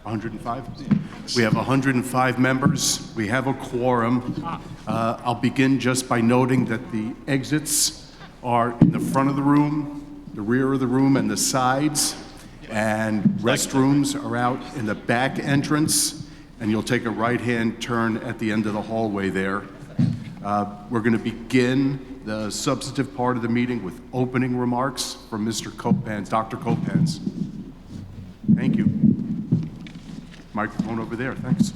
105? We have 105 members. We have a quorum. I'll begin just by noting that the exits are in the front of the room, the rear of the room, and the sides. And restrooms are out in the back entrance. And you'll take a right-hand turn at the end of the hallway there. We're going to begin the substantive part of the meeting with opening remarks from Mr. Copans, Dr. Copans. Thank you. Microphone over there, thanks.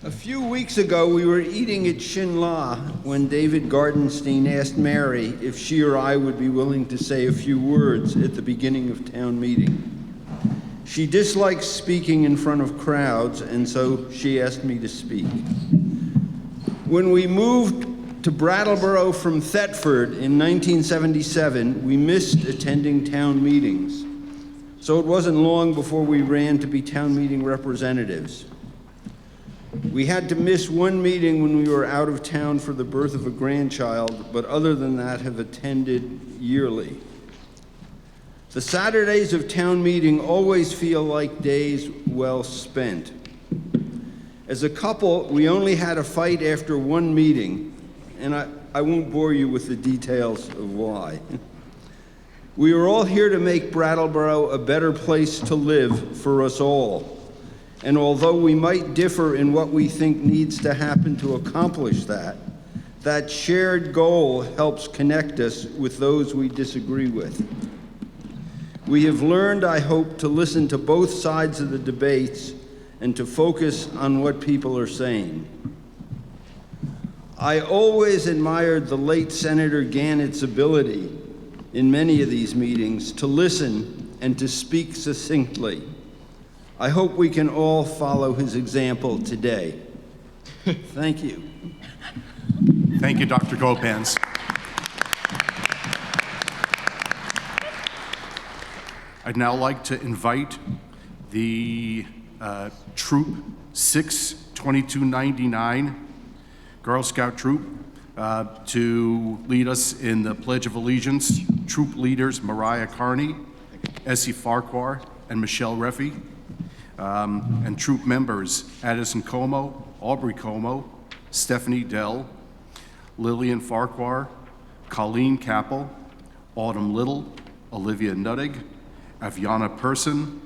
A few weeks ago, we were eating at Shinla when David Gardenstein asked Mary if she or I would be willing to say a few words at the beginning of town meeting. She dislikes speaking in front of crowds, and so she asked me to speak. When we moved to Brattleboro from Thetford in 1977, we missed attending town meetings. So it wasn't long before we ran to be town meeting representatives. We had to miss one meeting when we were out of town for the birth of a grandchild, but other than that have attended yearly. The Saturdays of town meeting always feel like days well spent. As a couple, we only had a fight after one meeting, and I won't bore you with the details of why. We are all here to make Brattleboro a better place to live for us all. And although we might differ in what we think needs to happen to accomplish that, that shared goal helps connect us with those we disagree with. We have learned, I hope, to listen to both sides of the debates and to focus on what people are saying. I always admired the late Senator Gannett's ability in many of these meetings to listen and to speak succinctly. I hope we can all follow his example today. Thank you. Thank you, Dr. Copans. I'd now like to invite the Troop 62299 Girl Scout Troop to lead us in the Pledge of Allegiance. Troop leaders Mariah Carney, Essie Farquhar, and Michelle Reffy. And troop members Addison Como, Aubrey Como, Stephanie Dell, Lillian Farquhar, Colleen Capel, Autumn Little, Olivia Nuttig, Aviana Person,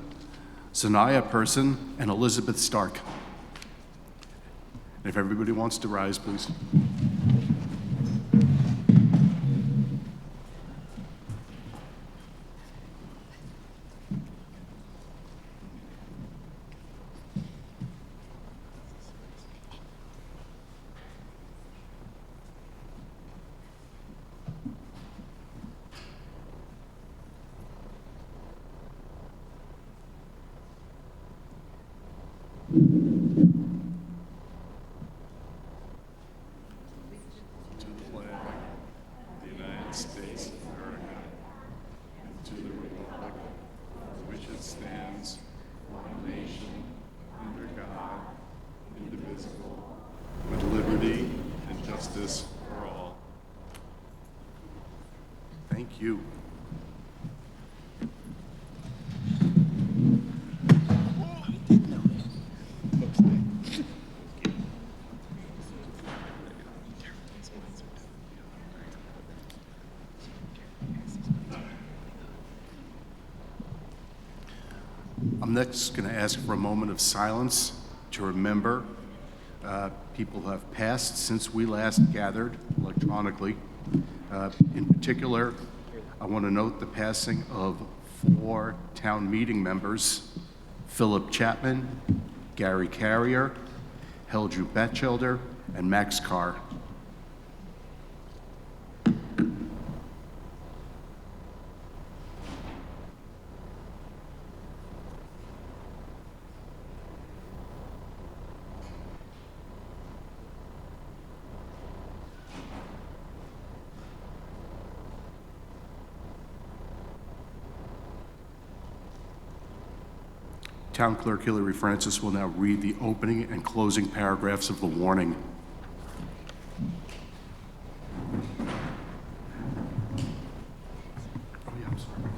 Sanaya Person, and Elizabeth Stark. If everybody wants to rise, please. Thank you. I'm next going to ask for a moment of silence to remember people who have passed since we last gathered electronically. In particular, I want to note the passing of 4 town meeting members: Philip Chapman, Gary Carrier, Helju Batchelder, and Max Carr. Town Clerk Hillary Francis will now read the opening and closing paragraphs of the warning. Oh, yeah, I'm sorry.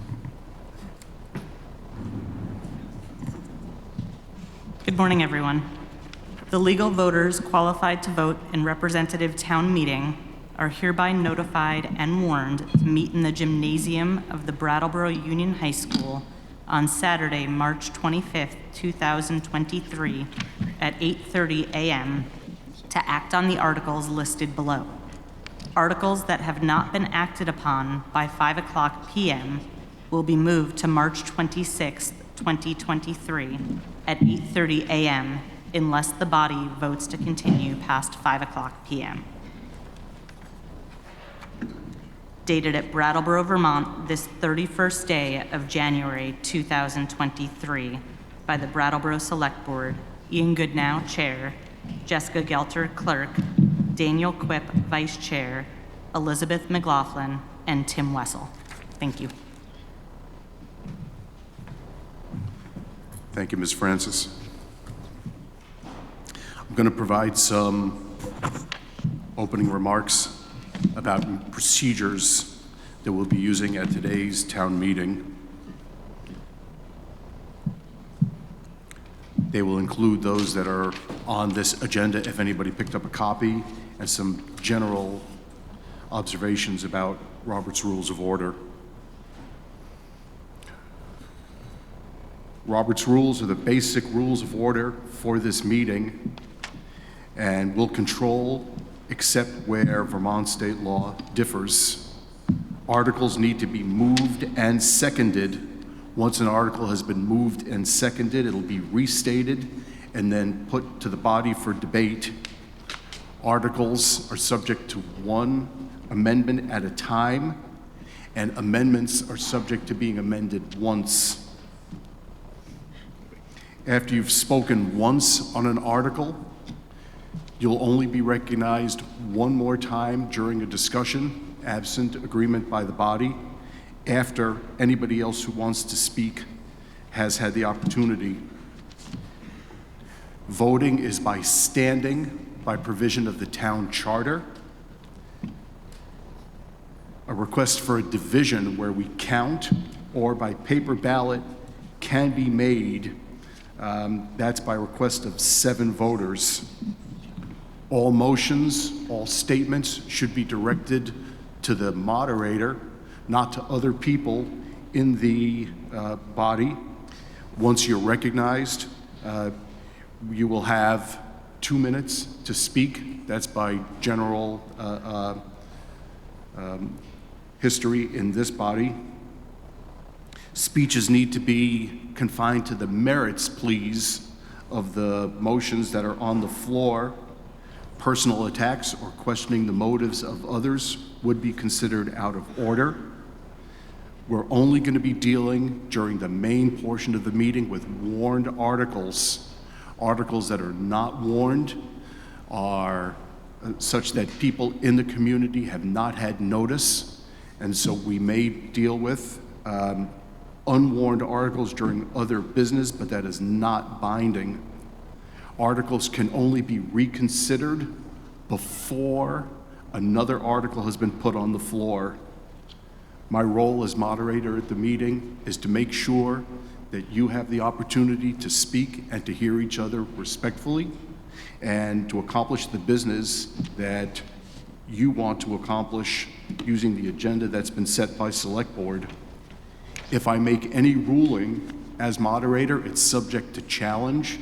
Good morning, everyone. The legal voters qualified to vote in representative town meeting are hereby notified and warned to meet in the gymnasium of the Brattleboro Union High School on Saturday, March 25th, 2023 at 8:30 a.m. to act on the articles listed below. Articles that have not been acted upon by 5 o'clock p.m. will be moved to March 26th, 2023 at 8:30 a.m. unless the body votes to continue past 5 o'clock p.m. Dated at Brattleboro, Vermont, this 31st day of January 2023 by the Brattleboro Selectboard, Ian Goodnow, Chair, Jessica Gelter, Clerk, Daniel Quip, Vice Chair, Elizabeth McLaughlin, and Tim Wessel. Thank you. Thank you, Ms. Francis. I'm going to provide some opening remarks about procedures that we'll be using at today's town meeting. They will include those that are on this agenda, if anybody picked up a copy, and some general observations about Robert's Rules of Order. Robert's Rules are the basic rules of order for this meeting and will control except where Vermont state law differs. Articles need to be moved and seconded. Once an article has been moved and seconded, it'll be restated and then put to the body for debate. Articles are subject to one amendment at a time, and amendments are subject to being amended once. After you've spoken once on an article, you'll only be recognized one more time during a discussion, absent agreement by the body, after anybody else who wants to speak has had the opportunity. Voting is by standing by provision of the town charter. A request for a division where we count or by paper ballot can be made. That's by request of 7 voters. All motions, all statements should be directed to the moderator, not to other people in the body. Once you're recognized, you will have 2 minutes to speak. That's by general history in this body. Speeches need to be confined to the merits, please, of the motions that are on the floor. Personal attacks or questioning the motives of others would be considered out of order. We're only going to be dealing during the main portion of the meeting with warned articles. Articles that are not warned are such that people in the community have not had notice, and so we may deal with unwarned articles during other business, but that is not binding. Articles can only be reconsidered before another article has been put on the floor. My role as moderator at the meeting is to make sure that you have the opportunity to speak and to hear each other respectfully and to accomplish the business that you want to accomplish using the agenda that's been set by Selectboard. If I make any ruling as moderator, it's subject to challenge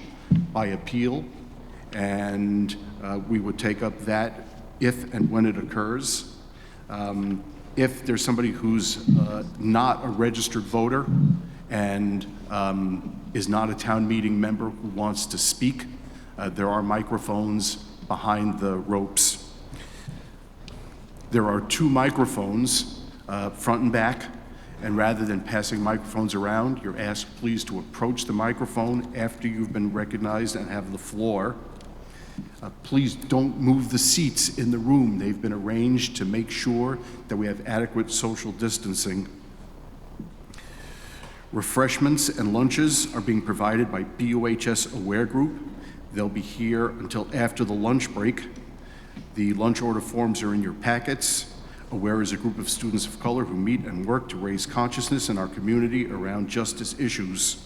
by appeal, and we would take up that if and when it occurs. If there's somebody who's not a registered voter and is not a town meeting member who wants to speak, there are microphones behind the ropes. There are 2 microphones, front and back, and rather than passing microphones around, you're asked please to approach the microphone after you've been recognized and have the floor. Please don't move the seats in the room. They've been arranged to make sure that we have adequate social distancing. Refreshments and lunches are being provided by BOHS Aware Group. They'll be here until after the lunch break. The lunch order forms are in your packets. Aware is a group of students of color who meet and work to raise consciousness in our community around justice issues.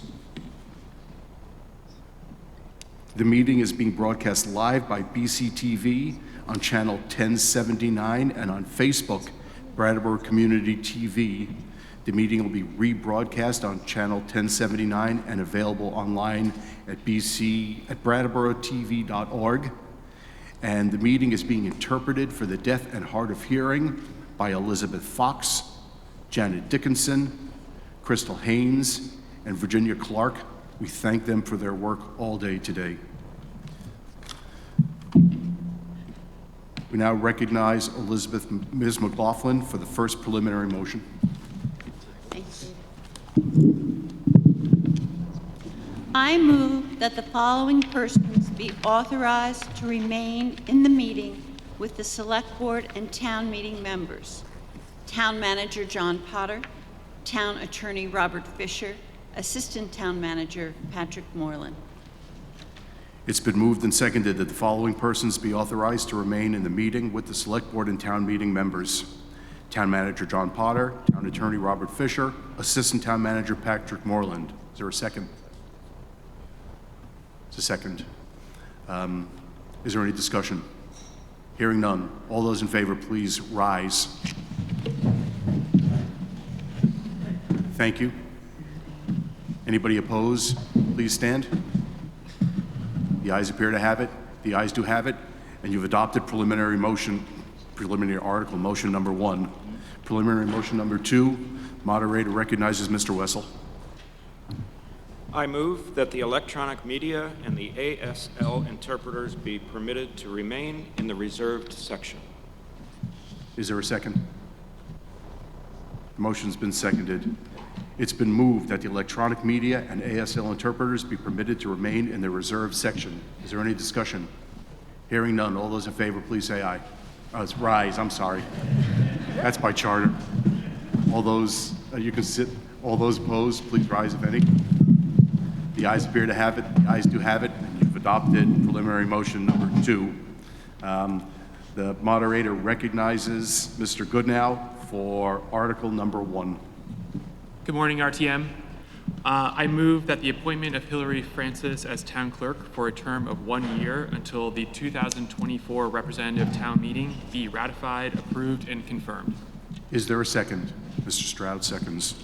The meeting is being broadcast live by BCTV on channel 1079 and on Facebook, Brattleboro Community TV. The meeting will be rebroadcast on channel 1079 and available online at brattleboro.tv.org. And the meeting is being interpreted for the deaf and hard of hearing by Elizabeth Fox, Janet Dickinson, Crystal Haynes, and Virginia Clark. We thank them for their work all day today. We now recognize Ms. McLaughlin for the first preliminary motion. I move that the following persons be authorized to remain in the meeting with the Select Board and Town Meeting members. Town Manager John Potter, Town Attorney Robert Fisher, Assistant Town Manager Patrick Moreland. It's been moved and seconded that the following persons be authorized to remain in the meeting with the Select Board and Town Meeting members. Town Manager John Potter, Town Attorney Robert Fisher, Assistant Town Manager Patrick Moreland. Is there a second? It's a second. Is there any discussion? Hearing none. All those in favor, please rise. Thank you. Anybody opposed? Please stand. The ayes appear to have it. The ayes do have it. And you've adopted preliminary article motion number 1. Preliminary motion number 2. Moderator recognizes Mr. Wessel. I move that the electronic media and the ASL interpreters be permitted to remain in the reserved section. Is there a second? The motion's been seconded. It's been moved that the electronic media and ASL interpreters be permitted to remain in the reserved section. Is there any discussion? Hearing none. All those in favor, please say aye. It's rise, I'm sorry. That's by charter. All those, you can sit. All those opposed, please rise if any. The ayes appear to have it. The ayes do have it. And you've adopted preliminary motion number 2. The moderator recognizes Mr. Goodnow for article number 1. Good morning, RTM. I move that the appointment of Hillary Francis as Town Clerk for a term of 1 year until the 2024 Representative Town Meeting be ratified, approved, and confirmed. Is there a second? Mr. Stroud seconds.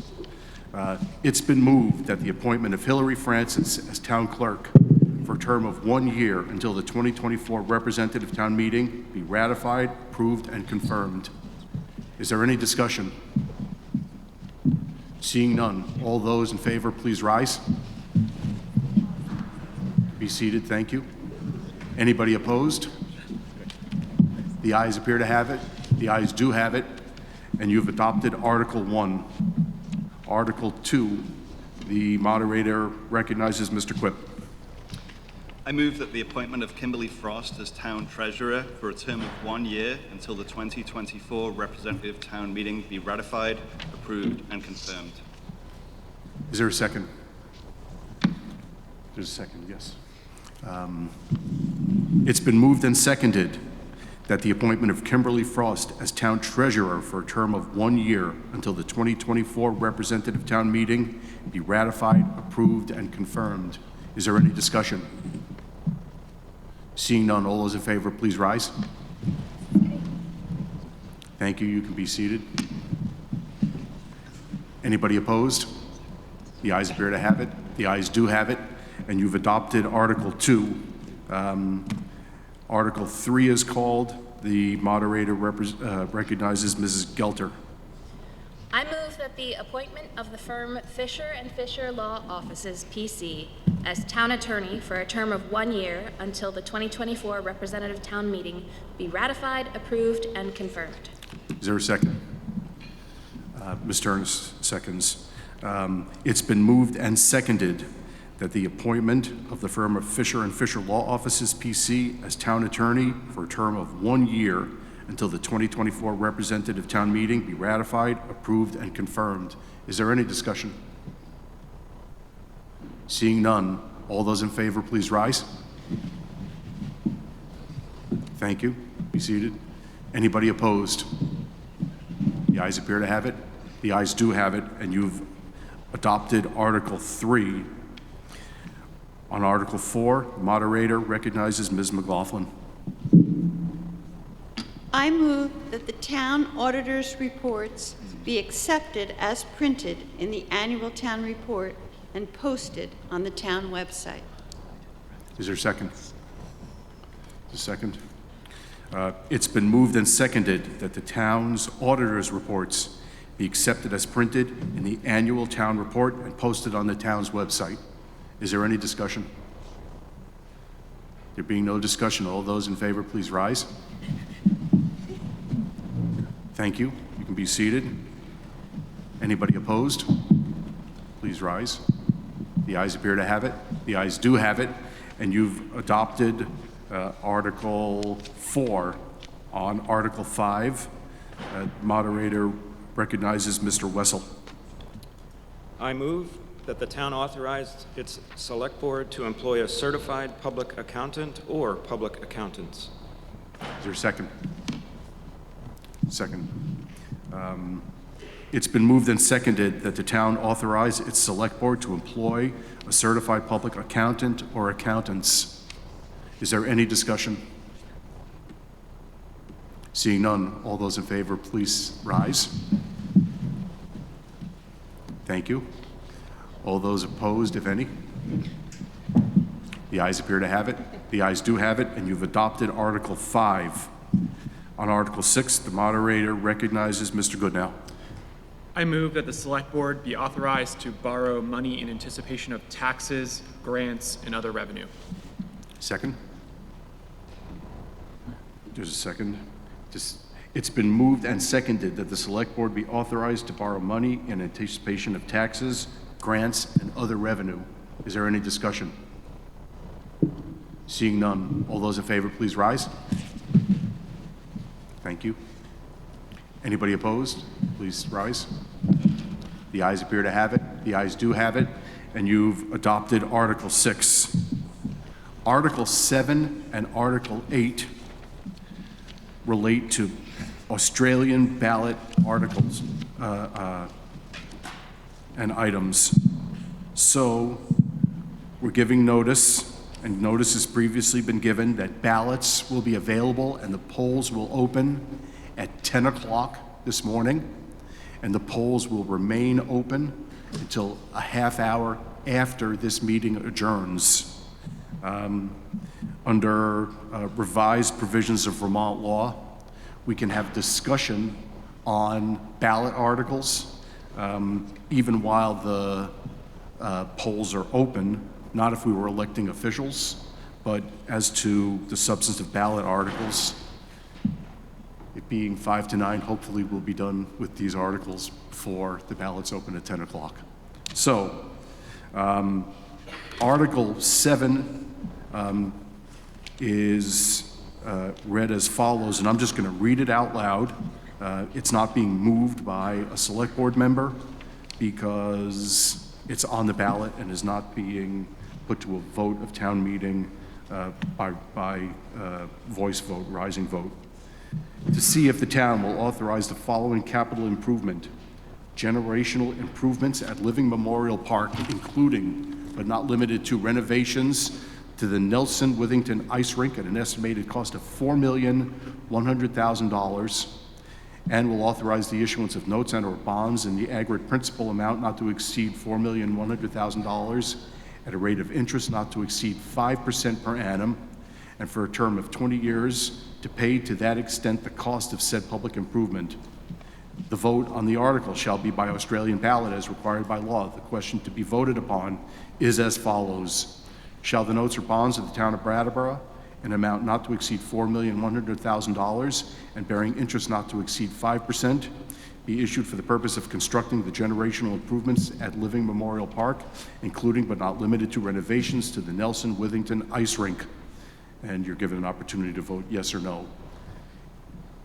It's been moved that the appointment of Hillary Francis as Town Clerk for a term of 1 year until the 2024 Representative Town Meeting be ratified, approved, and confirmed. Is there any discussion? Seeing none, all those in favor, please rise. Be seated, thank you. Anybody opposed? The ayes appear to have it. The ayes do have it, and you've adopted Article 1. Article 2, the moderator recognizes Mr. Quipp. I move that the appointment of Kimberly Frost as Town Treasurer for a term of 1 year until the 2024 Representative Town Meeting be ratified, approved, and confirmed. Is there a second? There's a second, yes. It's been moved and seconded that the appointment of Kimberly Frost as Town Treasurer for a term of 1 year until the 2024 Representative Town Meeting be ratified, approved, and confirmed. Is there any discussion? Seeing none, all those in favor, please rise. Thank you. You can be seated. Anybody opposed? The ayes appear to have it. The ayes do have it. And you've adopted Article 2. Article 3 is called. The moderator recognizes Mrs. Gelter. I move that the appointment of the firm Fisher & Fisher Law Offices, P.C. as Town Attorney for a term of 1 year until the 2024 Representative Town Meeting be ratified, approved, and confirmed. Is there a second? Ms. Turns seconds. It's been moved and seconded that the appointment of the firm of Fisher & Fisher Law Offices, P.C. as Town Attorney for a term of 1 year until the 2024 Representative Town Meeting be ratified, approved, and confirmed. Is there any discussion? Seeing none, all those in favor, please rise. Thank you. Be seated. Anybody opposed? The ayes appear to have it. The ayes do have it, and you've adopted Article 3. On Article 4, the moderator recognizes Ms. McLaughlin. I move that the town auditor's reports be accepted as printed in the annual town report and posted on the town website. Is there a second? A second. It's been moved and seconded that the town's auditor's reports be accepted as printed in the annual town report and posted on the town's website. Is there any discussion? There being no discussion, all those in favor, please rise. Thank you. You can be seated. Anybody opposed? Please rise. The ayes appear to have it. The ayes do have it, and you've adopted Article 4. On Article 5, moderator recognizes Mr. Wessel. I move that the town authorize its select board to employ a certified public accountant or public accountants. Is there a second? Second. It's been moved and seconded that the town authorize its select board to employ a certified public accountant or accountants. Is there any discussion? Seeing none, all those in favor, please rise. Thank you. All those opposed, if any? The ayes appear to have it. The ayes do have it, and you've adopted Article 5. On Article 6, the moderator recognizes Mr. Goodnow. I move that the Select Board be authorized to borrow money in anticipation of taxes, grants, and other revenue. Second? There's a second. It's been moved and seconded that the Select Board be authorized to borrow money in anticipation of taxes, grants, and other revenue. Is there any discussion? Seeing none, all those in favor, please rise. Thank you. Anybody opposed? Please rise. The ayes appear to have it. The ayes do have it, and you've adopted Article 6. Article 7 and Article 8 relate to Australian ballot articles and items. So we're giving notice, and notice has previously been given, that ballots will be available and the polls will open at 10 o'clock this morning, and the polls will remain open until a half hour after this meeting adjourns. Under revised provisions of Vermont law, we can have discussion on ballot articles even while the polls are open, not if we were electing officials, but as to the substance of ballot articles. It being 5 to 9, hopefully we'll be done with these articles before the ballots open at 10 o'clock. So, Article 7 is read as follows, and I'm just going to read it out loud. It's not being moved by a select board member because it's on the ballot and is not being put to a vote of town meeting by voice vote, rising vote. To see if the town will authorize the following capital improvement: generational improvements at Living Memorial Park, including but not limited to renovations to the Nelson Withington Ice Rink at an estimated cost of $4,100,000, and will authorize the issuance of notes and/or bonds in the aggregate principal amount not to exceed $4,100,000 at a rate of interest not to exceed 5% per annum, and for a term of 20 years, to pay to that extent the cost of said public improvement. The vote on the article shall be by Australian ballot as required by law. The question to be voted upon is as follows: shall the notes or bonds of the town of Brattleboro, an amount not to exceed $4,100,000 and bearing interest not to exceed 5%, be issued for the purpose of constructing the generational improvements at Living Memorial Park, including but not limited to renovations to the Nelson Withington Ice Rink? And you're given an opportunity to vote yes or no.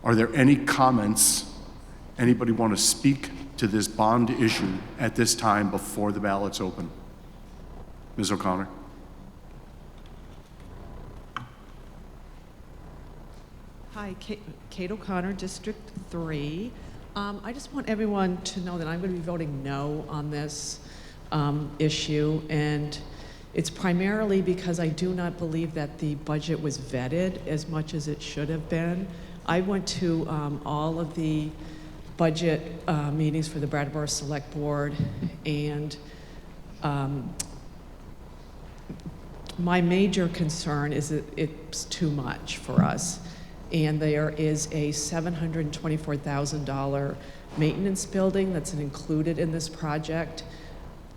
Are there any comments? Anybody want to speak to this bond issue at this time before the ballots open? Ms. O'Connor. Hi, Kate O'Connor, District 3. I just want everyone to know that I'm going to be voting no on this issue, and It's primarily because I do not believe that the budget was vetted as much as it should have been. I went to all of the budget meetings for the Brattleboro Select Board, and my major concern is that it's too much for us. And there is a $724,000 maintenance building that's included in this project.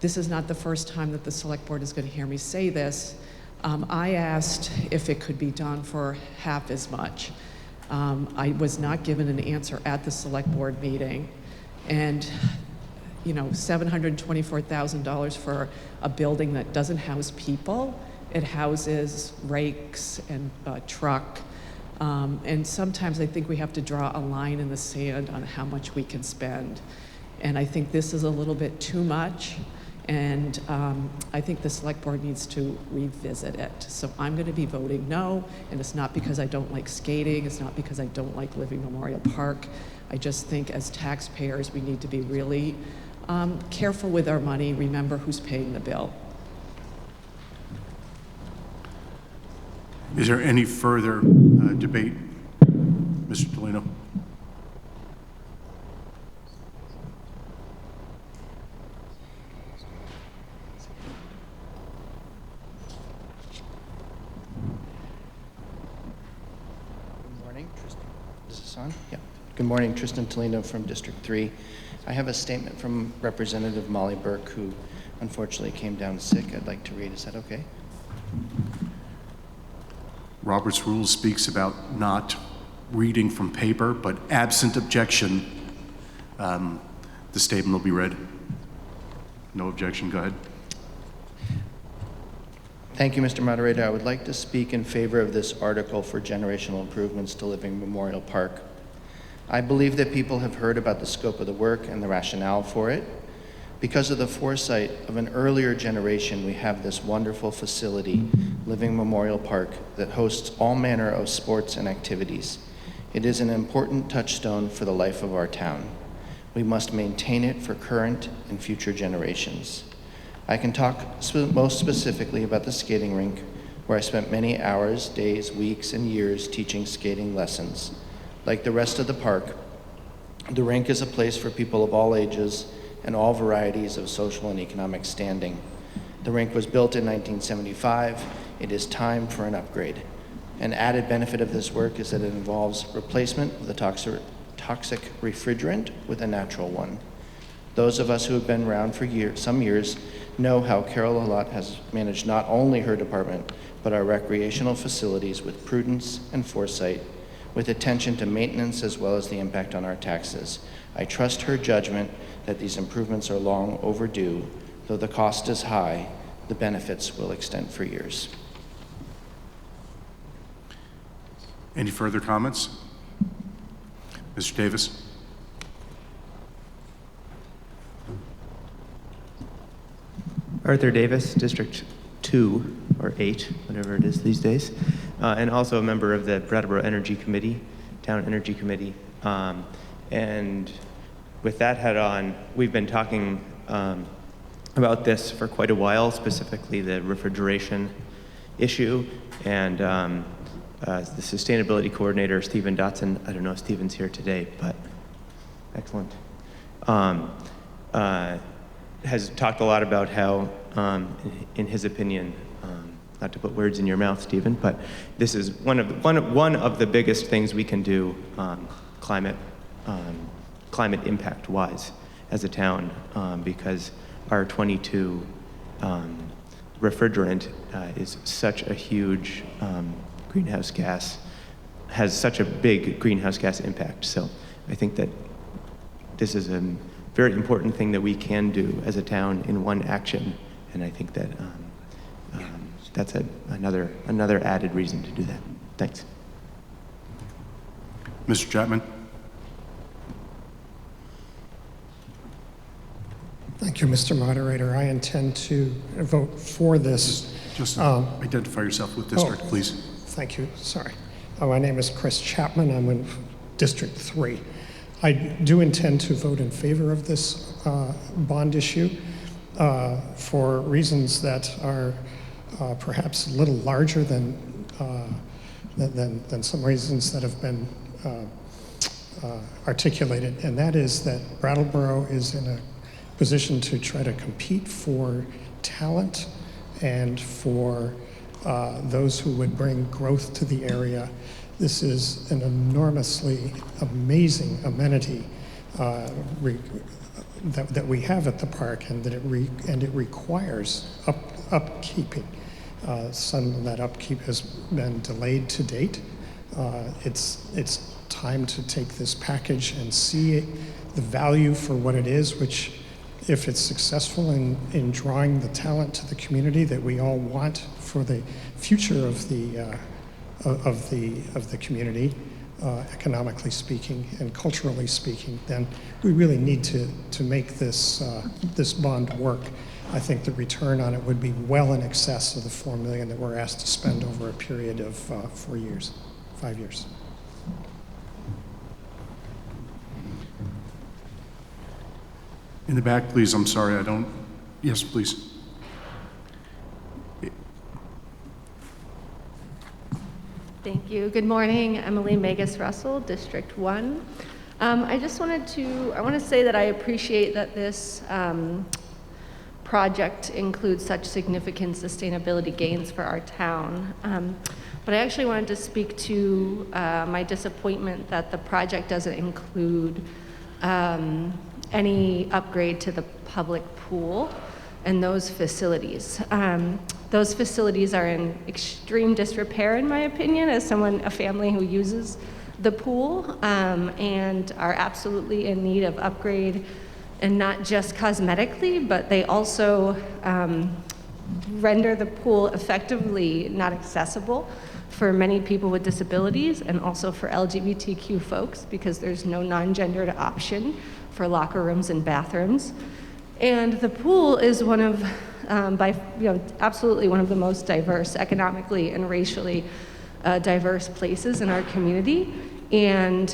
This is not the first time that the Select Board is going to hear me say this. I asked if it could be done for half as much. I was not given an answer at the Select Board meeting. And, you know, $724,000 for a building that doesn't house people. It houses rakes and a truck. And sometimes I think we have to draw a line in the sand on how much we can spend. And I think this is a little bit too much. And I think the Select Board needs to revisit it. So I'm going to be voting no, and it's not because I don't like skating, it's not because I don't like Living Memorial Park. I just think as taxpayers, we need to be really careful with our money, remember who's paying the bill. Is there any further debate? Mr. Delino? Is this on? Yeah. Good morning, Tristan Tolino from District 3. I have a statement from Representative Molly Burke, who unfortunately came down sick. I'd like to read. Is that okay? Robert's Rules speaks about not reading from paper, but absent objection, the statement will be read. No objection, go ahead. Thank you, Mr. Moderator. I would like to speak in favor of this article for generational improvements to Living Memorial Park. I believe that people have heard about the scope of the work and the rationale for it. Because of the foresight of an earlier generation, we have this wonderful facility, Living Memorial Park, that hosts all manner of sports and activities. It is an important touchstone for the life of our town. We must maintain it for current and future generations. I can talk most specifically about the skating rink, where I spent many hours, days, weeks, and years teaching skating lessons. Like the rest of the park, the rink is a place for people of all ages and all varieties of social and economic standing. The rink was built in 1975. It is time for an upgrade. An added benefit of this work is that it involves replacement of the toxic refrigerant with a natural one. Those of us who have been around for some years know how Carol Halott has managed not only her department, but our recreational facilities with prudence and foresight, with attention to maintenance as well as the impact on our taxes. I trust her judgment that these improvements are long overdue. Though the cost is high, the benefits will extend for years. Any further comments? Mr. Davis? Arthur Davis, District 2, or 8, whatever it is these days, and also a member of the Brattleboro Energy Committee, Town Energy Committee. And with that hat on, we've been talking about this for quite a while, specifically the refrigeration issue, and the Sustainability Coordinator, Stephen Dotson, I don't know if Stephen's here today, but excellent, has talked a lot about how, in his opinion, not to put words in your mouth, Stephen, but this is one of the biggest things we can do climate impact-wise as a town, because our 22 refrigerant is such a huge greenhouse gas, has such a big greenhouse gas impact. So I think that this is a very important thing that we can do as a town in one action, and I think that that's another added reason to do that. Thanks. Mr. Chapman? Thank you, Mr. Moderator. I intend to vote for this. Just identify yourself with district, please. Thank you. Sorry. My name is Chris Chapman. I'm in District 3. I do intend to vote in favor of this bond issue for reasons that are perhaps a little larger than some reasons that have been articulated, and that is that Brattleboro is in a position to try to compete for talent and for those who would bring growth to the area. This is an enormously amazing amenity that we have at the park, and that it requires upkeeping. Some of that upkeep has been delayed to date. It's time to take this package and see the value for what it is, which, if it's successful in drawing the talent to the community that we all want for the future of the community, economically speaking and culturally speaking, then we really need to make this bond work. I think the return on it would be well in excess of the $4 million that we're asked to spend over a period of 5 years. In the back, please. I'm sorry, I don't. Yes, please. Thank you. Good morning. Emily Magus Russell, District 1. I want to say that I appreciate that this project includes such significant sustainability gains for our town. But I actually wanted to speak to my disappointment that the project doesn't include any upgrade to the public pool and those facilities. Those facilities are in extreme disrepair, in my opinion, as a family who uses the pool, and are absolutely in need of upgrade, and not just cosmetically, but they also render the pool effectively not accessible for many people with disabilities, and also for LGBTQ folks, because there's no non-gendered option for locker rooms and bathrooms. And the pool is one of, absolutely one of the most diverse, economically and racially diverse places in our community. And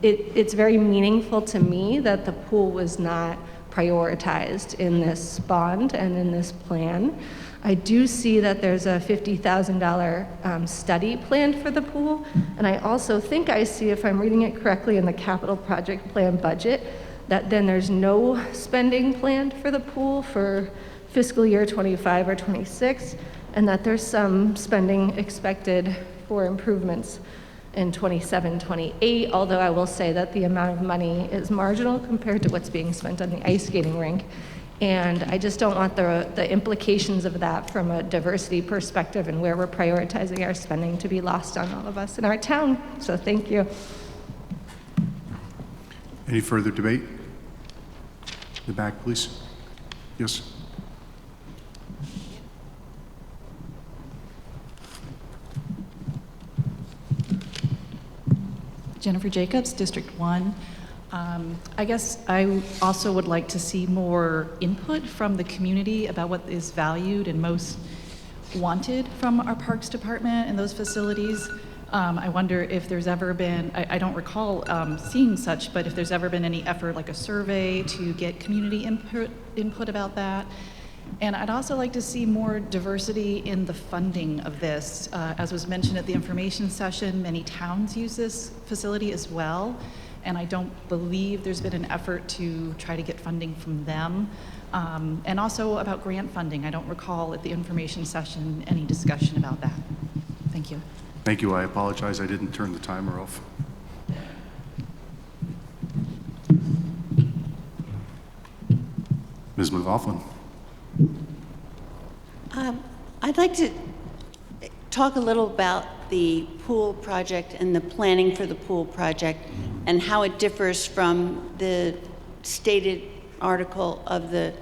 it's very meaningful to me that the pool was not prioritized in this bond and in this plan. I do see that there's a $50,000 study planned for the pool, and I also think I see, if I'm reading it correctly in the capital project plan budget, that then there's no spending planned for the pool for fiscal year 25 or 26, and that there's some spending expected for improvements in 27, 28, although I will say that the amount of money is marginal compared to what's being spent on the ice skating rink. And I just don't want the implications of that from a diversity perspective and where we're prioritizing our spending to be lost on all of us in our town. So thank you. Any further debate? In the back, please. Yes. Jennifer Jacobs, District 1. I guess I also would like to see more input from the community about what is valued and most wanted from our Parks Department and those facilities. I wonder if there's ever been, I don't recall seeing such, but if there's ever been any effort like a survey to get community input about that. And I'd also like to see more diversity in the funding of this. As was mentioned at the information session, many towns use this facility as well. And I don't believe there's been an effort to try to get funding from them. And also about grant funding. I don't recall at the information session any discussion about that. Thank you. Thank you. I apologize. I didn't turn the timer off. Ms. McLaughlin. I'd like to talk a little about the pool project and the planning for the pool project and how it differs from the stated article of the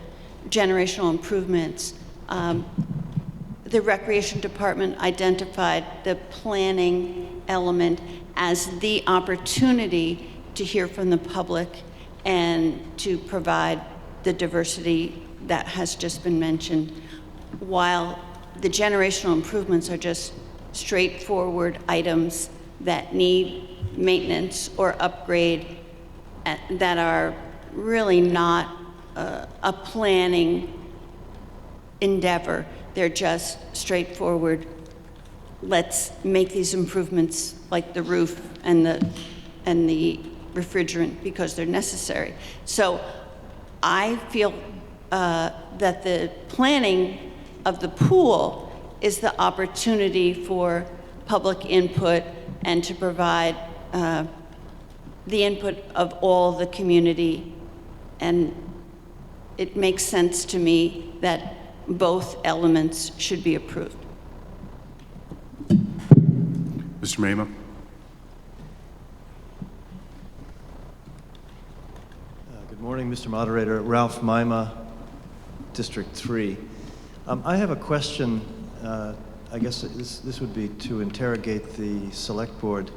generational improvements. The Recreation Department identified the planning element as the opportunity to hear from the public and to provide the diversity that has just been mentioned, while the generational improvements are just straightforward items that need maintenance or upgrade that are really not a planning endeavor. They're just straightforward, let's make these improvements like the roof and the refrigerant because they're necessary. So I feel that the planning of the pool is the opportunity for public input and to provide the input of all the community. And it makes sense to me that both elements should be approved. Mr. Mama? Good morning, Mr. Moderator. Ralph Mima, District 3. I have a question. I guess this would be to interrogate the Select Board.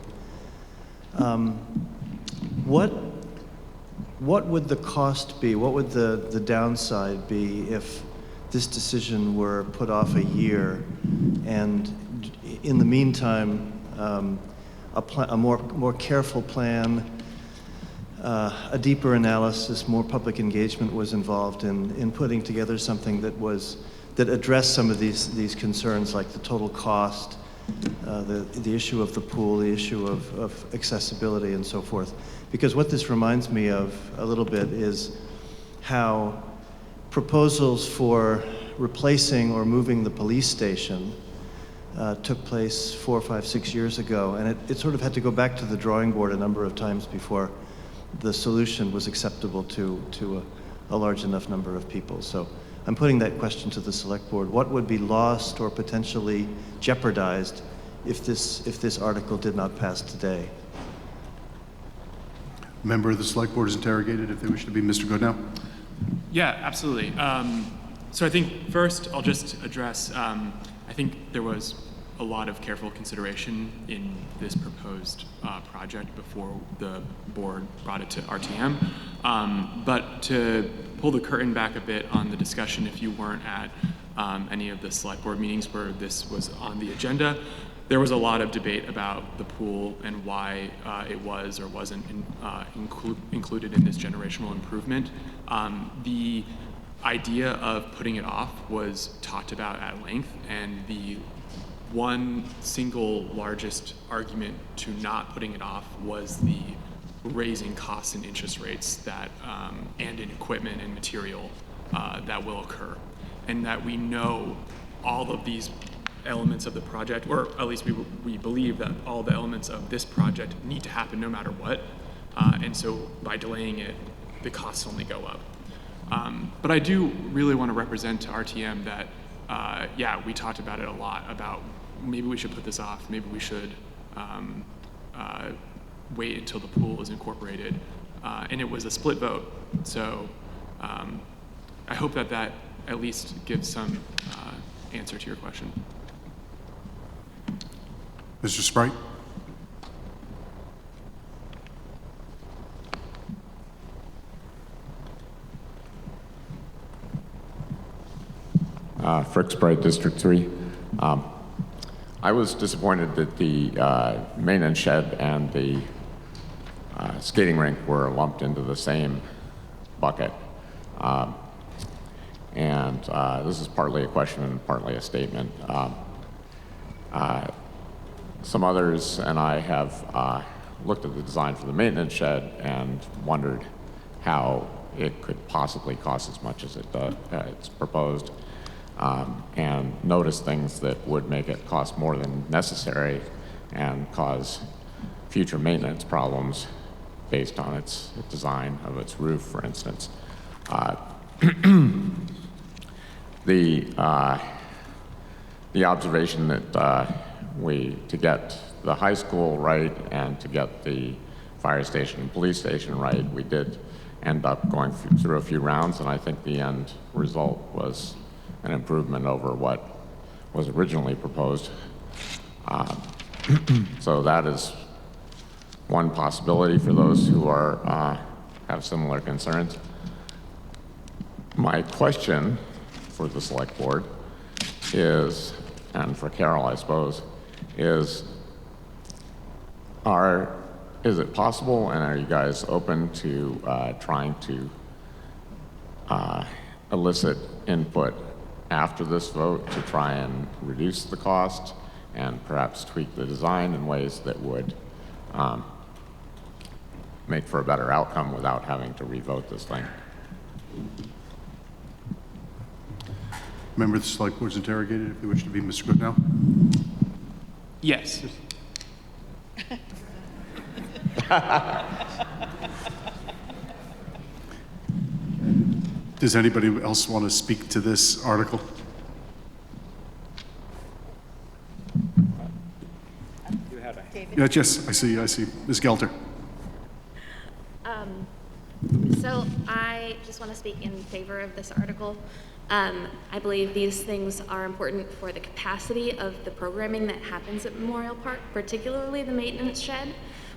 What would the cost be? What would the downside be if this decision were put off a year, and in the meantime, a more careful plan, a deeper analysis, more public engagement was involved in putting together something that addressed some of these concerns, like the total cost, the issue of the pool, the issue of accessibility, and so forth. Because what this reminds me of a little bit is how proposals for replacing or moving the police station took place 4, 5, 6 years ago, and it sort of had to go back to the drawing board a number of times before the solution was acceptable to a large enough number of people. So I'm putting that question to the Select Board. What would be lost or potentially jeopardized if this article did not pass today? Member of the Select Board is interrogated if they wish to be. Mr. Goodnow? Yeah, absolutely. So I think first I'll just address, I think there was a lot of careful consideration in this proposed project before the board brought it to RTM. But to pull the curtain back a bit on the discussion, if you weren't at any of the Select Board meetings where this was on the agenda, there was a lot of debate about the pool and why it was or wasn't included in this generational improvement. The idea of putting it off was talked about at length, and the one single largest argument to not putting it off was the raising costs and interest rates that, and in equipment and material that will occur. And that we know all of these elements of the project, or at least we believe that all the elements of this project need to happen no matter what. And so by delaying it, the costs only go up. But I do really want to represent to RTM that, yeah, we talked about it a lot, about maybe we should put this off, maybe we should wait until the pool is incorporated. And it was a split vote. So I hope that that at least gives some answer to your question. Mr. Sprite? Frick Sprite, District 3. I was disappointed that the maintenance shed and the skating rink were lumped into the same bucket. And this is partly a question and partly a statement. Some others and I have looked at the design for the maintenance shed and wondered how it could possibly cost as much as it's proposed, and noticed things that would make it cost more than necessary and cause future maintenance problems based on its design of its roof, for instance. The observation that to get the high school right and to get the fire station and police station right, we did end up going through a few rounds, and I think the end result was an improvement over what was originally proposed. So that is one possibility for those who are have similar concerns. My question for the Select Board is, and for Carol, I suppose, is it possible, and are you guys open to trying to elicit input after this vote to try and reduce the cost and perhaps tweak the design in ways that would make for a better outcome without having to revote this thing. Member of the Select Board is interrogated if they wish to be Mr. Goodnow. Yes. Does anybody else want to speak to this article? You had a Yes, I see. Ms. Gelter. So I just want to speak in favor of this article. I believe these things are important for the capacity of the programming that happens at Memorial Park, particularly the maintenance shed,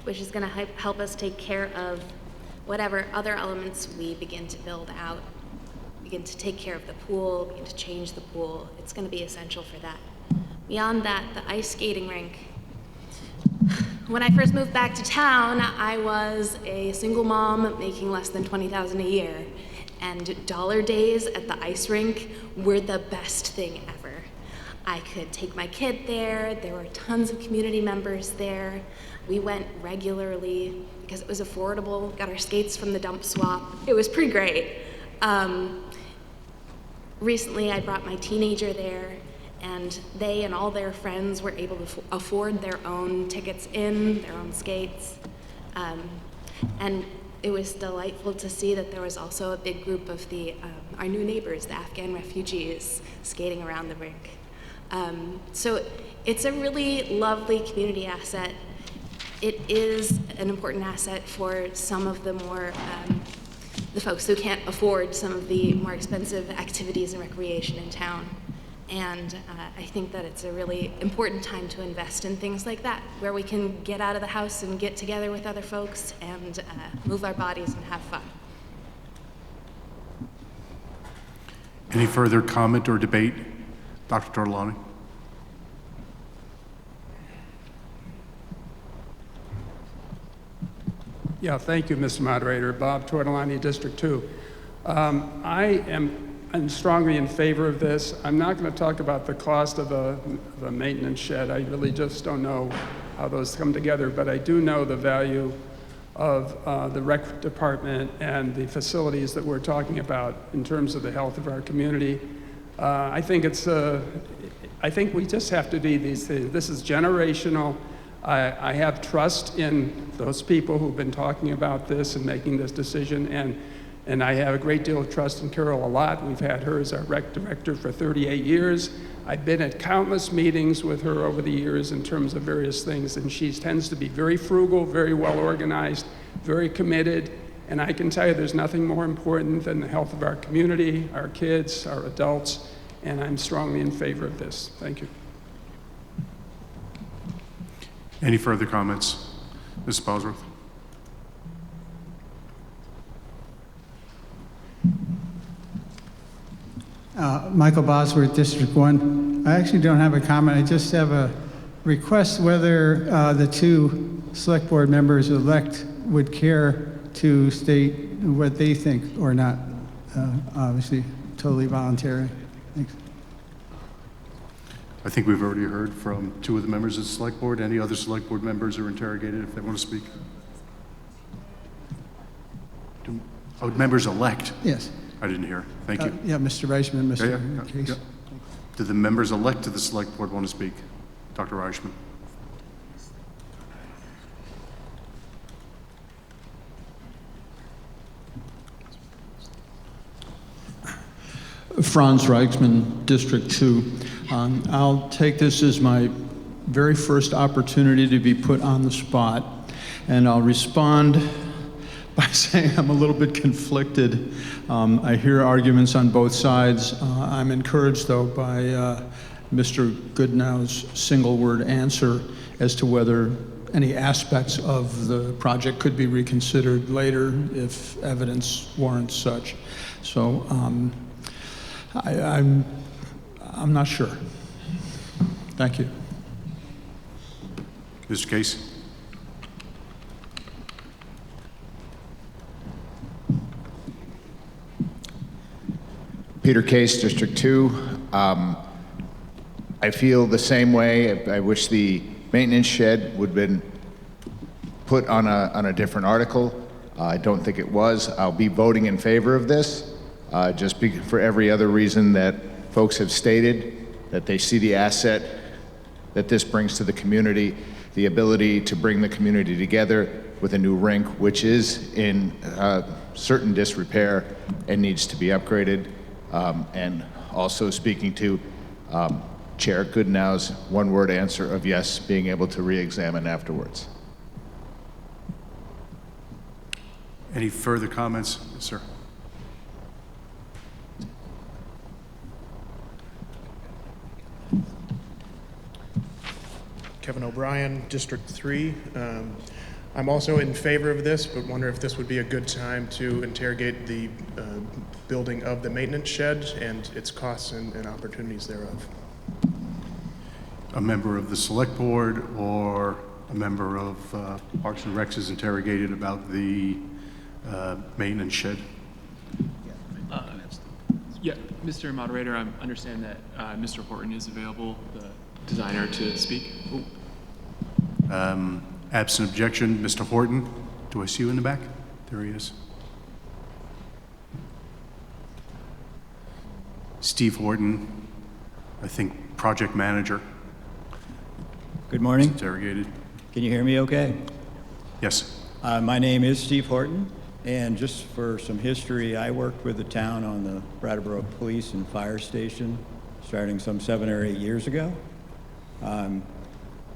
which is going to help us take care of whatever other elements we begin to build out, begin to take care of the pool, begin to change the pool. It's going to be essential for that. Beyond that, the ice skating rink. When I first moved back to town, I was a single mom making less than $20,000 a year, and dollar days at the ice rink were the best thing ever. I could take my kid there. There were tons of community members there. We went regularly because it was affordable, got our skates from the dump swap. It was pretty great. Recently, I brought my teenager there, and they and all their friends were able to afford their own tickets in, their own skates. And it was delightful to see that there was also a big group of our new neighbors, the Afghan refugees, skating around the rink. So it's a really lovely community asset. It is an important asset for some of the more, the folks who can't afford some of the more expensive activities and recreation in town. And I think that it's a really important time to invest in things like that, where we can get out of the house and get together with other folks and move our bodies and have fun. Any further comment or debate? Dr. Tortolani? Yeah, thank you, Mr. Moderator. Bob Tortolani, District 2. I'm strongly in favor of this. I'm not going to talk about the cost of the maintenance shed. I really just don't know how those come together, but I do know the value of the rec department and the facilities that we're talking about in terms of the health of our community. I think we just have to do these things. This is generational. I have trust in those people who've been talking about this and making this decision, and I have a great deal of trust in Carol a lot. We've had her as our rec director for 38 years. I've been at countless meetings with her over the years in terms of various things, and she tends to be very frugal, very well organized, very committed, and I can tell you there's nothing more important than the health of our community, our kids, our adults, and I'm strongly in favor of this. Thank you. Any further comments? Ms. Bosworth? Michael Bosworth, District 1. I actually don't have a comment. I just have a request whether the two Select Board members elect would care to state what they think or not. Obviously, totally voluntary. Thanks. I think we've already heard from two of the members of the Select Board. Any other Select Board members are interrogated if they want to speak? Oh, members elect? Yes. I didn't hear. Thank you. Yeah, Mr. Reichman, Mr. Case. Yeah. Do the members elect to the Select Board want to speak? Dr. Reichman. Franz Reichman, District 2. I'll take this as my very first opportunity to be put on the spot, and I'll respond by saying I'm a little bit conflicted. I hear arguments on both sides. I'm encouraged, though, by Mr. Goodnow's single-word answer as to whether any aspects of the project could be reconsidered later if evidence warrants such. So I'm not sure. Thank you. Mr. Case. Peter Case, District 2. I feel the same way. I wish the maintenance shed would have been put on a different article. I don't think it was. I'll be voting in favor of this, for every other reason that folks have stated, that they see the asset that this brings to the community, the ability to bring the community together with a new rink, which is in certain disrepair and needs to be upgraded. And also speaking to Chair Goodenough's one-word answer of yes, being able to re-examine afterwards. Any further comments? Yes, sir. Kevin O'Brien, District 3. I'm also in favor of this, but wonder if this would be a good time to interrogate the building of the maintenance shed and its costs and opportunities thereof. A member of the Select Board or a member of Parks and Recs is interrogated about the maintenance shed. Yeah, Mr. Moderator, I understand that Mr. Horton is available, the designer, to speak. Absent objection, Mr. Horton. Do I see you in the back? There he is. Steve Horton, I think project manager. Good morning. Interrogated. Can you hear me okay? Yes. My name is Steve Horton, and just for some history, I worked with the town on the Brattleboro Police and Fire Station starting some 7 or 8 years ago. I'm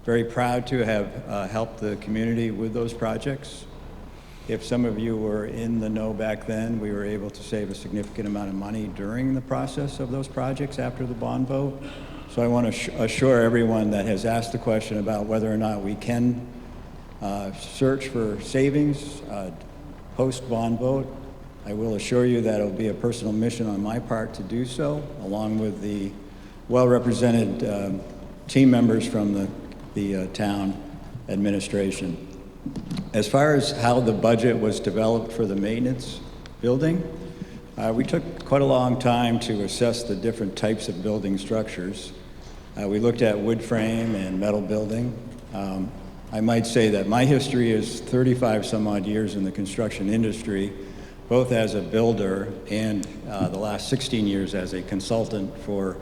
very proud to have helped the community with those projects. If some of you were in the know back then, we were able to save a significant amount of money during the process of those projects after the bond vote. So I want to assure everyone that has asked the question about whether or not we can search for savings post-bond vote. I will assure you that it'll be a personal mission on my part to do so, along with the well-represented team members from the town administration. As far as how the budget was developed for the maintenance building, we took quite a long time to assess the different types of building structures. We looked at wood frame and metal building. I might say that my history is 35 some odd years in the construction industry, both as a builder and the last 16 years as a consultant for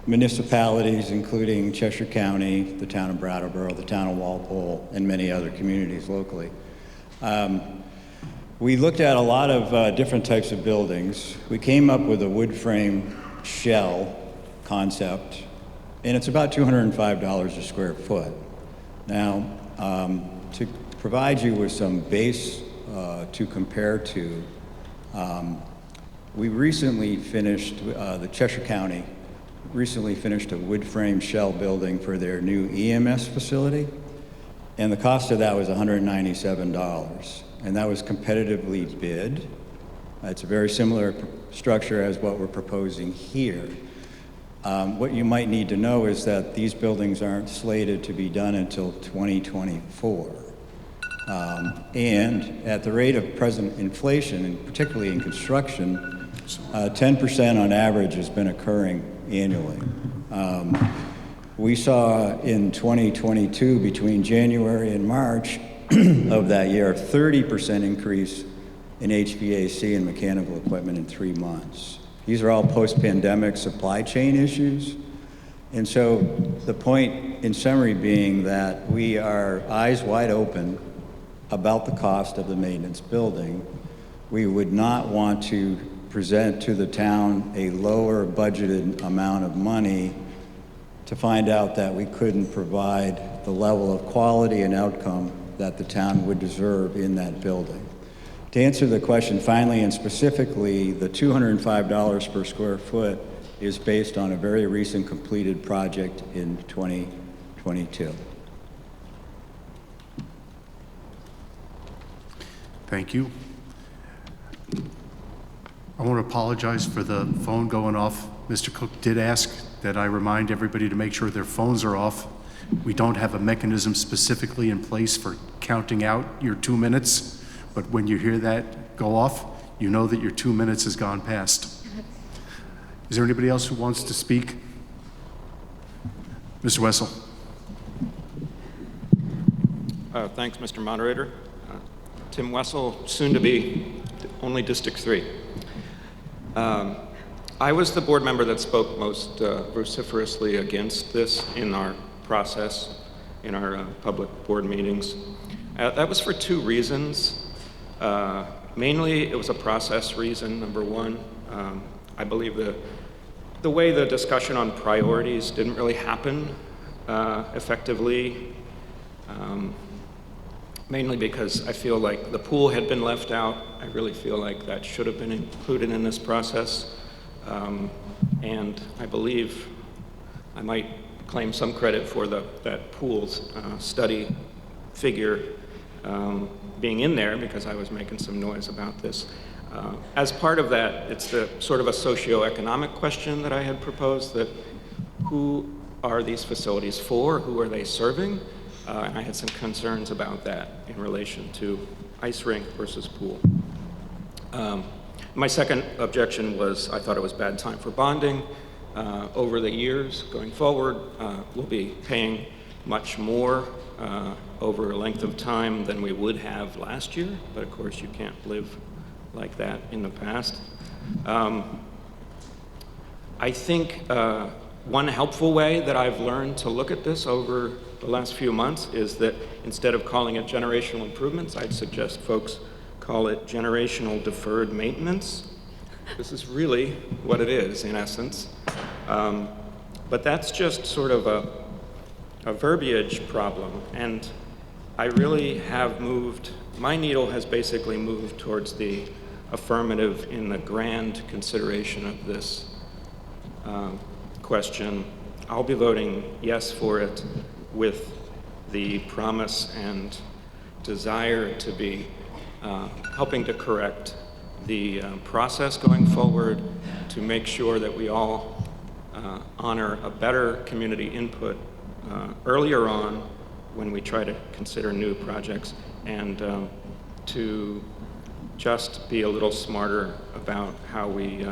municipalities, including Cheshire County, the town of Brattleboro, the town of Walpole, and many other communities locally. We looked at a lot of different types of buildings. We came up with a wood frame shell concept, and it's about $205 a square foot. Now, to provide you with some base to compare to, we recently finished, the Cheshire County recently finished a wood frame shell building for their new EMS facility, and the cost of that was $197, and that was competitively bid. It's a very similar structure as what we're proposing here. What you might need to know is that these buildings aren't slated to be done until 2024. And at the rate of present inflation, and particularly in construction, 10% on average has been occurring annually. We saw in 2022, between January and March of that year, a 30% increase in HVAC and mechanical equipment in 3 months. These are all post-pandemic supply chain issues. And so the point in summary being that we are eyes wide open about the cost of the maintenance building. We would not want to present to the town a lower budgeted amount of money to find out that we couldn't provide the level of quality and outcome that the town would deserve in that building. To answer the question finally and specifically, the $205 per square foot is based on a very recent completed project in 2022. Thank you. I want to apologize for the phone going off. Mr. Cook did ask that I remind everybody to make sure their phones are off. We don't have a mechanism specifically in place for counting out your 2 minutes, but when you hear that go off, you know that your 2 minutes has gone past. Is there anybody else who wants to speak? Mr. Wessel. Thanks, Mr. Moderator. Tim Wessel, soon to be only District 3. I was the board member that spoke most vociferously against this in our process, in our public board meetings. That was for two reasons. Mainly, it was a process reason, number one. I believe the way the discussion on priorities didn't really happen effectively, mainly because I feel like the pool had been left out. I really feel like that should have been included in this process. And I believe I might claim some credit for that pool's study figure being in there because I was making some noise about this. As part of that, it's the sort of a socioeconomic question that I had proposed, that who are these facilities for? Who are they serving? And I had some concerns about that in relation to ice rink versus pool. My second objection was I thought it was bad time for bonding. Over the years going forward, we'll be paying much more over a length of time than we would have last year, but of course you can't live like that in the past. I think one helpful way that I've learned to look at this over the last few months is that instead of calling it generational improvements, I'd suggest folks call it generational deferred maintenance. This is really what it is, in essence. But that's just sort of a verbiage problem, and I really have moved, my needle has basically moved towards the affirmative in the grand consideration of this question. I'll be voting yes for it with the promise and desire to be helping to correct the process going forward to make sure that we all honor a better community input earlier on when we try to consider new projects, and to just be a little smarter about how we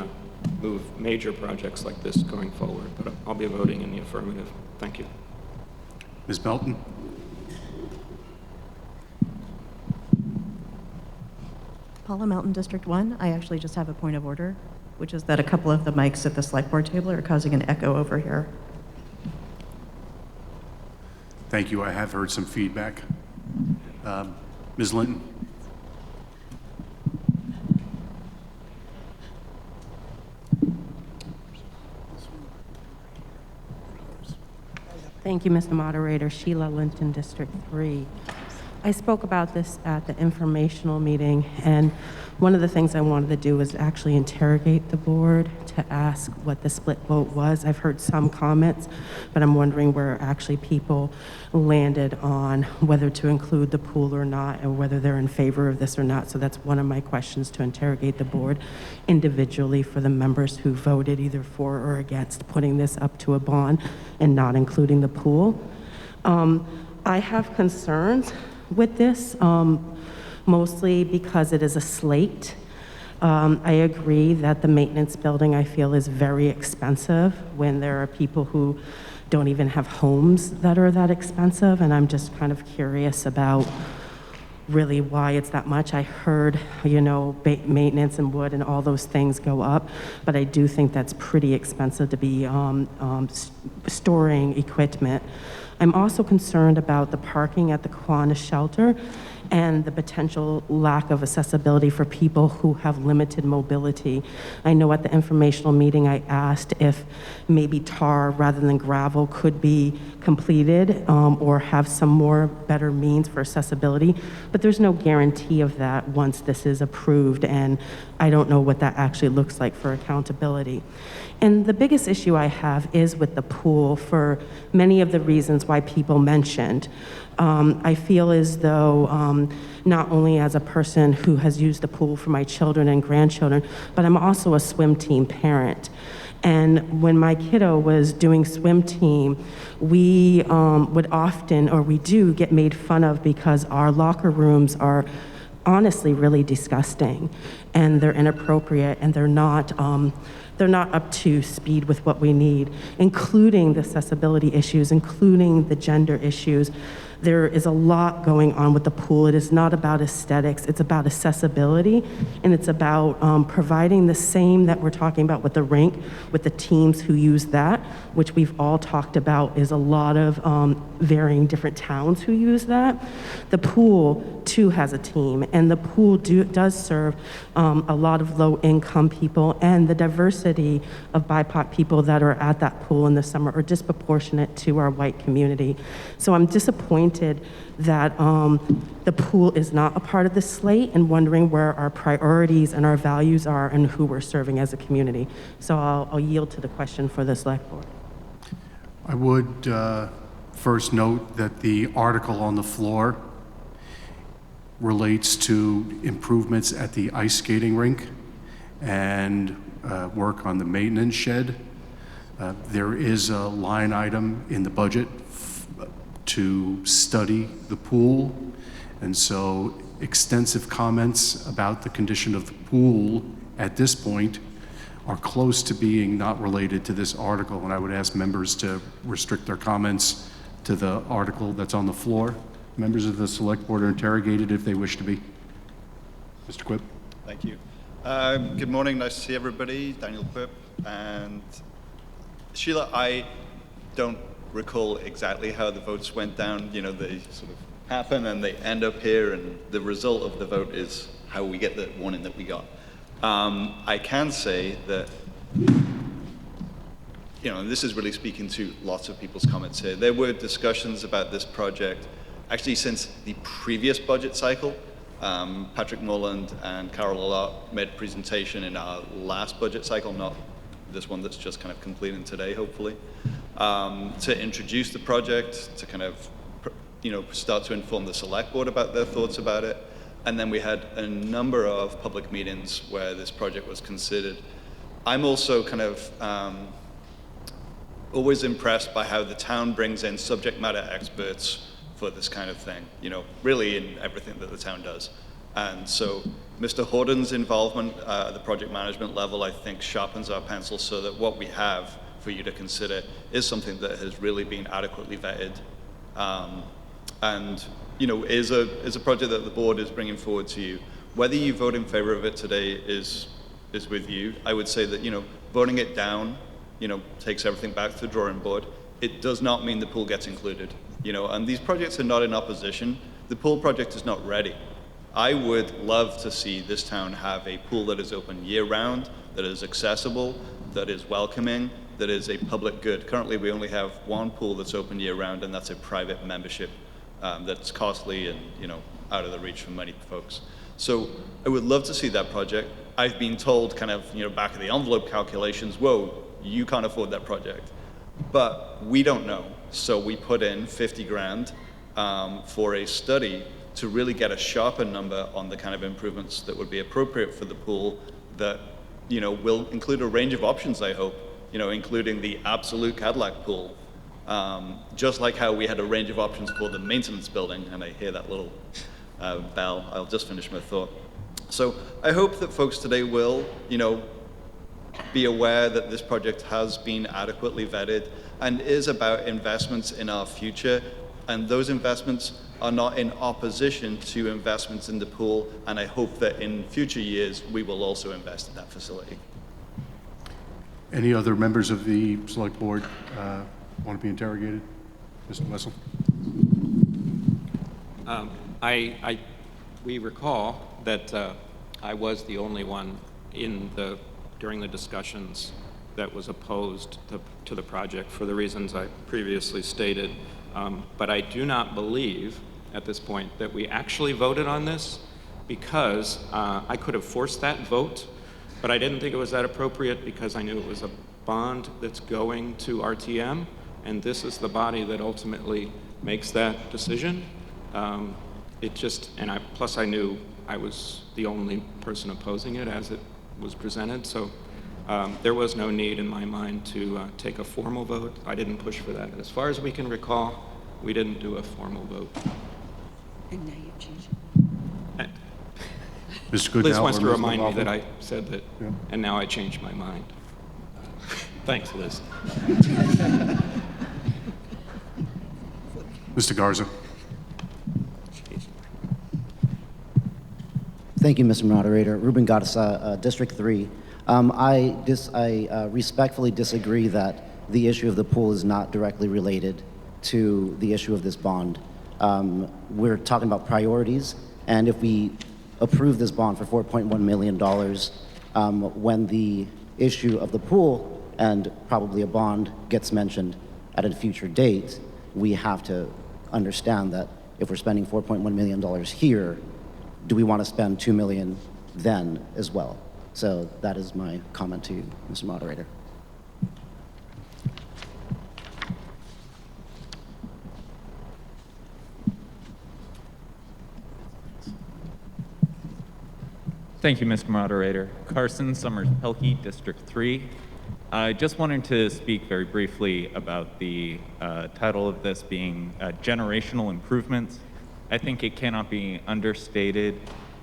move major projects like this going forward. But I'll be voting in the affirmative. Thank you. Ms. Belton? Paula Melton, District 1. I actually just have a point of order, which is that a couple of the mics at the select board table are causing an echo over here. Thank you. I have heard some feedback. Ms. Linton? Thank you, Mr. Moderator. Sheila Linton, District 3. I spoke about this at the informational meeting, and one of the things I wanted to do was actually interrogate the board to ask what the split vote was. I've heard some comments, but I'm wondering where actually people landed on whether to include the pool or not, and whether they're in favor of this or not. So that's one of my questions, to interrogate the board individually for the members who voted either for or against putting this up to a bond and not including the pool. I have concerns with this, mostly because it is a slate. I agree that the maintenance building, I feel, is very expensive when there are people who don't even have homes that are that expensive, and I'm just kind of curious about really why it's that much. I heard, you know, maintenance and wood and all those things go up, but I do think that's pretty expensive to be storing equipment. I'm also concerned about the parking at the Kiwanis shelter and the potential lack of accessibility for people who have limited mobility. I know at the informational meeting I asked if maybe tar rather than gravel could be completed or have some more better means for accessibility, but there's no guarantee of that once this is approved, and I don't know what that actually looks like for accountability. And the biggest issue I have is with the pool, for many of the reasons why people mentioned. I feel as though not only as a person who has used the pool for my children and grandchildren, but I'm also a swim team parent. And when my kiddo was doing swim team, we would often, or we do, get made fun of because our locker rooms are honestly really disgusting, and they're inappropriate, and they're they're not up to speed with what we need, including the accessibility issues, including the gender issues. There is a lot going on with the pool. It is not about aesthetics, it's about accessibility, and it's about providing the same that we're talking about with the rink, with the teams who use that, which we've all talked about is a lot of varying different towns who use that. The pool, too, has a team, and the pool does serve a lot of low-income people, and the diversity of BIPOC people that are at that pool in the summer are disproportionate to our white community. So I'm disappointed that the pool is not a part of the slate, and wondering where our priorities and our values are and who we're serving as a community. So I'll yield to the question for the Select Board. I would first note that the article on the floor relates to improvements at the ice skating rink and work on the maintenance shed. There is a line item in the budget to study the pool, and so extensive comments about the condition of the pool at this point are close to being not related to this article, and I would ask members to restrict their comments to the article that's on the floor. Members of the Select Board are interrogated if they wish to be. Mr. Quipp. Thank you. Good morning, nice to see everybody. Daniel Quipp. And Sheila, I don't recall exactly how the votes went down. You know, they sort of happen and they end up here, and the result of the vote is how we get the warning that we got. I can say that, you know, and this is really speaking to lots of people's comments here. There were discussions about this project actually since the previous budget cycle. Patrick Morland and Carol Allott made a presentation in our last budget cycle, not this one that's just kind of completing today, hopefully, to introduce the project, to kind of, you know, start to inform the Select Board about their thoughts about it. And then we had a number of public meetings where this project was considered. I'm also kind of always impressed by how the town brings in subject matter experts for this kind of thing, you know, really in everything that the town does. And so Mr. Horton's involvement at the project management level, I think, sharpens our pencil so that what we have for you to consider is something that has really been adequately vetted, and, you know, is a project that the board is bringing forward to you. Whether you vote in favor of it today is with you. I would say that, you know, voting it down, you know, takes everything back to the drawing board. It does not mean the pool gets included, you know, and these projects are not in opposition. The pool project is not ready. I would love to see this town have a pool that is open year-round, that is accessible, that is welcoming, that is a public good. Currently, we only have one pool that's open year-round, and that's a private membership that's costly and, you know, out of the reach for many folks. So I would love to see that project. I've been told kind of, you know, back of the envelope calculations, whoa, you can't afford that project. But we don't know. So we put in 50 grand for a study to really get a sharper number on the kind of improvements that would be appropriate for the pool that, you know, will include a range of options, I hope, you know, including the absolute Cadillac pool. Just like how we had a range of options for the maintenance building, and I hear that little bell. I'll just finish my thought. So I hope that folks today will, you know, be aware that this project has been adequately vetted and is about investments in our future, and those investments are not in opposition to investments in the pool, and I hope that in future years we will also invest in that facility. Any other members of the Select Board want to be interrogated? Mr. Wessel? We recall that I was the only one during the discussions that was opposed to the project for the reasons I previously stated. But I do not believe at this point that we actually voted on this, because I could have forced that vote, but I didn't think it was that appropriate because I knew it was a bond that's going to RTM, and this is the body that ultimately makes that decision. Plus I knew I was the only person opposing it as it was presented, so there was no need in my mind to take a formal vote. I didn't push for that. As far as we can recall, we didn't do a formal vote. And now you've changed it. Mr. Goodnow, Liz wants to or Ms. remind me McLaughlin? that I said that, and now I changed my mind. Thanks, Liz. Mr. Garza. Thank you, Mr. Moderator. Ruben Garza, District 3. I respectfully disagree that the issue of the pool is not directly related to the issue of this bond. We're talking about priorities, and if we approve this bond for $4.1 million, when the issue of the pool and probably a bond gets mentioned at a future date, we have to understand that if we're spending $4.1 million here, do we want to spend $2 million then as well? So that is my comment to you, Mr. Moderator. Thank you, Mr. Moderator. Carson Summers Pelkey, District 3. I just wanted to speak very briefly about the title of this being generational improvements. I think it cannot be understated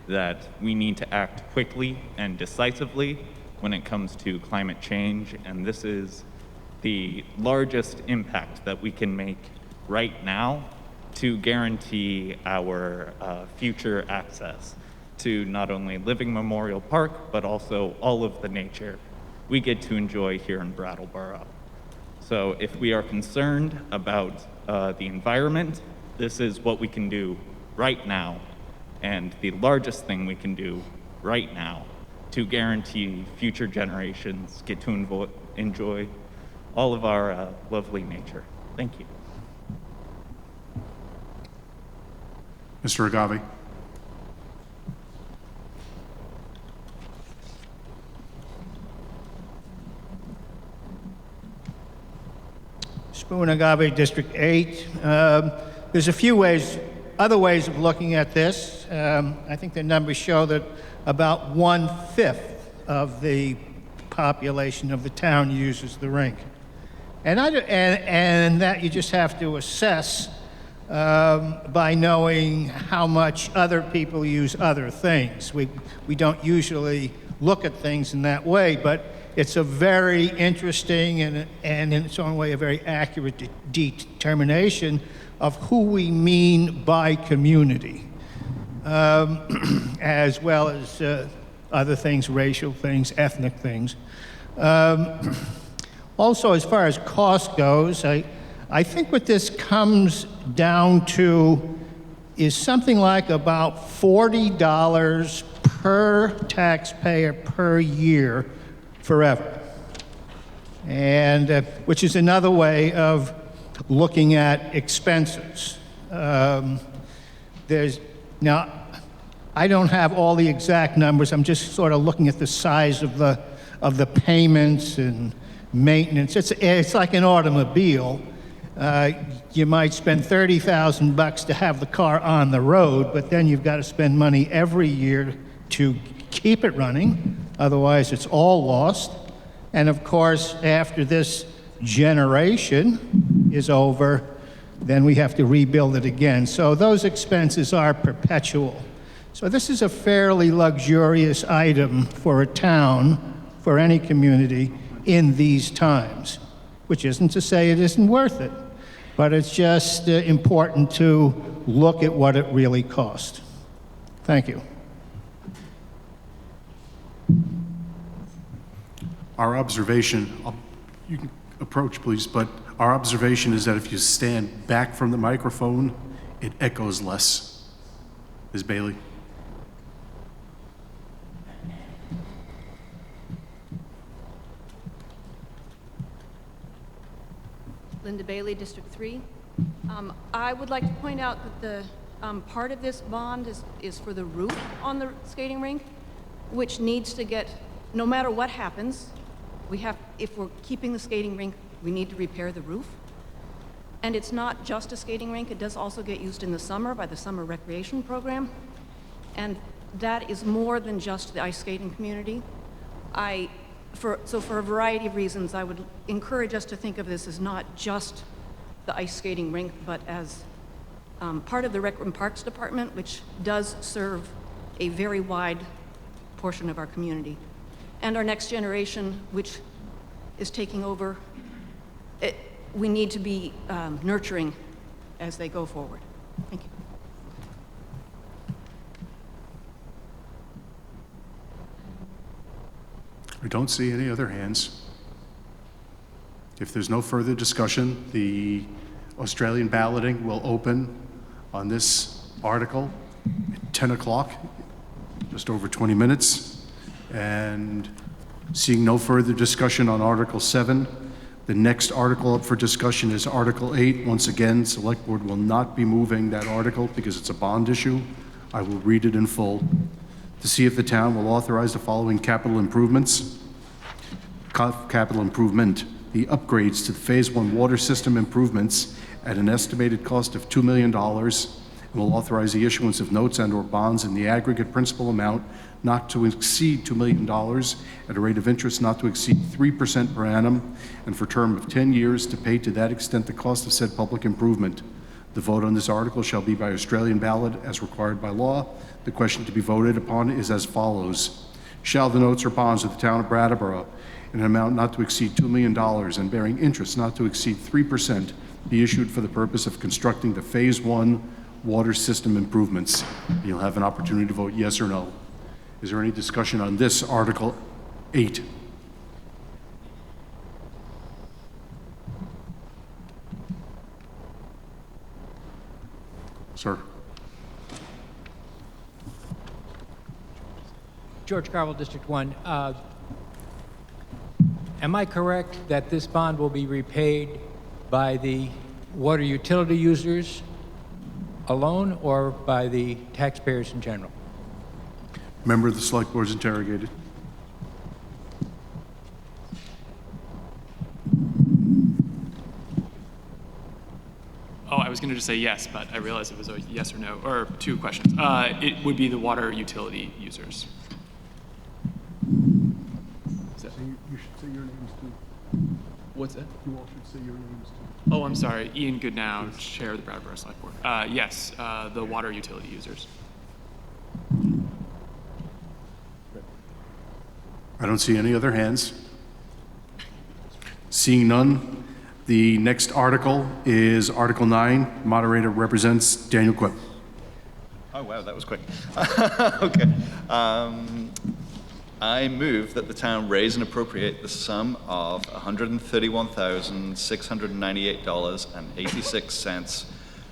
that we need to act quickly and decisively when it comes to climate change, and this is the largest impact that we can make right now to guarantee our future access to not only Living Memorial Park, but also all of the nature we get to enjoy here in Brattleboro. So if we are concerned about the environment, this is what we can do right now, and the largest thing we can do right now to guarantee future generations get to enjoy all of our lovely nature. Thank you. Mr. Agave. Spoon Agave, District 8. There's a few other ways of looking at this. I think the numbers show that about 1/5 of the population of the town uses the rink. And that you just have to assess by knowing how much other people use other things. We don't usually look at things in that way, but it's a very interesting and in its own way a very accurate determination of who we mean by community, as well as other things, racial things, ethnic things. Also, as far as cost goes, I think what this comes down to is something like about $40 per taxpayer per year forever, and which is another way of looking at expenses. Now, I don't have all the exact numbers. I'm just sort of looking at the size of the payments and maintenance. It's like an automobile. You might spend $30,000 to have the car on the road, but then you've got to spend money every year to keep it running. Otherwise, it's all lost. And of course, after this generation is over, then we have to rebuild it again. So those expenses are perpetual. So this is a fairly luxurious item for a town, for any community, in these times, which isn't to say it isn't worth it, but it's just important to look at what it really cost. Thank you. Our observation, you can approach, please, but our observation is that if you stand back from the microphone, it echoes less. Ms. Bailey. Linda Bailey, District 3. I would like to point out that the part of this bond is for the roof on the skating rink, which needs to get, no matter what happens, if we're keeping the skating rink, we need to repair the roof. And it's not just a skating rink, it does also get used in the summer by the summer recreation program. And that is more than just the ice skating community. So for a variety of reasons, I would encourage us to think of this as not just the ice skating rink, but as part of the Rec and Parks Department, which does serve a very wide portion of our community. And our next generation, which is taking over, we need to be nurturing as they go forward. Thank you. I don't see any other hands. If there's no further discussion, the Australian balloting will open on this article at 10 o'clock, just over 20 minutes. And seeing no further discussion on Article 7, the next article up for discussion is Article 8. Once again, Select Board will not be moving that article because it's a bond issue. I will read it in full. To see if the town will authorize the following capital improvements. Capital improvement, the upgrades to the Phase 1 water system improvements at an estimated cost of $2 million, and will authorize the issuance of notes and/or bonds in the aggregate principal amount not to exceed $2 million at a rate of interest not to exceed 3% per annum, and for a term of 10 years to pay to that extent the cost of said public improvement. The vote on this article shall be by Australian ballot as required by law. The question to be voted upon is as follows. Shall the notes or bonds of the town of Brattleboro in an amount not to exceed $2 million and bearing interest not to exceed 3% be issued for the purpose of constructing the Phase 1 water system improvements? You'll have an opportunity to vote yes or no. Is there any discussion on this Article 8? Sir. George Carville, District 1. Am I correct that this bond will be repaid by the water utility users alone or by the taxpayers in general? Member of the Select Board is interrogated. Oh, I was going to just say yes, but I realized it was a yes or no, or two questions. It would be the water utility users. You should say your names too. What's that? You all should say your names too. Oh, I'm sorry. Ian Goodnow, Chair of the Brattleboro Select Board. Yes, the water utility users. I don't see any other hands. Seeing none, the next article is Article 9. Moderator represents Daniel Quip. Oh, wow, that was quick. Okay. I move that the town raise and appropriate the sum of $131,698.86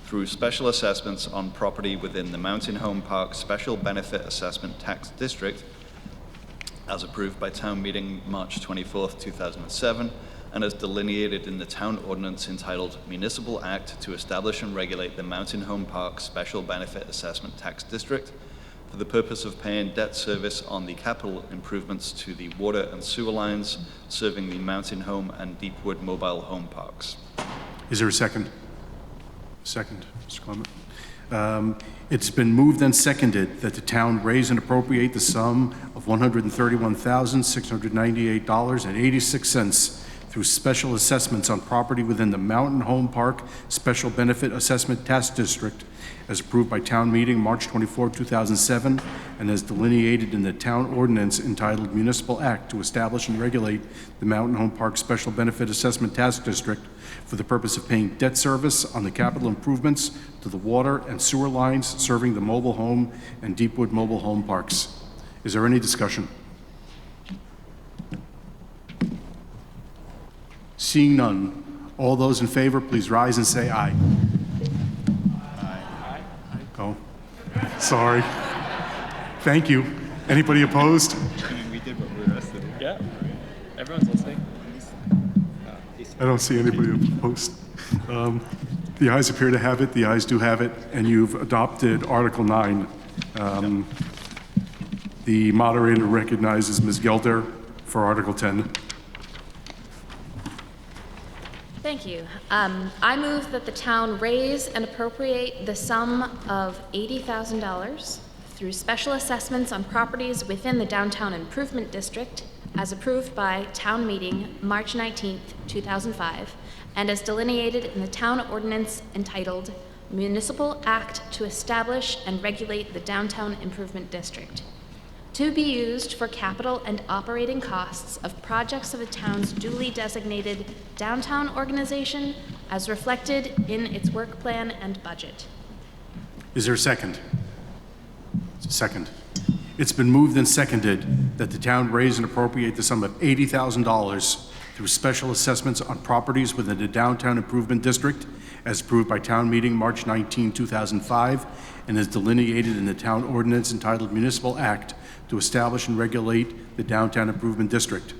through special assessments on property within the Mountain Home Park Special Benefit Assessment Tax District, as approved by town meeting March 24th, 2007, and as delineated in the town ordinance entitled Municipal Act to Establish and Regulate the Mountain Home Park Special Benefit Assessment Tax District, for the purpose of paying debt service on the capital improvements to the water and sewer lines serving the Mountain Home and Deepwood mobile home parks. Is there a second? Second, Mr. Clement. It's been moved and seconded that the town raise and appropriate the sum of $131,698.86 through special assessments on property within the Mountain Home Park Special Benefit Assessment Tax District, as approved by town meeting March 24, 2007, and as delineated in the town ordinance entitled Municipal Act to Establish and Regulate the Mountain Home Park Special Benefit Assessment Tax District for the purpose of paying debt service on the capital improvements to the water and sewer lines serving the mobile home and Deepwood mobile home parks. Is there any discussion? Seeing none, all those in favor, please rise and say aye. Oh, sorry. Thank you. Anybody opposed? We did what we were asked to do. Yeah, everyone's listening. I don't see anybody opposed. The ayes appear to have it, the ayes do have it, and you've adopted Article 9. The moderator recognizes Ms. Gelder for Article 10. Thank you. I move that the town raise and appropriate the sum of $80,000 through special assessments on properties within the Downtown Improvement District, as approved by town meeting March 19th, 2005, and as delineated in the town ordinance entitled Municipal Act to Establish and Regulate the Downtown Improvement District, to be used for capital and operating costs of projects of the town's duly designated downtown organization as reflected in its work plan and budget. Is there a second? Second. It's been moved and seconded that the town raise and appropriate the sum of $80,000 through special assessments on properties within the Downtown Improvement District as approved by town meeting March 19, 2005, and is delineated in the town ordinance entitled Municipal Act to establish and regulate the Downtown Improvement District,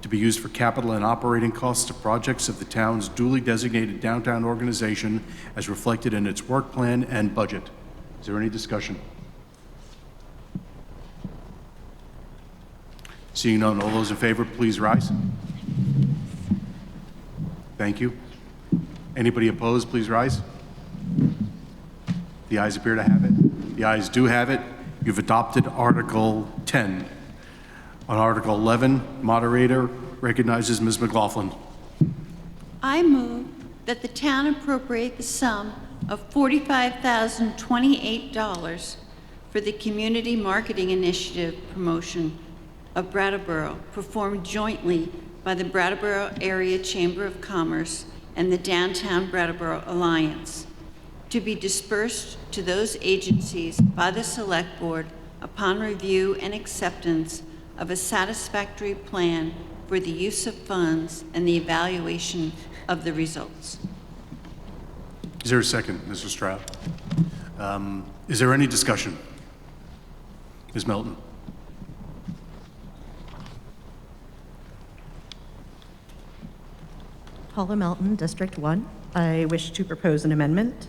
to be used for capital and operating costs of projects of the town's duly designated downtown organization as reflected in its work plan and budget. Is there any discussion? Seeing none, all those in favor, please rise. Thank you. Anybody opposed, please rise. The ayes appear to have it. The ayes do have it. You've adopted Article 10. On Article 11, moderator recognizes Ms. McLaughlin. I move that the town appropriate the sum of $45,028 for the Community Marketing Initiative promotion of Brattleboro, performed jointly by the Brattleboro Area Chamber of Commerce and the Downtown Brattleboro Alliance, to be dispersed to those agencies by the Select Board upon review and acceptance of a satisfactory plan for the use of funds and the evaluation of the results. Is there a second, Mr. Stroud? Is there any discussion? Ms. Melton? Paula Melton, District 1. I wish to propose an amendment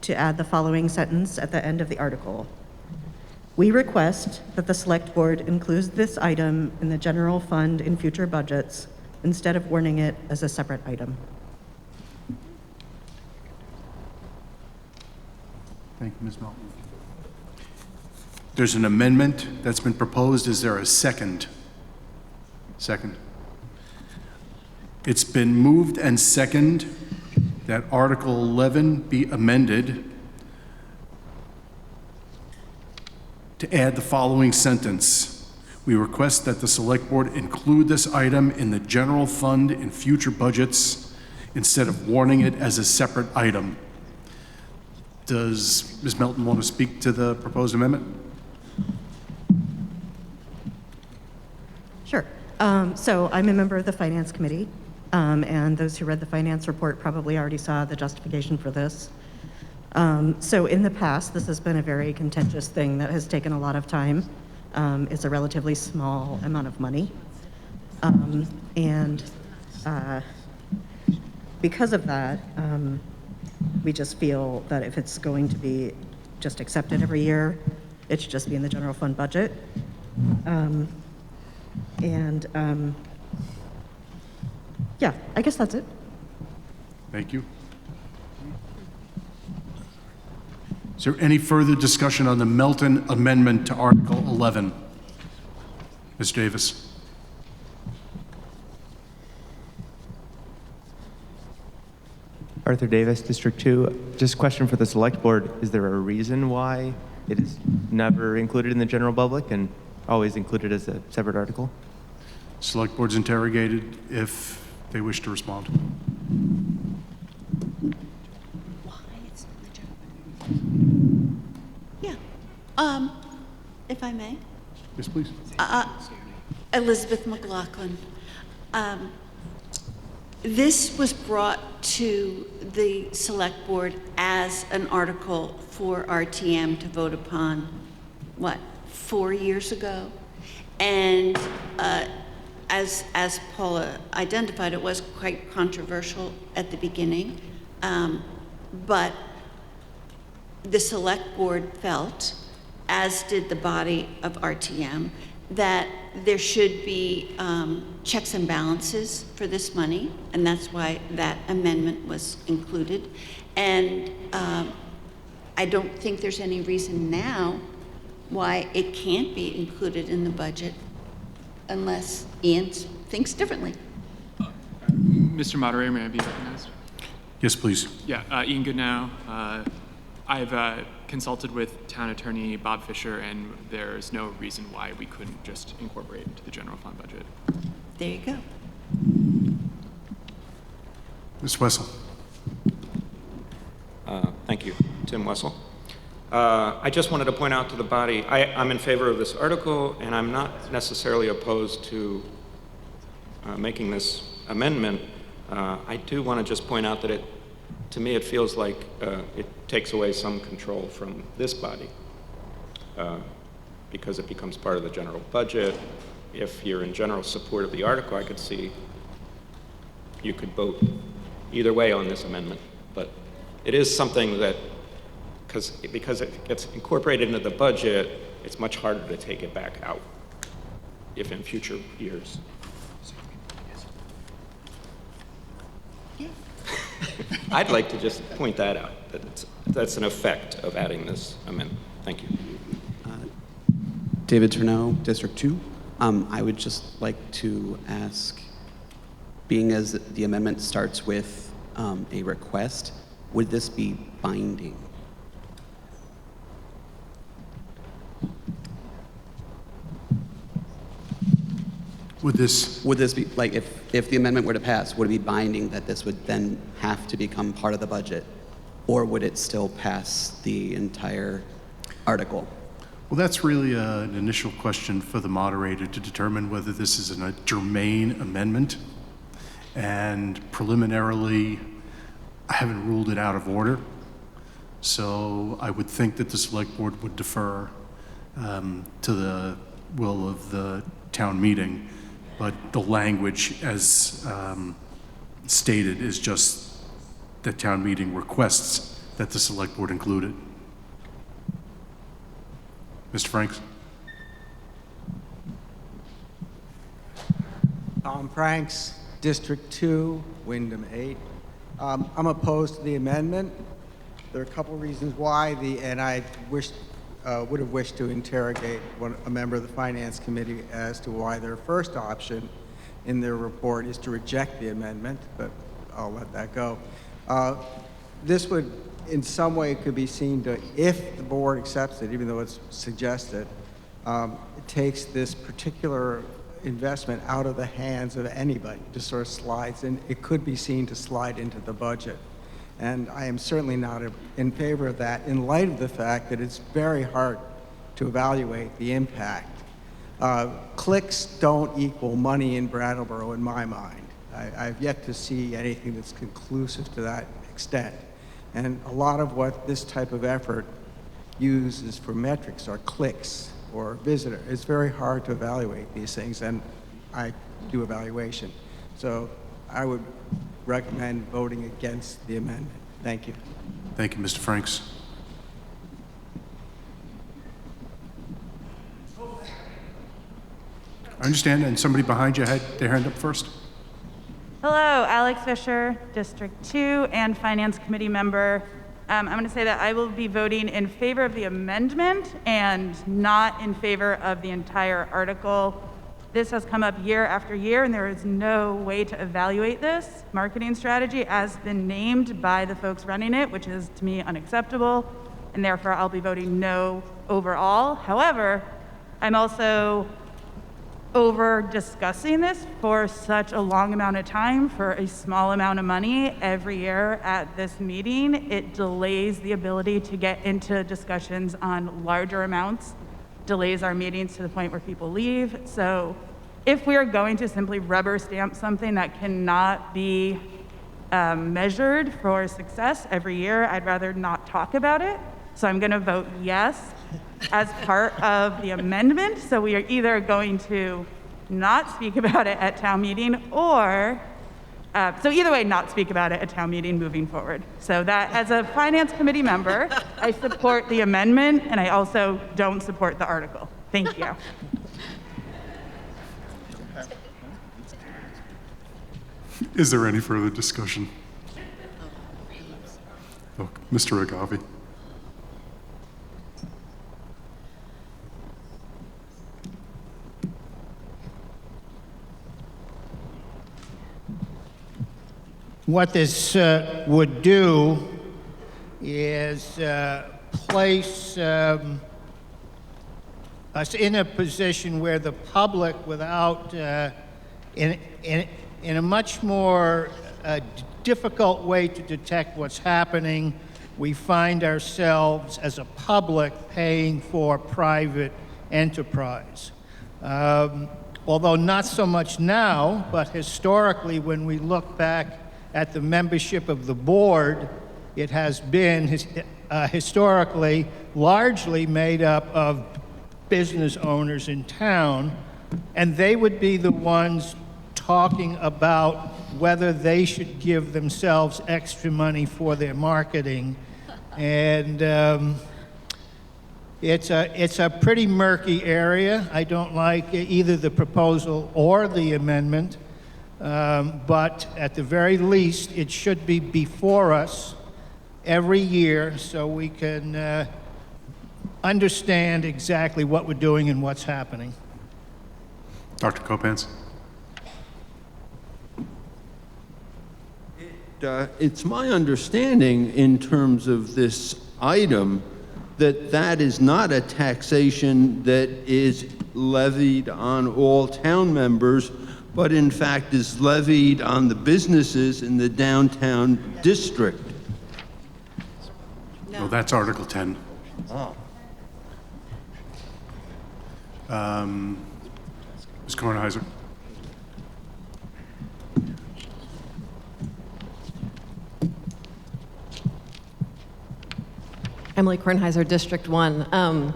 to add the following sentence at the end of the article. We request that the Select Board includes this item in the general fund in future budgets instead of warning it as a separate item. Thank you, Ms. Melton. There's an amendment that's been proposed. Is there a second? Second. It's been moved and seconded that Article 11 be amended to add the following sentence. We request that the Select Board include this item in the general fund in future budgets instead of warning it as a separate item. Does Ms. Melton want to speak to the proposed amendment? Sure. So I'm a member of the Finance Committee, and those who read the finance report probably already saw the justification for this. So in the past, this has been a very contentious thing that has taken a lot of time. It's a relatively small amount of money. Because of that, we just feel that if it's going to be just accepted every year, it should just be in the general fund budget. Yeah, I guess that's it. Thank you. Is there any further discussion on the Melton Amendment to Article 11? Ms. Davis. Arthur Davis, District 2. Just a question for the Select Board. Is there a reason why it is never included in the general public and always included as a separate article? Select Board's interrogated if they wish to respond. Yeah. If I may. Yes, please. Elizabeth McLaughlin. This was brought to the Select Board as an article for RTM to vote upon, 4 years ago? And as Paula identified, it was quite controversial at the beginning, but the Select Board felt, as did the body of RTM, that there should be checks and balances for this money, and that's why that amendment was included. And I don't think there's any reason now why it can't be included in the budget unless Ian thinks differently. Mr. Moderator, may I be recognized? Yes, please. Yeah, Ian Goodnow, I've consulted with Town Attorney Bob Fisher, and there's no reason why we couldn't just incorporate it into the general fund budget. There you go. Ms. Wessel. Thank you, Tim Wessel. I just wanted to point out to the body, I'm in favor of this article, and I'm not necessarily opposed to making this amendment. I do want to just point out that to me, it feels like it takes away some control from this body because it becomes part of the general budget. If you're in general support of the article, I could see you could vote either way on this amendment. But it is something that, because it gets incorporated into the budget, it's much harder to take it back out if in future years. I'd like to just point that out, that that's an effect of adding this amendment. Thank you. David Turneau, District 2. I would just like to ask, being as the amendment starts with a request, would this be binding? Would this be, like, if the amendment were to pass, would it be binding that this would then have to become part of the budget? Or would it still pass the entire article? Well, that's really an initial question for the moderator to determine whether this is a germane amendment. And preliminarily, I haven't ruled it out of order. So I would think that the select board would defer to the will of the town meeting. But the language as stated is just that town meeting requests that the select board include it. Mr. Franks? Tom Franks, District 2, Wyndham 8. I'm opposed to the amendment. There are a couple reasons why, and I would have wished to interrogate a member of the Finance Committee as to why their first option in their report is to reject the amendment, but I'll let that go. This would, in some way, could be seen to, if the board accepts it, even though it's suggested, it takes this particular investment out of the hands of anybody, just sort of slides in. It could be seen to slide into the budget. And I am certainly not in favor of that in light of the fact that it's very hard to evaluate the impact. Clicks don't equal money in Brattleboro in my mind. I've yet to see anything that's conclusive to that extent. And a lot of what this type of effort uses for metrics are clicks or visitor. It's very hard to evaluate these things, and I do evaluation. So I would recommend voting against the amendment. Thank you. Thank you, Mr. Franks. I understand, and somebody behind you had their hand up first. Hello, Alex Fisher, District 2 and Finance Committee member. I'm going to say that I will be voting in favor of the amendment and not in favor of the entire article. This has come up year after year, and there is no way to evaluate this marketing strategy as been named by the folks running it, which is, to me, unacceptable, and therefore I'll be voting no overall. However, I'm also over discussing this for such a long amount of time for a small amount of money every year at this meeting. It delays the ability to get into discussions on larger amounts, delays our meetings to the point where people leave. So if we are going to simply rubber stamp something that cannot be measured for success every year, I'd rather not talk about it. So I'm going to vote yes as part of the amendment. So we are either going to not speak about it at town meeting or, so either way, not speak about it at town meeting moving forward. So that, as a Finance Committee member, I support the amendment, and I also don't support the article. Thank you. Is there any further discussion? Oh, Mr. Agave. What this would do is place us in a position where the public, without, in a much more difficult way to detect what's happening, we find ourselves as a public paying for private enterprise. Although not so much now, but historically, when we look back at the membership of the board, it has been historically largely made up of business owners in town, and they would be the ones talking about whether they should give themselves extra money for their marketing. And it's a pretty murky area. I don't like either the proposal or the amendment, but at the very least, it should be before us every year so we can understand exactly what we're doing and what's happening. Dr. Kopans? It's my understanding in terms of this item that that is not a taxation that is levied on all town members, but in fact is levied on the businesses in the downtown district. No, that's Article 10. Oh. Ms. Kornheiser? Emily Kornheiser, District 1.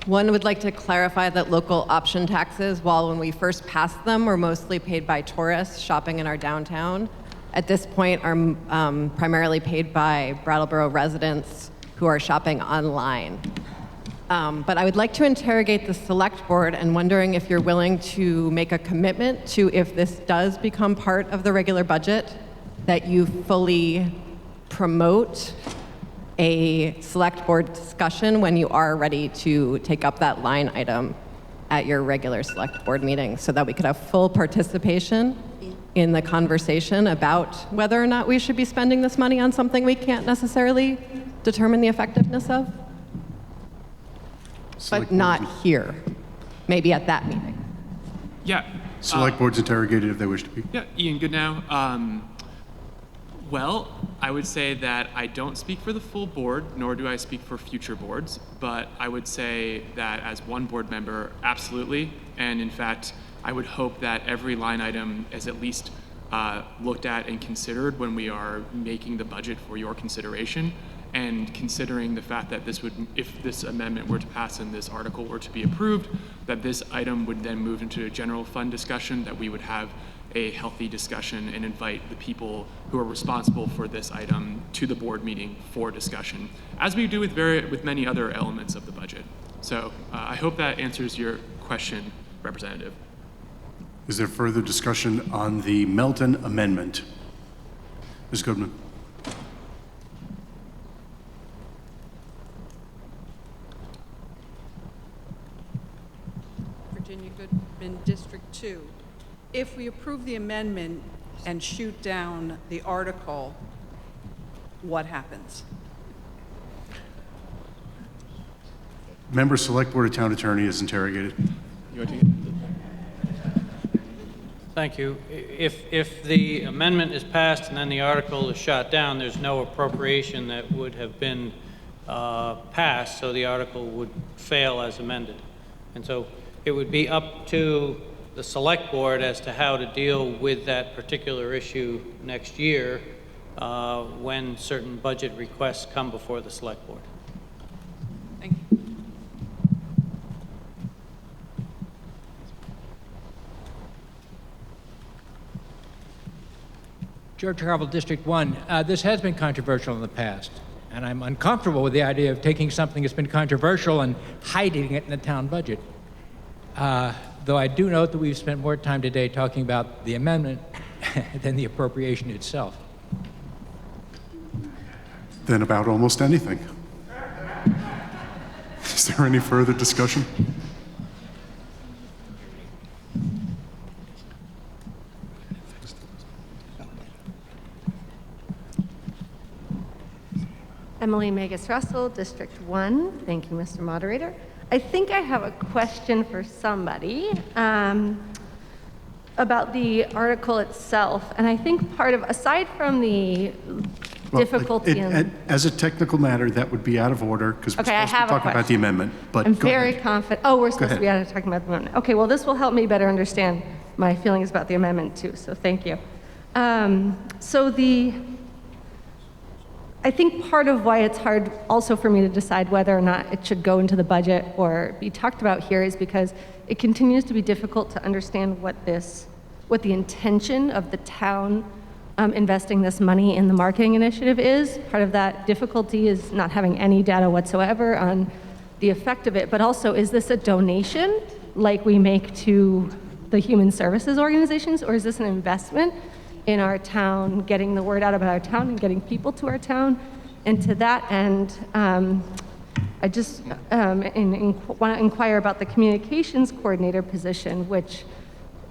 One would like to clarify that local option taxes, while when we first passed them, were mostly paid by tourists shopping in our downtown, at this point are primarily paid by Brattleboro residents who are shopping online. But I would like to interrogate the Select Board and wondering if you're willing to make a commitment to, if this does become part of the regular budget, that you fully promote a Select Board discussion when you are ready to take up that line item at your regular Select Board meeting, so that we could have full participation in the conversation about whether or not we should be spending this money on something we can't necessarily determine the effectiveness of. But not here. Maybe at that meeting. Yeah. Select Board's interrogated if they wish to be. Yeah, Ian Goodnow. Well, I would say that I don't speak for the full board, nor do I speak for future boards, but I would say that as one board member, absolutely. And in fact, I would hope that every line item is at least looked at and considered when we are making the budget for your consideration. And considering the fact that this would, if this amendment were to pass and this article were to be approved, that this item would then move into a general fund discussion, that we would have a healthy discussion and invite the people who are responsible for this item to the board meeting for discussion, as we do with many other elements of the budget. So I hope that answers your question, Representative. Is there further discussion on the Melton amendment? Ms. Goodman. Virginia Goodman, District 2. If we approve the amendment and shoot down the article, what happens? Member Select Board of Town Attorney is interrogated. Thank you. If the amendment is passed and then the article is shot down, there's no appropriation that would have been passed, so the article would fail as amended. And so it would be up to the Select Board as to how to deal with that particular issue next year when certain budget requests come before the Select Board. Thank you. George Harville, District 1. This has been controversial in the past, and I'm uncomfortable with the idea of taking something that's been controversial and hiding it in the town budget. Though I do note that we've spent more time today talking about the amendment than the appropriation itself. Then about almost anything. Is there any further discussion? Emily Magus Russell, District 1. Thank you, Mr. Moderator. I think I have a question for somebody about the article itself. And I think part of, aside from the difficulty in... As a technical matter, that would be out of order because we're Okay, I supposed to have be a talking about question. the amendment. But I'm go very ahead. confident. Oh, we're supposed to ahead. be out of talking about the amendment. Okay, well, this will help me better understand my feelings about the amendment too, so thank you. I think part of why it's hard also for me to decide whether or not it should go into the budget or be talked about here is because it continues to be difficult to understand what the intention of the town investing this money in the marketing initiative is. Part of that difficulty is not having any data whatsoever on the effect of it, but also, is this a donation like we make to the human services organizations, or is this an investment in our town, getting the word out about our town and getting people to our town? And to that end, I just want to inquire about the communications coordinator position, which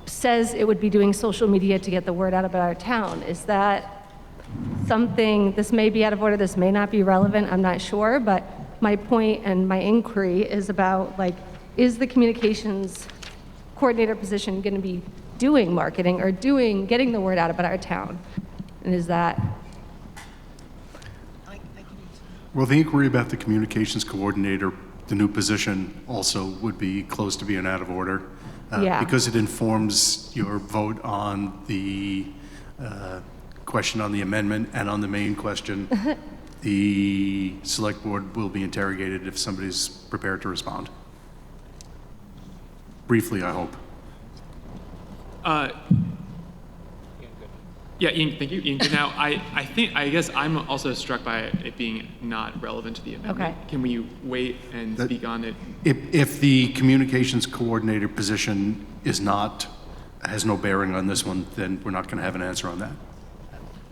says it would be doing social media to get the word out about our town. Is that something, this may be out of order, this may not be relevant, I'm not sure, but my point and my inquiry is about, like, is the communications coordinator position going to be doing marketing or getting the word out about our town? And is that... Well, the inquiry about the communications coordinator, the new position, also would be close to being out of order. Yeah. Because it informs your vote on the question on the amendment and on the main question. The select board will be interrogated if somebody's prepared to respond. Briefly, I hope. Yeah, Ian, thank you. Ian, now, I guess I'm also struck by it being not relevant to the amendment. Okay. Can we wait and speak on it? If the communications coordinator position has no bearing on this one, then we're not going to have an answer on that.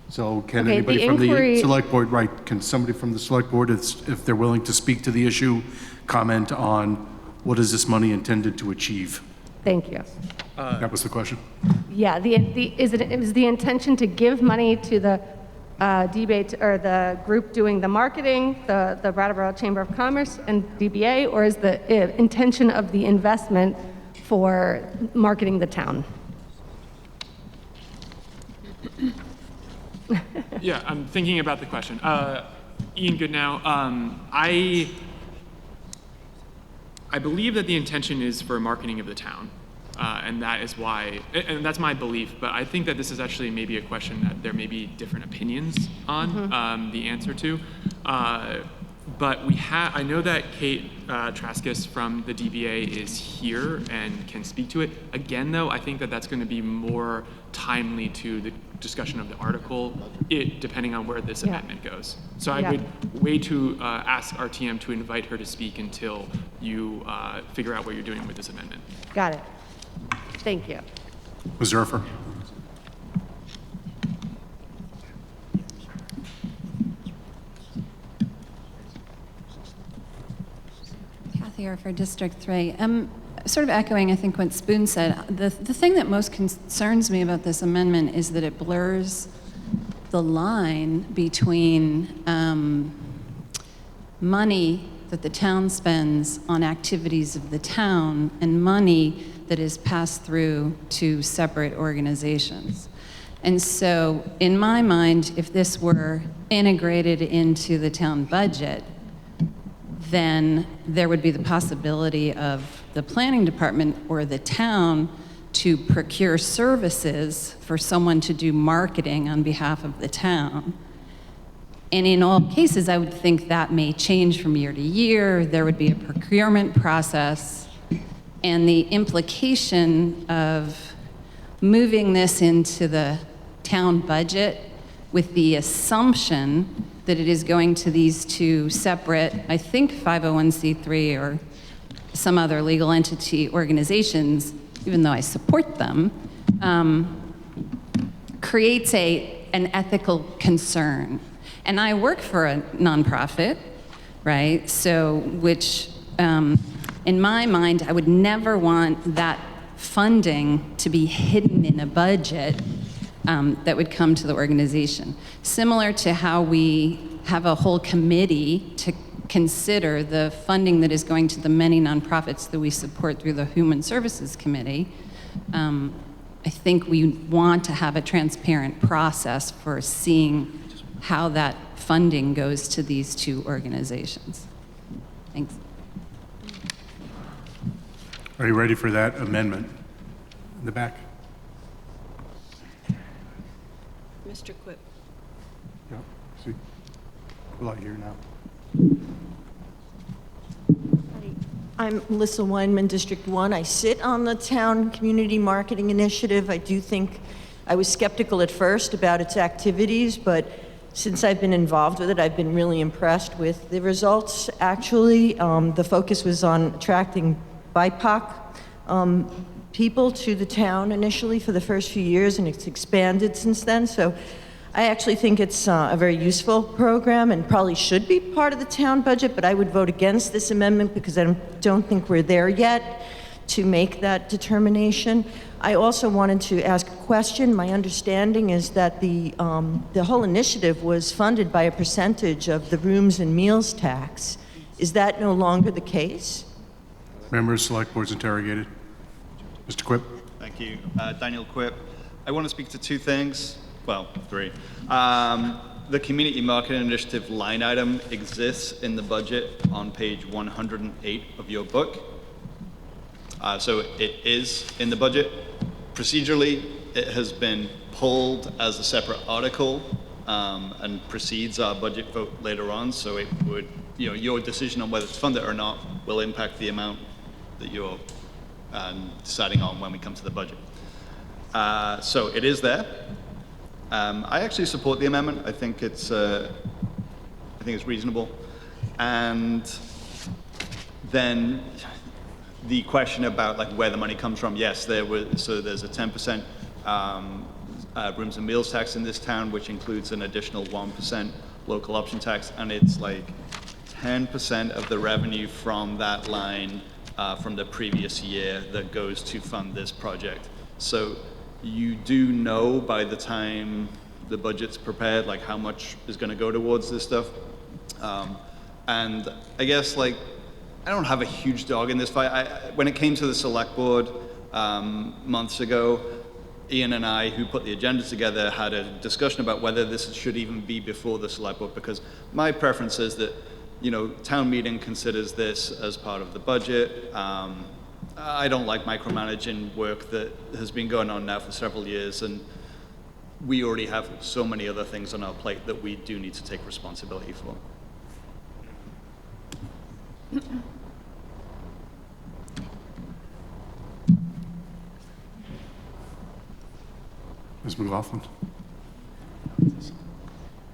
So can Okay, anybody the from the inquiry- select board, right, can somebody from the select board, if they're willing to speak to the issue, comment on what is this money intended to achieve? Thank you. That was the question. Yeah, is the intention to give money to the debate or the group doing the marketing, the Brattleboro Chamber of Commerce and DBA, or is the intention of the investment for marketing the town? Yeah, I'm thinking about the question. Ian Goodnow, I believe that the intention is for marketing of the town, and that is why, and that's my belief, but I think that this is actually maybe a question that there may be different opinions on the answer to. But I know that Kate Traskis from the DBA is here and can speak to it. Again, though, I think that that's going to be more timely to the discussion of the article, depending on where this amendment goes. So I would wait to ask RTM to invite her to speak until you figure out what you're doing with this amendment. Got it. Thank you. Ms. Zerfer? Kathy Erfer, District 3. Sort of echoing, I think, what Spoon said, the thing that most concerns me about this amendment is that it blurs the line between money that the town spends on activities of the town and money that is passed through to separate organizations. And so, in my mind, if this were integrated into the town budget, then there would be the possibility of the planning department or the town to procure services for someone to do marketing on behalf of the town. And in all cases, I would think that may change from year to year. There would be a procurement process, and the implication of moving this into the town budget with the assumption that it is going to these two separate, I think 501c3 or some other legal entity organizations, even though I support them, creates an ethical concern. And I work for a nonprofit, right? So, which in my mind, I would never want that funding to be hidden in a budget that would come to the organization. Similar to how we have a whole committee to consider the funding that is going to the many nonprofits that we support through the Human Services Committee. I think we want to have a transparent process for seeing how that funding goes to these two organizations. Thanks. Are you ready for that amendment? In the back? Mr. Quip. Yeah, see? Well, I hear now. I'm Melissa Weinman, District 1. I sit on the Town Community Marketing Initiative. I do think I was skeptical at first about its activities, but since I've been involved with it, I've been really impressed with the results. Actually, the focus was on attracting BIPOC people to the town initially for the first few years, and it's expanded since then. So I actually think it's a very useful program and probably should be part of the town budget, but I would vote against this amendment because I don't think we're there yet to make that determination. I also wanted to ask a question. My understanding is that the whole initiative was funded by a percentage of the rooms and meals tax. Is that no longer the case? Members, Select Board's interrogated. Mr. Quip. Thank you. Daniel Quip. I want to speak to two things. Well, three. The Community Marketing Initiative line item exists in the budget on page 108 of your book. So it is in the budget. Procedurally, it has been pulled as a separate article and precedes our budget vote later on. So it would, your decision on whether to fund it or not will impact the amount that you're deciding on when we come to the budget. So it is there. I actually support the amendment. I think it's reasonable. And then the question about like where the money comes from, yes, there's a 10% rooms and meals tax in this town, which includes an additional 1% local option tax, and it's like 10% of the revenue from that line from the previous year that goes to fund this project. So you do know by the time the budget's prepared, like how much is going to go towards this stuff. And I guess like, I don't have a huge dog in this fight. When it came to the Select Board months ago, Ian and I, who put the agenda together, had a discussion about whether this should even be before the Select Board, because my preference is that, town meeting considers this as part of the budget. I don't like micromanaging work that has been going on now for several years, and we already have so many other things on our plate that we do need to take responsibility for. Ms. McLaughlin.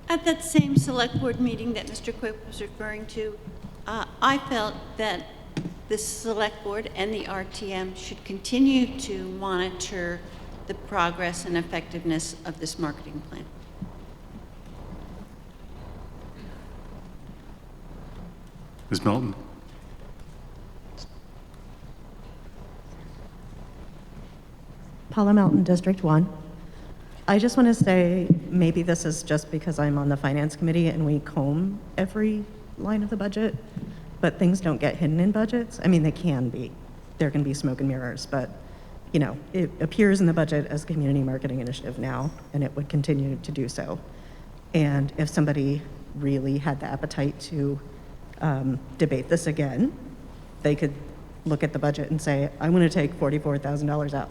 At that same Select Board meeting that Mr. Quip was referring to, I felt that the Select Board and the RTM should continue to monitor the progress and effectiveness of this marketing plan. Ms. Melton. Paula Melton, District 1. I just want to say, maybe this is just because I'm on the Finance Committee and we comb every line of the budget, but things don't get hidden in budgets. I mean, they can be. There can be smoke and mirrors, but, it appears in the budget as a community marketing initiative now, and it would continue to do so. And if somebody really had the appetite to debate this again, they could look at the budget and say, I want to take $44,000 out.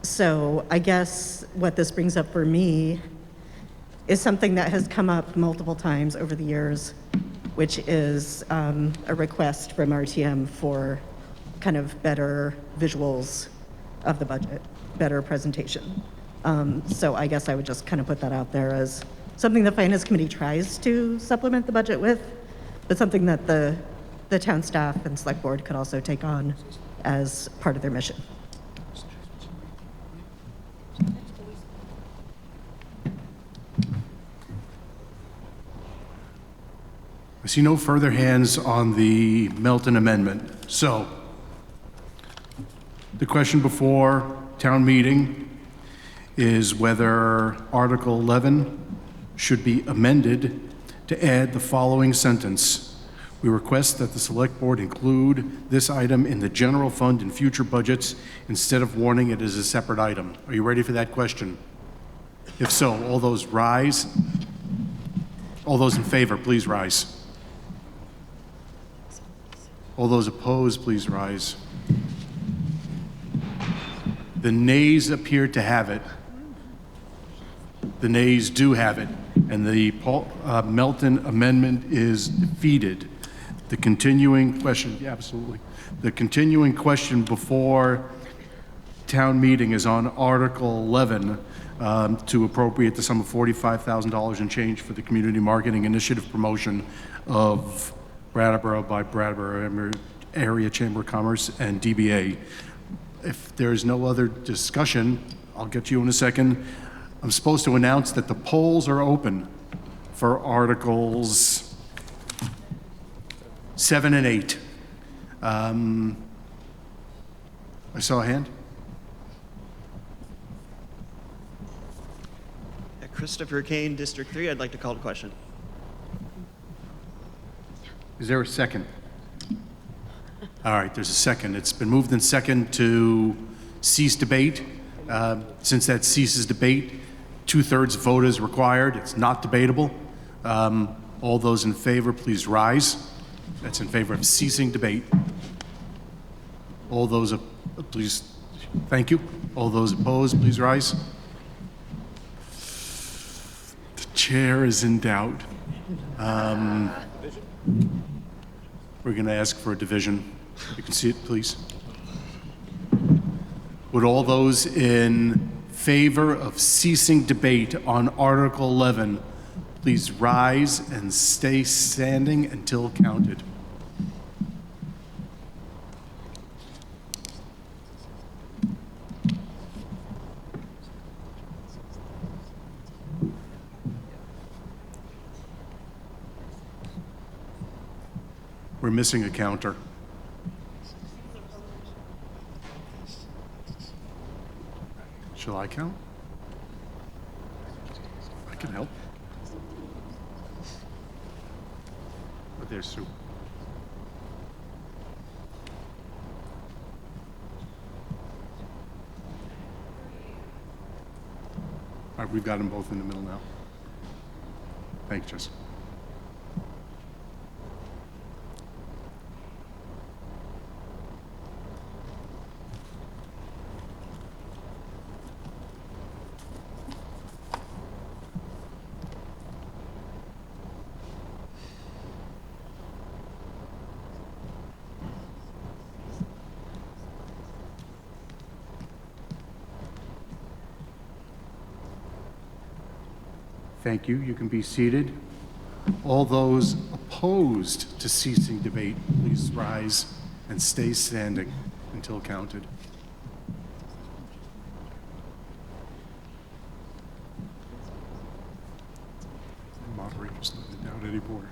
So I guess what this brings up for me is something that has come up multiple times over the years, which is a request from RTM for kind of better visuals of the budget, better presentation. So I guess I would just kind of put that out there as something the Finance Committee tries to supplement the budget with, but something that the town staff and Select Board could also take on as part of their mission. I see no further hands on the Melton amendment. So, the question before town meeting is whether Article 11 should be amended to add the following sentence. We request that the Select Board include this item in the general fund in future budgets instead of warning it as a separate item. Are you ready for that question? If so, all those rise. All those in favor, please rise. All those opposed, please rise. The nays appear to have it. The nays do have it, and the Melton amendment is defeated. The continuing question, yeah, absolutely. The continuing question before town meeting is on Article 11 to appropriate the sum of $45,000 and change for the community marketing initiative promotion of Brattleboro by Brattleboro Area Chamber of Commerce and DBA. If there's no other discussion, I'll get to you in a second. I'm supposed to announce that the polls are open for Articles 7 and 8. I saw a hand. Christopher Kane, District 3. I'd like to call to question. Is there a second? All right, there's a second. It's been moved in second to cease debate. Since that ceases debate, 2/3 vote is required. It's not debatable. All those in favor, please rise. That's in favor of ceasing debate. All those, please, thank you. All those opposed, please rise. The chair is in doubt. We're going to ask for a division. You can see it, please. Would all those in favor of ceasing debate on Article 11 please rise and stay standing until counted? We're missing a counter. Shall I count? I can help. But there's Sue. All right, we've got them both in the middle now. Thanks, Jess. Thank you. You can be seated. All those opposed to ceasing debate, please rise and stay standing until counted. Moderator's not in doubt anymore.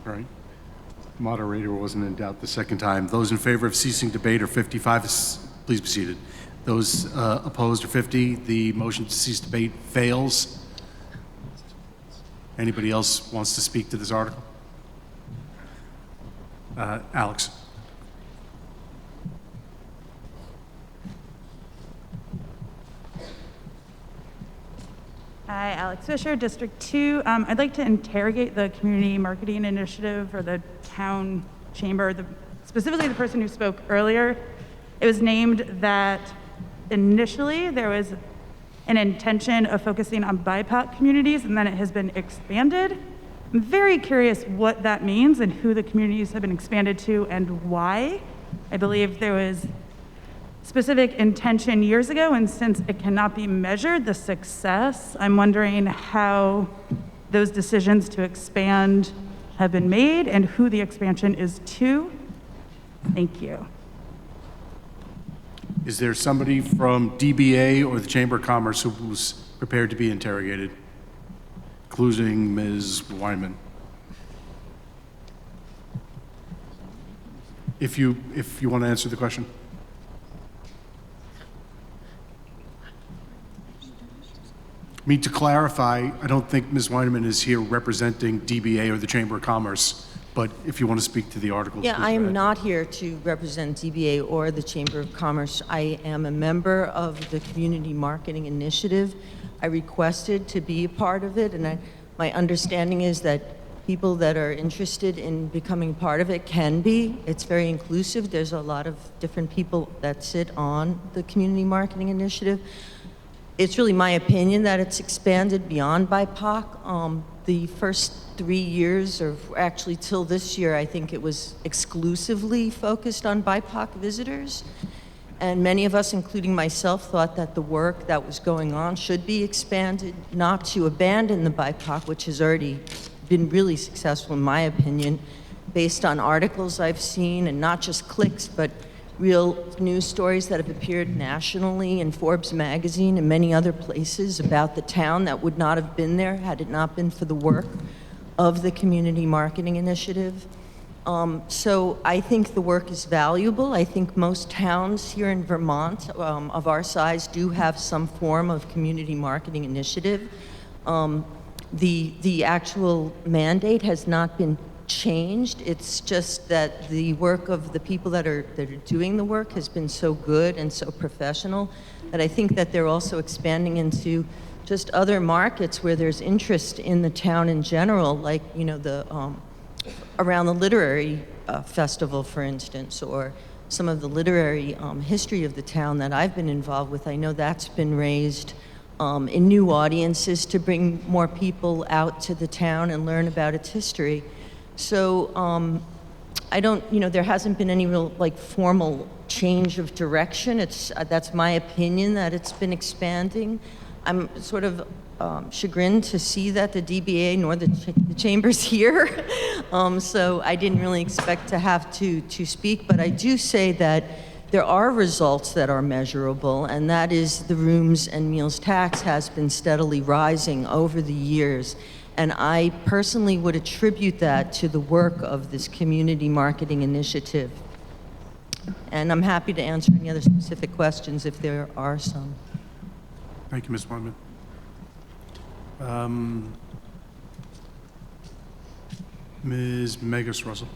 All right. Moderator wasn't in doubt the second time. Those in favor of ceasing debate are 55. Please be seated. Those opposed are 50. The motion to cease debate fails. Anybody else wants to speak to this article? Alex. Hi, Alex Fisher, District 2. I'd like to interrogate the community marketing initiative or the town chamber, specifically the person who spoke earlier. It was named that initially there was an intention of focusing on BIPOC communities, and then it has been expanded. I'm very curious what that means and who the communities have been expanded to and why. I believe there was specific intention years ago, and since it cannot be measured, the success, I'm wondering how those decisions to expand have been made and who the expansion is to. Thank you. Is there somebody from DBA or the Chamber of Commerce who's prepared to be interrogated, including Ms. Weinman? If you want to answer the question. I mean, to clarify, I don't think Ms. Weinman is here representing DBA or the Chamber of Commerce, but if you want to speak to the article. Yeah, please I go am ahead. not here to represent DBA or the Chamber of Commerce. I am a member of the Community Marketing Initiative. I requested to be a part of it, and my understanding is that people that are interested in becoming part of it can be. It's very inclusive. There's a lot of different people that sit on the Community Marketing Initiative. It's really my opinion that it's expanded beyond BIPOC. The first 3 years, or actually till this year, I think it was exclusively focused on BIPOC visitors. And many of us, including myself, thought that the work that was going on should be expanded, not to abandon the BIPOC, which has already been really successful, in my opinion, based on articles I've seen, and not just clicks, but real news stories that have appeared nationally in Forbes magazine and many other places about the town that would not have been there had it not been for the work of the Community Marketing Initiative. So I think the work is valuable. I think most towns here in Vermont of our size do have some form of community marketing initiative. The actual mandate has not been changed. It's just that the work of the people that are doing the work has been so good and so professional that I think that they're also expanding into just other markets where there's interest in the town in general, like, you know, the around the literary festival, for instance, or some of the literary history of the town that I've been involved with. I know that's been raised in new audiences to bring more people out to the town and learn about its history. So I don't, you know, there hasn't been any real like formal change of direction. That's my opinion that it's been expanding. I'm sort of chagrined to see that the DBA nor the Chamber's here. So I didn't really expect to have to speak, but I do say that there are results that are measurable, and that is the rooms and meals tax has been steadily rising over the years. And I personally would attribute that to the work of this community marketing initiative. And I'm happy to answer any other specific questions if there are some. Thank you, Ms. Weinman. Ms. Megas Russell.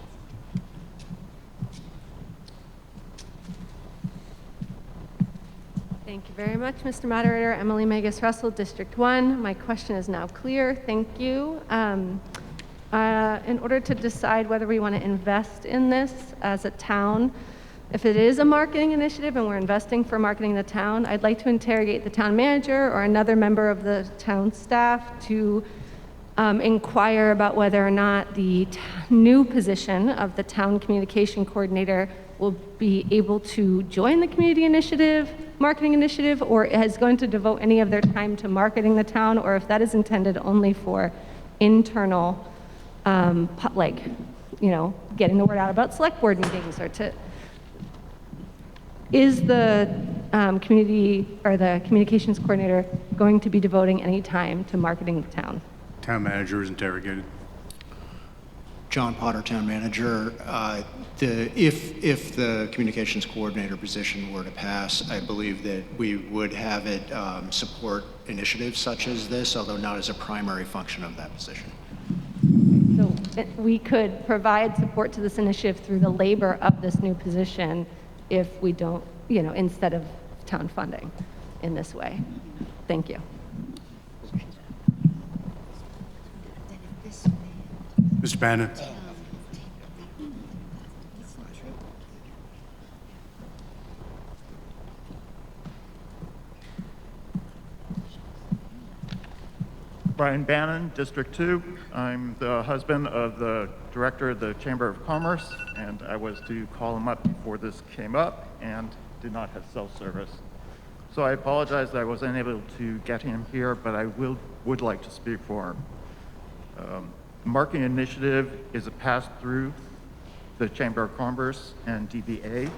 Thank you very much, Mr. Moderator. Emily Megas Russell, District 1. My question is now clear. Thank you. In order to decide whether we want to invest in this as a town, if it is a marketing initiative and we're investing for marketing the town, I'd like to interrogate the town manager or another member of the town staff to inquire about whether or not the new position of the town communication coordinator will be able to join the community initiative, marketing initiative, or is going to devote any of their time to marketing the town, or if that is intended only for internal, like, you know, getting the word out about select board meetings, or to, is the community or the communications coordinator going to be devoting any time to marketing the town? Town manager is interrogated. John Potter, town manager. If the communications coordinator position were to pass, I believe that we would have it support initiatives such as this, although not as a primary function of that position. So we could provide support to this initiative through the labor of this new position if we don't, you know, instead of town funding in this way. Thank you. Mr. Bannon. Brian Bannon, District 2. I'm the husband of the director of the Chamber of Commerce, and I was to call him up before this came up and do not have self-service. So I apologize that I wasn't able to get him here, but I would like to speak for him. Marketing initiative is a pass-through the Chamber of Commerce and DBA.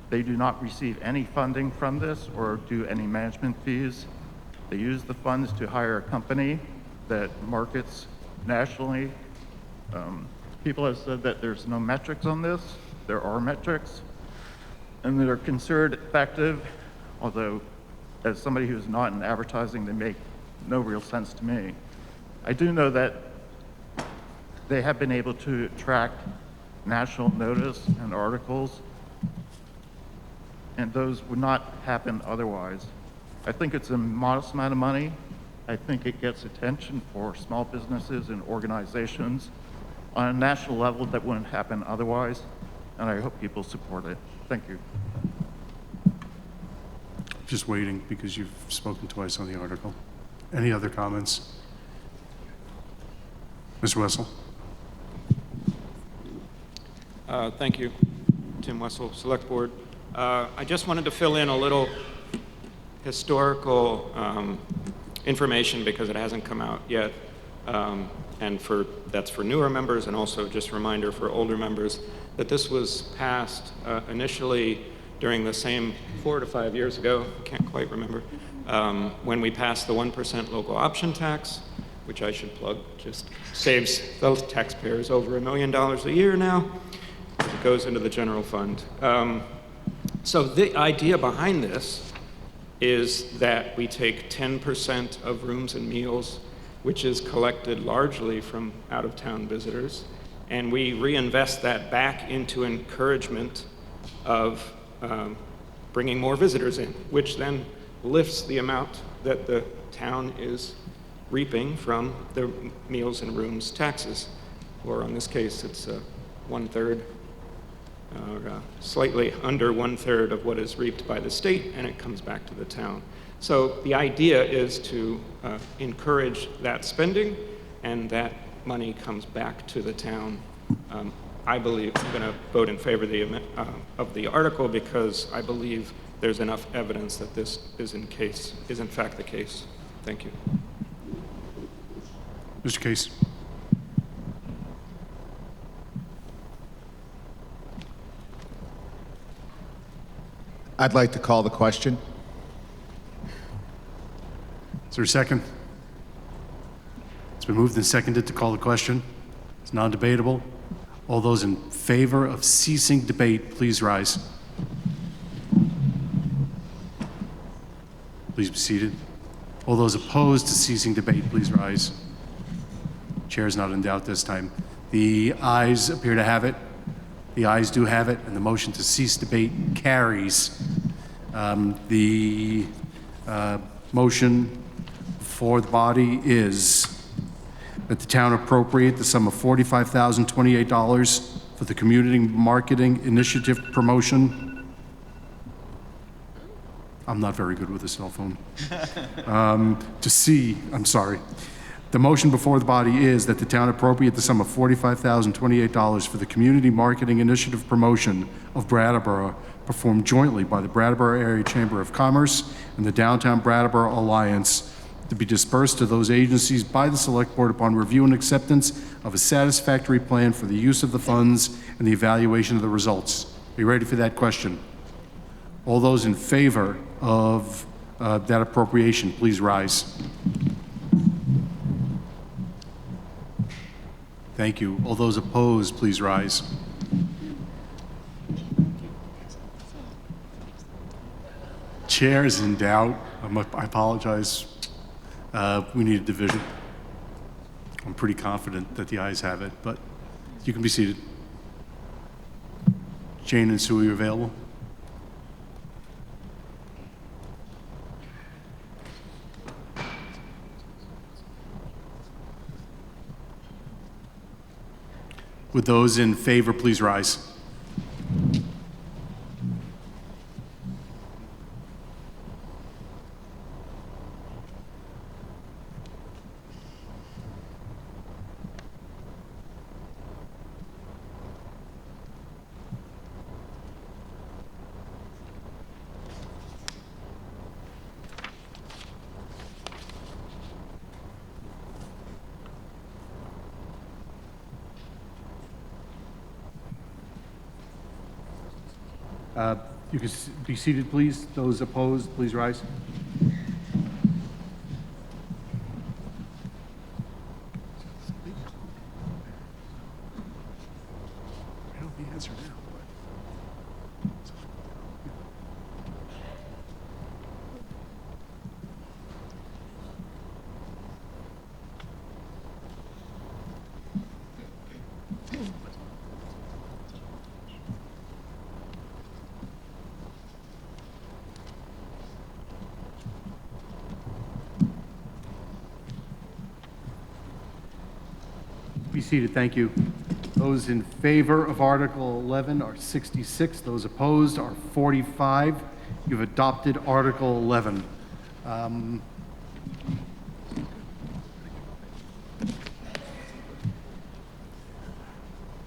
They do not receive any funding from this or do any management fees. They use the funds to hire a company that markets nationally. People have said that there's no metrics on this. There are metrics, and they're considered effective, although as somebody who's not in advertising, they make no real sense to me. I do know that they have been able to attract national notice and articles, and those would not happen otherwise. I think it's a modest amount of money. I think it gets attention for small businesses and organizations on a national level that wouldn't happen otherwise, and I hope people support it. Thank you. Just waiting because you've spoken twice on the article. Any other comments? Mr. Wessel. Thank you, Tim Wessel, Select Board. I just wanted to fill in a little historical information because it hasn't come out yet, and that's for newer members, and also just a reminder for older members that this was passed initially during the same 4 to 5 years ago, can't quite remember, when we passed the 1% local option tax, which I should plug, just saves the taxpayers over $1 million a year now. It goes into the general fund. So the idea behind this is that we take 10% of rooms and meals, which is collected largely from out-of-town visitors, and we reinvest that back into encouragement of bringing more visitors in, which then lifts the amount that the town is reaping from the meals and rooms taxes, or in this case, it's 1/3, or slightly under 1/3 of what is reaped by the state, and it comes back to the town. So the idea is to encourage that spending, and that money comes back to the town. I believe I'm going to vote in favor of the article because I believe there's enough evidence that this is in fact the case. Thank you. Mr. Case. I'd like to call the question. Is there a second? It's been moved and seconded to call the question. It's non-debatable. All those in favor of ceasing debate, please rise. Please be seated. All those opposed to ceasing debate, please rise. Chair is not in doubt this time. The ayes appear to have it. The ayes do have it, and the motion to cease debate carries. The motion for the body is that the town appropriate the sum of $45,028 for the community marketing initiative promotion. I'm not very good with a cell phone. The motion before the body is that the town appropriate the sum of $45,028 for the community marketing initiative promotion of Brattleboro, performed jointly by the Brattleboro Area Chamber of Commerce and the Downtown Brattleboro Alliance, to be dispersed to those agencies by the Select Board upon review and acceptance of a satisfactory plan for the use of the funds and the evaluation of the results. Are you ready for that question? All those in favor of that appropriation, please rise. Thank you. All those opposed, please rise. Chair is in doubt. I apologize. We need a division. I'm pretty confident that the ayes have it, but you can be seated. Jane and Sue, are you available? Would those in favor please rise? You can be seated, please. Those opposed, please rise. I know the answer now, Be seated, thank you. Those in favor of Article 11 are 66. Those opposed are 45. You've adopted Article 11.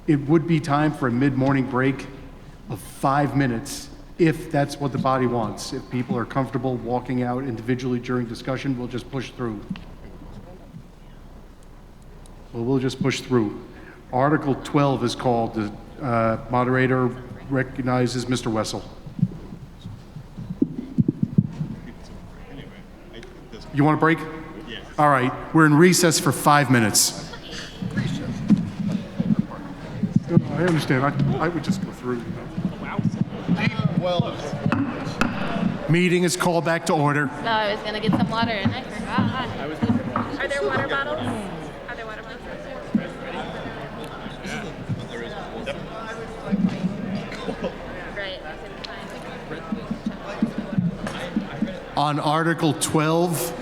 It would be time for a mid-morning break of 5 minutes, if that's what the body wants. If people are comfortable walking out individually during discussion, we'll just push through. Well, we'll just push through. Article 12 is called. The moderator recognizes Mr. Wessel. You want a break? Yeah. All right. We're in recess for 5 minutes. I understand. I would just go through. Meeting is called back to order. No, I was going to get some water and I forgot. Are there water bottles? Are there water bottles? Right. On Article 12,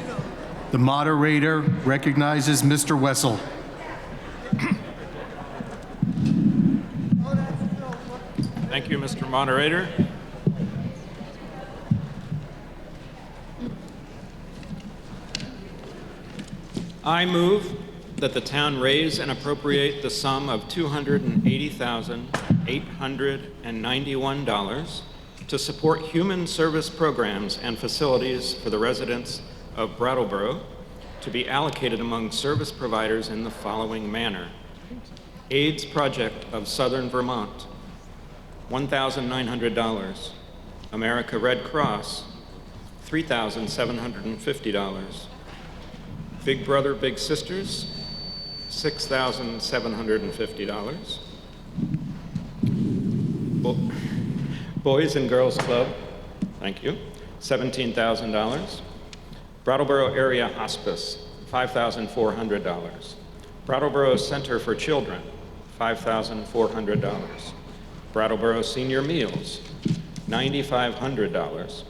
the moderator recognizes Mr. Wessel. Thank you, Mr. Moderator. I move that the town raise and appropriate the sum of $280,891 to support human service programs and facilities for the residents of Brattleboro, to be allocated among service providers in the following manner. AIDS Project of Southern Vermont, $1,900. America Red Cross, $3,750. Big Brother Big Sisters, $6,750. Boys and Girls Club, thank you, $17,000. Brattleboro Area Hospice, $5,400. Brattleboro Center for Children, $5,400. Brattleboro Senior Meals, $9,500.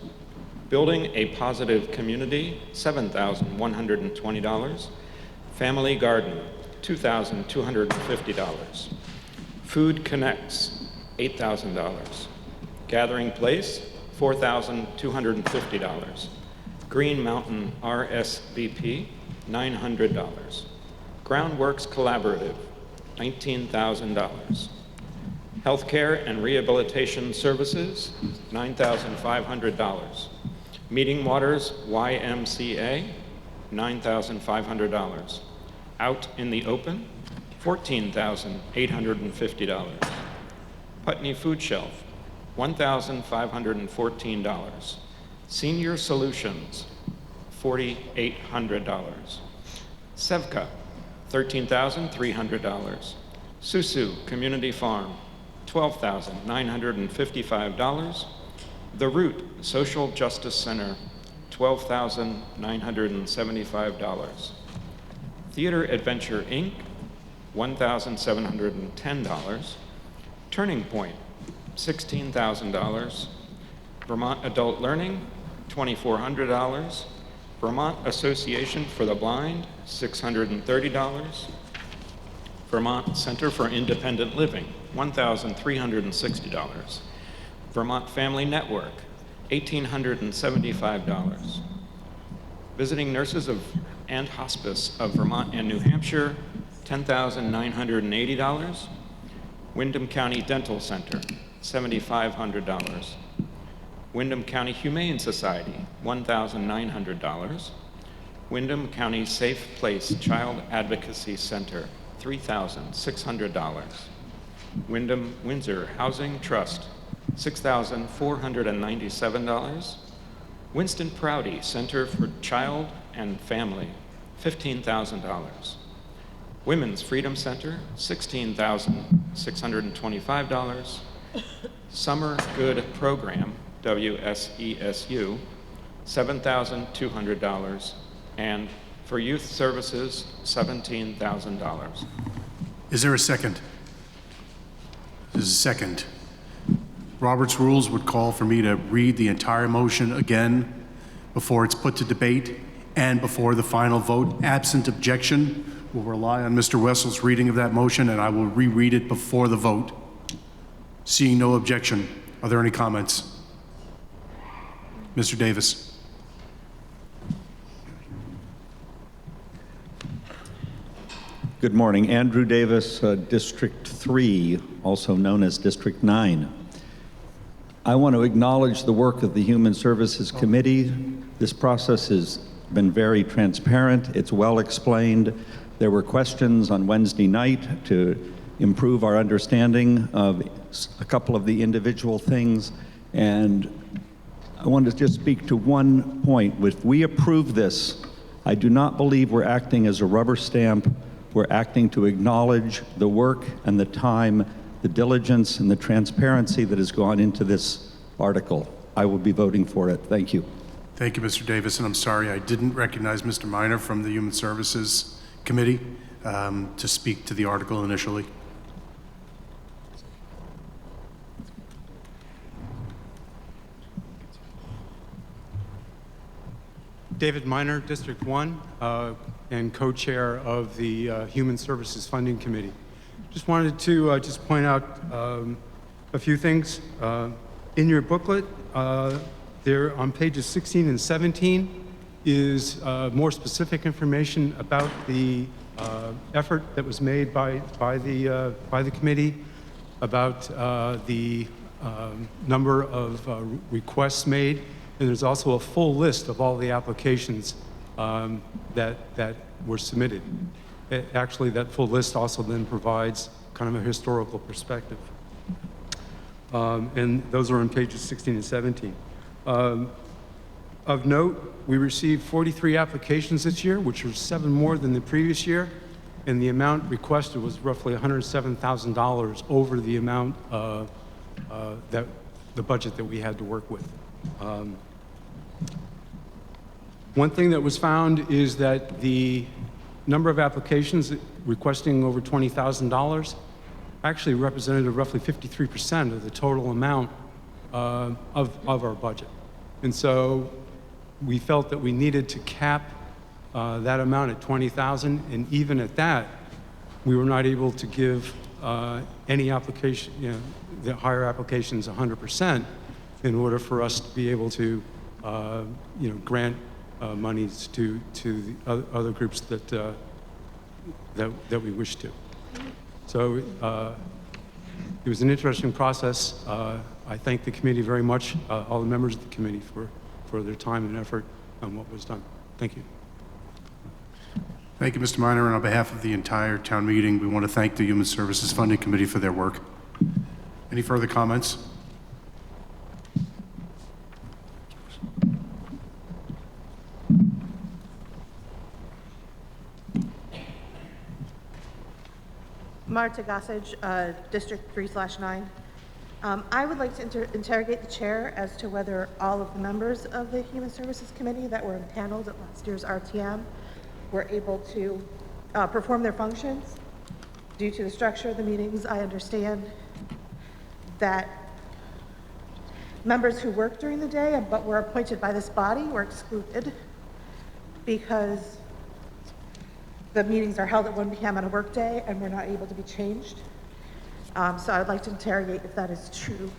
Building a Positive Community, $7,120. Family Garden, $2,250. Food Connects, $8,000. Gathering Place, $4,250. Green Mountain RSVP, $900. Groundworks Collaborative, $19,000. Healthcare and Rehabilitation Services, $9,500. Meeting Waters YMCA, $9,500. Out in the Open, $14,850. Putney Food Shelf, $1,514. Senior Solutions, $4,800. SEVCA, $13,300. Susu Community Farm, $12,955. The Root Social Justice Center, $12,975. Theater Adventure Inc., $1,710. Turning Point, $16,000. Vermont Adult Learning, $2,400. Vermont Association for the Blind, $630. Vermont Center for Independent Living, $1,360. Vermont Family Network, $1,875. Visiting Nurses and Hospice of Vermont and New Hampshire, $10,980. Windham County Dental Center, $7,500. Windham County Humane Society, $1,900. Windham County Safe Place Child Advocacy Center, $3,600. Windham Windsor Housing Trust, $6,497. Winston Prouty Center for Child and Family, $15,000. Women's Freedom Center, $16,625. Summer Good Program, WSESU, $7,200. And for Youth Services, $17,000. Is there a second? There's a second. Robert's rules would call for me to read the entire motion again before it's put to debate and before the final vote. Absent objection, we'll rely on Mr. Wessel's reading of that motion, and I will reread it before the vote. Seeing no objection, are there any comments? Mr. Davis. Good morning. Andrew Davis, District 3, also known as District 9. I want to acknowledge the work of the Human Services Committee. This process has been very transparent. It's well explained. There were questions on Wednesday night to improve our understanding of a couple of the individual things. And I want to just speak to one point. If we approve this, I do not believe we're acting as a rubber stamp. We're acting to acknowledge the work and the time, the diligence and the transparency that has gone into this article. I will be voting for it. Thank you. Thank you, Mr. Davis, and I'm sorry I didn't recognize Mr. Minor from the Human Services Committee to speak to the article initially. David Minor, District 1, and co-chair of the Human Services Funding Committee. Just wanted to just point out a few things. In your booklet, there on pages 16 and 17 is more specific information about the effort that was made by the committee, about the number of requests made. And there's also a full list of all the applications that were submitted. Actually, that full list also then provides kind of a historical perspective. And those are on pages 16 and 17. Of note, we received 43 applications this year, which was 7 more than the previous year. And the amount requested was roughly $107,000 over the amount that the budget that we had to work with. One thing that was found is that the number of applications requesting over $20,000 actually represented roughly 53% of the total amount of our budget. And so we felt that we needed to cap that amount at $20,000, and even at that, we were not able to give any application, the higher applications 100% in order for us to be able to, grant monies to the other groups that we wish to. So it was an interesting process. I thank the committee very much, all the members of the committee for their time and effort on what was done. Thank you. Thank you, Mr. Minor. And on behalf of the entire town meeting, we want to thank the Human Services Funding Committee for their work. Any further comments? Marta Gossage, District 3/9. I would like to interrogate the chair as to whether all of the members of the Human Services Committee that were impaneled at last year's RTM were able to perform their functions. Due to the structure of the meetings, I understand that members who work during the day but were appointed by this body were excluded because the meetings are held at 1 p.m. on a work day and were not able to be changed. So I would like to interrogate if that is true.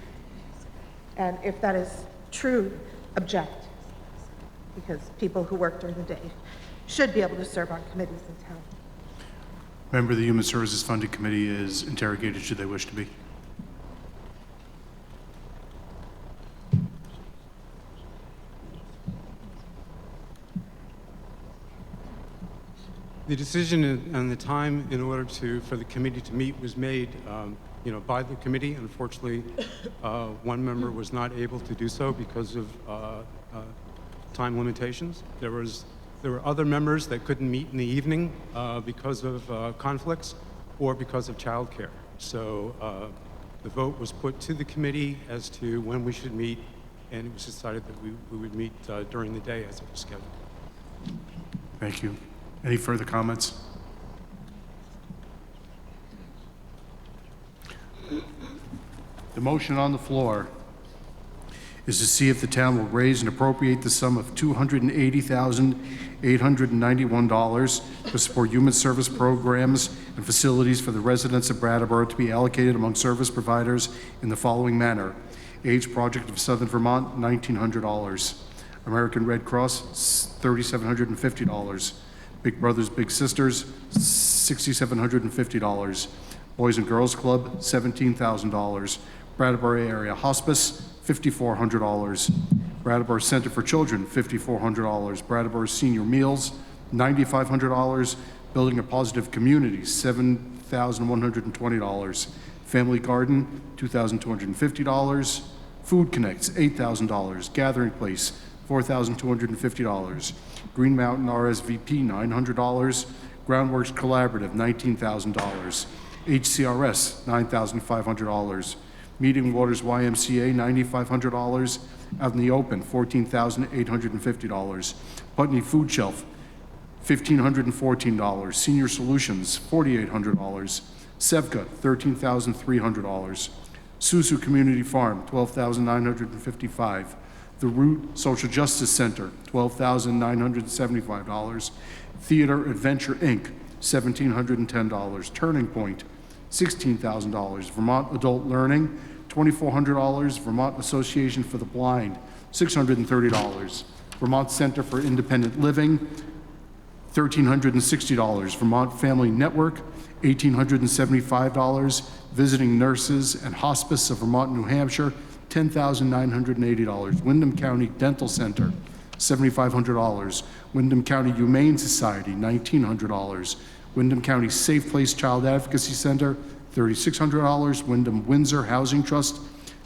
And if that is true, object. Because people who work during the day should be able to serve on committees in town. Member of the Human Services Funding Committee is interrogated should they wish to be. The decision and the time in order for the committee to meet was made by the committee. Unfortunately, one member was not able to do so because of time limitations. There were other members that couldn't meet in the evening because of conflicts or because of childcare. So the vote was put to the committee as to when we should meet, and it was decided that we would meet during the day as it was scheduled. Thank you. Any further comments? The motion on the floor is to see if the town will raise and appropriate the sum of $280,891 to support human service programs and facilities for the residents of Brattleboro to be allocated among service providers in the following manner. AIDS Project of Southern Vermont, $1,900. American Red Cross, $3,750. Big Brothers Big Sisters, $6,750. Boys and Girls Club, $17,000. Brattleboro Area Hospice, $5,400. Brattleboro Center for Children, $5,400. Brattleboro Senior Meals, $9,500. Building a Positive Community, $7,120. Family Garden, $2,250. Food Connects, $8,000. Gathering Place, $4,250. Green Mountain RSVP, $900. Groundworks Collaborative, $19,000. HCRS, $9,500. Meeting Waters YMCA, $9,500. Out in the Open, $14,850. Putney Food Shelf, $1,514. Senior Solutions, $4,800. SEVCA, $13,300. Susu Community Farm, $12,955. The Root Social Justice Center, $12,975. Theater Adventure Inc., $1,710. Turning Point, $16,000. Vermont Adult Learning, $2,400. Vermont Association for the Blind, $630. Vermont Center for Independent Living, $1,360. Vermont Family Network, $1,875. Visiting Nurses and Hospice of Vermont, New Hampshire, $10,980. Windham County Dental Center, $7,500. Windham County Humane Society, $1,900. Wyndham County Safe Place Child Advocacy Center, $3,600. Wyndham Windsor Housing Trust,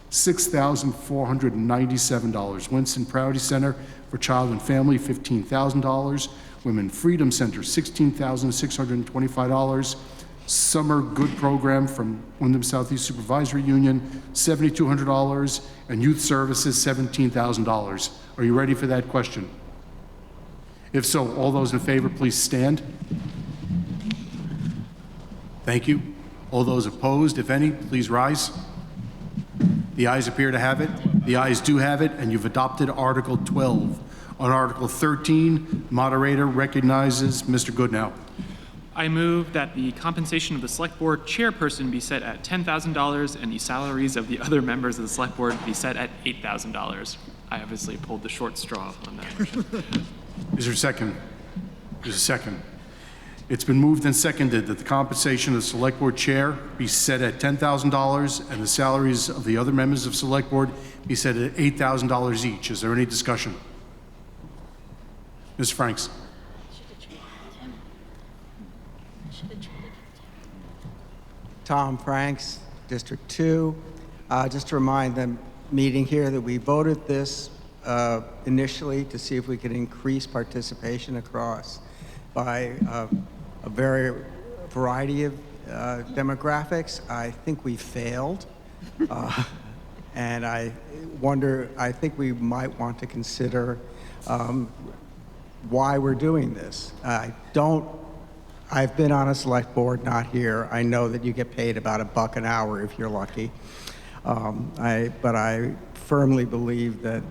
$6,497. Winston Prouty Center for Child and Family, $15,000. Women Freedom Center, $16,625. Summer Good Program from Wyndham Southeast Supervisory Union, $7,200. And Youth Services, $17,000. Are you ready for that question? If so, all those in favor, please stand. Thank you. All those opposed, if any, please rise. The ayes appear to have it. The ayes do have it, and you've adopted Article 12. On Article 13, moderator recognizes Mr. Goodnow. I move that the compensation of the Select Board chairperson be set at $10,000 and the salaries of the other members of the Select Board be set at $8,000. I obviously pulled the short straw on that. Is there a second? There's a second. It's been moved and seconded that the compensation of the Select Board Chair be set at $10,000 and the salaries of the other members of Select Board be set at $8,000 each. Is there any discussion? Ms. Franks. Tom Franks, District 2. Just to remind the meeting here that we voted this initially to see if we could increase participation across by a variety of demographics. I think we failed. And I think we might want to consider why we're doing this. I've been on a select board, not here. I know that you get paid about $1 an hour if you're lucky. But I firmly believe that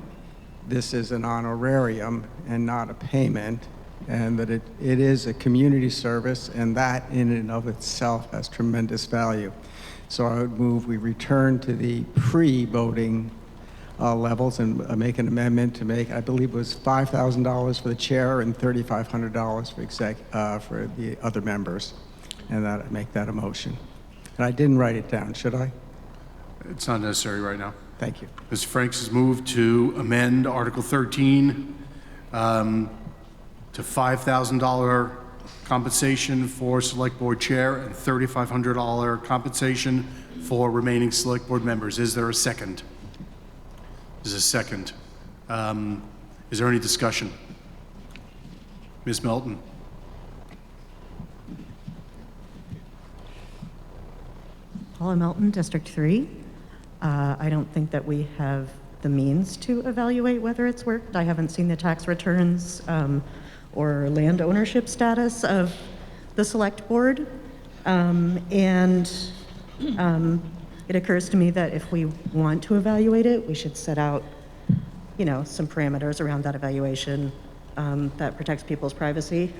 this is an honorarium and not a payment, and that it is a community service, and that in and of itself has tremendous value. So I would move we return to the pre-voting levels and make an amendment to make, I believe it was $5,000 for the chair and $3,500 for the other members, and that make that a motion. And I didn't write it down, should I? It's not necessary right now. Thank you. Ms. Franks has moved to amend Article 13 to $5,000 compensation for Select Board Chair and $3,500 compensation for remaining Select Board members. Is there a second? Is a second. Is there any discussion? Ms. Melton? Paula Melton, District 3. I don't think that we have the means to evaluate whether it's worked. I haven't seen the tax returns or land ownership status of the Select Board. It occurs to me that if we want to evaluate it, we should set out, you know, some parameters around that evaluation that protects people's privacy.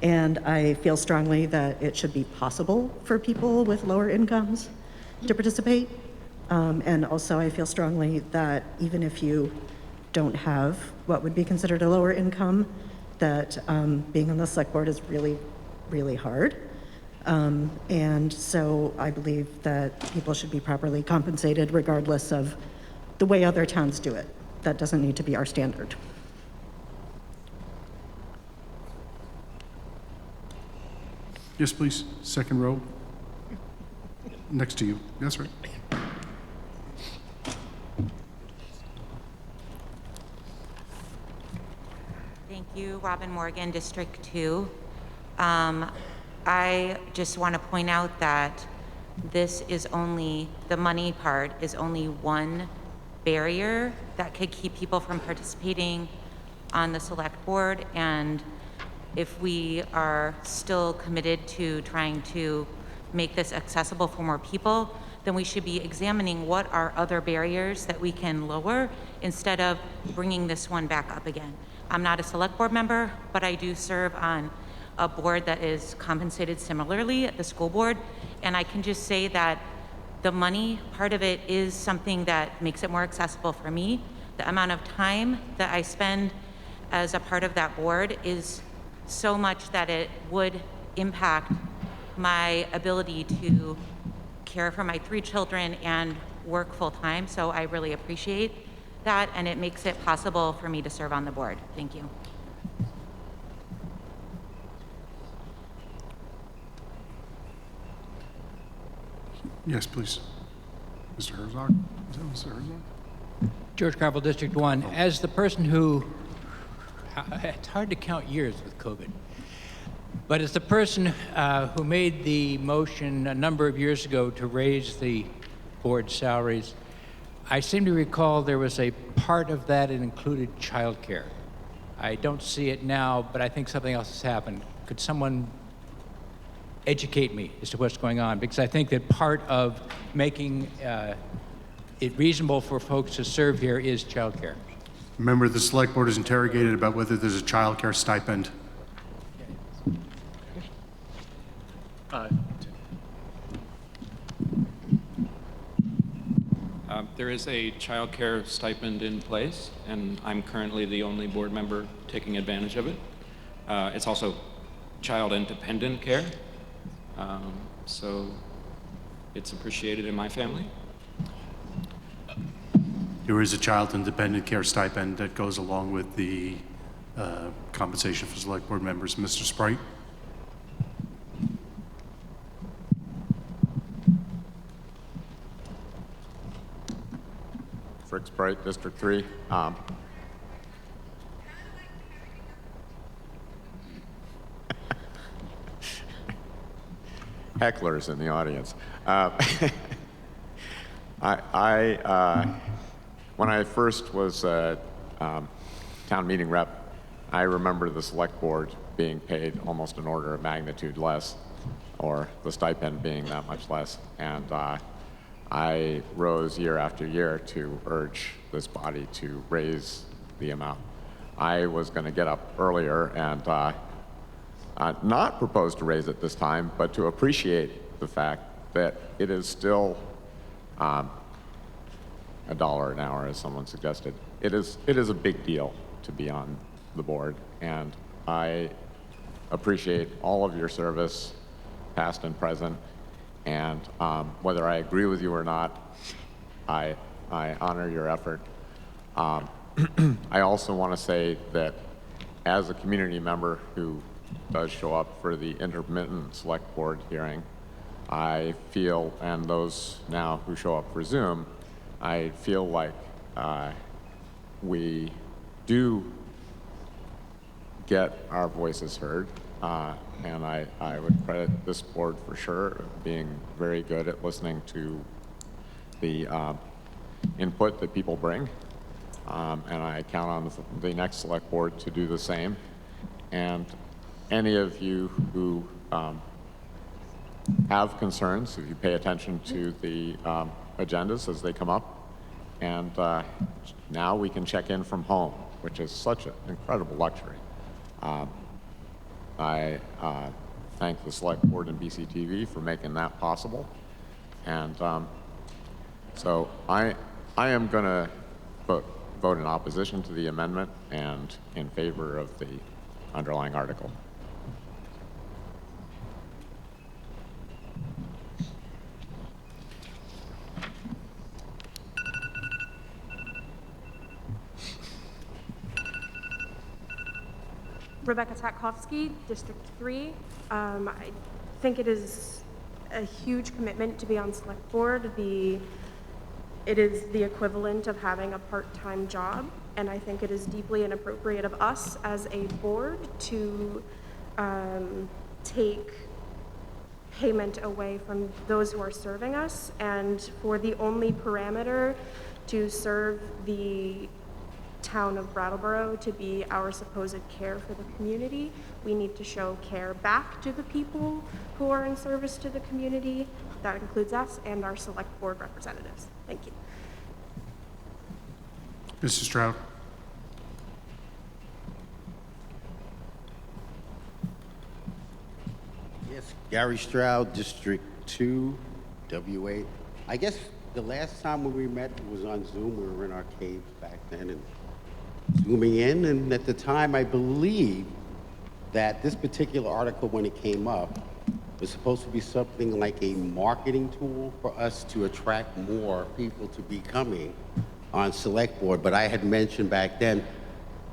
And I feel strongly that it should be possible for people with lower incomes to participate. And also I feel strongly that even if you don't have what would be considered a lower income, that being on the Select Board is really, really hard. And so I believe that people should be properly compensated regardless of the way other towns do it. That doesn't need to be our standard. Yes, please. Second row. Next to you. That's right. Thank you, Robin Morgan, District 2. I just want to point out that this is only, the money part is only one barrier that could keep people from participating on the Select Board. And if we are still committed to trying to make this accessible for more people, then we should be examining what are other barriers that we can lower instead of bringing this one back up again. I'm not a Select Board member, but I do serve on a board that is compensated similarly at the school board. And I can just say that the money part of it is something that makes it more accessible for me. The amount of time that I spend as a part of that board is so much that it would impact my ability to care for my 3 children and work full time. So I really appreciate that, and it makes it possible for me to serve on the board. Thank you. Yes, please. Mr. Herzog? Is that Mr. Herzog? George Carville, District 1. As the person who, it's hard to count years with COVID, but as the person who made the motion a number of years ago to raise the board salaries, I seem to recall there was a part of that that included childcare. I don't see it now, but I think something else has happened. Could someone educate me as to what's going on? Because I think that part of making it reasonable for folks to serve here is childcare. Remember, the Select Board is interrogated about whether there's a childcare stipend. There is a child care stipend in place, and I'm currently the only board member taking advantage of it. It's also child independent care, so it's appreciated in my family. There is a child independent care stipend that goes along with the compensation for Select Board members. Mr. Sprite? Frick Sprite, District 3. Hecklers in the audience. When I first was a town meeting rep, I remember the Select Board being paid almost an order of magnitude less, or the stipend being that much less. And I rose year after year to urge this body to raise the amount. I was going to get up earlier and not propose to raise it this time, but to appreciate the fact that it is still $1 an hour, as someone suggested. It is a big deal to be on the board, and I appreciate all of your service, past and present. And whether I agree with you or not, I honor your effort. I also want to say that as a community member who does show up for the intermittent select board hearing, I feel, and those now who show up for Zoom, I feel like we do get our voices heard, and I would credit this board for sure being very good at listening to the input that people bring, and I count on the next select board to do the same. And any of you who have concerns, if you pay attention to the agendas as they come up, and now we can check in from home, which is such an incredible luxury. I thank the Select Board and BCTV for making that possible. And so I am going to vote in opposition to the amendment and in favor of the underlying article. Rebecca Tatkovsky, District 3. I think it is a huge commitment to be on Select Board. It is the equivalent of having a part-time job, and I think it is deeply inappropriate of us as a board to take payment away from those who are serving us, and for the only parameter to serve the town of Brattleboro to be our supposed care for the community. We need to show care back to the people who are in service to the community. That includes us and our select board representatives. Thank you. Mrs. Stroud. Yes, Gary Stroud, District 2, W8. I guess the last time when we met was on Zoom. We were in our caves back then and zooming in, and at the time I believe that this particular article, when it came up, was supposed to be something like a marketing tool for us to attract more people to be coming on Select Board. But I had mentioned back then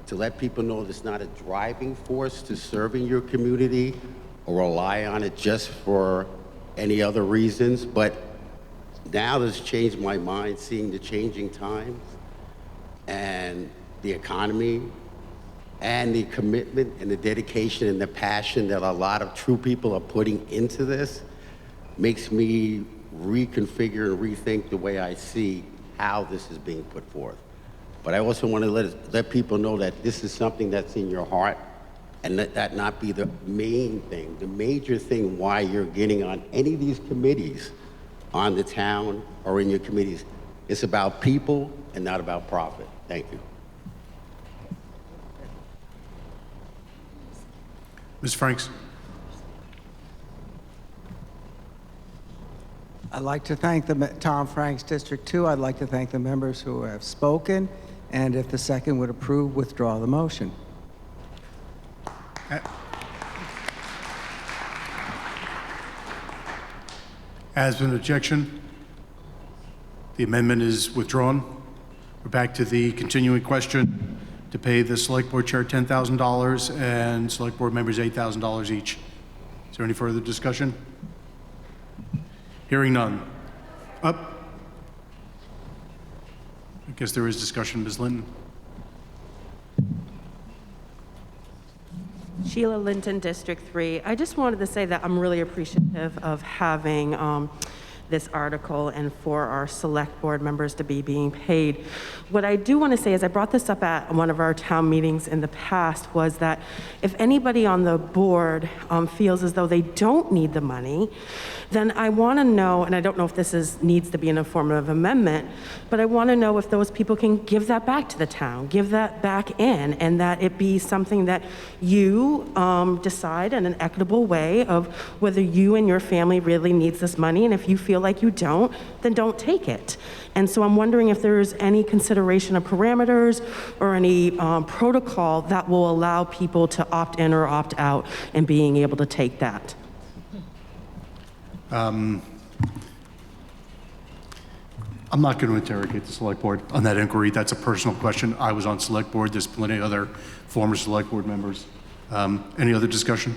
to let people know that it's not a driving force to serving your community or rely on it just for any other reasons. But now that's changed my mind, seeing the changing times and the economy and the commitment and the dedication and the passion that a lot of true people are putting into this makes me reconfigure and rethink the way I see how this is being put forth. But I also want to let people know that this is something that's in your heart, and let that not be the main thing, the major thing why you're getting on any of these committees on the town or in your committees. It's about people and not about profit. Thank you. Ms. Franks. I'd like to thank the Tom Franks District 2. I'd like to thank the members who have spoken, and if the second would approve, withdraw the motion. As an objection, the amendment is withdrawn. We're back to the continuing question to pay the Select Board Chair $10,000 and Select Board members $8,000 each. Is there any further discussion? Hearing none. Up. I guess there is discussion, Ms. Linton. Sheila Linton, District 3. I just wanted to say that I'm really appreciative of having this article and for our select board members to be being paid. What I do want to say is I brought this up at one of our town meetings in the past, was that if anybody on the board feels as though they don't need the money, then I want to know, and I don't know if this needs to be in a form of amendment, but I want to know if those people can give that back to the town, give that back in, and that it be something that you decide in an equitable way of whether you and your family really needs this money, and if you feel like you don't, then don't take it. And so I'm wondering if there's any consideration of parameters or any protocol that will allow people to opt in or opt out and being able to take that. I'm not going to interrogate the select board on that inquiry. That's a personal question. I was on select board. There's plenty of other former select board members. Any other discussion?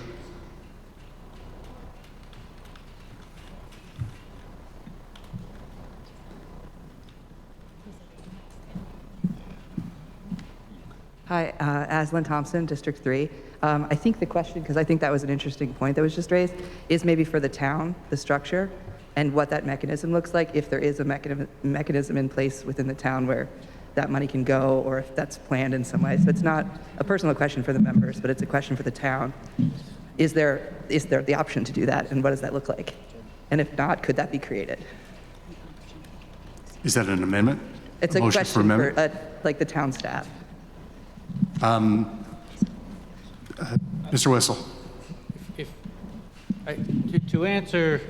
Hi, Aslan Thompson, District 3. I think the question, because I think that was an interesting point that was just raised, is maybe for the town, the structure, and what that mechanism looks like, if there is a mechanism in place within the town where that money can go, or if that's planned in some way. So it's not a personal question for the members, but it's a question for the town. Is there the option to do that, and what does that look like? And if not, could that be created? Is that an amendment? It's a motion question amendment? for like the town staff. Mr. Whistle. To answer,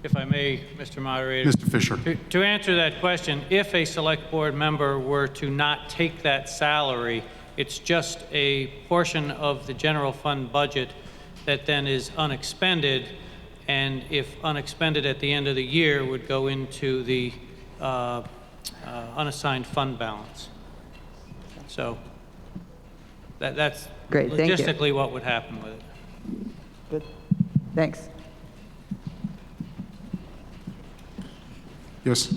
if I may, Mr. Moderator. Mr. Fisher. To answer that question, if a select board member were to not take that salary, it's just a portion of the general fund budget that then is unexpended, and if unexpended at the end of the year would go into the unassigned fund balance. So that's great. Thank you. Logistically what would happen with it. Good. Thanks. Yes.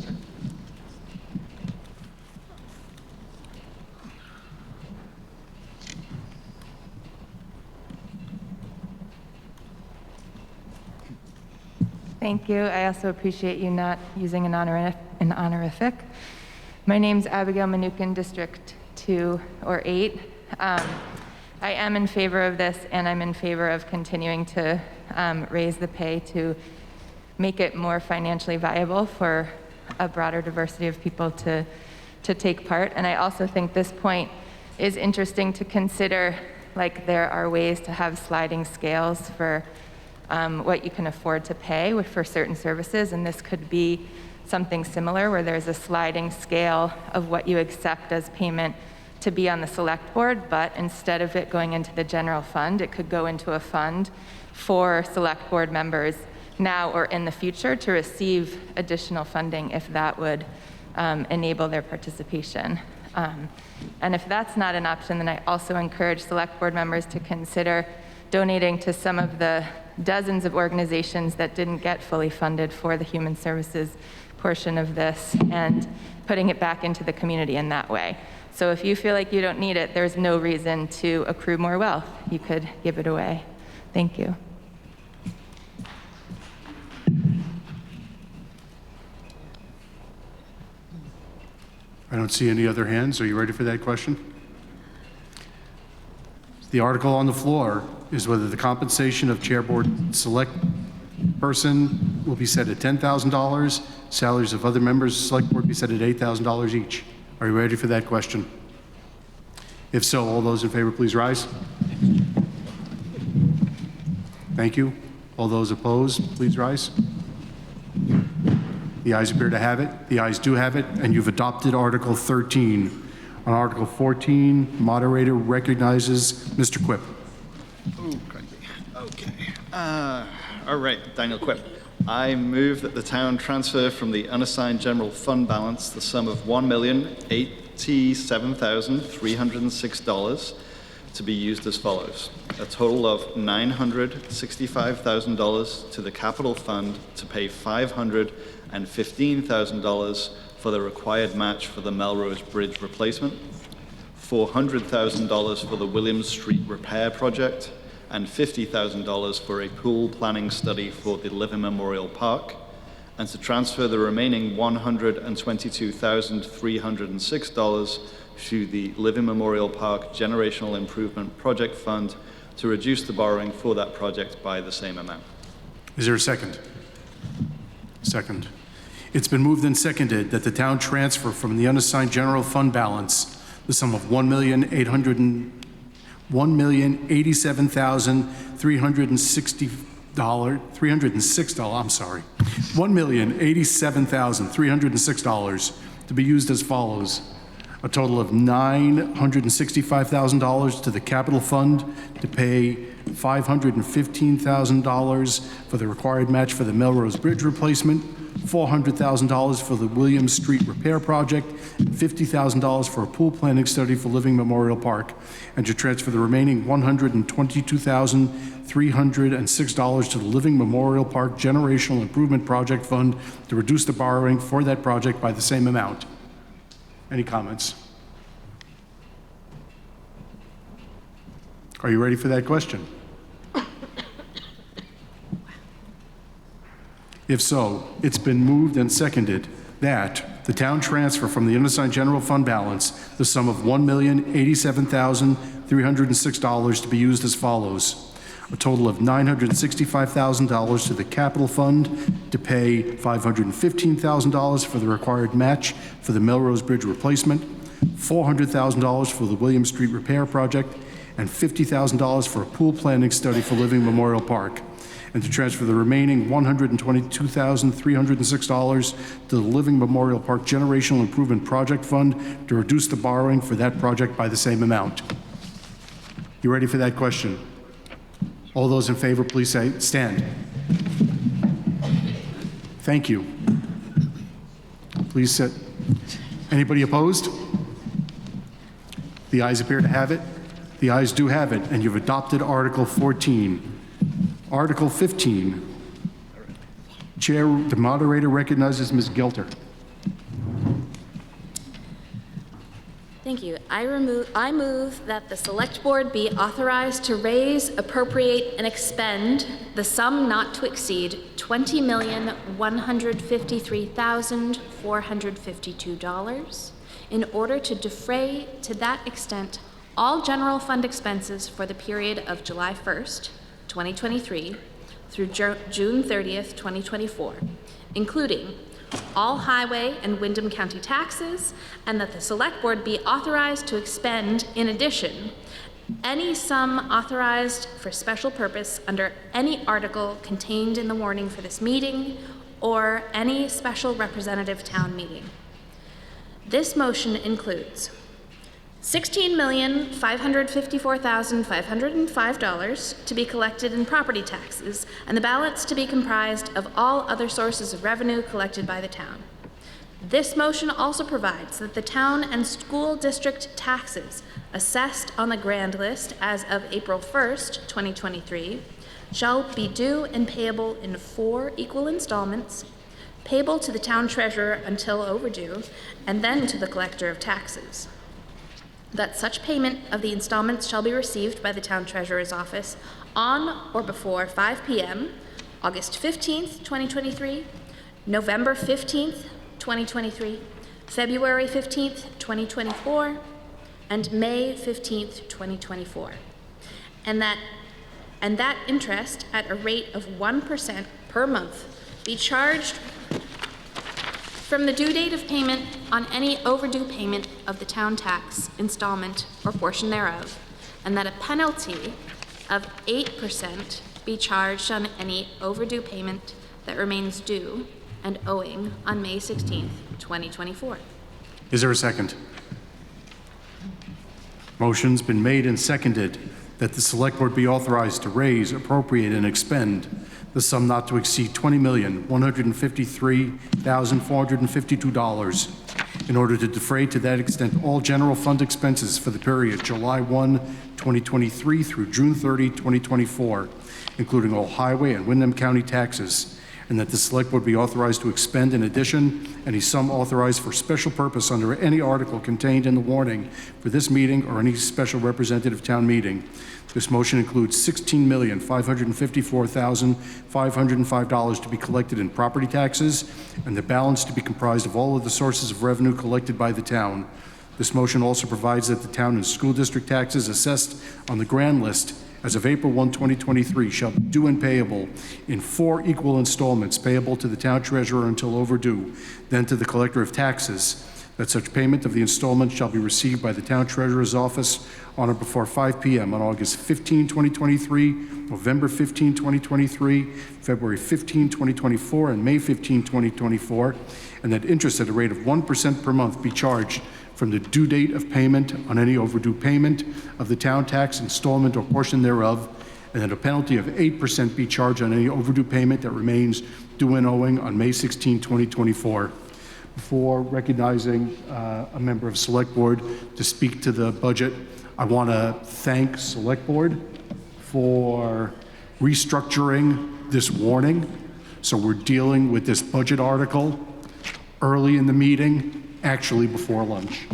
Thank you. I also appreciate you not using an honorific. My name's Abigail Manukin, District 2 or 8. I am in favor of this, and I'm in favor of continuing to raise the pay to make it more financially viable for a broader diversity of people to take part. And I also think this point is interesting to consider, like there are ways to have sliding scales for what you can afford to pay for certain services, and this could be something similar where there's a sliding scale of what you accept as payment to be on the select board, but instead of it going into the general fund, it could go into a fund for select board members now or in the future to receive additional funding if that would enable their participation. And if that's not an option, then I also encourage select board members to consider donating to some of the dozens of organizations that didn't get fully funded for the human services portion of this and putting it back into the community in that way. So if you feel like you don't need it, there's no reason to accrue more wealth. You could give it away. Thank you. I don't see any other hands. Are you ready for that question? The article on the floor is whether the compensation of chairboard select person will be set at $10,000, salaries of other members of the select board be set at $8,000 each. Are you ready for that question? If so, all those in favor, please rise. Thank you. All those opposed, please rise. The ayes appear to have it. The ayes do have it, and you've adopted Article 13. On Article 14, moderator recognizes Mr. Quip. Okay. All right, Daniel Quip. I move that the town transfer from the unassigned general fund balance the sum of $1,087,306 to be used as follows. A total of $965,000 to the capital fund to pay $515,000 for the required match for the Melrose Bridge replacement, $400,000 for the Williams Street repair project, and $50,000 for a pool planning study for the Living Memorial Park, and to transfer the remaining $122,306 to the Living Memorial Park Generational Improvement Project Fund to reduce the borrowing for that project by the same amount. Is there a second? Second. It's been moved and seconded that the town transfer from the unassigned general fund balance the sum of $1,087,306 to be used as follows. A total of $965,000 to the capital fund to pay $515,000 for the required match for the Melrose Bridge replacement, $400,000 for the Williams Street repair project, and $50,000 for a pool planning study for Living Memorial Park, and to transfer the remaining $122,306 to the Living Memorial Park Generational Improvement Project Fund to reduce the borrowing for that project by the same amount. Any comments? Are you ready for that question? If so, it's been moved and seconded that the town transfer from the Unassigned General Fund Balance the sum of $1,087,306 to be used as follows. A total of $965,000 to the capital fund to pay $515,000 for the required match for the Melrose Bridge replacement, $400,000 for the William Street repair project, and $50,000 for a pool planning study for Living Memorial Park, and to transfer the remaining $122,306 to the Living Memorial Park Generational Improvement Project Fund to reduce the borrowing for that project by the same amount. You ready for that question? All those in favor, please say, stand. Thank you. Please sit. Anybody opposed? The ayes appear to have it. The ayes do have it, and you've adopted Article 14. Article 15. Chair, the moderator recognizes Ms. Gelter. Thank you. I move that the Select Board be authorized to raise, appropriate, and expend the sum not to exceed $20,153,452 in order to defray to that extent all general fund expenses for the period of July 1st, 2023 through June 30th, 2024, including all highway and Windham County taxes, and that the Select Board be authorized to expend, in addition, any sum authorized for special purpose under any article contained in the warning for this meeting or any special representative town meeting. This motion includes $16,554,505 to be collected in property taxes, and the balance to be comprised of all other sources of revenue collected by the town. This motion also provides that the town and school district taxes assessed on the grand list as of April 1st, 2023, shall be due and payable in 4 equal installments, payable to the town treasurer until overdue, and then to the collector of taxes. That such payment of the installments shall be received by the town treasurer's office on or before 5 p.m., August 15th, 2023, November 15th, 2023, February 15th, 2024, and May 15th, 2024. And that interest at a rate of 1% per month be charged from the due date of payment on any overdue payment of the town tax, installment, or portion thereof, and that a penalty of 8% be charged on any overdue payment that remains due and owing on May 16th, 2024. Is there a second? Motion's been made and seconded that the Select Board be authorized to raise, appropriate, and expend the sum not to exceed $20,153,452 in order to defray to that extent all general fund expenses for the period July 1, 2023 through June 30, 2024, including all highway and Windham County taxes, and that the Select Board be authorized to expend in addition any sum authorized for special purpose under any article contained in the warning for this meeting or any special representative town meeting. This motion includes $16,554,505 to be collected in property taxes, and the balance to be comprised of all of the sources of revenue collected by the town. This motion also provides that the town and school district taxes assessed on the grand list as of April 1, 2023 shall be due and payable in 4 equal installments payable to the town treasurer until overdue, then to the collector of taxes, that such payment of the installment shall be received by the town treasurer's office on or before 5 p.m. on August 15, 2023, November 15, 2023, February 15, 2024, and May 15, 2024, and that interest at a rate of 1% per month be charged from the due date of payment on any overdue payment of the town tax, installment, or portion thereof, and that a penalty of 8% be charged on any overdue payment that remains due and owing on May 16, 2024. Before recognizing a member of Select Board to speak to the budget, I want to thank Select Board for restructuring this warning. So we're dealing with this budget article early in the meeting, actually before lunch.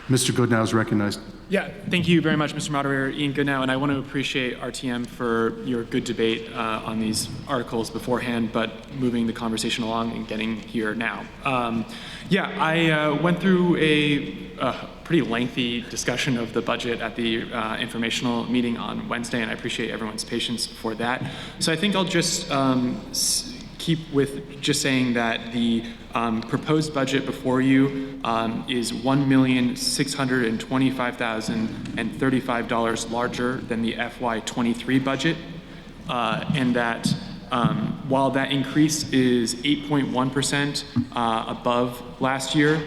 Mr. Goodnow is recognized. Yeah, thank you very much, Mr. Moderator. Ian Goodnow, and I want to appreciate RTM for your good debate on these articles beforehand, but moving the conversation along and getting here now. I went through a pretty lengthy discussion of the budget at the informational meeting on Wednesday, and I appreciate everyone's patience for that. So I think I'll just keep with just saying that the proposed budget before you is $1,625,035 larger than the FY23 budget, and that while that increase is 8.1% above last year,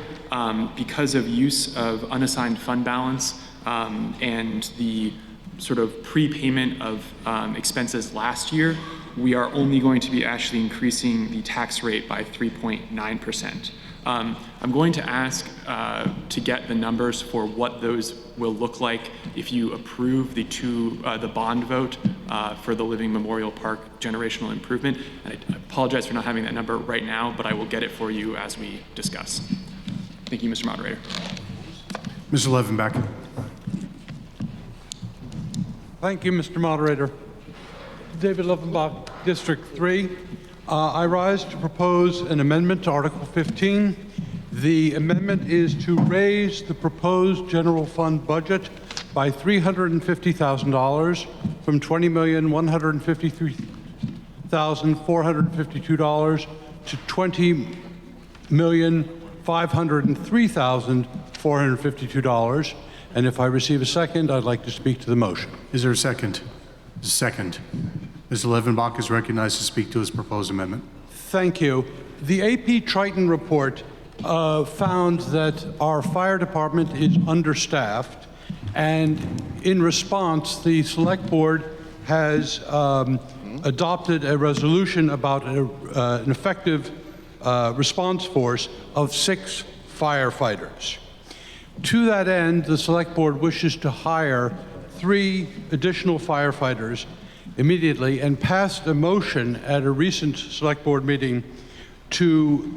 because of use of unassigned fund balance and the sort of prepayment of expenses last year, we are only going to be actually increasing the tax rate by 3.9%. I'm going to ask to get the numbers for what those will look like if you approve the bond vote for the Living Memorial Park generational improvement. And I apologize for not having that number right now, but I will get it for you as we discuss. Thank you, Mr. Moderator. Mr. Levenbach. Thank you, Mr. Moderator. David Levenbach, District 3. I rise to propose an amendment to Article 15. The amendment is to raise the proposed general fund budget by $350,000 from $20,153,452 to $20,503,452. And if I receive a second, I'd like to speak to the motion. Is there a second? Second. Mr. Levenbach is recognized to speak to his proposed amendment. Thank you. The AP Triton report found that our fire department is understaffed, and in response, the Select Board has adopted a resolution about an effective response force of 6 firefighters. To that end, the Select Board wishes to hire 3 additional firefighters immediately and passed a motion at a recent Select Board meeting to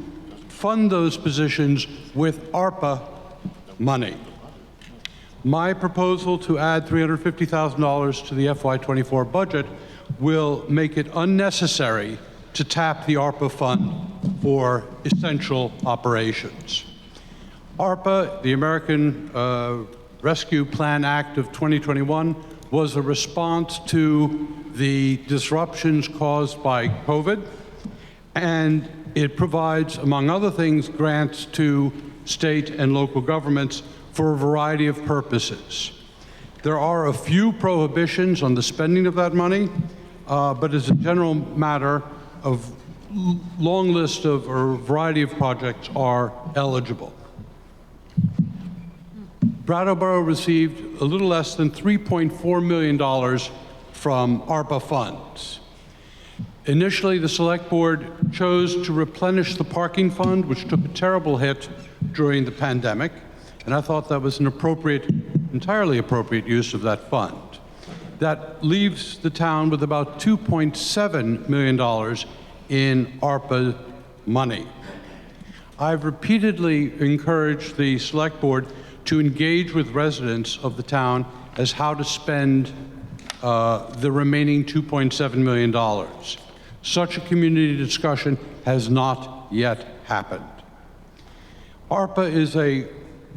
fund those positions with ARPA money. My proposal to add $350,000 to the FY24 budget will make it unnecessary to tap the ARPA fund for essential operations. ARPA, the American Rescue Plan Act of 2021, was a response to the disruptions caused by COVID, and it provides, among other things, grants to state and local governments for a variety of purposes. There are a few prohibitions on the spending of that money, but as a general matter, a long list of or a variety of projects are eligible. Brattleboro received a little less than $3.4 million from ARPA funds. Initially, the Select Board chose to replenish the parking fund, which took a terrible hit during the pandemic, and I thought that was an entirely appropriate use of that fund. That leaves the town with about $2.7 million in ARPA money. I've repeatedly encouraged the Select Board to engage with residents of the town as how to spend the remaining $2.7 million. Such a community discussion has not yet happened. ARPA is a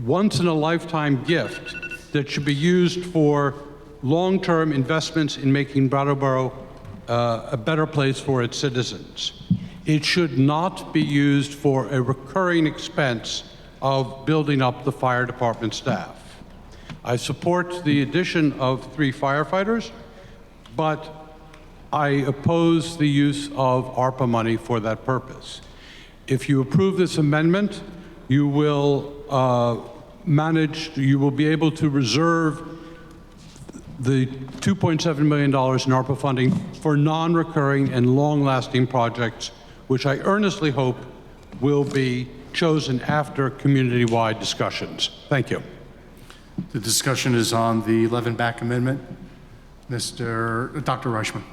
once-in-a-lifetime gift that should be used for long-term investments in making Brattleboro a better place for its citizens. It should not be used for a recurring expense of building up the fire department staff. I support the addition of 3 firefighters, but I oppose the use of ARPA money for that purpose. If you approve this amendment, you will you will be able to reserve the $2.7 million in ARPA funding for non-recurring and long-lasting projects, which I earnestly hope will be chosen after community-wide discussions. Thank you. The discussion is on the Levenbach Amendment. Dr. Reichman.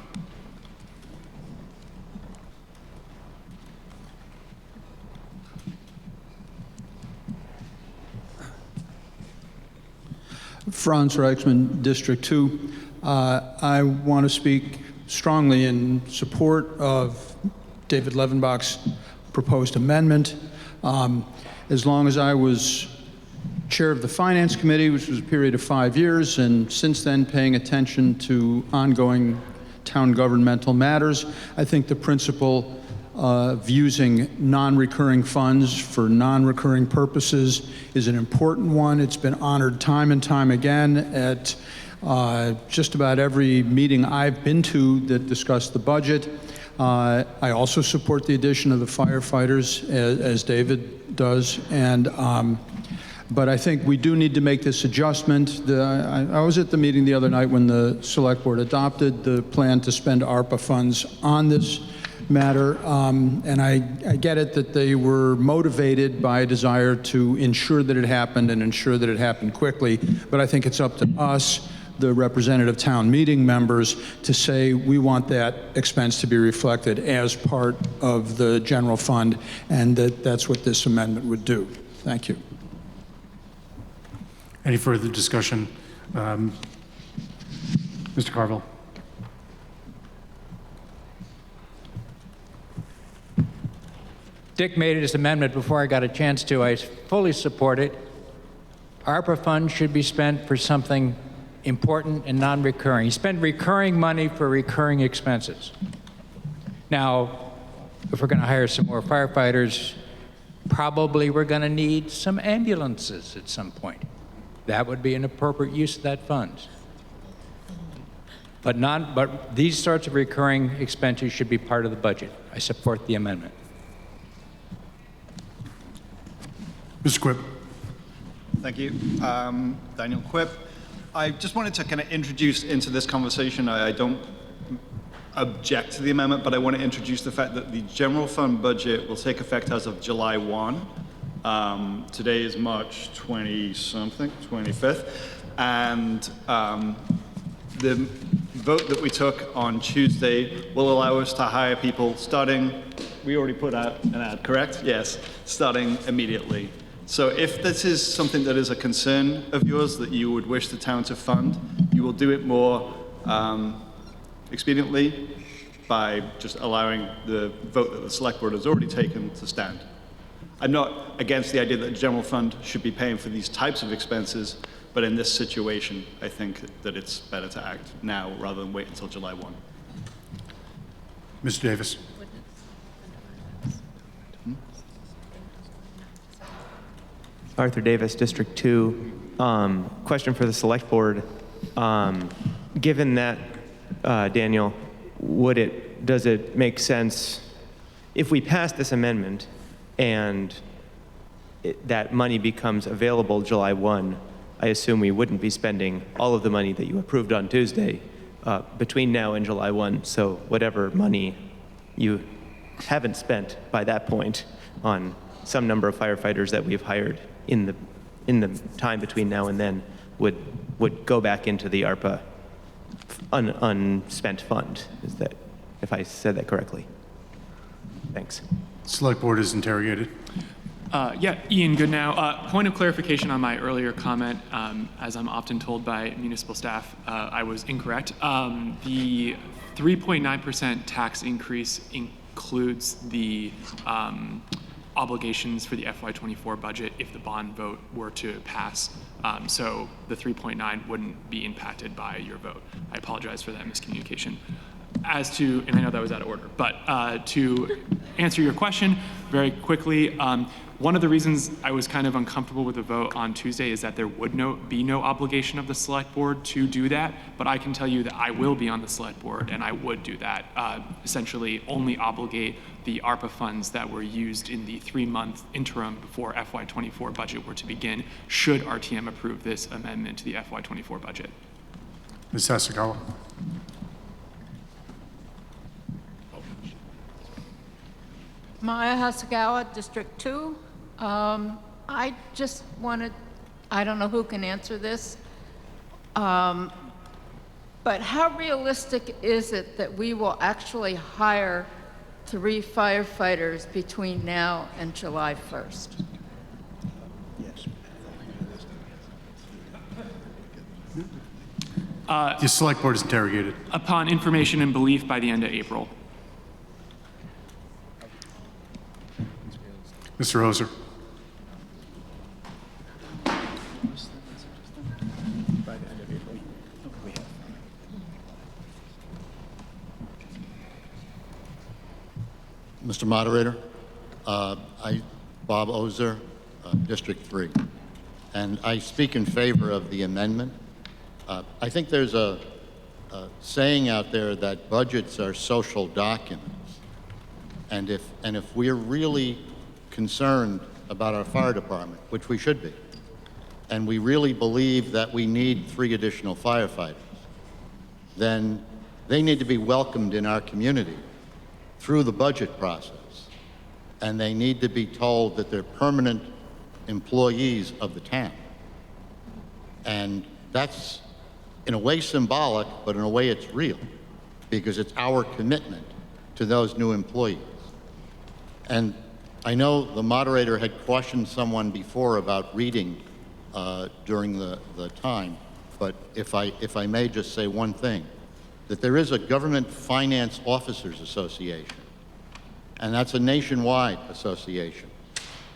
Franz Reichman, District 2. I want to speak strongly in support of David Levenbach's proposed amendment. As long as I was chair of the Finance Committee, which was a period of 5 years, and since then paying attention to ongoing town governmental matters, I think the principle of using non-recurring funds for non-recurring purposes is an important one. It's been honored time and time again at just about every meeting I've been to that discussed the budget. I also support the addition of the firefighters, as David does, and but I think we do need to make this adjustment. I was at the meeting the other night when the Select Board adopted the plan to spend ARPA funds on this matter, and I get it that they were motivated by a desire to ensure that it happened and ensure that it happened quickly, but I think it's up to us, the representative town meeting members, to say we want that expense to be reflected as part of the general fund, and that's what this amendment would do. Thank you. Any further discussion? Mr. Carville. Dick made his amendment before I got a chance to. I fully support it. ARPA funds should be spent for something important and non-recurring. You spend recurring money for recurring expenses. Now, if we're going to hire some more firefighters, probably we're going to need some ambulances at some point. That would be an appropriate use of that fund. But these sorts of recurring expenses should be part of the budget. I support the amendment. Mr. Quipp. Thank you. Daniel Quipp. I just wanted to kind of introduce into this conversation, I don't object to the amendment, but I want to introduce the fact that the general fund budget will take effect as of July 1. Today is March 20-something, 25th, and the vote that we took on Tuesday will allow us to hire people starting, we already put out an ad, correct? Yes, starting immediately. So if this is something that is a concern of yours that you would wish the town to fund, you will do it more expediently by just allowing the vote that the Select Board has already taken to stand. I'm not against the idea that the general fund should be paying for these types of expenses, but in this situation, I think that it's better to act now rather than wait until July 1. Mr. Davis. Arthur Davis, District 2. Question for the Select Board. Given that, Daniel, does it make sense if we pass this amendment and that money becomes available July 1, I assume we wouldn't be spending all of the money that you approved on Tuesday between now and July 1. So whatever money you haven't spent by that point on some number of firefighters that we've hired in the time between now and then would go back into the ARPA unspent fund. Is that, if I said that correctly? Thanks. Select Board is interrogated. Yeah, Ian Goodnow. Point of clarification on my earlier comment. As I'm often told by municipal staff, I was incorrect. The 3.9% tax increase includes the obligations for the FY24 budget if the bond vote were to pass. So the 3.9 wouldn't be impacted by your vote. I apologize for that miscommunication. As to, and I know that was out of order, but to answer your question very quickly, One of the reasons I was kind of uncomfortable with the vote on Tuesday is that there would be no obligation of the select board to do that, but I can tell you that I will be on the select board and I would do that, essentially only obligate the ARPA funds that were used in the 3-month interim before FY24 budget were to begin, should RTM approve this amendment to the FY24 budget. Ms. Hasegawa. Maya Hasegawa, District 2. I just wanted, I don't know who can answer this, but how realistic is it that we will actually hire 3 firefighters between now and July 1st? The select board is interrogated. Upon information and belief by the end of April. Mr. Hoser. Mr. Moderator, Bob Ozer, District 3, and I speak in favor of the amendment. I think there's a saying out there that budgets are social documents, and if we're really concerned about our fire department, which we should be, and we really believe that we need 3 additional firefighters, then they need to be welcomed in our community through the budget process, and they need to be told that they're permanent employees of the town. And that's in a way symbolic, but in a way it's real, because it's our commitment to those new employees. And I know the moderator had cautioned someone before about reading during the time, but if I may just say one thing, that there is a Government Finance Officers Association, and that's a nationwide association,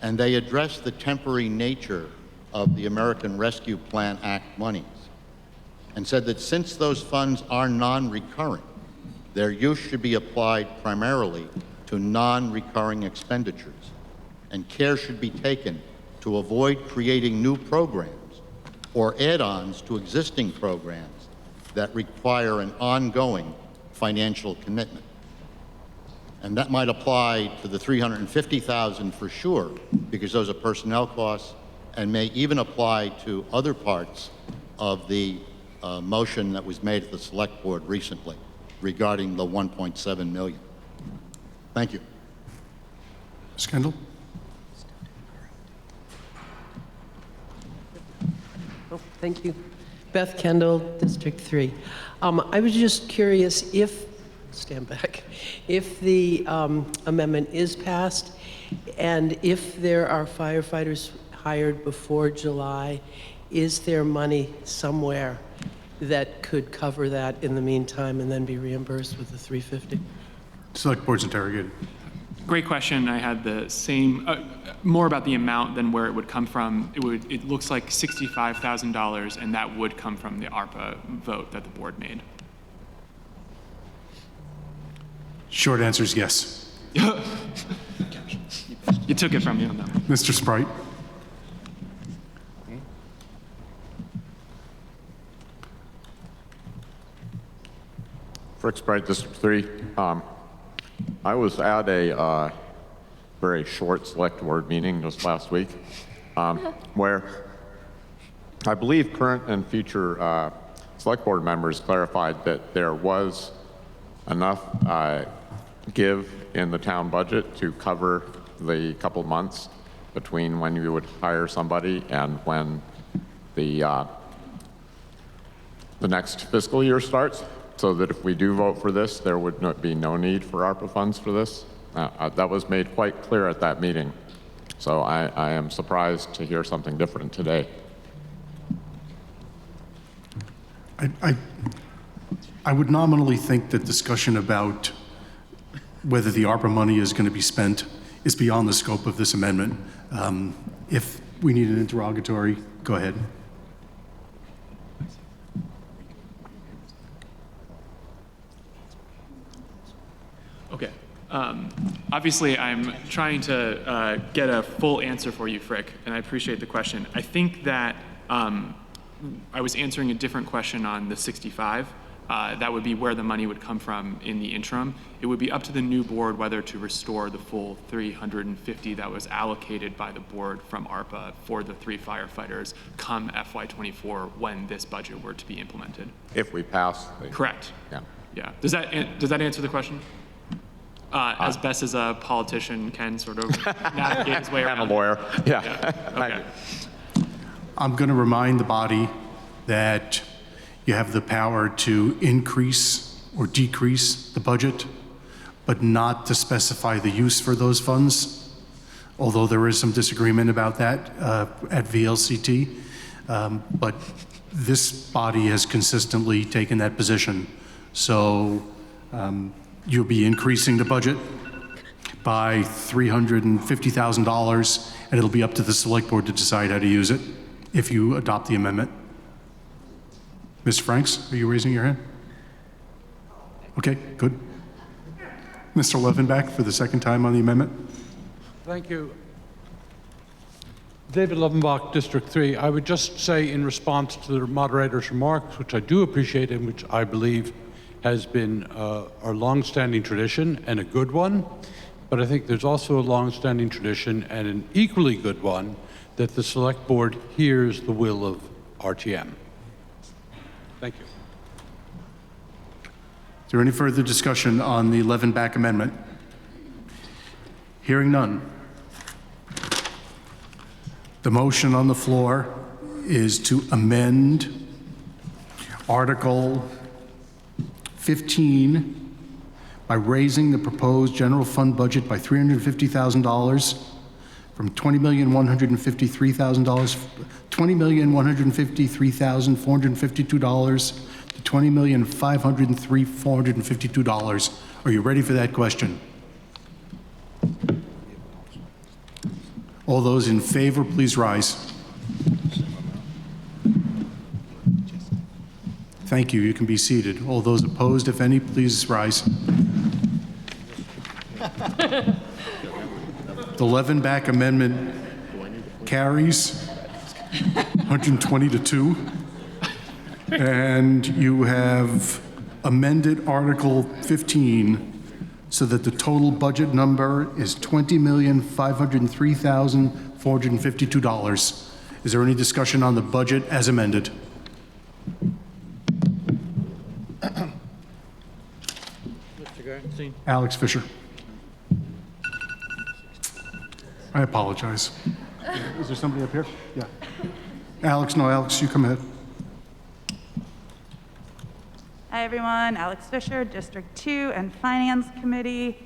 and they address the temporary nature of the American Rescue Plan Act monies, and said that since those funds are non-recurring, their use should be applied primarily to non-recurring expenditures, and care should be taken to avoid creating new programs or add-ons to existing programs that require an ongoing financial commitment. And that might apply to the $350,000 for sure, because those are personnel costs, and may even apply to other parts of the motion that was made at the Select Board recently regarding the $1.7 million. Thank you. Ms. Kendall? Oh, thank you. Beth Kendall, District 3. I was just curious if, stand back, if the amendment is passed and if there are firefighters hired before July, is there money somewhere that could cover that in the meantime and then be reimbursed with the $350? Select board's interrogated. Great question. I had the same, more about the amount than where it would come from. It looks like $65,000, and that would come from the ARPA vote that the board made. Short answer is yes. You took it from me on that one. Mr. Sprite? Frick Sprite, District 3. I was at a very short select board meeting just last week where I believe current and future select board members clarified that there was enough give in the town budget to cover the couple months between when you would hire somebody and when the next fiscal year starts, so that if we do vote for this, there would be no need for ARPA funds for this. That was made quite clear at that meeting. So I am surprised to hear something different today. I would nominally think that discussion about whether the ARPA money is going to be spent is beyond the scope of this amendment. If we need an interrogatory, go ahead. Okay. Obviously, I'm trying to get a full answer for you, Frick, and I appreciate the question. I think that I was answering a different question on the 65. That would be where the money would come from in the interim. It would be up to the new board whether to restore the full 350 that was allocated by the board from ARPA for the 3 firefighters come FY24 when this budget were to be implemented. If we pass. Correct. Yeah. Yeah. Does that answer the question? As best as a politician can sort of navigate his way around. And a lawyer. Yeah. Okay. I'm going to remind the body that you have the power to increase or decrease the budget, but not to specify the use for those funds, although there is some disagreement about that at VLCT. But this body has consistently taken that position. So you'll be increasing the budget by $350,000, and it'll be up to the select board to decide how to use it if you adopt the amendment. Ms. Franks, are you raising your hand? Okay, good. Mr. Levenbach for the second time on the amendment. Thank you. David Levenbach, District 3. I would just say in response to the moderator's remarks, which I do appreciate and which I believe has been our long-standing tradition and a good one, but I think there's also a long-standing tradition and an equally good one that the Select Board hears the will of RTM. Thank you. Is there any further discussion on the Levenbach amendment? Hearing none. The motion on the floor is to amend Article 15 by raising the proposed general fund budget by $350,000 from $20,153,452 to $20,503,452. Are you ready for that question? All those in favor, please rise. Thank you. You can be seated. All those opposed, if any, please rise. The Levenbach amendment carries 120 to 2. And you have amended Article 15 so that the total budget number is $20,503,452. Is there any discussion on the budget as amended? Alex Fisher. I apologize. Is there somebody up here? Yeah. Alex, you come ahead. Hi, everyone. Alex Fisher, District 2 and Finance Committee.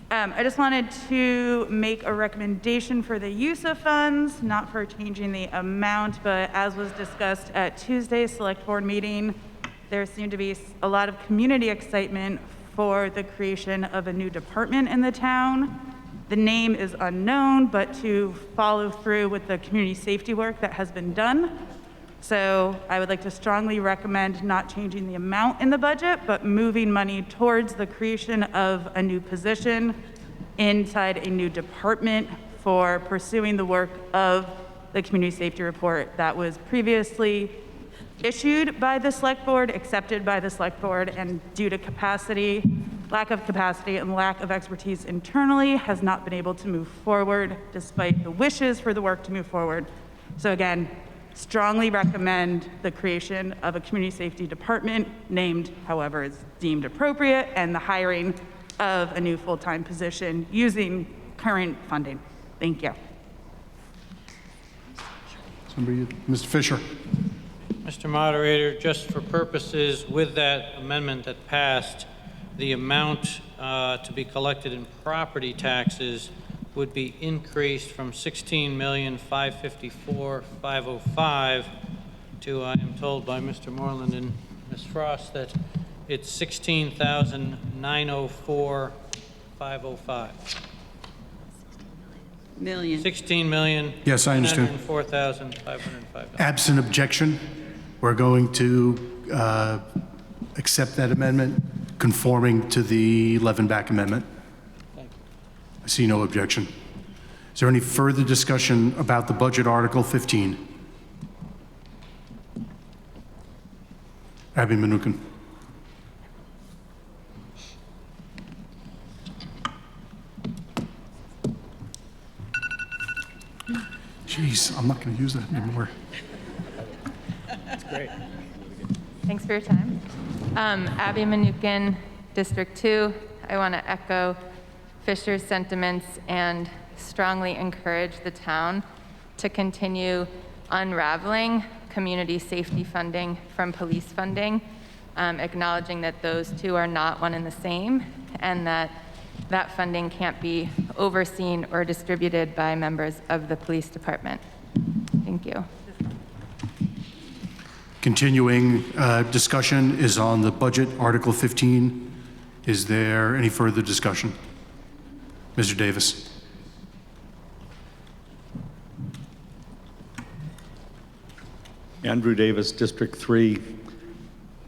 I just wanted to make a recommendation for the use of funds, not for changing the amount, but as was discussed at Tuesday's Select Board meeting, there seemed to be a lot of community excitement for the creation of a new department in the town. The name is unknown, but to follow through with the community safety work that has been done. So I would like to strongly recommend not changing the amount in the budget, but moving money towards the creation of a new position inside a new department for pursuing the work of the community safety report that was previously issued by the Select Board, accepted by the Select Board, and due to lack of capacity and lack of expertise internally, has not been able to move forward despite the wishes for the work to move forward. So again, strongly recommend the creation of a community safety department named however is deemed appropriate, and the hiring of a new full-time position using current funding. Thank you. Mr. Fisher. Mr. Moderator, just for purposes with that amendment that passed, the amount to be collected in property taxes would be increased from $16,554,505 to, I am told by Mr. Moreland and Ms. Frost, that it's $16,904,505. Million. 16 million. Yes, I understand. $904,505. Absent objection, we're going to accept that amendment conforming to the Levenbach amendment? I see no objection. Is there any further discussion about the budget Article 15? Abby Manukin. Jeez, I'm not going to use that anymore. That's great. Thanks for your time. Abby Manukin, District 2. I want to echo Fisher's sentiments and strongly encourage the town to continue unraveling community safety funding from police funding, acknowledging that those two are not one and the same, and that that funding can't be overseen or distributed by members of the police department. Thank you. Continuing discussion is on the budget, Article 15. Is there any further discussion? Mr. Davis. Andrew Davis, District 3.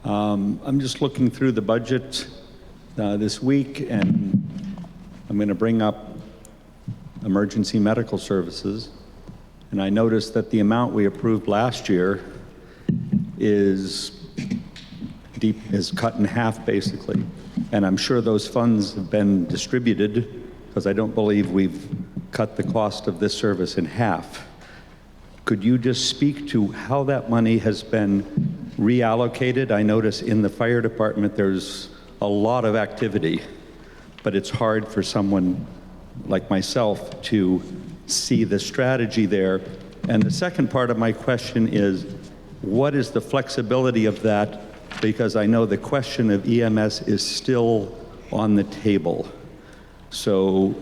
I'm just looking through the budget this week, and I'm going to bring up emergency medical services. And I noticed that the amount we approved last year is cut in half, basically. And I'm sure those funds have been distributed, because I don't believe we've cut the cost of this service in half. Could you just speak to how that money has been reallocated? I notice in the fire department there's a lot of activity, but it's hard for someone like myself to see the strategy there. And the second part of my question is, what is the flexibility of that? Because I know the question of EMS is still on the table. So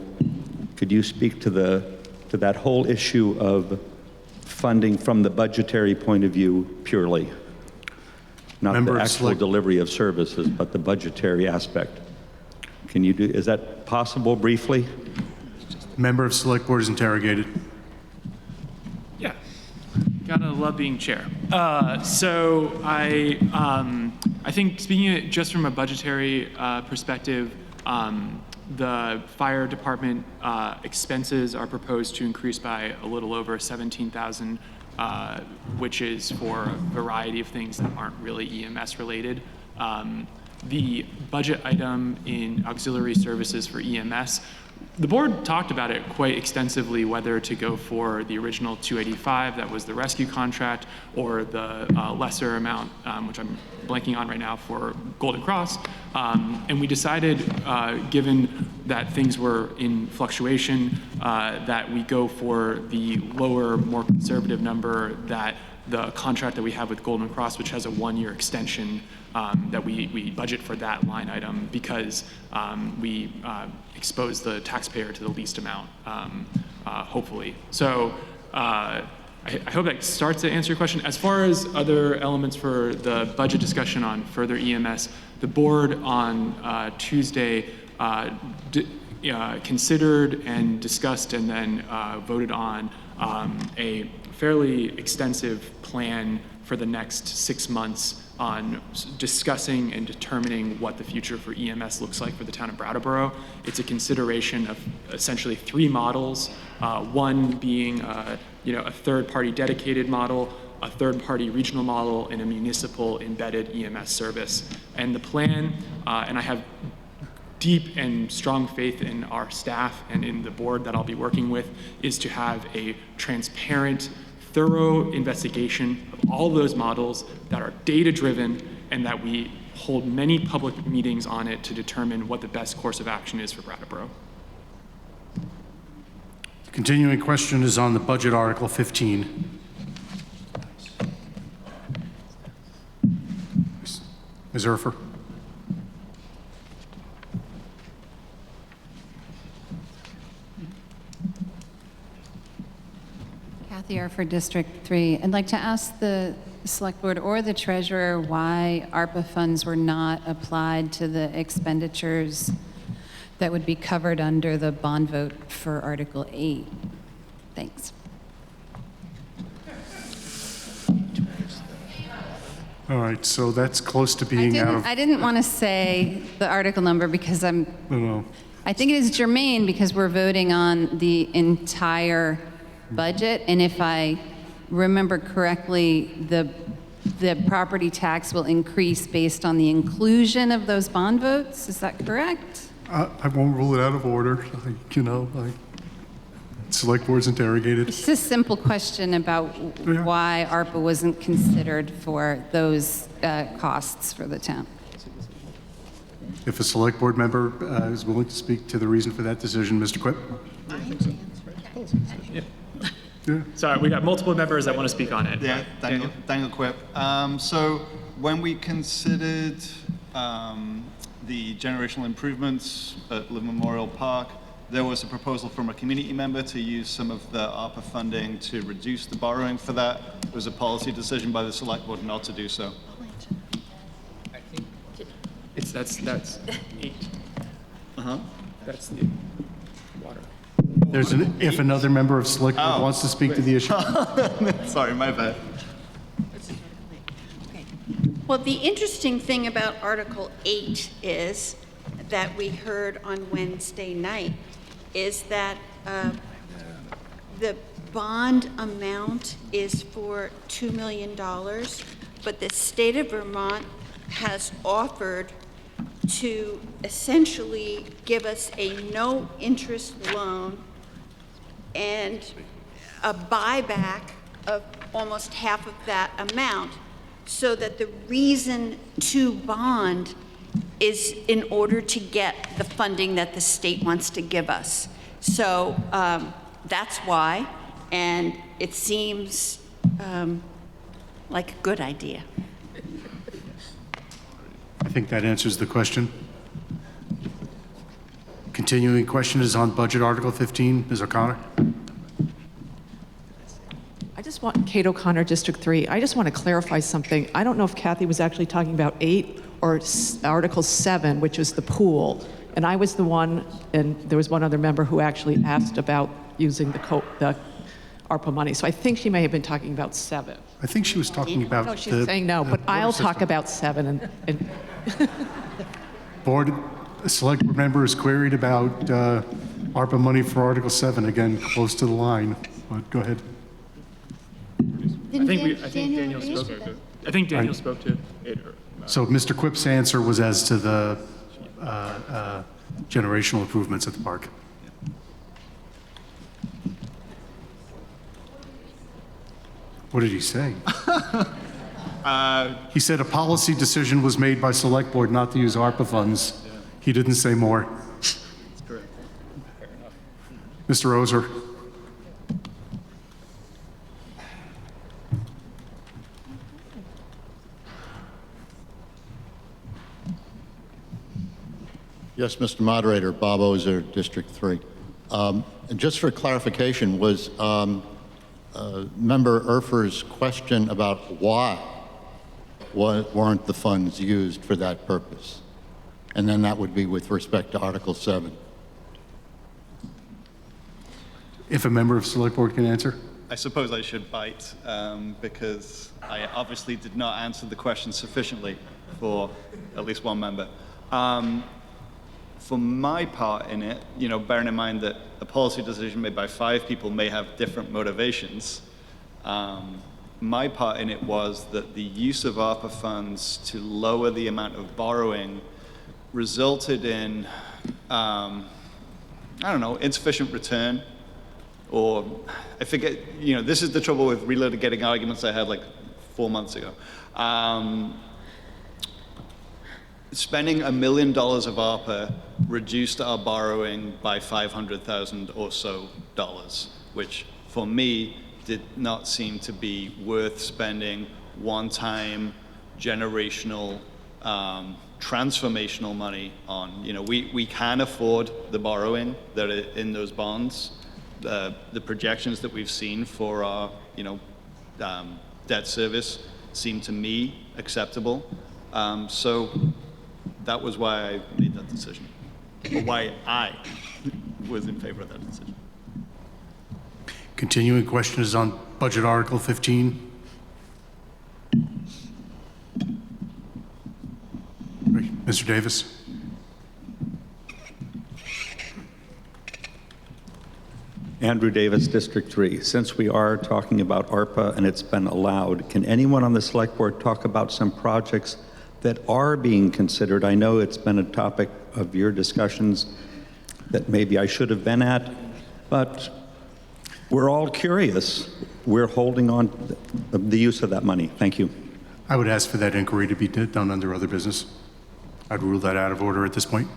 could you speak to that whole issue of funding from the budgetary point of view purely? Not the actual delivery of services, but the budgetary aspect. Can you do, is that possible briefly? Member of Select Board is interrogated. Yeah, gotta love being chair. So I think speaking just from a budgetary perspective, the fire department expenses are proposed to increase by a little over 17,000, which is for a variety of things that aren't really EMS related. The budget item in auxiliary services for EMS, the board talked about it quite extensively, whether to go for the original 285, that was the rescue contract, or the lesser amount, which I'm blanking on right now, for Golden Cross. And we decided, given that things were in fluctuation, that we go for the lower, more conservative number, that the contract that we have with Golden Cross, which has a 1-year extension, that we budget for that line item, because we expose the taxpayer to the least amount, hopefully. So I hope that starts to answer your question. As far as other elements for the budget discussion on further EMS, the board on Tuesday considered and discussed and then voted on a fairly extensive plan for the next 6 months on discussing and determining what the future for EMS looks like for the town of Brattleboro. It's a consideration of essentially 3 models, one being a third-party dedicated model, a third-party regional model, and a municipal embedded EMS service. And the plan, and I have deep and strong faith in our staff and in the board that I'll be working with, is to have a transparent, thorough investigation of all those models that are data-driven, and that we hold many public meetings on it to determine what the best course of action is for Brattleboro. The continuing question is on the budget, Article 15. Ms. Erfer. Kathy for District 3. I'd like to ask the Select Board or the Treasurer why ARPA funds were not applied to the expenditures that would be covered under the bond vote for Article 8. Thanks. All right, so that's close to being out of, I didn't want to say the article number because no. I think it is germane because we're voting on the entire budget. And if I remember correctly, the property tax will increase based on the inclusion of those bond votes. Is that correct? I won't rule it out of order. Select board's interrogated. It's just a simple question about why ARPA wasn't considered for those costs for the town. If a select board member is willing to speak to the reason for that decision, Mr. Quip? Sorry, we got multiple members that want to speak on it. Yeah, Daniel Quip. So when we considered the generational improvements at Live Memorial Park, there was a proposal from a community member to use some of the ARPA funding to reduce the borrowing for that. It was a policy decision by the select board not to do so. That's 8. That's the water. If another member of select board wants to speak to the issue. Sorry, my bad. Well, the interesting thing about Article 8 is that we heard on Wednesday night is that the bond amount is for $2 million, but the state of Vermont has offered to essentially give us a no-interest loan and a buyback of almost half of that amount, so that the reason to bond is in order to get the funding that the state wants to give us. So that's why, and it seems like a good idea. I think that answers the question. Continuing question is on Budget Article 15. Ms. O'Connor? Kate O'Connor, District 3. I just want to clarify something. I don't know if Kathy was actually talking about 8 or Article 7, which is the pool. And I was the one, and there was one other member who actually asked about using the ARPA money. So I think she may have been talking about 7. I think she was talking about No, she's saying no, but I'll talk about 7. And Board, select board member is queried about ARPA money for Article 7. Again, close to the line, but go ahead. I think Daniel spoke to it. I think Daniel spoke to it. So Mr. Quip's answer was as to the generational improvements at the park. What did he say? He said a policy decision was made by select board not to use ARPA funds. He didn't say more. That's correct. Fair enough. Mr. Ozer. Yes, Mr. Moderator, Bob Ozer, District 3. And just for clarification, was Member Urfer's question about why weren't the funds used for that purpose? And then that would be with respect to Article 7. If a member of Select Board can answer. I suppose I should bite because I obviously did not answer the question sufficiently for at least one member. For my part in it, bearing in mind that a policy decision made by 5 people may have different motivations, my part in it was that the use of ARPA funds to lower the amount of borrowing resulted in, insufficient return, or I forget, this is the trouble with relitigating arguments I had like 4 months ago. Spending $1 million of ARPA reduced our borrowing by $500,000 or so, which for me did not seem to be worth spending one-time generational transformational money on. We can afford the borrowing that are in those bonds. The projections that we've seen for our debt service seem to me acceptable. So that was why I made that decision, or why I was in favor of that decision. Continuing question is on Budget Article 15. Mr. Davis? Andrew Davis, District 3. Since we are talking about ARPA and it's been allowed, can anyone on the Select Board talk about some projects that are being considered? I know it's been a topic of your discussions that maybe I should have been at, but we're all curious. We're holding on to the use of that money. Thank you. I would ask for that inquiry to be done under other business. I'd rule that out of order at this point.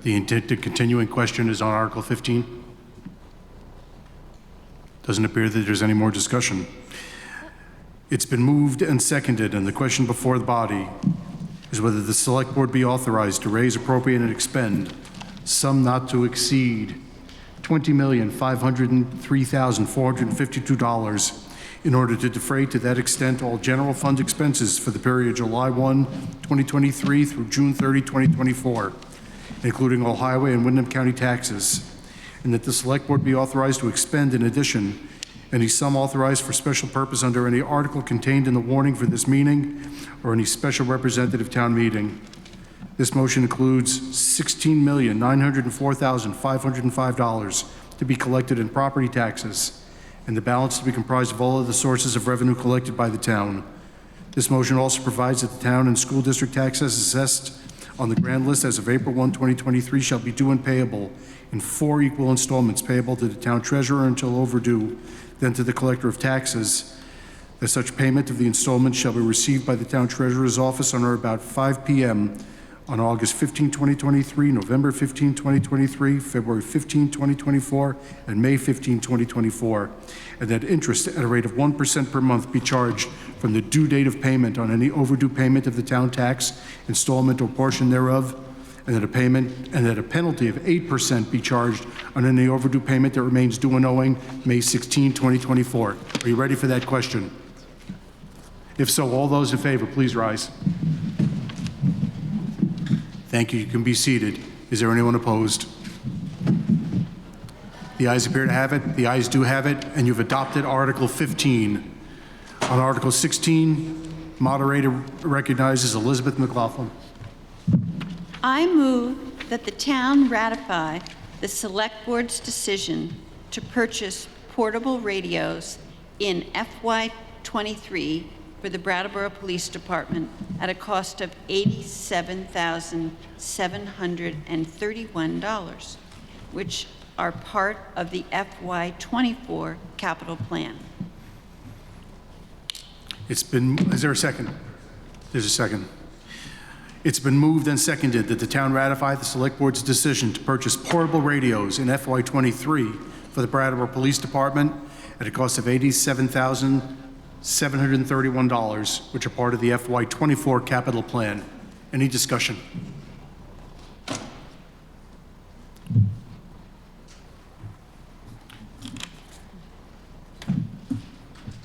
The intended continuing question is on Article 15. Doesn't appear that there's any more discussion. It's been moved and seconded, and the question before the body is whether the Select Board be authorized to raise, appropriate, and expend sum not to exceed $20,503,452 in order to defray to that extent all general fund expenses for the period July 1, 2023 through June 30, 2024, including all highway and Windham County taxes, and that the Select Board be authorized to expend, in addition, any sum authorized for special purpose under any article contained in the warning for this meeting or any special representative town meeting. This motion includes $16,904,505 to be collected in property taxes, and the balance to be comprised of all other sources of revenue collected by the town. This motion also provides that the town and school district taxes assessed on the grand list as of April 1, 2023 shall be due and payable in 4 equal installments payable to the town treasurer until overdue, then to the collector of taxes, that such payment of the installments shall be received by the town treasurer's office on or about 5 p.m. on August 15, 2023, November 15, 2023, February 15, 2024, and May 15, 2024, and that interest at a rate of 1% per month be charged from the due date of payment on any overdue payment of the town tax, installment or portion thereof, and that a penalty of 8% be charged on any overdue payment that remains due and owing May 16, 2024. Are you ready for that question? If so, all those in favor, please rise. Thank you. You can be seated. Is there anyone opposed? The ayes appear to have it. The ayes do have it, and you've adopted Article 15. On Article 16, moderator recognizes Elizabeth McLaughlin. I move that the town ratify the Select Board's decision to purchase portable radios in FY23 for the Brattleboro Police Department at a cost of $87,731, which are part of the FY24 capital plan. Is there a second? There's a second. It's been moved and seconded that the town ratify the Select Board's decision to purchase portable radios in FY23 for the Brattleboro Police Department at a cost of $87,731, which are part of the FY24 capital plan. Any discussion?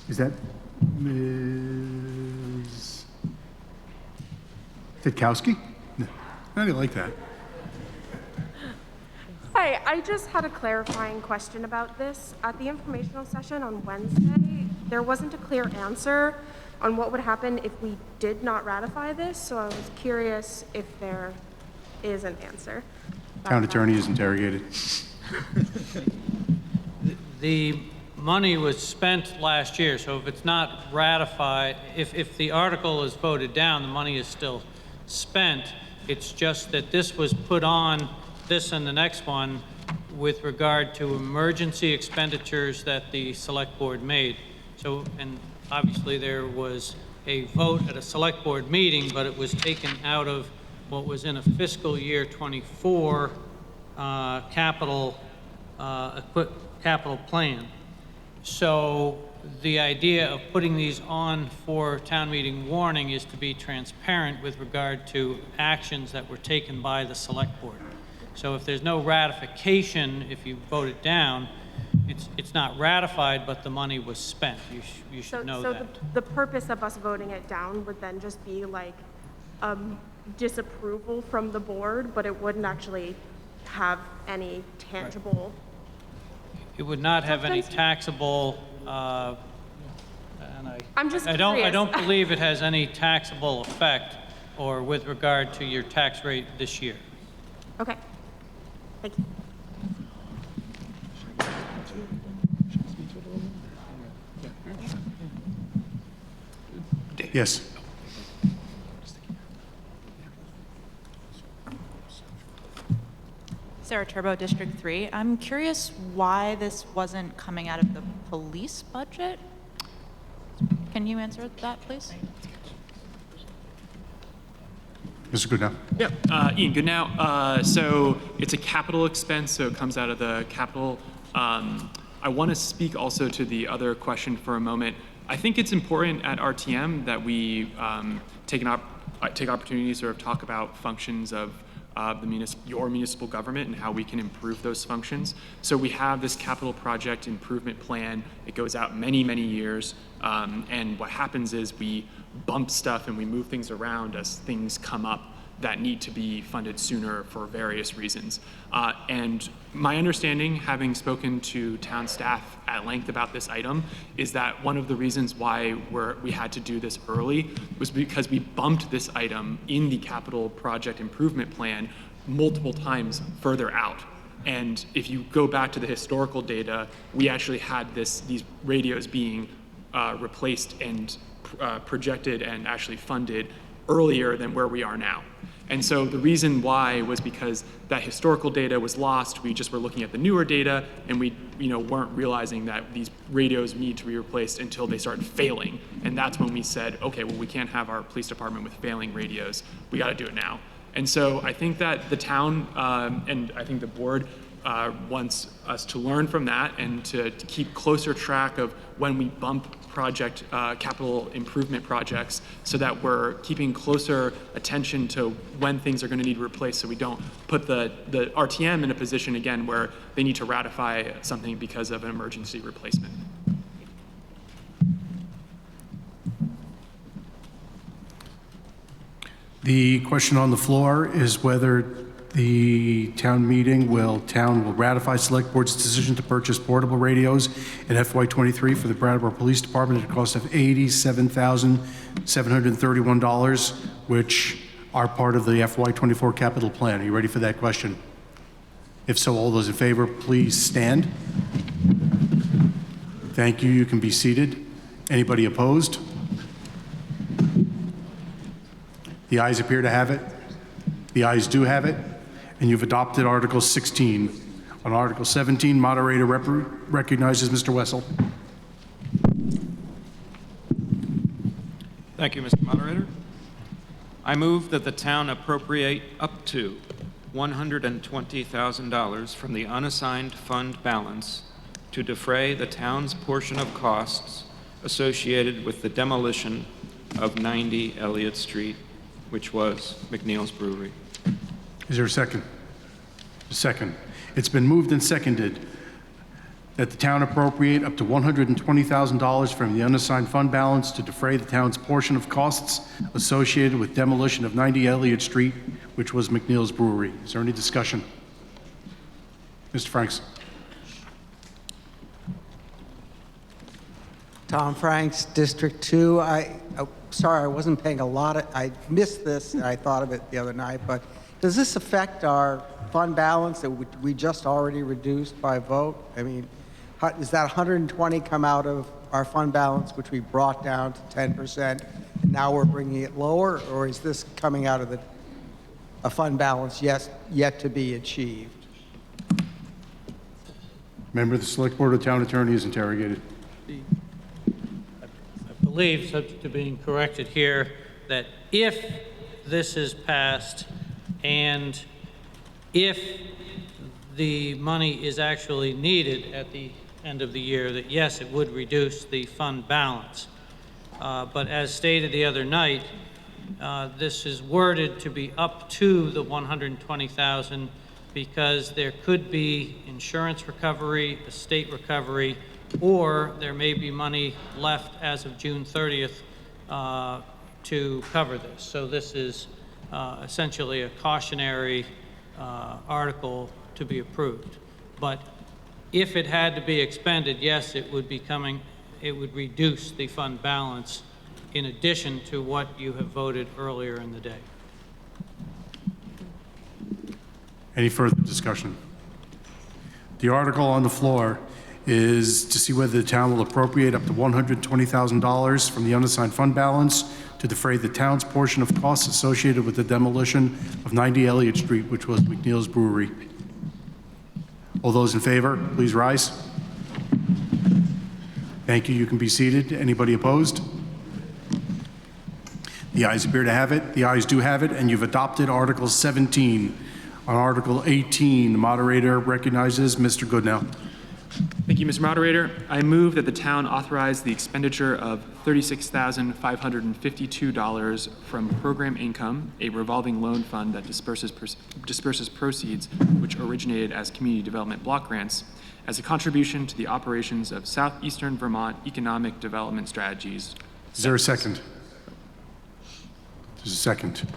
Is that Ms. Titkowski? No, I didn't like that. Hi, I just had a clarifying question about this. At the informational session on Wednesday, there wasn't a clear answer on what would happen if we did not ratify this, so I was curious if there is an answer. Town attorney is interrogated. The money was spent last year, so if it's not ratified, if the article is voted down, the money is still spent. It's just that this was put on, this and the next one, with regard to emergency expenditures that the Select Board made. So, and obviously there was a vote at a Select Board meeting, but it was taken out of what was in a fiscal year 24 capital plan. So the idea of putting these on for town meeting warning is to be transparent with regard to actions that were taken by the Select Board. So if there's no ratification, if you vote it down, it's not ratified, but the money was spent. You should know that. So the purpose of us voting it down would then just be like disapproval from the board, but it wouldn't actually have any tangible. It would not have any taxable, I'm just I don't believe it has any taxable effect or with regard to your tax rate this year. Okay. Thank you. Yes. Sarah Turbo, District 3. I'm curious why this wasn't coming out of the police budget. Can you answer that, please? Mr. Goodnow. Yeah, Ian, good now. So it's a capital expense, so it comes out of the capital. I want to speak also to the other question for a moment. I think it's important at RTM that we take opportunities to sort of talk about functions of your municipal government and how we can improve those functions. So we have this capital project improvement plan. It goes out many, many years. And what happens is we bump stuff and we move things around as things come up that need to be funded sooner for various reasons. And my understanding, having spoken to town staff at length about this item, is that one of the reasons why we had to do this early was because we bumped this item in the capital project improvement plan multiple times further out. And if you go back to the historical data, we actually had these radios being replaced and projected and actually funded earlier than where we are now. And so the reason why was because that historical data was lost. We just were looking at the newer data, and we weren't realizing that these radios need to be replaced until they started failing. And that's when we said, okay, well, we can't have our police department with failing radios. We got to do it now. And so I think that the town and I think the board wants us to learn from that and to keep closer track of when we bump capital improvement projects, so that we're keeping closer attention to when things are going to need replaced, so we don't put the RTM in a position again where they need to ratify something because of an emergency replacement. The question on the floor is whether the town will ratify Select Board's decision to purchase portable radios in FY23 for the Brattleboro Police Department at a cost of $87,731, which are part of the FY24 capital plan. Are you ready for that question? If so, all those in favor, please stand. Thank you. You can be seated. Anybody opposed? The ayes appear to have it. The ayes do have it. And you've adopted Article 16. On Article 17, moderator recognizes Mr. Wessel. Thank you, Mr. Moderator. I move that the town appropriate up to $120,000 from the unassigned fund balance to defray the town's portion of costs associated with the demolition of 90 Elliot Street, which was McNeill's Brewery. Is there a second? A second. It's been moved and seconded that the town appropriate up to $120,000 from the unassigned fund balance to defray the town's portion of costs associated with demolition of 90 Elliot Street, which was McNeill's Brewery. Is there any discussion? Mr. Franks. Tom Franks, District 2. Sorry, I wasn't paying I missed this, and I thought of it the other night, but does this affect our fund balance that we just already reduced by vote? I mean, does that 120 come out of our fund balance, which we brought down to 10%, and now we're bringing it lower, or is this coming out of a fund balance yet to be achieved? Member of the Select Board of Town Attorney is interrogated. I believe, subject to being corrected here, that if this is passed and if the money is actually needed at the end of the year, that yes, it would reduce the fund balance. But as stated the other night, this is worded to be up to the $120,000 because there could be insurance recovery, estate recovery, or there may be money left as of June 30th to cover this. So this is essentially a cautionary article to be approved. But if it had to be expended, yes, it would reduce the fund balance in addition to what you have voted earlier in the day. Any further discussion? The article on the floor is to see whether the town will appropriate up to $120,000 from the unassigned fund balance to defray the town's portion of costs associated with the demolition of 90 Elliot Street, which was McNeill's Brewery. All those in favor, please rise. Thank you. You can be seated. Anybody opposed? The ayes appear to have it. The ayes do have it, and you've adopted Article 17. On Article 18, the moderator recognizes Mr. Goodnow. Thank you, Mr. Moderator. I move that the town authorize the expenditure of $36,552 from program income, a revolving loan fund that disperses proceeds which originated as community development block grants, as a contribution to the operations of Southeastern Vermont Economic Development Strategies. Is there a second? There's a second.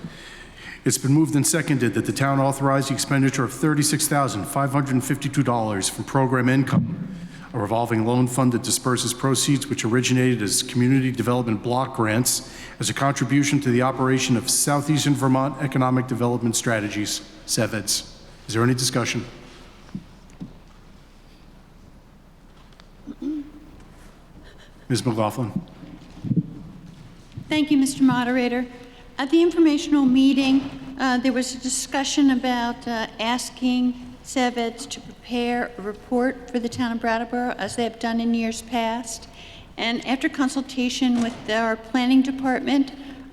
It's been moved and seconded that the town authorize the expenditure of $36,552 from program income, a revolving loan fund that disperses proceeds which originated as community development block grants, as a contribution to the operation of Southeastern Vermont Economic Development Strategies, SeVEDS. Is there any discussion? Ms. McLaughlin. Thank you, Mr. Moderator. At the informational meeting, there was a discussion about asking SeVEDS to prepare a report for the town of Brattleboro, as they have done in years past. And after consultation with our planning department,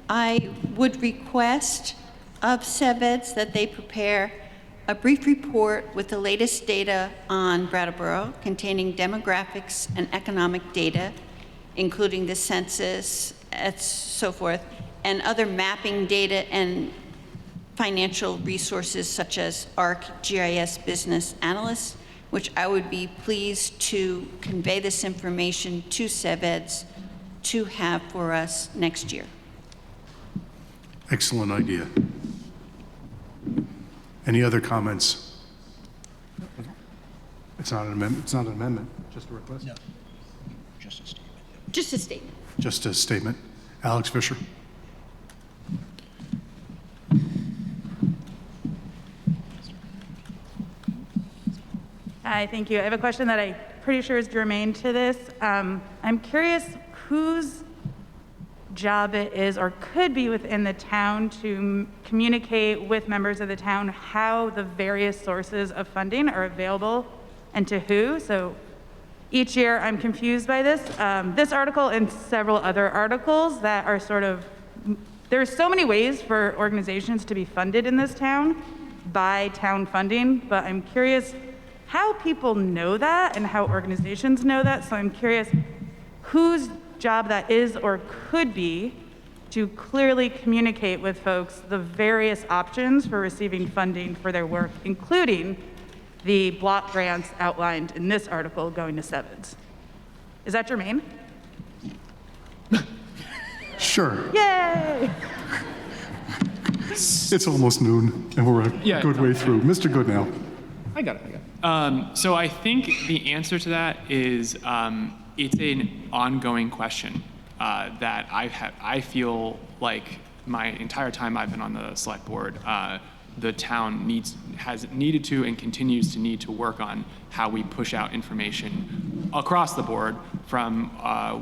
I would request of SeVEDS that they prepare a brief report with the latest data on Brattleboro, containing demographics and economic data, including the census, and so forth, and other mapping data and financial resources such as ArcGIS Business Analyst, which I would be pleased to convey this information to SeVEDS to have for us next year. Excellent idea. Any other comments? It's not an amendment. It's not an amendment, just a request? No. Just a statement. Just a statement. Alex Fisher. Hi, thank you. I have a question that I'm pretty sure is germane to this. I'm curious whose job it is or could be within the town to communicate with members of the town how the various sources of funding are available and to who. So each year I'm confused by this. This article and several other articles that are sort of, there's so many ways for organizations to be funded in this town by town funding, but I'm curious how people know that and how organizations know that. So I'm curious whose job that is or could be to clearly communicate with folks the various options for receiving funding for their work, including the block grants outlined in this article going to SeVEDS. Is that germane? Sure. Yay! It's almost noon, and we're a good way through. Mr. Goodnow. I got it. So I think the answer to that is it's an ongoing question that I feel like my entire time I've been on the select board, the town has needed to and continues to need to work on how we push out information across the board, from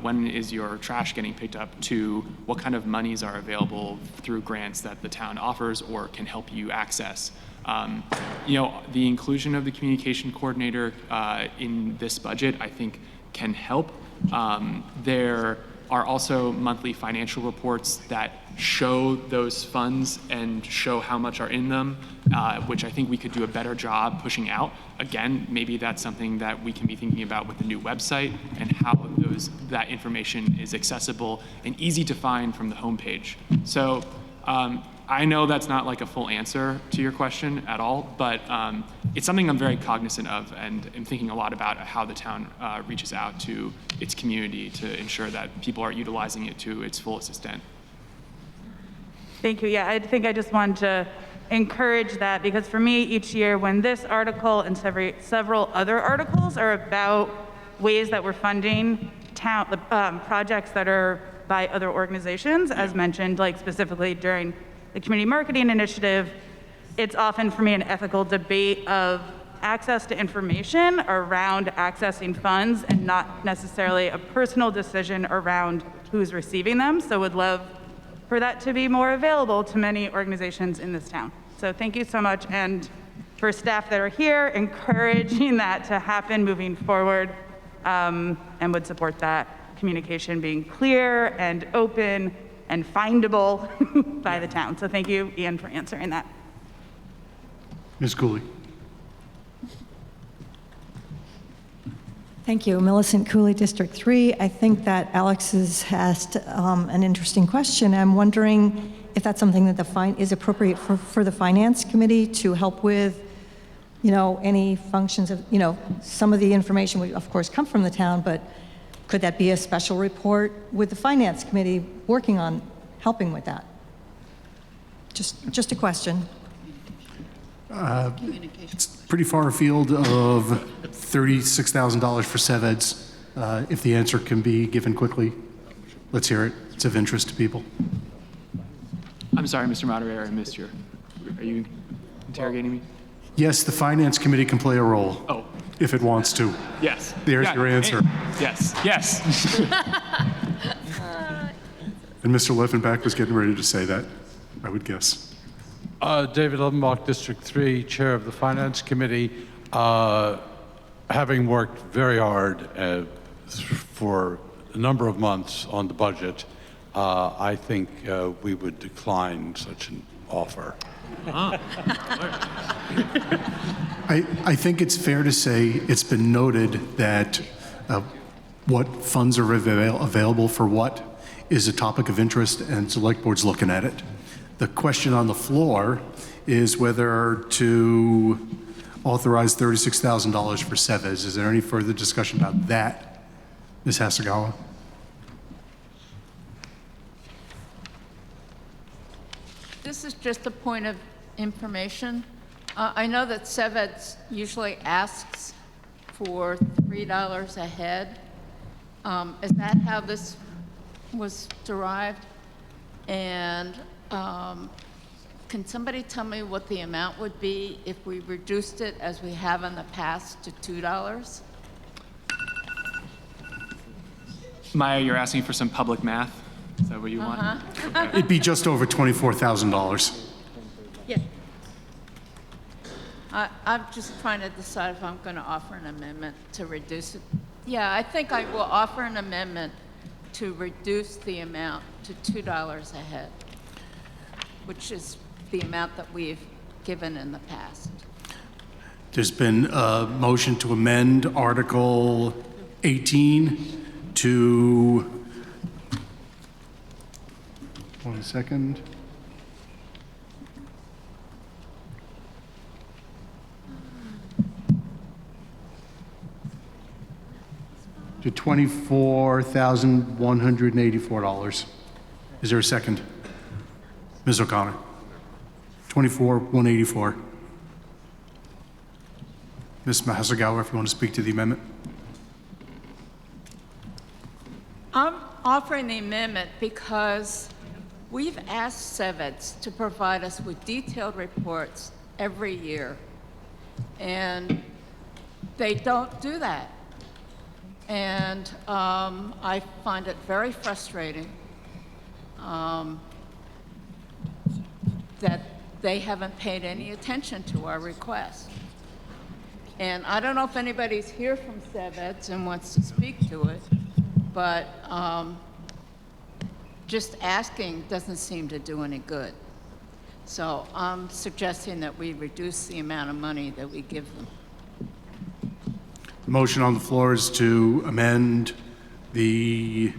when is your trash getting picked up to what kind of monies are available through grants that the town offers or can help you access. The inclusion of the communication coordinator in this budget, I think, can help. There are also monthly financial reports that show those funds and show how much are in them, which I think we could do a better job pushing out. Again, maybe that's something that we can be thinking about with the new website and how that information is accessible and easy to find from the homepage. So I know that's not like a full answer to your question at all, but it's something I'm very cognizant of, and I'm thinking a lot about how the town reaches out to its community to ensure that people are utilizing it to its fullest extent. Thank you. Yeah, I think I just wanted to encourage that, because for me, each year when this article and several other articles are about ways that we're funding town projects that are by other organizations, as mentioned, like specifically during the community marketing initiative. It's often for me an ethical debate of access to information around accessing funds and not necessarily a personal decision around who's receiving them. So would love for that to be more available to many organizations in this town. So thank you so much. And for staff that are here, encouraging that to happen moving forward, and would support that communication being clear and open and findable by the town. So thank you, Ian, for answering that. Ms. Cooley. Thank you. Millicent Cooley, District 3. I think that Alex has asked an interesting question. I'm wondering if that's something that is appropriate for the Finance Committee to help with, any functions of, some of the information would, of course, come from the town, but could that be a special report with the Finance Committee working on helping with that? Just a question. It's pretty far afield of $36,000 for SeVEDS. If the answer can be given quickly, let's hear it. It's of interest to people. I'm sorry, Mr. Moderator, I missed your. Are you interrogating me? Yes, the Finance Committee can play a role. Oh. If it wants to. Yes. There's your answer. Yes. Yes. And Mr. Leffenbach was getting ready to say that, I would guess. David Levenbach, District 3, Chair of the Finance Committee. Having worked very hard for a number of months on the budget, I think we would decline such an offer. I think it's fair to say it's been noted that what funds are available for what is a topic of interest, and Select Board's looking at it. The question on the floor is whether to authorize $36,000 for SeVEDS. Is there any further discussion about that, Ms. Hasegawa? This is just a point of information. I know that SeVEDS usually asks for $3 a head. Is that how this was derived? And can somebody tell me what the amount would be if we reduced it, as we have in the past, to $2? Maya, you're asking for some public math? Is that what you want? It'd be just over $24,000. Yeah. I'm just trying to decide if I'm going to offer an amendment to reduce it. Yeah, I think I will offer an amendment to reduce the amount to $2 a head, which is the amount that we've given in the past. There's been a motion to amend Article 18 to, 1 second. To $24,184. Is there a second? Ms. O'Connor. $24,184. Ms. Hasegawa, if you want to speak to the amendment. I'm offering the amendment because we've asked SeVEDS to provide us with detailed reports every year, and they don't do that. And I find it very frustrating that they haven't paid any attention to our request. And I don't know if anybody's here from SeVEDS and wants to speak to it, but just asking doesn't seem to do any good. So I'm suggesting that we reduce the amount of money that we give them. The motion on the floor is to amend the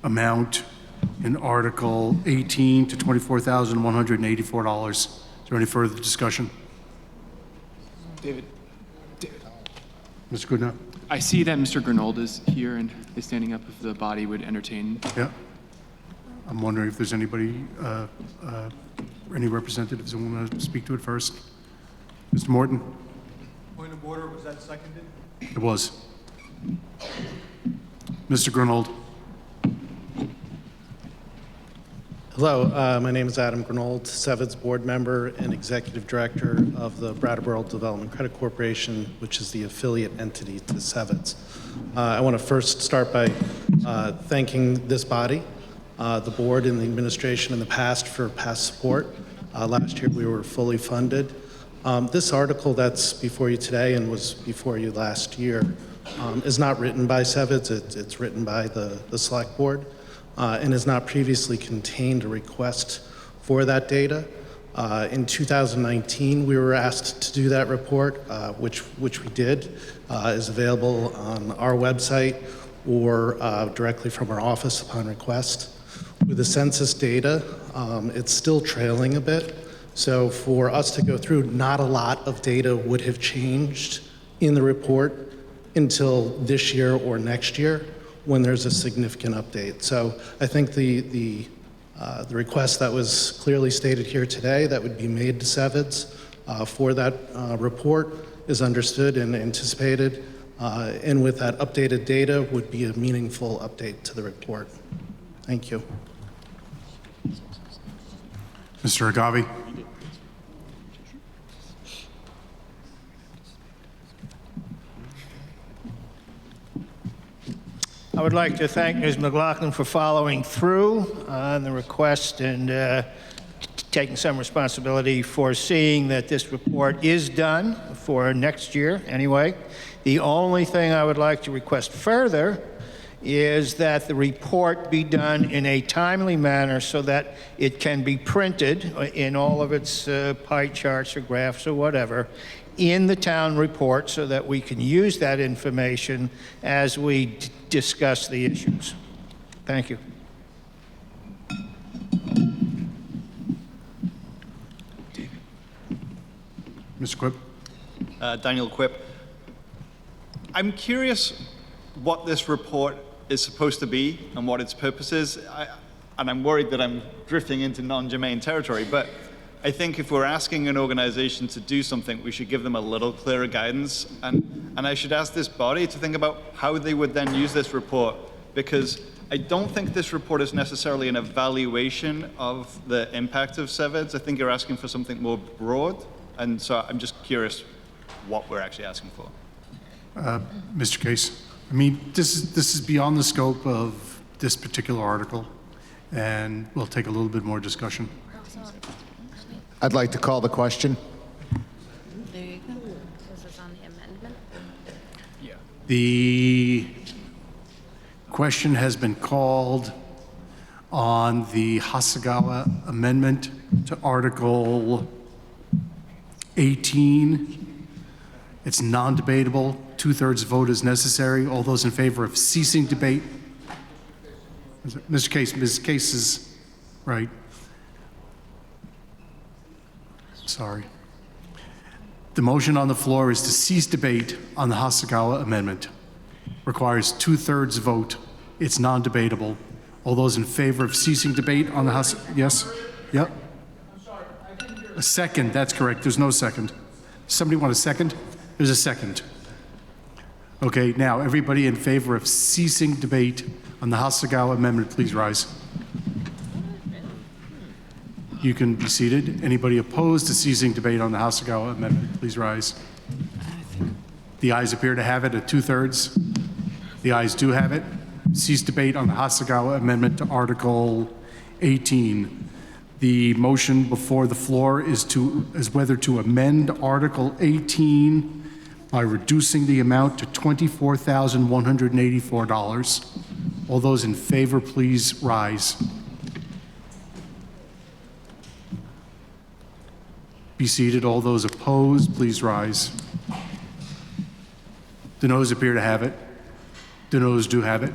amount in Article 18 to $24,184. Is there any further discussion? David. Mr. Goodenough? I see that Mr. Grinold is here and is standing up if the body would entertain. Yeah. I'm wondering if there's anybody, any representatives who want to speak to it first. Mr. Morton? Point of order, was that seconded? It was. Mr. Grinold? Hello, my name is Adam Grinold, SeVEDS board member and executive director of the Brattleboro Development Credit Corporation, which is the affiliate entity to SeVEDS. I want to first start by thanking this body, the board and the administration in the past for past support. Last year we were fully funded. This article that's before you today and was before you last year is not written by SeVEDS, it's written by the Selectboard. And has not previously contained a request for that data. In 2019, we were asked to do that report, which we did. Is available on our website or directly from our office upon request. With the census data, it's still trailing a bit. So for us to go through, not a lot of data would have changed in the report until this year or next year, when there's a significant update. So I think the request that was clearly stated here today that would be made to SeVEDS for that report is understood and anticipated, and with that updated data would be a meaningful update to the report. Thank you. Mr. Agave. I would like to thank Ms. McLaughlin for following through on the request and taking some responsibility for seeing that this report is done for next year anyway. The only thing I would like to request further is that the report be done in a timely manner so that it can be printed in all of its pie charts or graphs or whatever in the town report so that we can use that information as we discuss the issues. Thank you. Mr. Quip. Daniel Quip. I'm curious what this report is supposed to be and what its purpose is. And I'm worried that I'm drifting into non-germane territory, but I think if we're asking an organization to do something, we should give them a little clearer guidance. And I should ask this body to think about how they would then use this report, because I don't think this report is necessarily an evaluation of the impact of SeVEDS. I think you're asking for something more broad. And so I'm just curious what we're actually asking for. Mr. Case, I mean, this is beyond the scope of this particular article, and we'll take a little bit more discussion. I'd like to call the question. There you go. This is on the amendment. Yeah. The question has been called on the Hasagawa amendment to Article 18. It's non-debatable. 2/3 vote is necessary. All those in favor of ceasing debate? Mr. Case, Ms. Case is right. Sorry. The motion on the floor is to cease debate on the Hasagawa amendment. Requires 2/3 vote. It's non-debatable. All those in favor of ceasing debate on the yes? Yep. A second, that's correct. There's no second. Somebody want a second? There's a second. Okay, now everybody in favor of ceasing debate on the Hasagawa amendment, please rise. You can be seated. Anybody opposed to ceasing debate on the Hasagawa amendment, please rise. The ayes appear to have it at 2/3. The ayes do have it. Cease debate on the Hasagawa amendment to Article 18. The motion before the floor is whether to amend Article 18 by reducing the amount to $24,184. All those in favor, please rise. Be seated. All those opposed, please rise. The noes appear to have it. The noes do have it.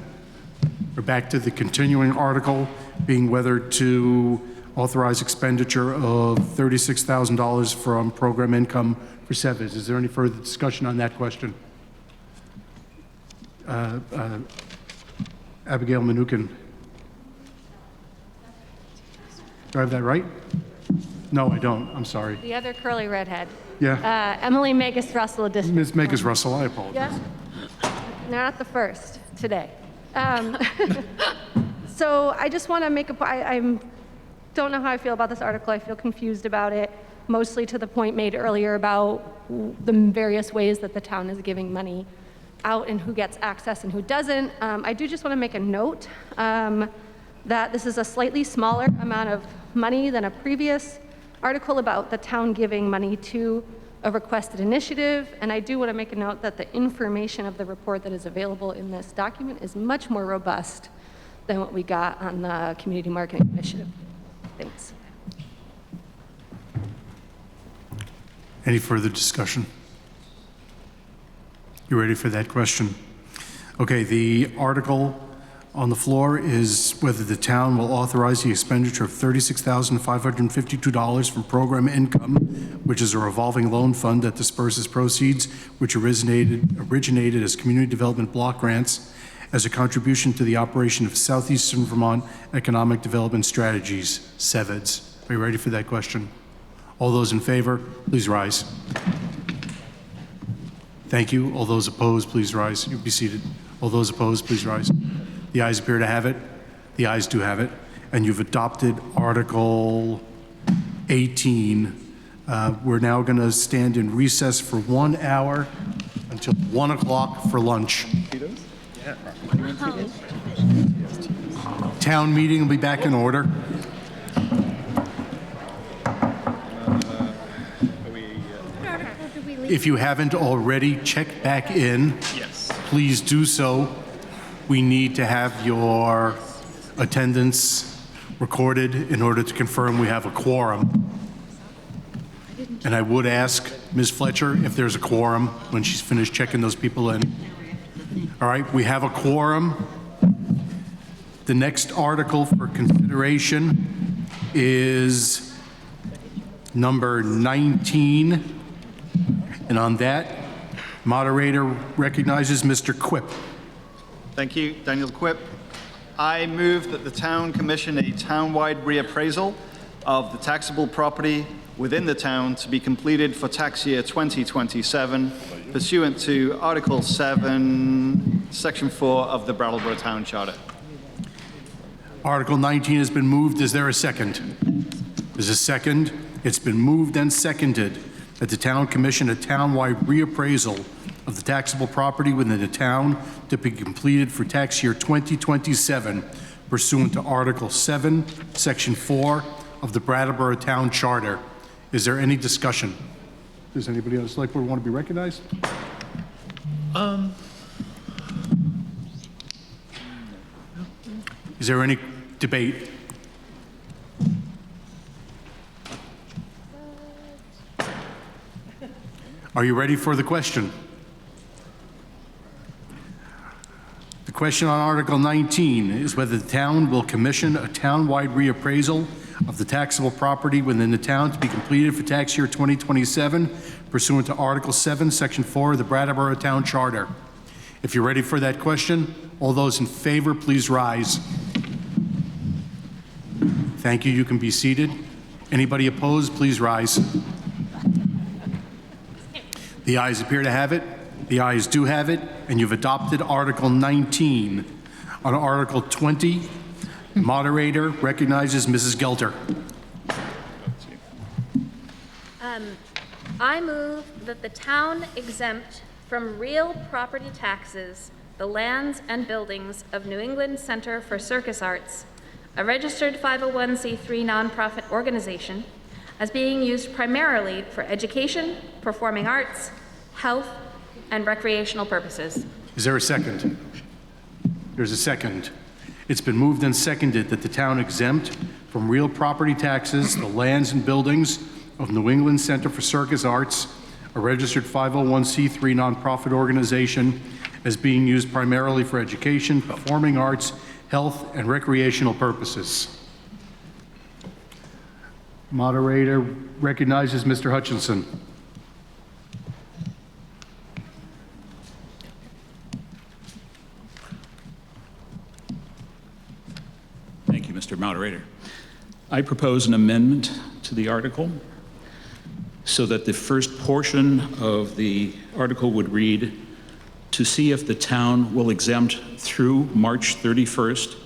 We're back to the continuing article, being whether to authorize expenditure of $36,000 from program income for SeVEDS. Is there any further discussion on that question? Abigail Manukin. Do I have that right? No, I don't. I'm sorry. The other curly redhead. Yeah. Emily Megas Russell, District. Ms. Megas Russell, I apologize. Yeah. Not the first today. So I just want to make a point. don't know how I feel about this article. I feel confused about it, mostly to the point made earlier about the various ways that the town is giving money out and who gets access and who doesn't. I do just want to make a note that this is a slightly smaller amount of money than a previous article about the town giving money to a requested initiative. And I do want to make a note that the information of the report that is available in this document is much more robust than what we got on the community marketing initiative. Thanks. Any further discussion? You ready for that question? Okay, the article on the floor is whether the town will authorize the expenditure of $36,552 from program income, which is a revolving loan fund that disperses proceeds which originated as community development block grants as a contribution to the operation of Southeastern Vermont Economic Development Strategies, SeVEDS. Are you ready for that question? All those in favor, please rise. Thank you. All those opposed, please rise. You be seated. All those opposed, please rise. The ayes appear to have it. The ayes do have it. And you've adopted Article 18. We're now going to stand in recess for 1 hour until 1 o'clock for lunch. Town meeting will be back in order. If you haven't already, check back in. Yes. Please do so. We need to have your attendance recorded in order to confirm we have a quorum. And I would ask Ms. Fletcher if there's a quorum when she's finished checking those people in. All right, we have a quorum. The next article for consideration is number 19. And on that, moderator recognizes Mr. Quip. Thank you, Daniel Quip. I move that the town commission a town-wide reappraisal of the taxable property within the town to be completed for tax year 2027 pursuant to Article 7, Section 4 of the Brattleboro Town Charter. Article 19 has been moved. Is there a second? There's a second. It's been moved and seconded that the town commission a town-wide reappraisal of the taxable property within the town to be completed for tax year 2027 pursuant to Article 7, Section 4 of the Brattleboro Town Charter. Is there any discussion? Does anybody on the select board want to be recognized? Is there any debate? Are you ready for the question? The question on Article 19 is whether the town will commission a town-wide reappraisal of the taxable property within the town to be completed for tax year 2027 pursuant to Article 7, Section 4 of the Brattleboro Town Charter. If you're ready for that question, all those in favor, please rise. Thank you. You can be seated. Anybody opposed, please rise. The ayes appear to have it. The ayes do have it, and you've adopted Article 19. On Article 20, moderator recognizes Mrs. Gelter. I move that the town exempt from real property taxes the lands and buildings of New England Center for Circus Arts, a registered 501c3 nonprofit organization, as being used primarily for education, performing arts, health, and recreational purposes. Is there a second? There's a second. It's been moved and seconded that the town exempt from real property taxes the lands and buildings of New England Center for Circus Arts, a registered 501c3 nonprofit organization, as being used primarily for education, performing arts, health, and recreational purposes. Moderator recognizes Mr. Hutchinson. Thank you, Mr. Moderator. I propose an amendment to the article so that the first portion of the article would read, to see if the town will exempt through March 31st,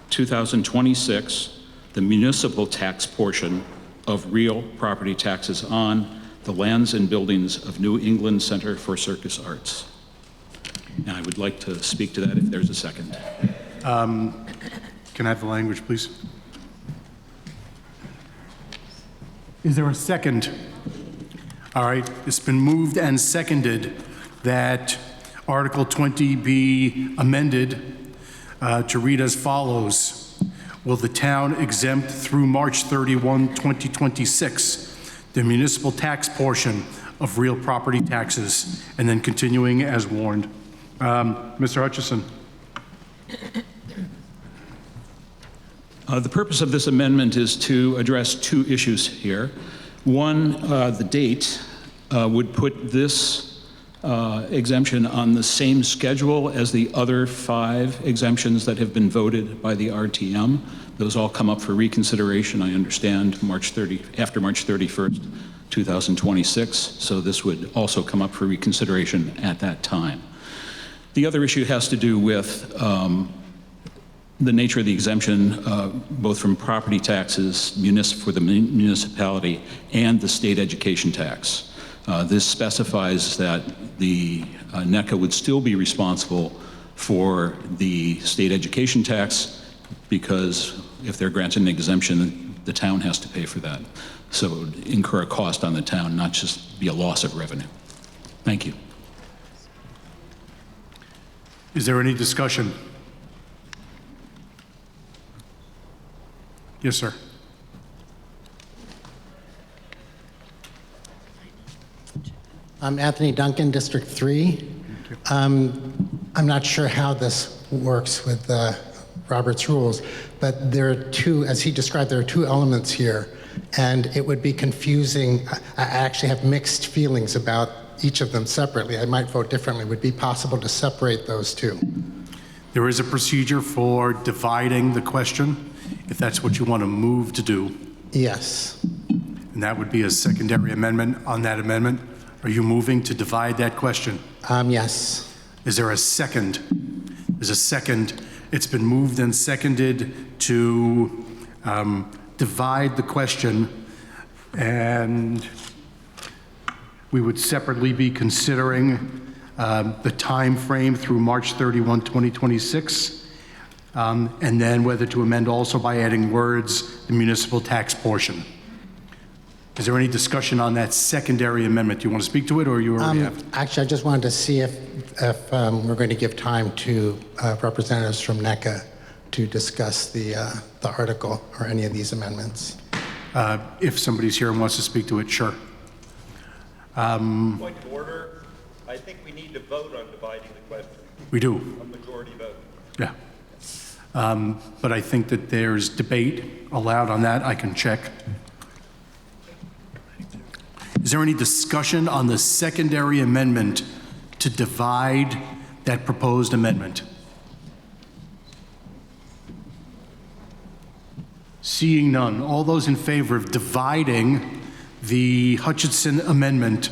2026, the municipal tax portion of real property taxes on the lands and buildings of New England Center for Circus Arts. And I would like to speak to that if there's a second. Can I have the language, please? Is there a second? All right, it's been moved and seconded that Article 20 be amended to read as follows. Will the town exempt through March 31, 2026, the municipal tax portion of real property taxes, and then continuing as warned? Mr. Hutchison. The purpose of this amendment is to address two issues here. One, the date would put this exemption on the same schedule as the other 5 exemptions that have been voted by the RTM. Those all come up for reconsideration, I understand, after March 31st, 2026. So this would also come up for reconsideration at that time. The other issue has to do with the nature of the exemption, both from property taxes for the municipality and the state education tax. This specifies that the NECA would still be responsible for the state education tax because if they're granted an exemption, the town has to pay for that. So it would incur a cost on the town, not just be a loss of revenue. Thank you. Is there any discussion? Yes, sir. I'm Anthony Duncan, District 3. I'm not sure how this works with Robert's rules, but there are two, as he described, there are 2 elements here, and it would be confusing. I actually have mixed feelings about each of them separately. I might vote differently. Would it be possible to separate those 2? There is a procedure for dividing the question, if that's what you want to move to do. Yes. And that would be a secondary amendment on that amendment. Are you moving to divide that question? Yes. Is there a second? There's a second. It's been moved and seconded to divide the question, and we would separately be considering the time frame through March 31, 2026. And then whether to amend also by adding words, the municipal tax portion. Is there any discussion on that secondary amendment? Do you want to speak to it, or you already have? Actually, I just wanted to see if we're going to give time to representatives from NECA to discuss the article or any of these amendments. If somebody's here and wants to speak to it, sure. Point of order. I think we need to vote on dividing the question. We do. A majority vote. Yeah. But I think that there's debate allowed on that. I can check. Is there any discussion on the secondary amendment to divide that proposed amendment? Seeing none, all those in favor of dividing the Hutchinson amendment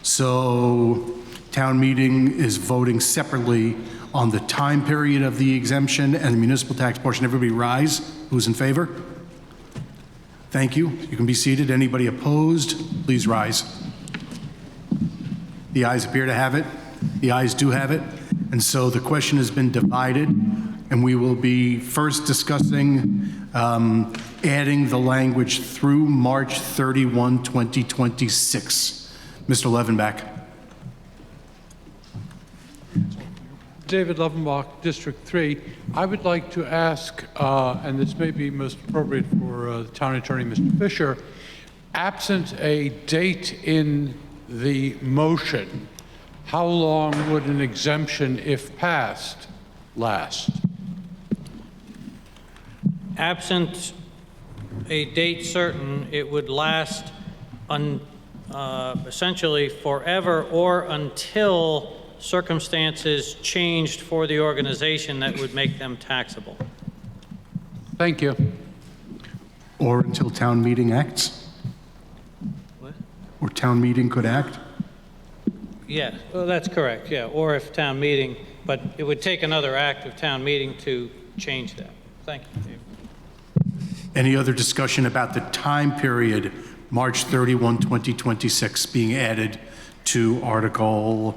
so town meeting is voting separately on the time period of the exemption and the municipal tax portion, everybody rise. Who's in favor? Thank you. You can be seated. Anybody opposed? Please rise. The ayes appear to have it. The ayes do have it. And so the question has been divided, and we will be first discussing adding the language through March 31, 2026. Mr. Levenbach. David Levenbach, District 3. I would like to ask, and this may be most appropriate for the Town Attorney, Mr. Fisher, absent a date in the motion, how long would an exemption, if passed, last? Absent a date certain, it would last essentially forever or until circumstances changed for the organization that would make them taxable. Thank you. Or until town meeting acts? What? Or town meeting could act? Yeah, well, that's correct, yeah, or if town meeting, but it would take another act of town meeting to change that. Thank you, Dave. Any other discussion about the time period, March 31, 2026, being added to Article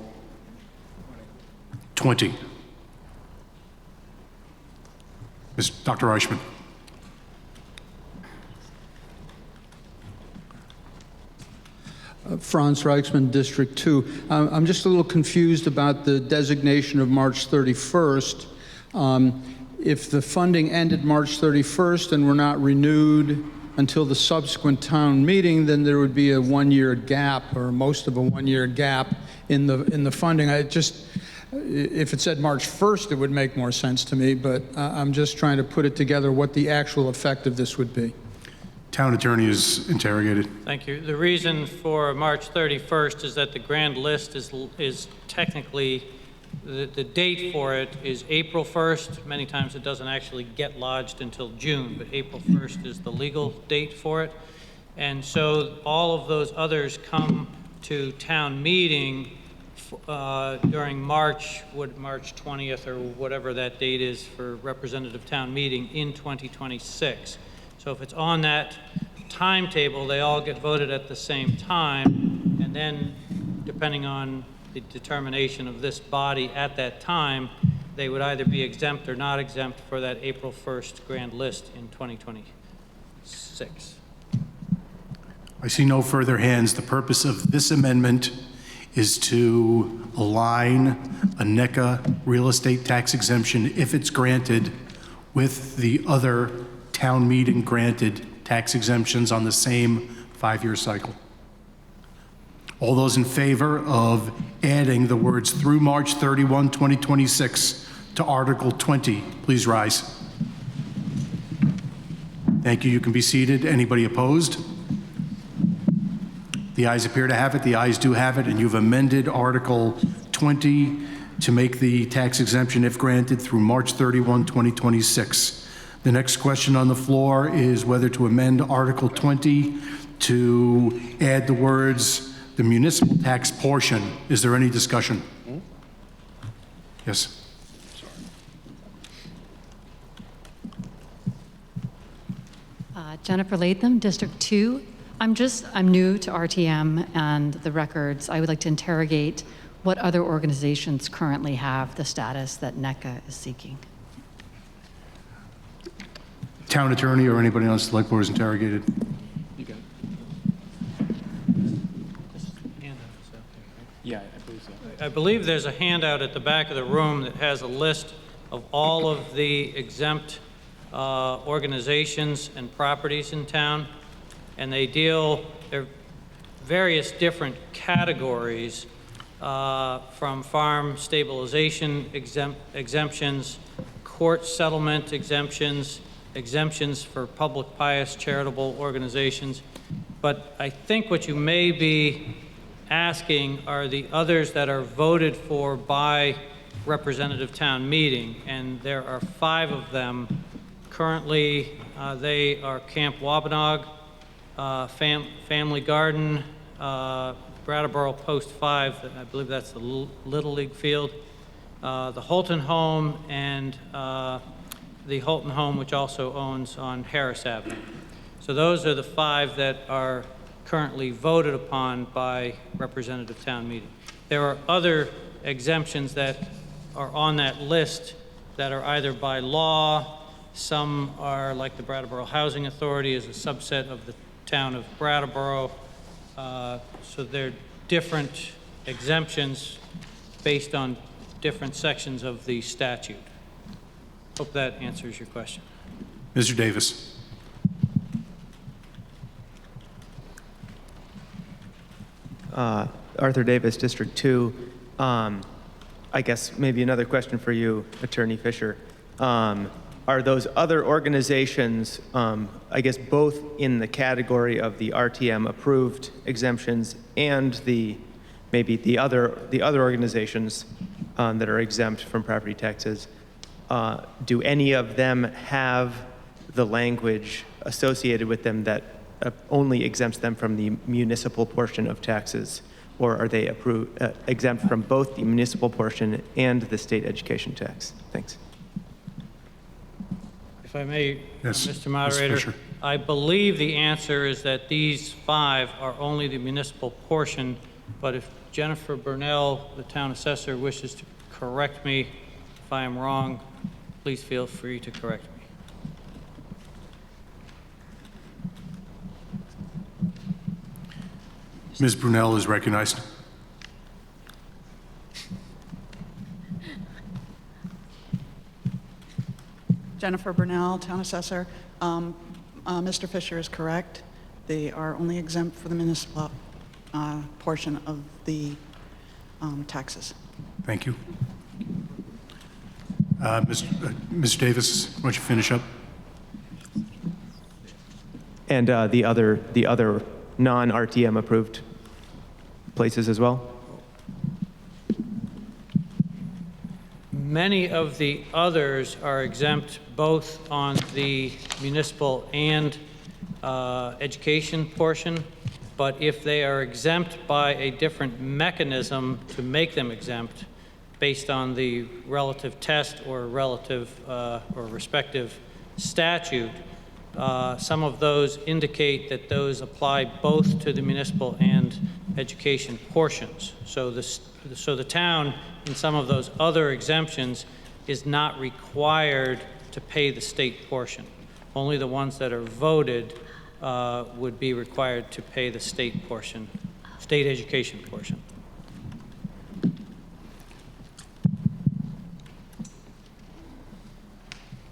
20? Dr. Eichmann. Franz Reichsman, District 2. I'm just a little confused about the designation of March 31st. If the funding ended March 31st and were not renewed until the subsequent town meeting, then there would be a one-year gap, or most of a one-year gap in the funding. If it said March 1st, it would make more sense to me, but I'm just trying to put it together what the actual effect of this would be. Town attorney is interrogated. Thank you. The reason for March 31st is that the grand list is technically, the date for it is April 1st. Many times it doesn't actually get lodged until June, but April 1st is the legal date for it. And so all of those others come to town meeting during March 20th or whatever that date is for representative town meeting in 2026. So if it's on that timetable, they all get voted at the same time, and then depending on the determination of this body at that time, they would either be exempt or not exempt for that April 1st grand list in 2026. I see no further hands. The purpose of this amendment is to align a NECA real estate tax exemption, if it's granted, with the other town meeting granted tax exemptions on the same 5-year cycle. All those in favor of adding the words through March 31, 2026 to Article 20, please rise. Thank you. You can be seated. Anybody opposed? The ayes appear to have it. The ayes do have it, and you've amended Article 20 to make the tax exemption, if granted, through March 31, 2026. The next question on the floor is whether to amend Article 20 to add the words, the municipal tax portion. Is there any discussion? Yes. Jennifer Latham, District 2. I'm new to RTM and the records. I would like to interrogate what other organizations currently have the status that NECA is seeking. Town attorney or anybody on the select board is interrogated. You got it. Yeah, I believe so. I believe there's a handout at the back of the room that has a list of all of the exempt organizations and properties in town, and there are various different categories from farm stabilization exemptions, court settlement exemptions, exemptions for public pious charitable organizations. But I think what you may be asking are the others that are voted for by representative town meeting, and there are 5 of them. Currently, they are Camp Wabanog, Family Garden, Brattleboro Post 5, I believe that's the Little League field, the Holton Home, and the Holton Home, which also owns on Harris Avenue. So those are the 5 that are currently voted upon by representative town meeting. There are other exemptions that are on that list that are either by law, some are like the Brattleboro Housing Authority is a subset of the town of Brattleboro. So they're different exemptions based on different sections of the statute. Hope that answers your question. Mr. Davis. Arthur Davis, District 2. I guess maybe another question for you, Attorney Fisher. Are those other organizations, I guess both in the category of the RTM approved exemptions and maybe the other organizations that are exempt from property taxes, do any of them have the language associated with them that only exempts them from the municipal portion of taxes, or are they exempt from both the municipal portion and the state education tax? Thanks. If I may, Yes, Mr. Moderator, Fisher. I believe the answer is that these 5 are only the municipal portion, but if Jennifer Burnell, the town assessor, wishes to correct me if I am wrong, please feel free to correct me. Ms. Brunel is recognized. Jennifer Burnell, Town Assessor. Mr. Fisher is correct. They are only exempt for the municipal portion of the taxes. Thank you. Mr. Davis, why don't you finish up? And the other non-RTM approved places as well? Many of the others are exempt both on the municipal and education portion, but if they are exempt by a different mechanism to make them exempt based on the relative test or relative or respective statute, some of those indicate that those apply both to the municipal and education portions. So the town, in some of those other exemptions, is not required to pay the state portion. Only the ones that are voted would be required to pay the state portion, state education portion.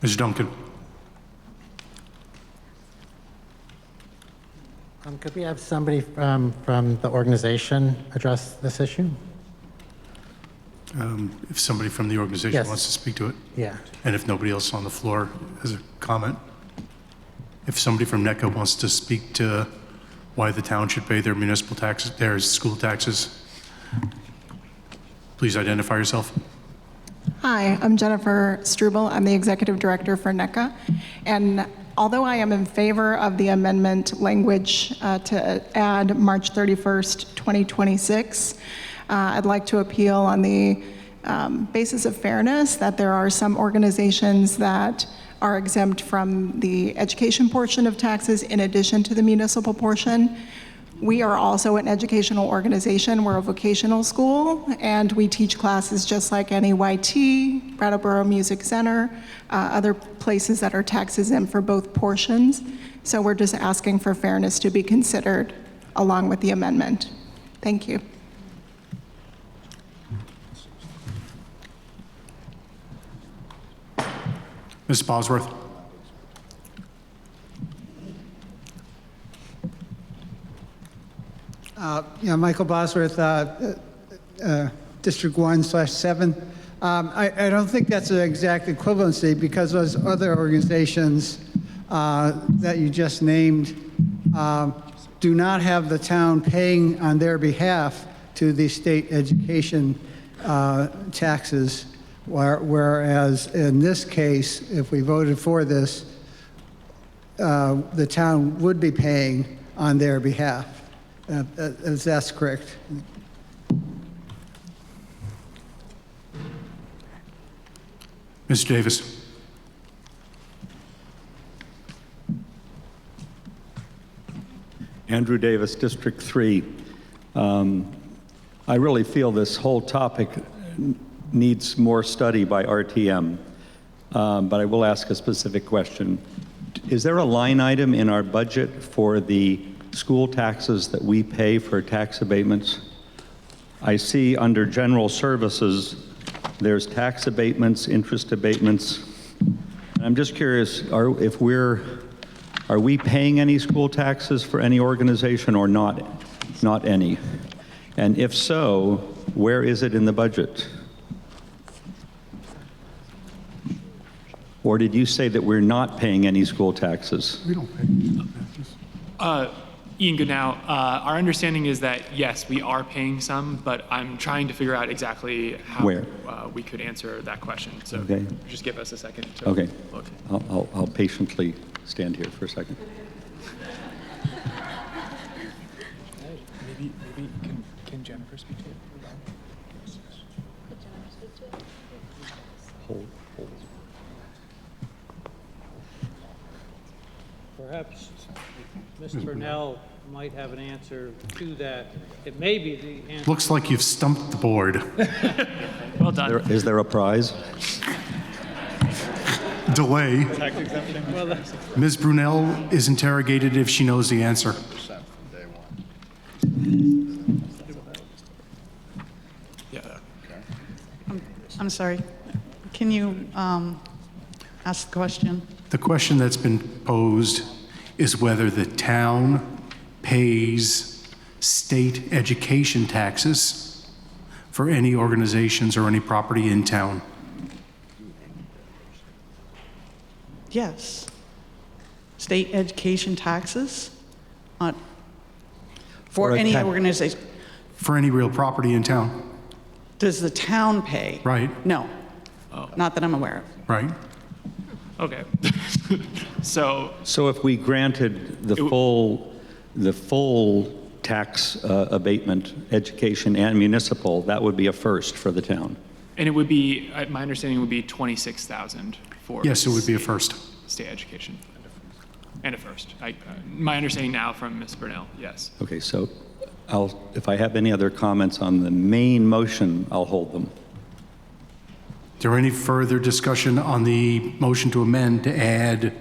Ms. Duncan. Could we have somebody from the organization address this issue? If somebody from the organization Yes. wants to speak to it. Yeah. And if nobody else on the floor has a comment. If somebody from NECA wants to speak to why the town should pay their municipal taxes, their school taxes, please identify yourself. Hi, I'm Jennifer Struble. I'm the Executive Director for NECA. And although I am in favor of the amendment language to add March 31st, 2026, I'd like to appeal on the basis of fairness that there are some organizations that are exempt from the education portion of taxes in addition to the municipal portion. We are also an educational organization. We're a vocational school, and we teach classes just like any YT, Brattleboro Music Center, other places that are tax exempt for both portions. So we're just asking for fairness to be considered along with the amendment. Thank you. Ms. Bosworth. Michael Bosworth, District 1/7. I don't think that's an exact equivalency because those other organizations that you just named do not have the town paying on their behalf to the state education taxes, whereas in this case, if we voted for this, the town would be paying on their behalf. If that's correct. Ms. Davis. Andrew Davis, District 3. I really feel this whole topic needs more study by RTM, but I will ask a specific question. Is there a line item in our budget for the school taxes that we pay for tax abatements? I see under general services, there's tax abatements, interest abatements. I'm just curious, are we paying any school taxes for any organization or not any? And if so, where is it in the budget? Or did you say that we're not paying any school taxes? We don't pay. Ian Goodnow, our understanding is that, yes, we are paying some, but I'm trying to figure out exactly how we could answer that question. So Okay. just give us a second to Okay. look. I'll patiently stand here for a second. Maybe can Jennifer speak to it? Hold. Perhaps Ms. Brunel might have an answer to that. It may be the answer. Looks like you've stumped the board. Well done. Is there a prize? Delay. Tax exemption? Ms. Brunel is interrogated if she knows the answer. I'm sorry. Can you ask the question? The question that's been posed is whether the town pays state education taxes for any organizations or any property in town. Yes. State education taxes for any organization. For any real property in town, Does the town pay? right? No. Not that I'm aware of. Right? Okay. So So if we granted the full tax abatement, education and municipal, that would be a first for the town. And it would be, my understanding would be 26,000 for. Yes, it would be a first. State education. And a first. My understanding now from Ms. Brunel, yes. Okay, so if I have any other comments on the main motion, I'll hold them. Is there any further discussion on the motion to amend to add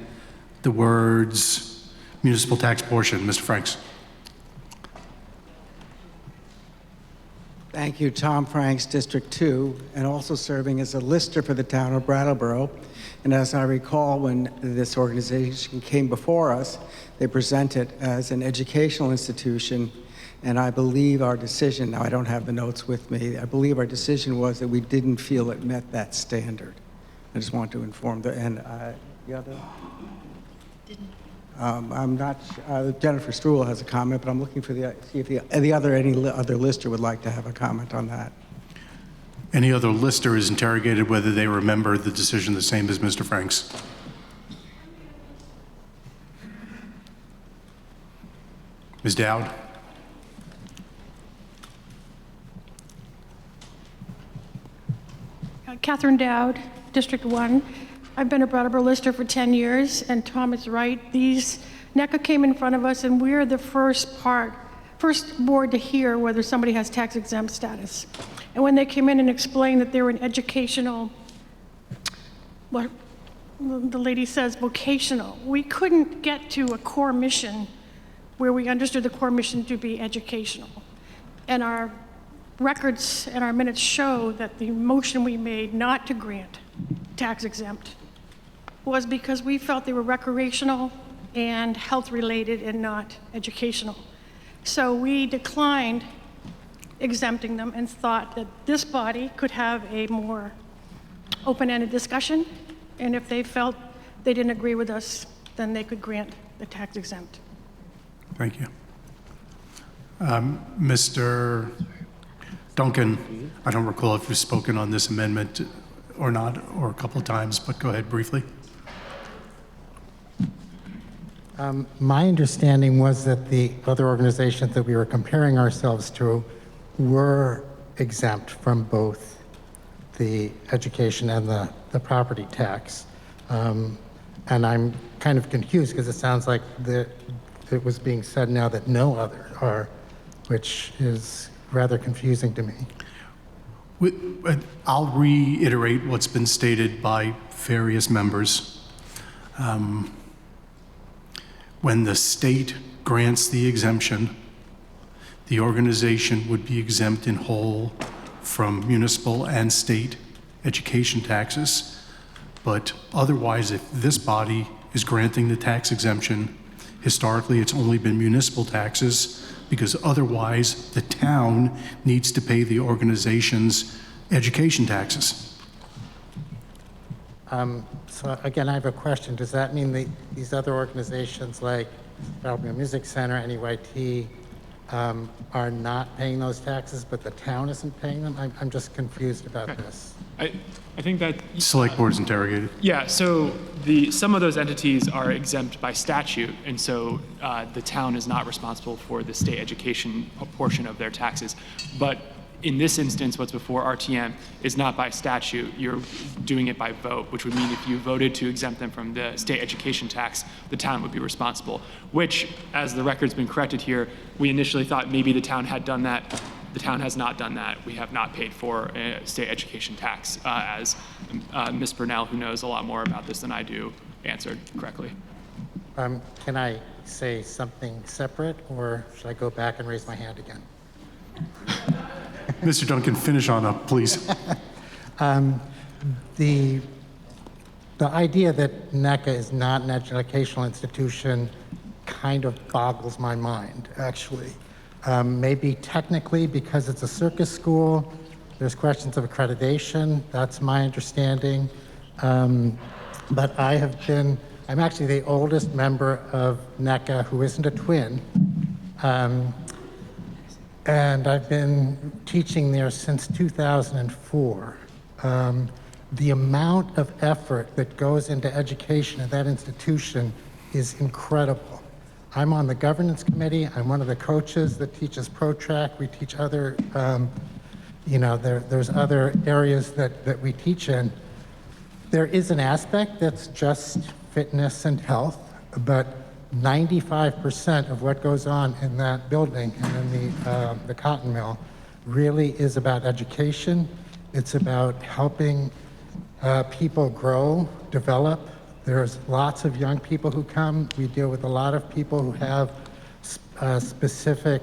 the words municipal tax portion? Mr. Franks. Thank you, Tom Franks, District 2, and also serving as a lister for the town of Brattleboro. And as I recall, when this organization came before us, they presented as an educational institution, and I believe our decision, now I don't have the notes with me, I believe our decision was that we didn't feel it met that standard. I just want to inform the other. I'm not, Jennifer Struhl has a comment, but I'm looking for see if any other lister would like to have a comment on that. Any other lister is interrogated whether they remember the decision the same as Mr. Franks. Ms. Dowd. Catherine Dowd, District 1. I've been a Brattleboro lister for 10 years, and Tom is right. NECA came in front of us, and we're the first board to hear whether somebody has tax exempt status. And when they came in and explained that they were an educational, what the lady says, vocational, we couldn't get to a core mission where we understood the core mission to be educational. And our records and our minutes show that the motion we made not to grant tax exempt was because we felt they were recreational and health related and not educational. So we declined exempting them and thought that this body could have a more open-ended discussion, and if they felt they didn't agree with us, then they could grant the tax exempt. Thank you. Mr. Duncan, I don't recall if you've spoken on this amendment or not, or a couple of times, but go ahead briefly. My understanding was that the other organizations that we were comparing ourselves to were exempt from both the education and the property tax. And I'm kind of confused because it sounds like it was being said now that no other are, which is rather confusing to me. I'll reiterate what's been stated by various members. When the state grants the exemption, the organization would be exempt in whole from municipal and state education taxes. But otherwise, if this body is granting the tax exemption, historically it's only been municipal taxes, because otherwise the town needs to pay the organization's education taxes. So again, I have a question. Does that mean these other organizations like Brattleboro Music Center, NEYT, are not paying those taxes, but the town isn't paying them? I'm just confused about this. I think that... Selectboard is interrogated. Yeah, so some of those entities are exempt by statute, and so the town is not responsible for the state education portion of their taxes. But in this instance, what's before RTM is not by statute. You're doing it by vote, which would mean if you voted to exempt them from the state education tax, the town would be responsible, which, as the record's been corrected here, we initially thought maybe the town had done that. The town has not done that. We have not paid for a state education tax, as Ms. Burnell, who knows a lot more about this than I do, answered correctly. Can I say something separate, or should I go back and raise my hand again? Mr. Duncan, finish on up, please. The idea that NECA is not an educational institution kind of boggles my mind, actually. Maybe technically because it's a circus school, there's questions of accreditation, that's my understanding. But I'm actually the oldest member of NECA who isn't a twin. And I've been teaching there since 2004. The amount of effort that goes into education at that institution is incredible. I'm on the governance committee. I'm one of the coaches that teaches ProTrack. We teach other, there's other areas that we teach in. There is an aspect that's just fitness and health, but 95% of what goes on in that building and in the cotton mill really is about education. It's about helping people grow, develop. There's lots of young people who come. We deal with a lot of people who have specific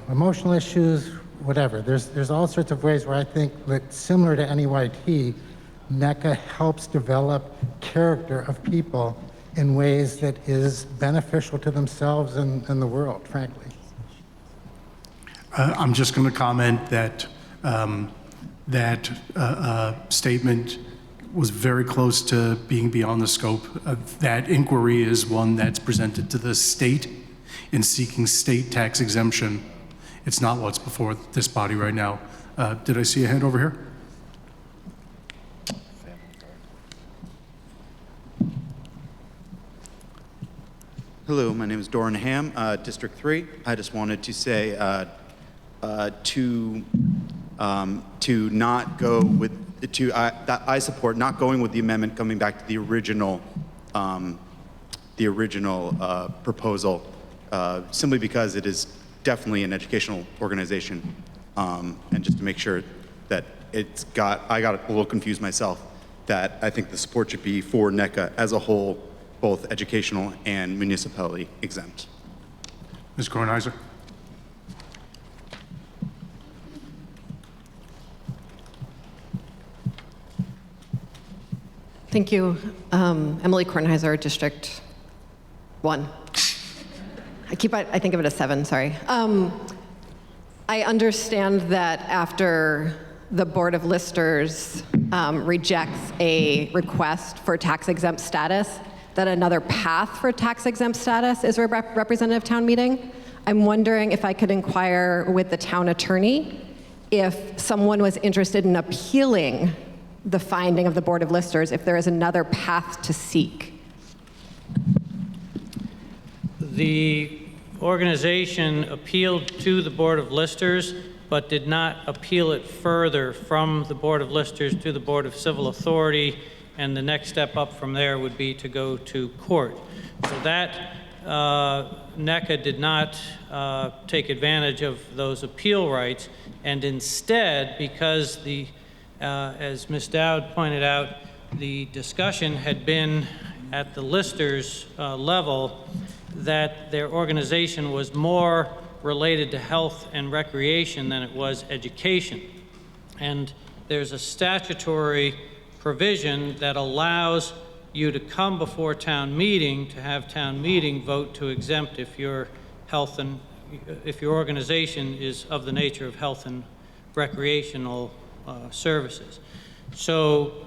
emotional issues, whatever. There's all sorts of ways where I think that, similar to NEYT, NECA helps develop character of people in ways that is beneficial to themselves and the world, frankly. I'm just going to comment that statement was very close to being beyond the scope. That inquiry is one that's presented to the state in seeking state tax exemption. It's not what's before this body right now. Did I see a hand over here? Hello, my name is Doran Ham, District 3. I just wanted to say to not go with that I support not going with the amendment, coming back to the original proposal, simply because it is definitely an educational organization, and just to make sure that I got a little confused myself, that I think the support should be for NECA as a whole, both educational and municipality exempt. Ms. Kornheiser? Thank you. Emily Kornheiser, District 1. I think of it as 7, sorry. I understand that after the Board of Listers rejects a request for tax-exempt status, that another path for tax-exempt status is a representative town meeting. I'm wondering if I could inquire with the town attorney if someone was interested in appealing the finding of the Board of Listers, if there is another path to seek. The organization appealed to the Board of Listers, but did not appeal it further from the Board of Listers to the Board of Civil Authority, and the next step up from there would be to go to court. So that NECA did not take advantage of those appeal rights, and instead, because as Ms. Dowd pointed out, the discussion had been at the listers level that their organization was more related to health and recreation than it was education. And there's a statutory provision that allows you to come before town meeting to have town meeting vote to exempt if your organization is of the nature of health and recreational services. So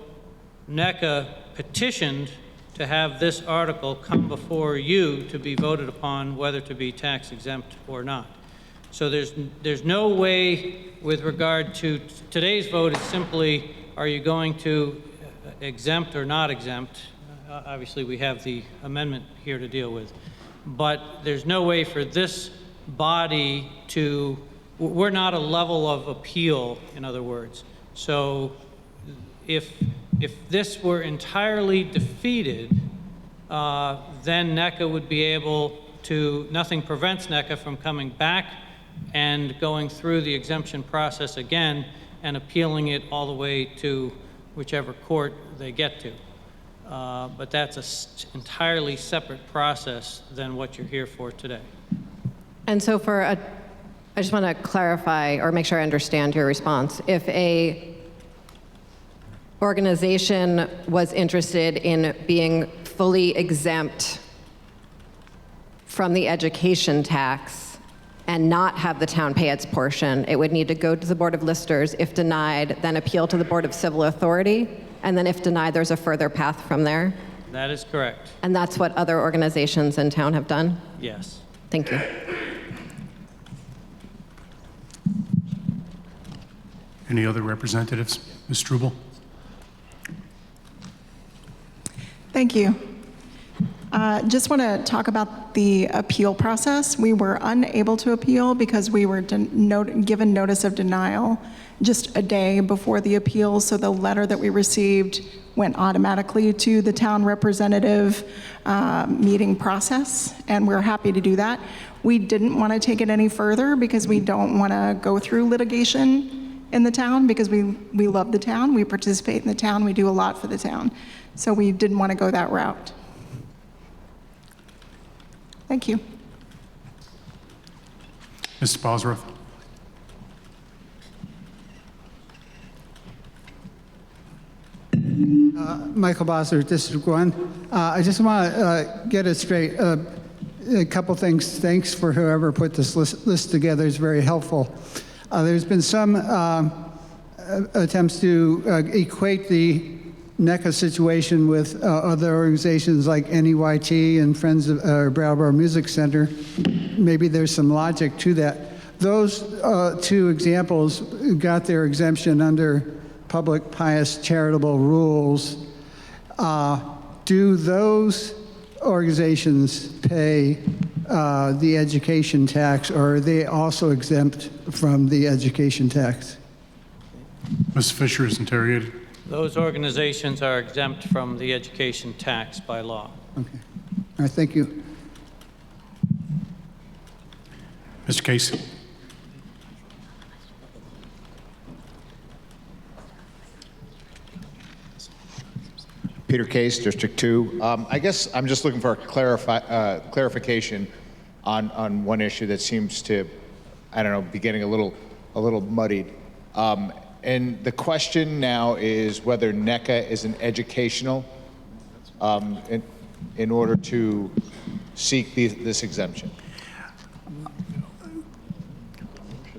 NECA petitioned to have this article come before you to be voted upon whether to be tax exempt or not. So there's no way with regard to today's vote is simply, are you going to exempt or not exempt? Obviously we have the amendment here to deal with, but there's no way for this body to we're not a level of appeal, in other words. So if this were entirely defeated, then NECA would be able to, nothing prevents NECA from coming back and going through the exemption process again and appealing it all the way to whichever court they get to. But that's an entirely separate process than what you're here for today. And so I just want to clarify or make sure I understand your response. If a organization was interested in being fully exempt from the education tax and not have the town pay its portion, it would need to go to the Board of Listers. If denied, then appeal to the Board of Civil Authority. And then if denied, there's a further path from there. That is correct. And that's what other organizations in town have done? Yes. Thank you. Any other representatives? Ms. Struble? Thank you. Just want to talk about the appeal process. We were unable to appeal because we were given notice of denial just a day before the appeal, so the letter that we received went automatically to the town representative meeting process, and we're happy to do that. We didn't want to take it any further because we don't want to go through litigation in the town, because we love the town, we participate in the town, we do a lot for the town. So we didn't want to go that route. Thank you. Mr. Bosworth? Michael Bosworth, District 1. I just want to get it straight. A couple things. Thanks for whoever put this list together. It's very helpful. There's been some attempts to equate the NECA situation with other organizations like NEYT and Friends of Brattleboro Music Center. Maybe there's some logic to that. Those two examples got their exemption under public pious charitable rules. Do those organizations pay the education tax, or are they also exempt from the education tax? Ms. Fisher is interrogated. Those organizations are exempt from the education tax by law. Okay. All right, thank you. Mr. Case? Peter Case, District 2. I guess I'm just looking for a clarification on one issue that seems to, I don't know, be getting a little muddied. And the question now is whether NECA is an educational in order to seek this exemption.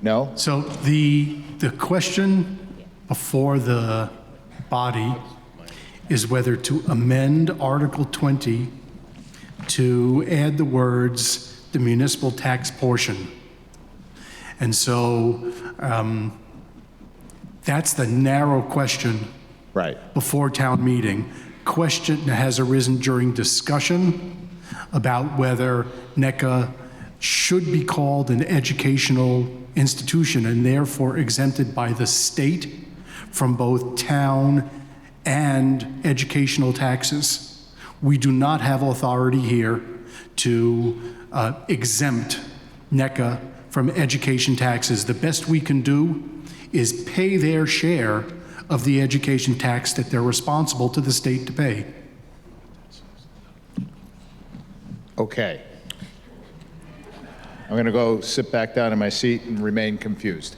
No? So the question before the body is whether to amend Article 20 to add the words, the municipal tax portion. And so that's the narrow question before town meeting. Question has arisen during discussion about whether NECA should be called an educational institution and therefore exempted by the state from both town and educational taxes. We do not have authority here to exempt NECA from education taxes. The best we can do is pay their share of the education tax that they're responsible to the state to pay. Okay. I'm going to go sit back down in my seat and remain confused.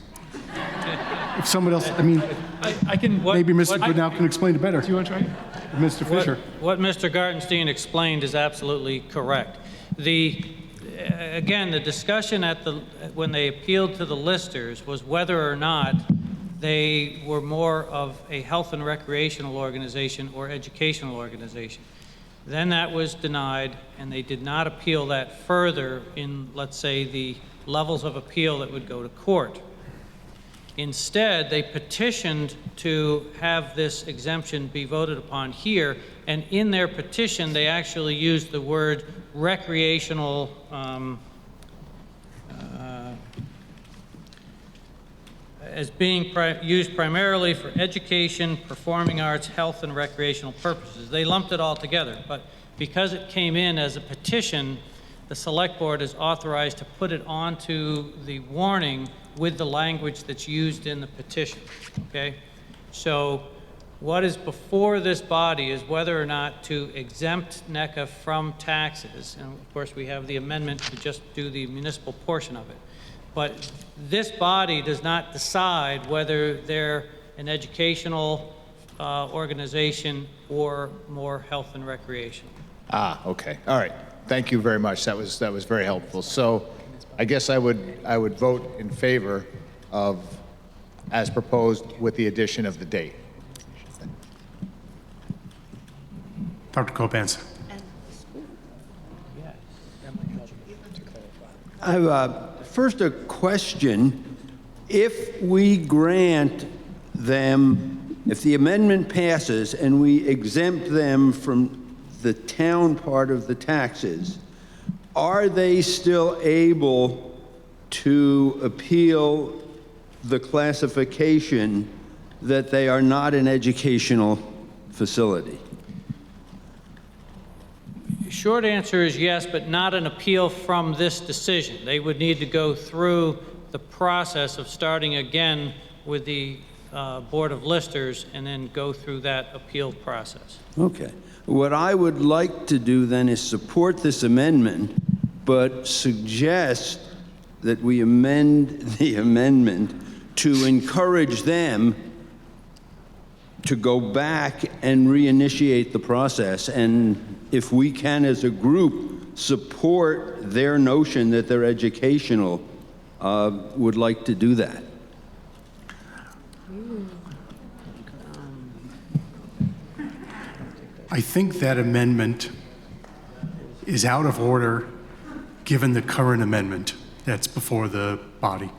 If someone else, I mean, I can. Maybe Mr. Goodnow can explain it better. Do you want to try? Mr. Fisher. What Mr. Gartenstein explained is absolutely correct. Again, the discussion when they appealed to the listers was whether or not they were more of a health and recreational organization or educational organization. Then that was denied, and they did not appeal that further in, let's say, the levels of appeal that would go to court. Instead, they petitioned to have this exemption be voted upon here, and in their petition, they actually used the word recreational as being used primarily for education, performing arts, health, and recreational purposes. They lumped it all together, but because it came in as a petition, the Select Board is authorized to put it onto the warning with the language that's used in the petition, okay? So what is before this body is whether or not to exempt NECA from taxes. And of course, we have the amendment to just do the municipal portion of it. But this body does not decide whether they're an educational organization or more health and recreational. Ah, okay. All right. Thank you very much. That was very helpful. So I guess I would vote in favor of as proposed with the addition of the date. Dr. Kopans. I have first a question. If we grant them, if the amendment passes and we exempt them from the town part of the taxes, are they still able to appeal the classification that they are not an educational facility? Short answer is yes, but not an appeal from this decision. They would need to go through the process of starting again with the Board of Listers and then go through that appeal process. Okay. What I would like to do then is support this amendment, but suggest that we amend the amendment to encourage them to go back and reinitiate the process. And if we can, as a group, support their notion that they're educational, would like to do that. I think that amendment is out of order given the current amendment that's before the body.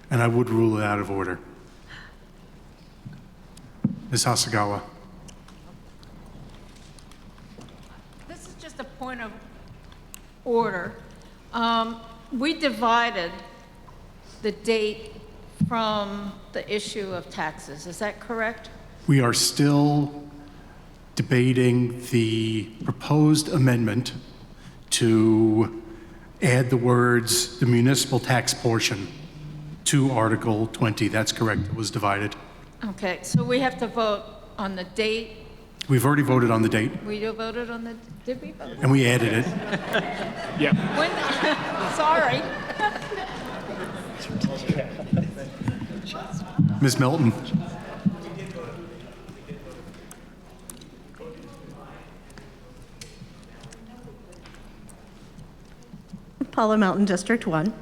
And I would rule it out of order. Ms. Hasagawa. This is just a point of order. We divided the date from the issue of taxes. Is that correct? We are still debating the proposed amendment to add the words, the municipal tax portion, to Article 20. That's correct. It was divided. Okay, so we have to vote on the date. We've already voted on the date, We voted on the, did we vote? and we added it. Yeah. When, sorry. Ms. Melton. Paula Melton, District 1.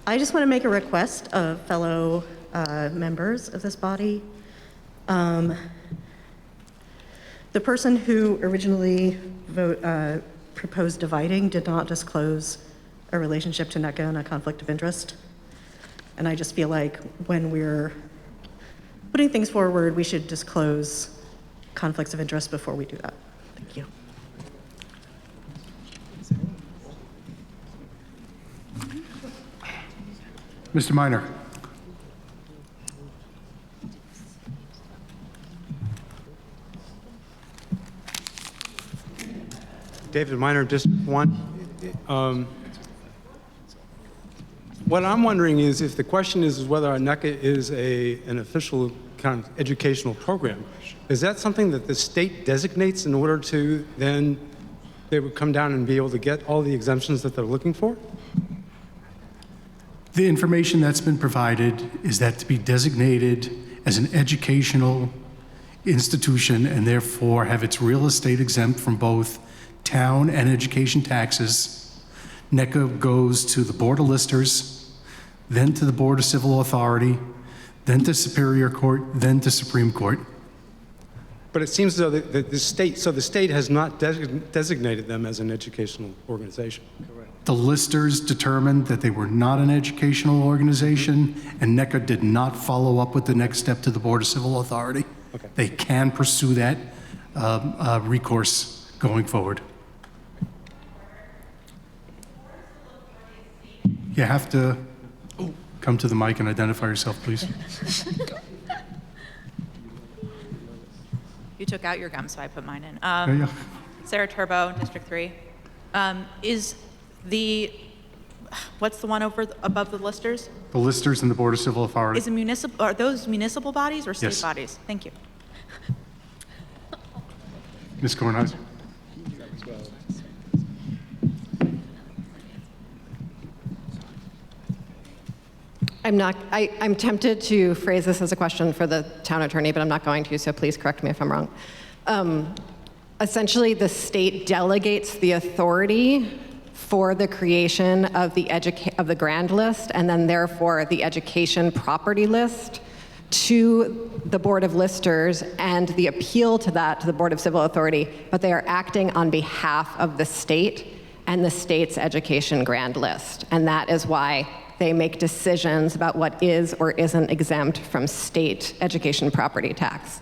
I just want to make a request of fellow members of this body. The person who originally proposed dividing did not disclose a relationship to NECA and a conflict of interest. And I just feel like when we're putting things forward, we should disclose conflicts of interest before we do that. Thank you. Mr. Minor. David Minor, District 1. What I'm wondering is if the question is whether our NECA is an official kind of educational program, is that something that the state designates in order to then they would come down and be able to get all the exemptions that they're looking for? The information that's been provided is that to be designated as an educational institution and therefore have its real estate exempt from both town and education taxes, NECA goes to the Board of Listers, then to the Board of Civil Authority, then to Superior Court, then to Supreme Court. But it seems as though the state has not designated them as an educational organization. The listers determined that they were not an educational organization, and NECA did not follow up with the next step to the Board of Civil Authority. Okay. They can pursue that recourse going forward. You have to come to the mic and identify yourself, please. You took out your gum, so I put mine in. There you go. Sarah Turbo, District 3. Is the, what's the one above the listers? The listers and the Board of Civil Authority. Is a municipal, are those municipal bodies or state Yes. bodies? Thank you. Ms. Kornheiser. I'm tempted to phrase this as a question for the town attorney, but I'm not going to, so please correct me if I'm wrong. Essentially, the state delegates the authority for the creation of the grand list, and then therefore the education property list, to the Board of Listers and the appeal to that to the Board of Civil Authority, but they are acting on behalf of the state and the state's education grand list. And that is why they make decisions about what is or isn't exempt from state education property tax.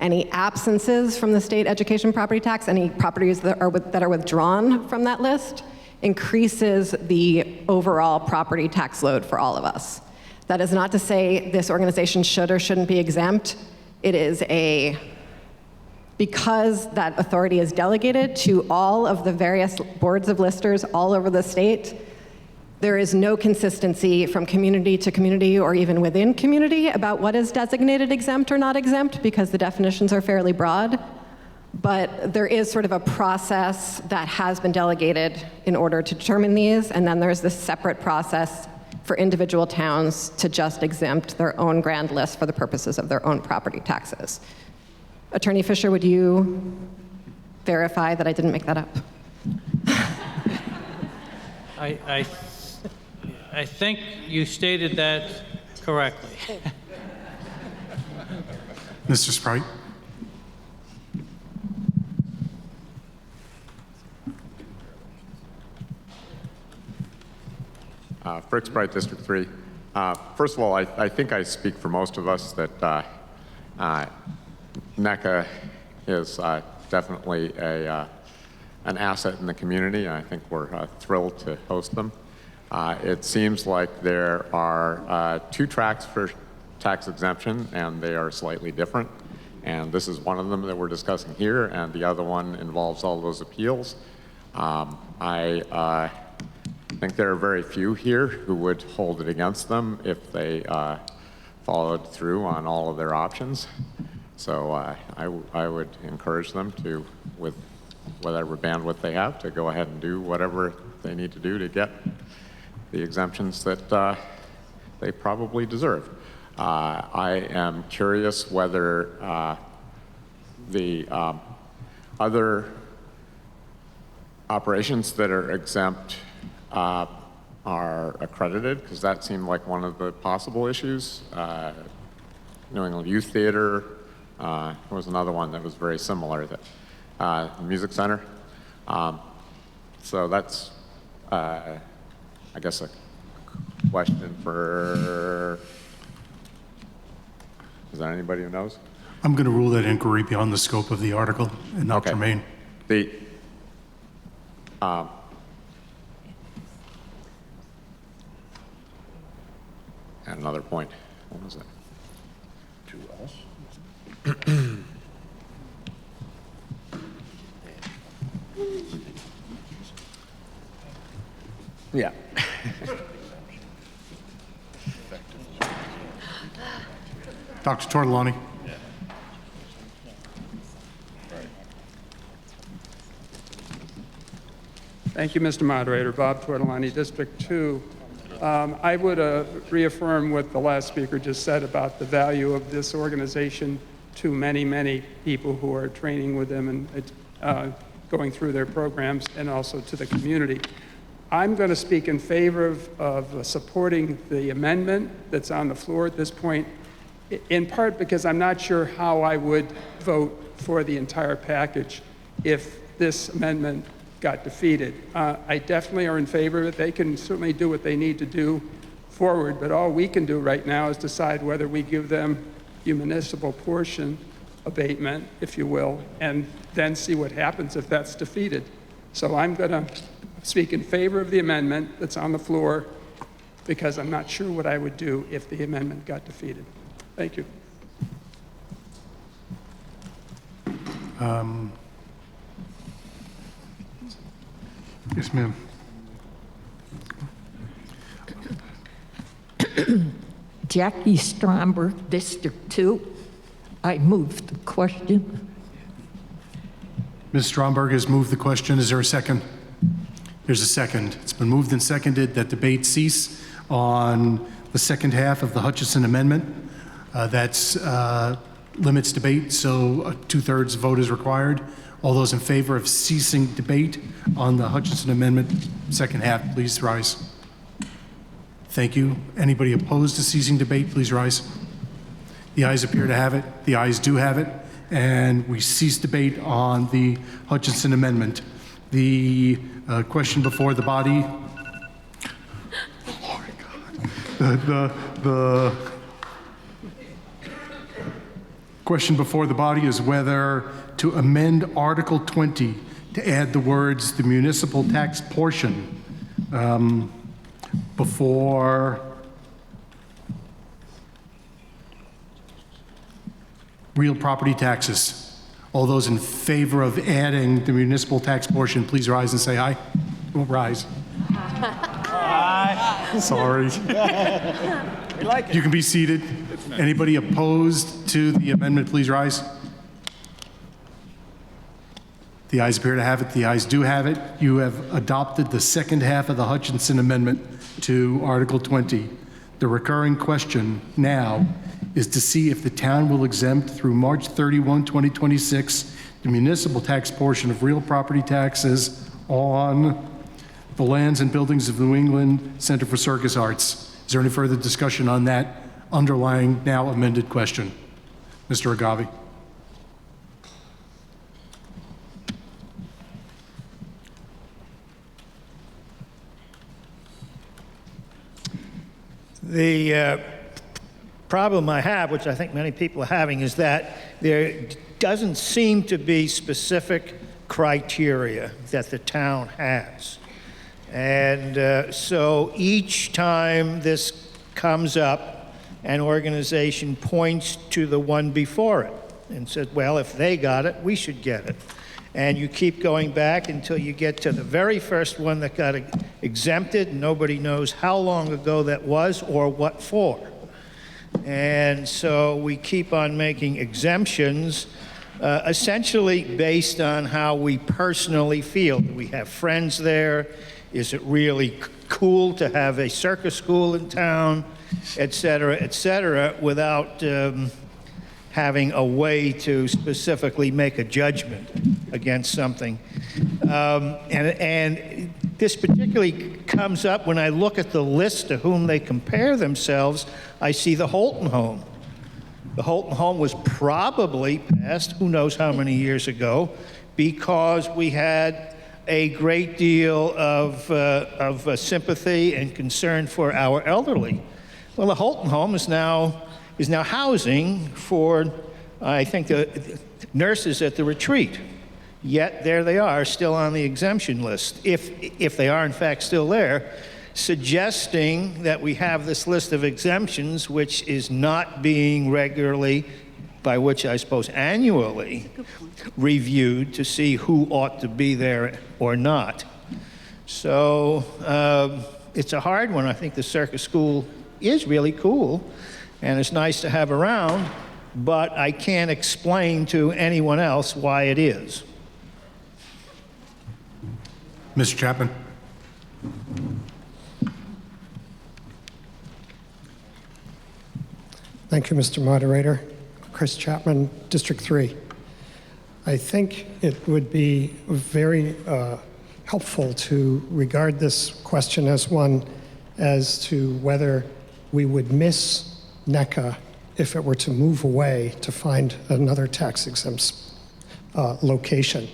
Any absences from the state education property tax, any properties that are withdrawn from that list, increases the overall property tax load for all of us. That is not to say this organization should or shouldn't be exempt. It is because that authority is delegated to all of the various boards of listers all over the state, there is no consistency from community to community or even within community about what is designated exempt or not exempt, because the definitions are fairly broad. But there is sort of a process that has been delegated in order to determine these, and then there's this separate process for individual towns to just exempt their own grand list for the purposes of their own property taxes. Attorney Fisher, would you verify that I didn't make that up? I think you stated that correctly. Mr. Sprite. Frick Sprite, District 3. First of all, I think I speak for most of us that NECA is definitely an asset in the community. I think we're thrilled to host them. It seems like there are two tracks for tax exemption, and they are slightly different. And this is one of them that we're discussing here, and the other one involves all those appeals. I think there are very few here who would hold it against them if they followed through on all of their options. So I would encourage them to, with whatever bandwidth they have, to go ahead and do whatever they need to do to get the exemptions that they probably deserve. I am curious whether the other operations that are exempt are accredited, because that seemed like one of the possible issues. New England Youth Theater was another one that was very similar, that the Music Center. So that's, I guess, a question for, is there anybody who knows? I'm going to rule that inquiry beyond the scope of the article and not germane. And another point. What was it? To us? Yeah. Dr. Tortolani. Thank you, Mr. Moderator. Bob Tortolani, District 2. I would reaffirm what the last speaker just said about the value of this organization to many, many people who are training with them and going through their programs, and also to the community. I'm going to speak in favor of supporting the amendment that's on the floor at this point, in part because I'm not sure how I would vote for the entire package if this amendment got defeated. I definitely are in favor of it. They can certainly do what they need to do forward, but all we can do right now is decide whether we give them the municipal portion abatement, if you will, and then see what happens if that's defeated. So I'm going to speak in favor of the amendment that's on the floor because I'm not sure what I would do if the amendment got defeated. Thank you. Yes, ma'am. Jackie Stromberg, District 2. I move the question. Ms. Stromberg has moved the question. Is there a second? There's a second. It's been moved and seconded that debate cease on the second half of the Hutchison Amendment. That's limits debate, so a 2/3 vote is required. All those in favor of ceasing debate on the Hutchison Amendment second half, please rise. Thank you. Anybody opposed to ceasing debate, please rise. The ayes appear to have it. The ayes do have it. And we cease debate on the Hutchison Amendment. The question before the body. Oh my God. The question before the body is whether to amend Article 20 to add the words "the municipal tax portion" before real property taxes. All those in favor of adding the municipal tax portion, please rise and say aye. Don't rise. Aye. Sorry. We like it. You can be seated. Anybody opposed to the amendment, please rise. The ayes appear to have it. The ayes do have it. You have adopted the second half of the Hutchinson Amendment to Article 20. The recurring question now is to see if the town will exempt through March 31, 2026, the municipal tax portion of real property taxes on the lands and buildings of the New England Center for Circus Arts. Is there any further discussion on that underlying now amended question? Mr. Agave. The problem I have, which I think many people are having, is that there doesn't seem to be specific criteria that the town has. And so each time this comes up, an organization points to the one before it and says, well, if they got it, we should get it. And you keep going back until you get to the very first one that got exempted. Nobody knows how long ago that was or what for. And so we keep on making exemptions, essentially based on how we personally feel. Do we have friends there? Is it really cool to have a circus school in town, et cetera, without having a way to specifically make a judgment against something. And this particularly comes up when I look at the list to whom they compare themselves. I see the Holton home. The Holton home was probably passed, who knows how many years ago, because we had a great deal of sympathy and concern for our elderly. Well, the Holton home is now housing for, I think, the nurses at the retreat. Yet there they are, still on the exemption list, if they are in fact still there, suggesting that we have this list of exemptions which is not being regularly, by which I suppose annually, reviewed to see who ought to be there or not. So it's a hard one. I think the circus school is really cool and it's nice to have around, but I can't explain to anyone else why it is. Mr. Chapman. Thank you, Mr. Moderator. Chris Chapman, District 3. I think it would be very helpful to regard this question as one as to whether we would miss NECA if it were to move away to find another tax-exempt location.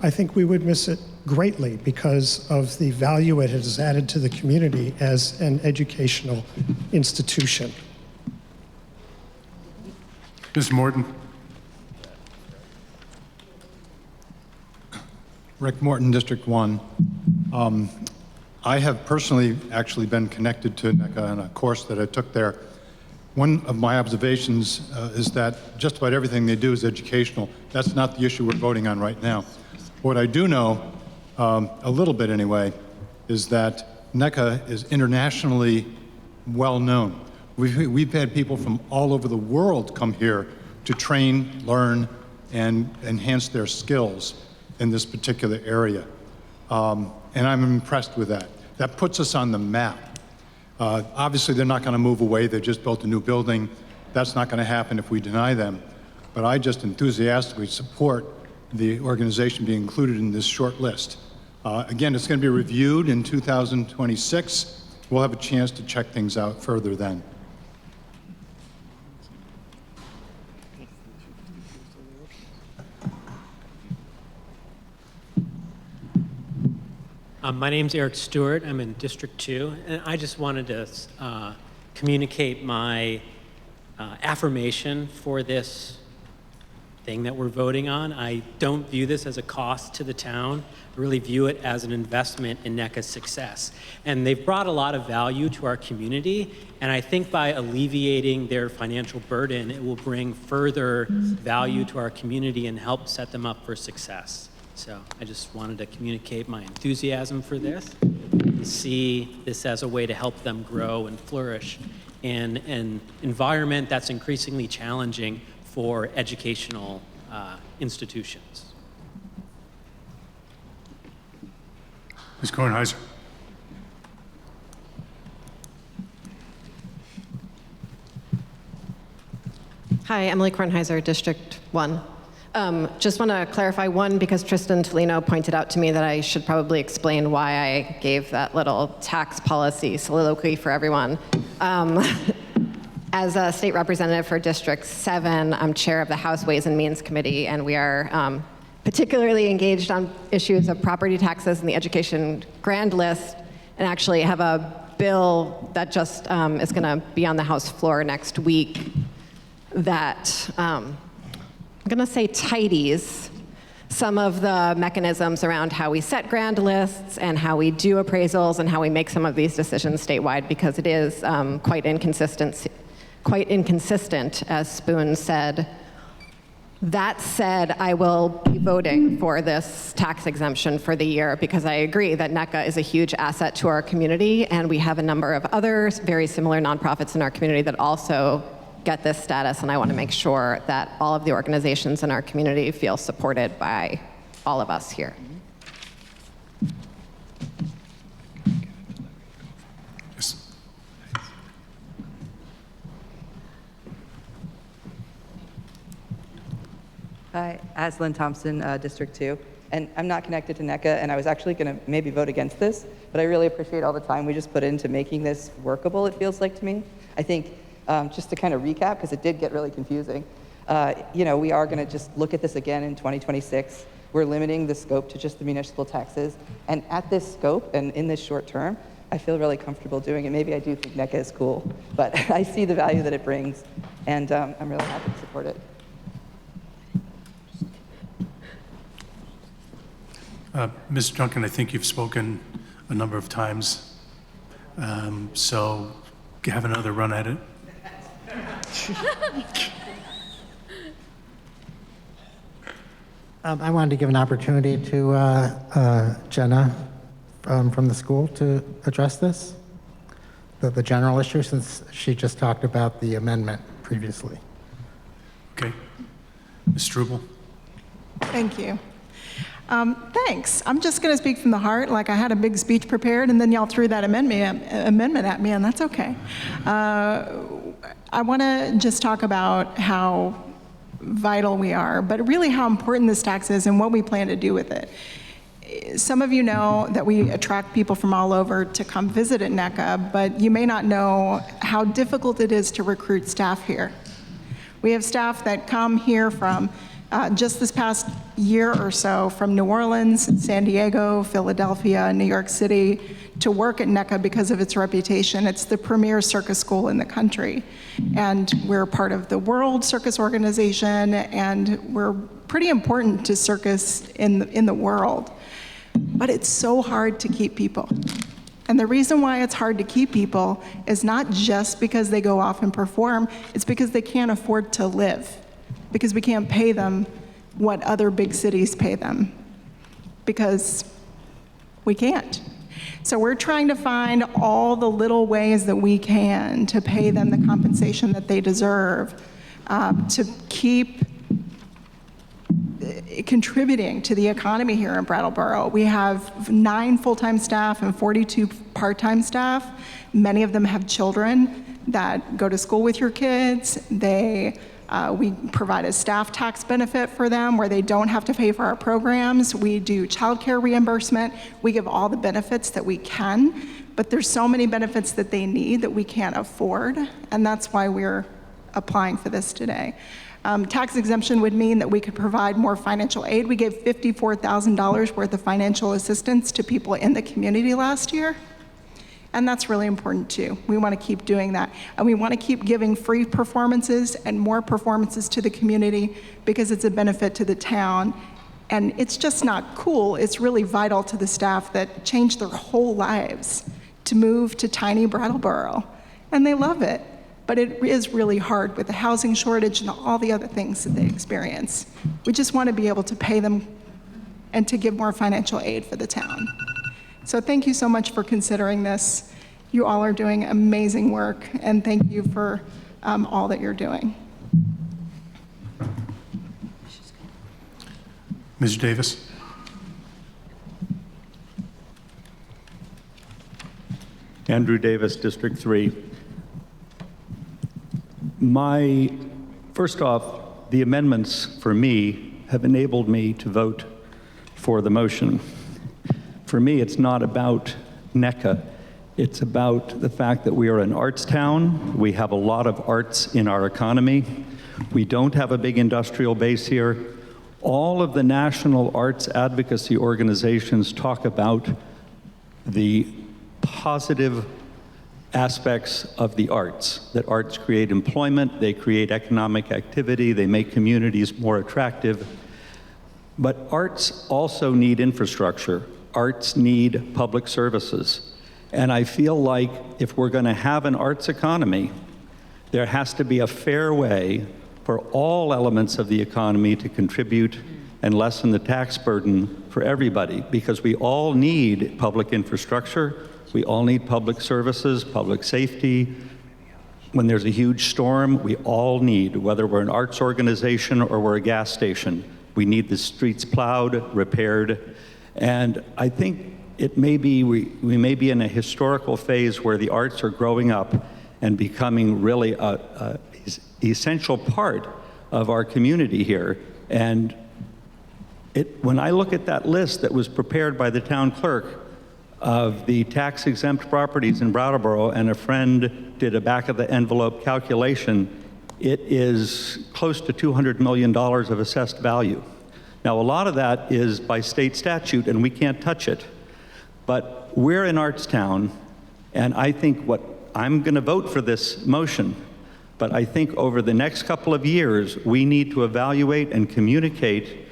I think we would miss it greatly because of the value it has added to the community as an educational institution. Mr. Morton. Rick Morton, District 1. I have personally actually been connected to NECA in a course that I took there. One of my observations is that just about everything they do is educational. That's not the issue we're voting on right now. What I do know, a little bit anyway, is that NECA is internationally well known. We've had people from all over the world come here to train, learn, and enhance their skills in this particular area. And I'm impressed with that. That puts us on the map. Obviously, they're not going to move away. They just built a new building. That's not going to happen if we deny them. But I just enthusiastically support the organization being included in this short list. Again, it's going to be reviewed in 2026. We'll have a chance to check things out further then. My name's Eric Stewart. I'm in District 2, and I just wanted to communicate my affirmation for this thing that we're voting on. I don't view this as a cost to the town. I really view it as an investment in NECA's success. And they've brought a lot of value to our community, and I think by alleviating their financial burden, it will bring further value to our community and help set them up for success. So I just wanted to communicate my enthusiasm for this, and see this as a way to help them grow and flourish in an environment that's increasingly challenging for educational institutions. Ms. Kornheiser. Hi, Emily Kornheiser, District 1. Just want to clarify one, because Tristan Tolino pointed out to me that I should probably explain why I gave that little tax policy soliloquy for everyone. As a state representative for District 7, I'm chair of the House Ways and Means Committee, and we are particularly engaged on issues of property taxes and the education grand list, and actually have a bill that just is going to be on the House floor next week that I'm going to say tidies some of the mechanisms around how we set grand lists and how we do appraisals and how we make some of these decisions statewide, because it is quite inconsistent, as Spoon said. That said, I will be voting for this tax exemption for the year, because I agree that NECA is a huge asset to our community, and we have a number of other very similar nonprofits in our community that also get this status, and I want to make sure that all of the organizations in our community feel supported by all of us here. Yes. Hi, Aslyn Thompson, District 2. And I'm not connected to NECA, and I was actually going to maybe vote against this, but I really appreciate all the time we just put into making this workable, it feels like to me. I think, just to kind of recap, because it did get really confusing, we are going to just look at this again in 2026. We're limiting the scope to just the municipal taxes. And at this scope and in this short term, I feel really comfortable doing it. Maybe I do think NECA is cool, but I see the value that it brings, and I'm really happy to support it. Mr. Duncan, I think you've spoken a number of times, so have another run at it. I wanted to give an opportunity to Jenna from the school to address this, the general issue, since she just talked about the amendment previously. Okay. Ms. Struble. Thank you. Thanks. I'm just going to speak from the heart, like I had a big speech prepared, and then y'all threw that amendment at me, and that's okay. I want to just talk about how vital we are, but really how important this tax is and what we plan to do with it. Some of you know that we attract people from all over to come visit at NECA, but you may not know how difficult it is to recruit staff here. We have staff that come here from just this past year or so from New Orleans, San Diego, Philadelphia, New York City to work at NECA because of its reputation. It's the premier circus school in the country. And we're part of the World Circus Organization, and we're pretty important to circus in the world. But it's so hard to keep people. And the reason why it's hard to keep people is not just because they go off and perform, it's because they can't afford to live, because we can't pay them what other big cities pay them, because we can't. So we're trying to find all the little ways that we can to pay them the compensation that they deserve, to keep contributing to the economy here in Brattleboro. We have 9 full-time staff and 42 part-time staff. Many of them have children that go to school with your kids. We provide a staff tax benefit for them where they don't have to pay for our programs. We do childcare reimbursement. We give all the benefits that we can, but there's so many benefits that they need that we can't afford, and that's why we're applying for this today. Tax exemption would mean that we could provide more financial aid. We gave $54,000 worth of financial assistance to people in the community last year. And that's really important too. We want to keep doing that. And we want to keep giving free performances and more performances to the community because it's a benefit to the town. And it's just not cool. It's really vital to the staff that change their whole lives to move to tiny Brattleboro. And they love it. But it is really hard with the housing shortage and all the other things that they experience. We just want to be able to pay them and to give more financial aid for the town. So thank you so much for considering this. You all are doing amazing work, and thank you for all that you're doing. Mr. Davis. Andrew Davis, District 3. First off, the amendments for me have enabled me to vote for the motion. For me, it's not about NECA. It's about the fact that we are an arts town. We have a lot of arts in our economy. We don't have a big industrial base here. All of the national arts advocacy organizations talk about the positive aspects of the arts, that arts create employment, they create economic activity, they make communities more attractive. But arts also need infrastructure. Arts need public services. And I feel like if we're going to have an arts economy, there has to be a fair way for all elements of the economy to contribute and lessen the tax burden for everybody, because we all need public infrastructure. We all need public services, public safety. When there's a huge storm, we all need, whether we're an arts organization or we're a gas station, we need the streets plowed, repaired. And I think it may be, we may be in a historical phase where the arts are growing up and becoming really an essential part of our community here. And when I look at that list that was prepared by the town clerk of the tax-exempt properties in Brattleboro, and a friend did a back-of-the-envelope calculation, it is close to $200 million of assessed value. Now, a lot of that is by state statute, and we can't touch it. But we're an arts town, and I think I'm going to vote for this motion, but I think over the next couple of years, we need to evaluate and communicate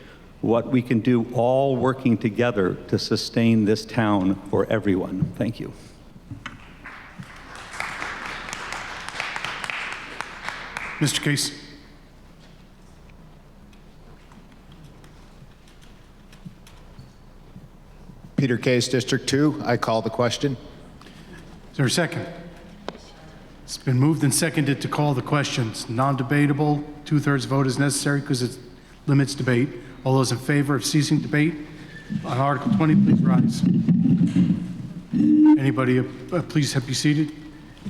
what we can do all working together to sustain this town for everyone. Thank you. Mr. Case. Peter Case, District 2. I call the question. Is there a second? It's been moved and seconded to call the questions. Non-debatable, 2/3 vote is necessary because it limits debate. All those in favor of ceasing debate on Article 20, please rise. Anybody, please be seated.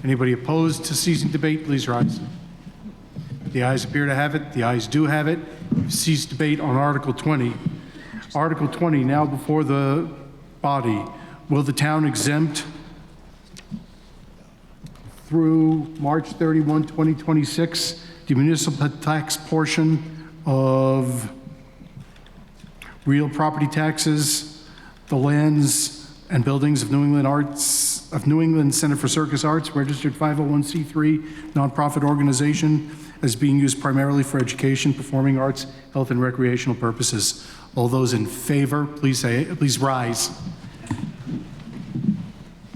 Anybody opposed to ceasing debate, please rise. The ayes appear to have it. The ayes do have it. Cease debate on Article 20. Article 20, now before the body. Will the town exempt through March 31, 2026, the municipal tax portion of real property taxes, the lands and buildings of New England Center for Circus Arts, registered 501c3 nonprofit organization, as being used primarily for education, performing arts, health, and recreational purposes. All those in favor, please rise.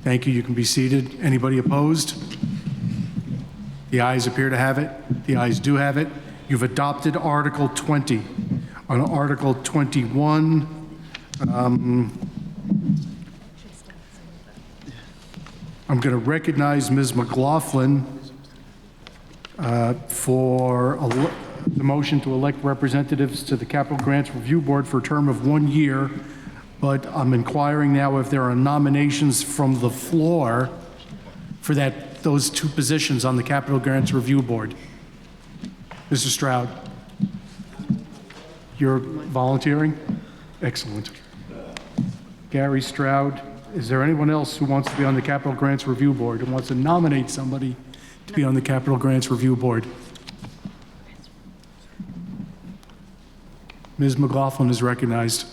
Thank you. You can be seated. Anybody opposed? The ayes appear to have it. The ayes do have it. You've adopted Article 20. On Article 21, I'm going to recognize Ms. McLaughlin for the motion to elect representatives to the Capital Grants Review Board for a term of 1 year, but I'm inquiring now if there are nominations from the floor for those two positions on the Capital Grants Review Board. Mr. Stroud, you're volunteering? Excellent. Gary Stroud, is there anyone else who wants to be on the Capital Grants Review Board, who wants to nominate somebody to be on the Capital Grants Review Board? Ms. McLaughlin is recognized.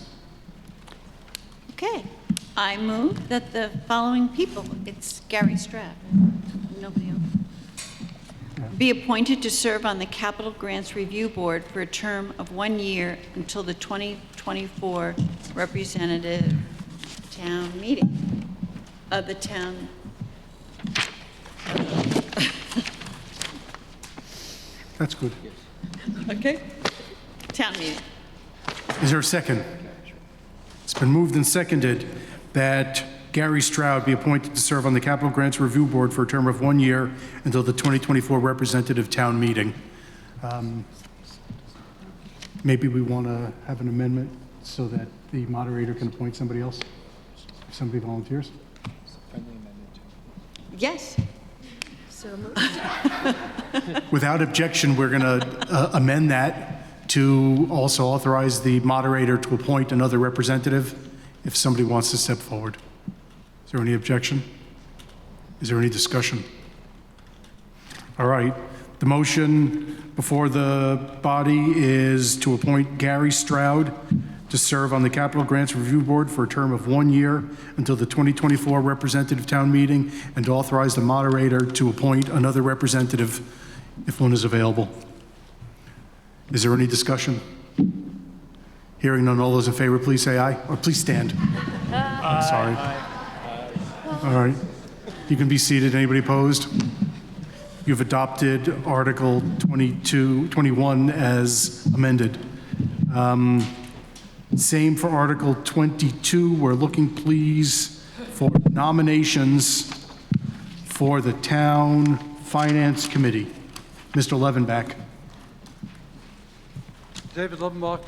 Okay. I move that the following people, it's Gary Stroud, nobody else, be appointed to serve on the Capital Grants Review Board for a term of 1 year until the 2024 representative town meeting of the town. That's good. Okay. Town meeting. Is there a second? It's been moved and seconded that Gary Stroud be appointed to serve on the Capital Grants Review Board for a term of 1 year until the 2024 representative town meeting. Maybe we want to have an amendment so that the moderator can appoint somebody else, if somebody volunteers. Yes. So moved. Without objection, we're going to amend that to also authorize the moderator to appoint another representative if somebody wants to step forward. Is there any objection? Is there any discussion? All right. The motion before the body is to appoint Gary Stroud to serve on the Capital Grants Review Board for a term of 1 year until the 2024 representative town meeting, and to authorize the moderator to appoint another representative if one is available. Is there any discussion? Hearing none, all those in favor, please say aye, or please stand. I'm sorry. All right. You can be seated. Anybody opposed? You've adopted Article 21 as amended. Same for Article 22. We're looking, please, for nominations for the Town Finance Committee. Mr. Levenbach. David Levenbach,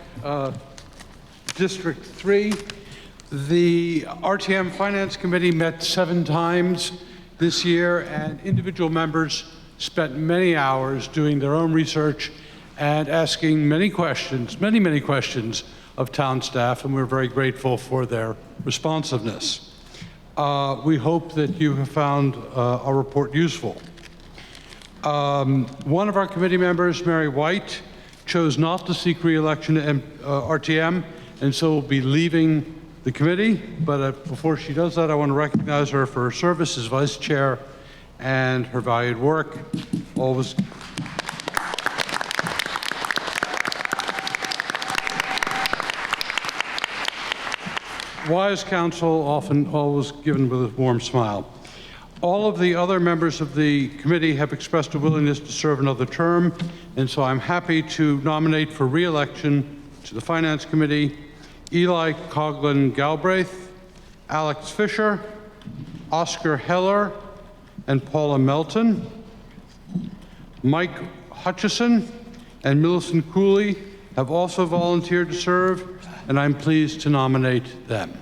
District 3. The RTM Finance Committee met 7 times this year, and individual members spent many hours doing their own research and asking many questions of town staff, and we're very grateful for their responsiveness. We hope that you have found our report useful. One of our committee members, Mary White, chose not to seek re-election to RTM, and so will be leaving the committee. But before she does that, I want to recognize her for her service as vice chair and her valued work. Always. Wise counsel, often always given with a warm smile. All of the other members of the committee have expressed a willingness to serve another term, and so I'm happy to nominate for re-election to the Finance Committee Eli Coughlin Galbraith, Alex Fisher, Oscar Heller, and Paula Melton. Mike Hutchison and Millicent Cooley have also volunteered to serve, and I'm pleased to nominate them.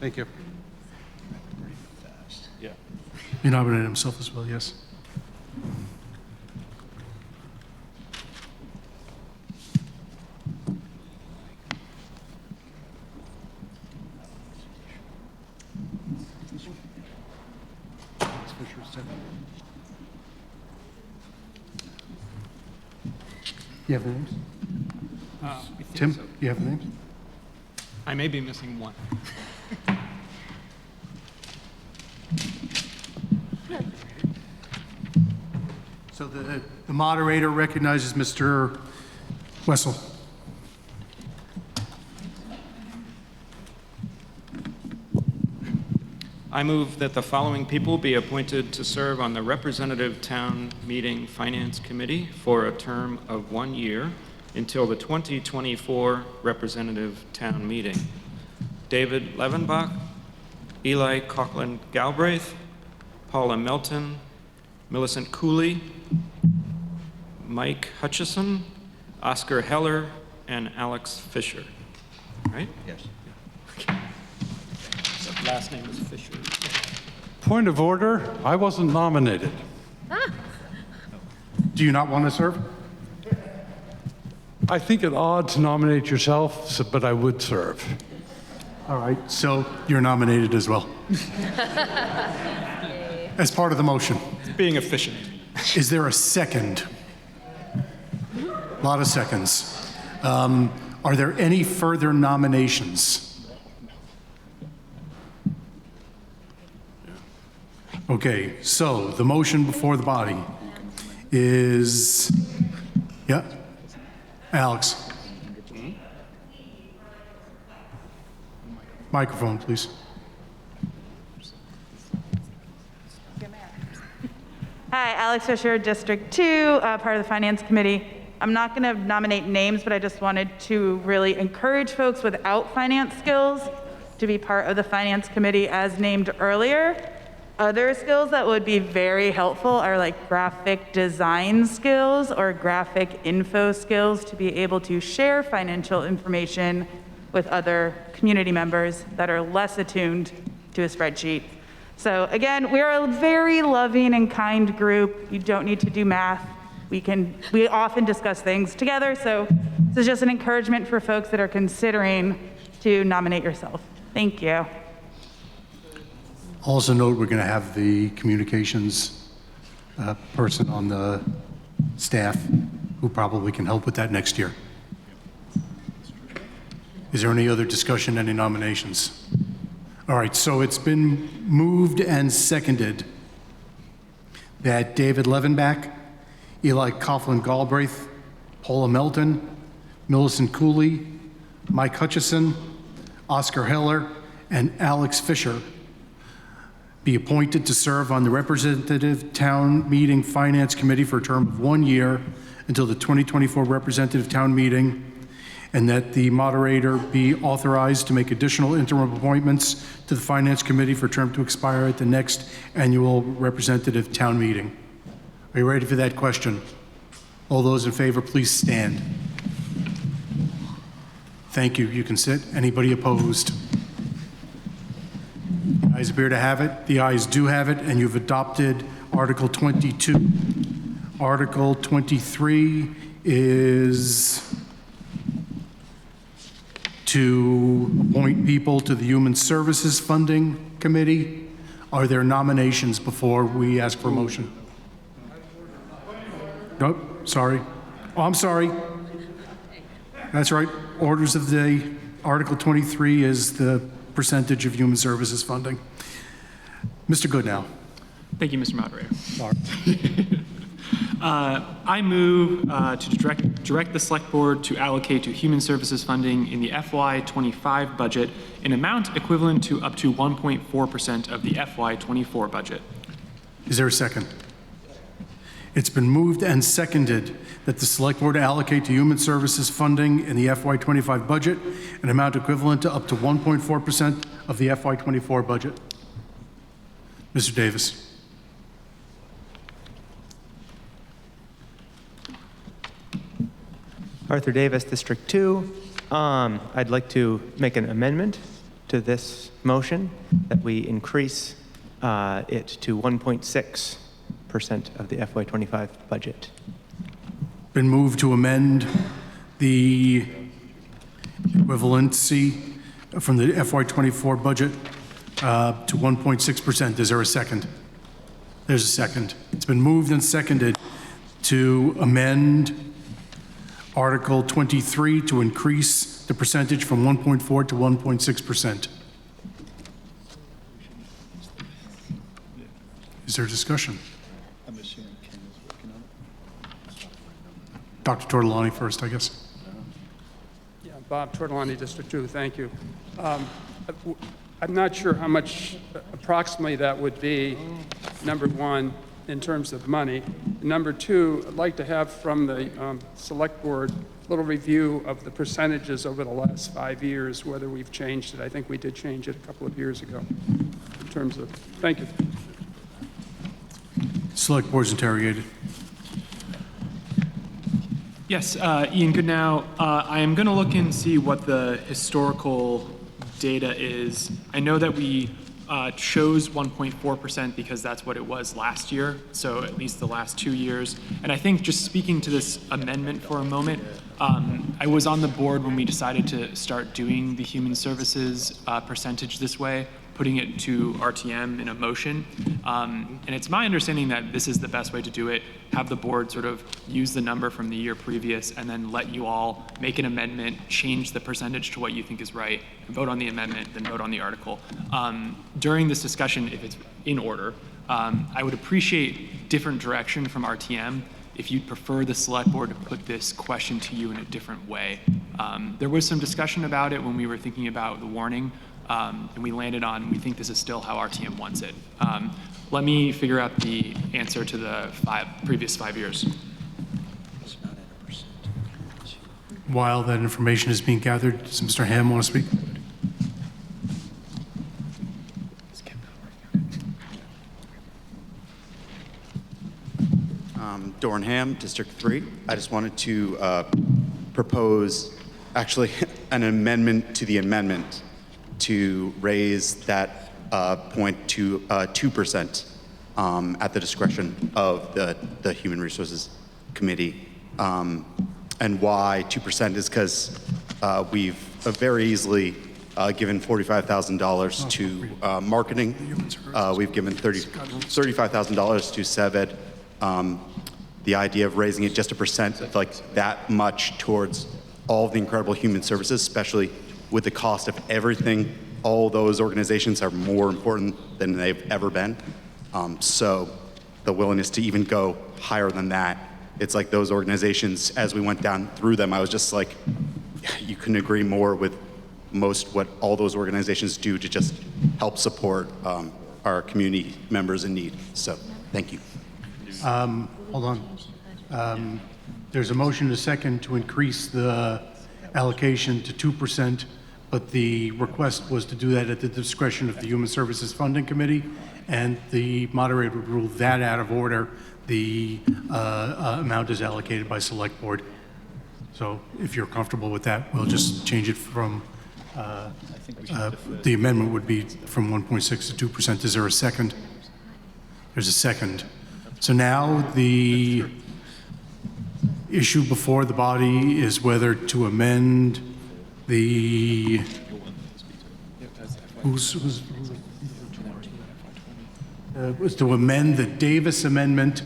Thank you. He nominated himself as well, yes. You have the names? Tim, so. you have the names? I may be missing one. So the moderator recognizes Mr. Wessel. I move that the following people be appointed to serve on the Representative Town Meeting Finance Committee for a term of 1 year until the 2024 Representative Town Meeting. David Levenbach, Eli Coughlin Galbraith, Paula Melton, Millicent Cooley, Mike Hutchison, Oscar Heller, and Alex Fisher. Right? Yes. The last name is Fisher. Point of order, I wasn't nominated. Do you not want to serve? I think it odd to nominate yourself, but I would serve. All right, so you're nominated as well. As part of the motion. Being efficient. Is there a second? A lot of seconds. Are there any further nominations? Okay, so the motion before the body is, yeah, Alex. Microphone, please. Hi, Alex Fisher, District 2, part of the Finance Committee. I'm not going to nominate names, but I just wanted to really encourage folks without finance skills to be part of the Finance Committee as named earlier. Other skills that would be very helpful are like graphic design skills or graphic info skills to be able to share financial information with other community members that are less attuned to a spreadsheet. So again, we are a very loving and kind group. You don't need to do math. We often discuss things together, so this is just an encouragement for folks that are considering to nominate yourself. Thank you. Also note we're going to have the communications person on the staff who probably can help with that next year. Is there any other discussion, any nominations? All right, so it's been moved and seconded that David Levenbach, Eli Coughlin Galbraith, Paula Melton, Millicent Cooley, Mike Hutchison, Oscar Heller, and Alex Fisher be appointed to serve on the Representative Town Meeting Finance Committee for a term of 1 year until the 2024 Representative Town Meeting, and that the moderator be authorized to make additional interim appointments to the Finance Committee for a term to expire at the next annual Representative Town Meeting. Are you ready for that question? All those in favor, please stand. Thank you. You can sit. Anybody opposed? The ayes appear to have it. The ayes do have it, and you've adopted Article 22. Article 23 is to appoint people to the Human Services Funding Committee. Are there nominations before we ask for a motion? Nope, sorry. Oh, I'm sorry. That's right. Orders of the day. Article 23 is the percentage of human services funding. Mr. Goodnow. Thank you, Mr. Moderator. I move to direct the Select Board to allocate to human services funding in the FY25 budget an amount equivalent to up to 1.4% of the FY24 budget. Is there a second? It's been moved and seconded that the Select Board allocate to human services funding in the FY25 budget an amount equivalent to up to 1.4% of the FY24 budget. Mr. Davis. Arthur Davis, District 2. I'd like to make an amendment to this motion that we increase it to 1.6% of the FY25 budget. Been moved to amend the equivalency from the FY24 budget to 1.6%. Is there a second? There's a second. It's been moved and seconded to amend Article 23 to increase the percentage from 1.4 to 1.6%. Is there discussion? Dr. Tortolani first, I guess. Yeah, Bob Tortolani, District 2, thank you. I'm not sure how much approximately that would be, number one, in terms of money. Number two, I'd like to have from the Select Board a little review of the percentages over the last 5 years, whether we've changed it. I think we did change it a couple of years ago in terms of, thank you. Select Board's interrogated. Yes, Ian Goodnow. I am going to look and see what the historical data is. I know that we chose 1.4% because that's what it was last year, so at least the last 2 years. And I think just speaking to this amendment for a moment, I was on the board when we decided to start doing the human services percentage this way, putting it to RTM in a motion. And it's my understanding that this is the best way to do it, have the board sort of use the number from the year previous and then let you all make an amendment, change the percentage to what you think is right, vote on the amendment, then vote on the article. During this discussion, if it's in order, I would appreciate different direction from RTM if you'd prefer the Select Board to put this question to you in a different way. There was some discussion about it when we were thinking about the warning, and we landed on, we think this is still how RTM wants it. Let me figure out the answer to the previous 5 years. While that information is being gathered, does Mr. Ham want to speak? Dorn Ham, District 3. I just wanted to propose actually an amendment to the amendment to raise that point to 2% at the discretion of the Human Resources Committee. And why 2% is because we've very easily given $45,000 to marketing. We've given $35,000 to SeVEDS. The idea of raising it just 1%, like that much towards all of the incredible human services, especially with the cost of everything, all those organizations are more important than they've ever been. So the willingness to even go higher than that, it's like those organizations, as we went down through them, I was just like, you couldn't agree more with most what all those organizations do to just help support our community members in need. So thank you. Hold on. There's a motion and a second to increase the allocation to 2%, but the request was to do that at the discretion of the Human Services Funding Committee, and the moderator would rule that out of order. The amount is allocated by Select Board. So if you're comfortable with that, we'll just change it from, the amendment would be from 1.6 to 2%. Is there a second? There's a second. So now the issue before the body is whether to amend the, was to amend the Davis amendment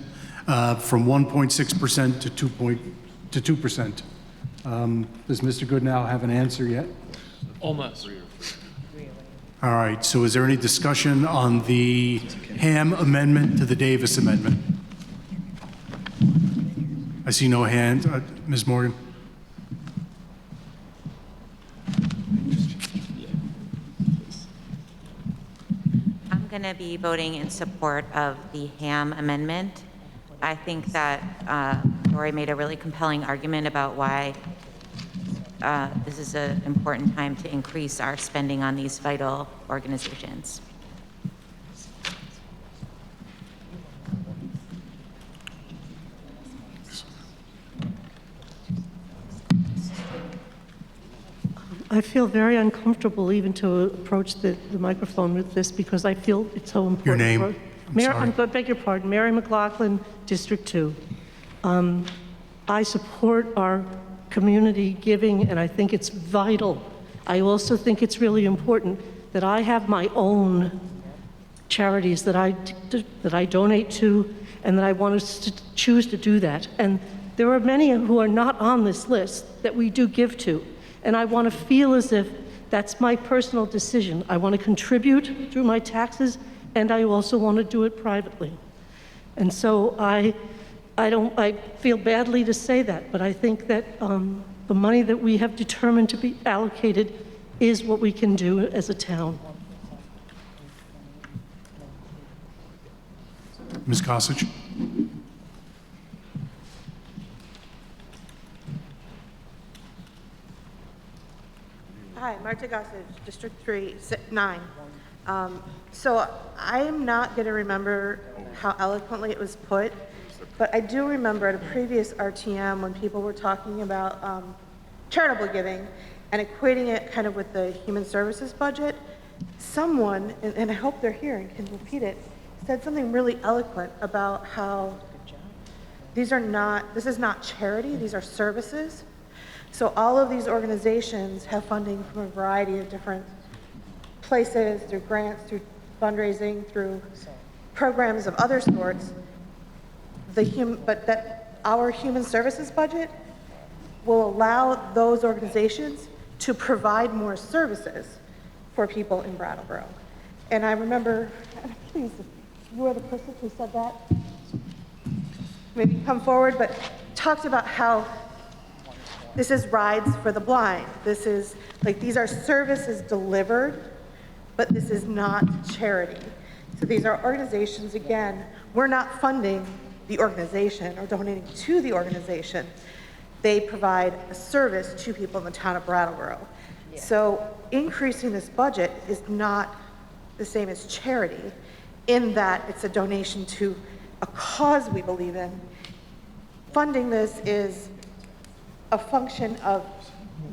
from 1.6% to 2%. Does Mr. Goodnow have an answer yet? Almost. All right, so is there any discussion on the Ham amendment to the Davis amendment? I see no hand. Ms. Morgan? I'm going to be voting in support of the Ham amendment. I think that Dory made a really compelling argument about why this is an important time to increase our spending on these vital organizations. I feel very uncomfortable even to approach the microphone with this because I feel it's so important. Your name? I beg your pardon, Mary McLaughlin, District 2. I support our community giving, and I think it's vital. I also think it's really important that I have my own charities that I donate to, and that I want to choose to do that. And there are many who are not on this list that we do give to, and I want to feel as if that's my personal decision. I want to contribute through my taxes, and I also want to do it privately. And so I feel badly to say that, but I think that the money that we have determined to be allocated is what we can do as a town. Ms. Gossage? Hi, Marta Gossage, District 3, 9. So I'm not going to remember how eloquently it was put, but I do remember at a previous RTM when people were talking about charitable giving and equating it kind of with the human services budget, someone, and I hope they're here and can repeat it, said something really eloquent about how this is not charity, these are services. So all of these organizations have funding from a variety of different places, through grants, through fundraising, through programs of other sorts. But that our human services budget will allow those organizations to provide more services for people in Brattleboro. And I remember, please, if you are the person who said that, maybe come forward, but talked about how this is rides for the blind. This is, like, these are services delivered, but this is not charity. So these are organizations, again, we're not funding the organization or donating to the organization. They provide a service to people in the town of Brattleboro. Yeah. So increasing this budget is not the same as charity in that it's a donation to a cause we believe in. Funding this is a function of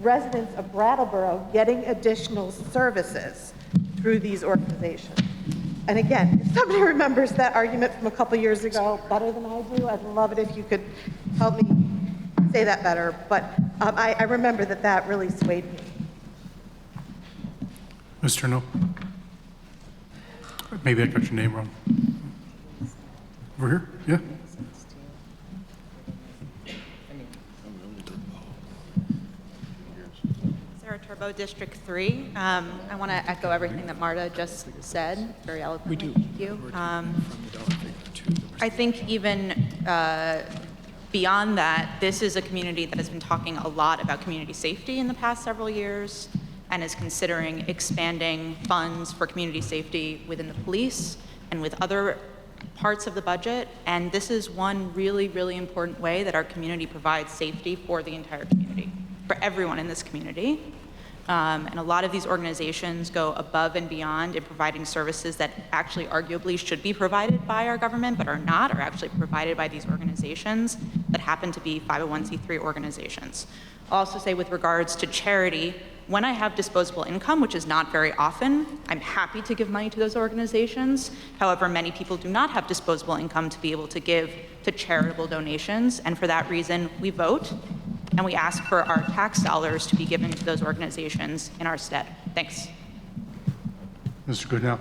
residents of Brattleboro getting additional services through these organizations. And again, if somebody remembers that argument from a couple years ago better than I do, I'd love it if you could help me say that better. But I remember that really swayed me. Mr. No? Maybe I got your name wrong. Over here? Yeah? Turbo District 3. I want to echo everything that Marta just said very eloquently. Thank you. I think even beyond that, this is a community that has been talking a lot about community safety in the past several years and is considering expanding funds for community safety within the police and with other parts of the budget. And this is one really, really important way that our community provides safety for the entire community, for everyone in this community. And a lot of these organizations go above and beyond in providing services that actually arguably should be provided by our government but are not, are actually provided by these organizations that happen to be 501c3 organizations. I'll also say with regards to charity, when I have disposable income, which is not very often, I'm happy to give money to those organizations. However, many people do not have disposable income to be able to give to charitable donations, and for that reason, we vote. And we ask for our tax dollars to be given to those organizations in our stead. Thanks. Mr. Goodnow.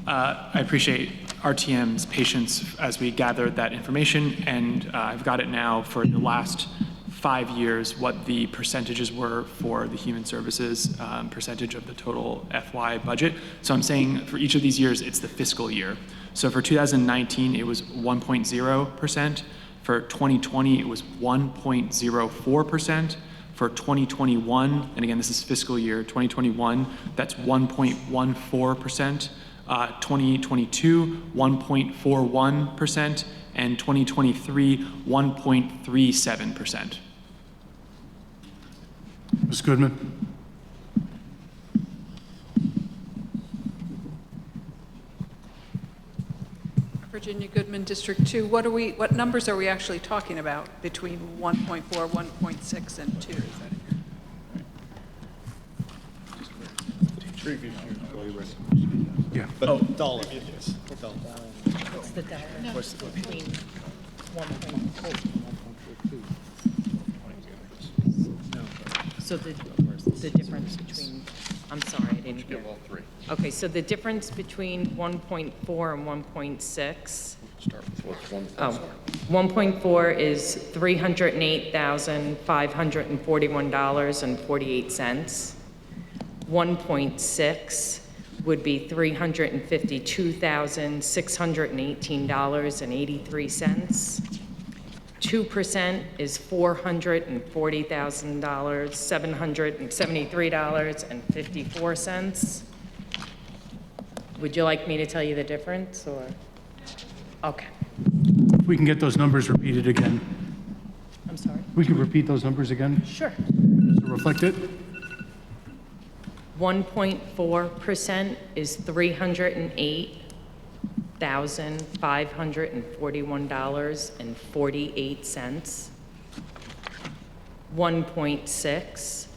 I appreciate RTM's patience as we gathered that information, and I've got it now for the last 5 years, what the percentages were for the human services percentage of the total FY budget. So I'm saying for each of these years, it's the fiscal year. So for 2019, it was 1.0%. For 2020, it was 1.04%. For 2021, and again, this is fiscal year 2021, that's 1.14%. 2022, 1.41%, and 2023, 1.37%. Ms. Goodman. Virginia Goodman, District 2. What numbers are we actually talking about between 1.4, 1.6, and 2? Yeah. But dollar. What's the difference between 1.4? So the difference between, I'm sorry, I didn't hear. All three. Okay, so the difference between 1.4 and 1.6. Start with what's 1.4. 1.4 is $308,541.48. 1.6 would be $352,618.83. 2% is $440,773.54. Would you like me to tell you the difference, or? Okay. If we can get those numbers repeated again. I'm sorry? We can repeat those numbers again Sure. to reflect it. 1.4% is $308,541.48. 1.6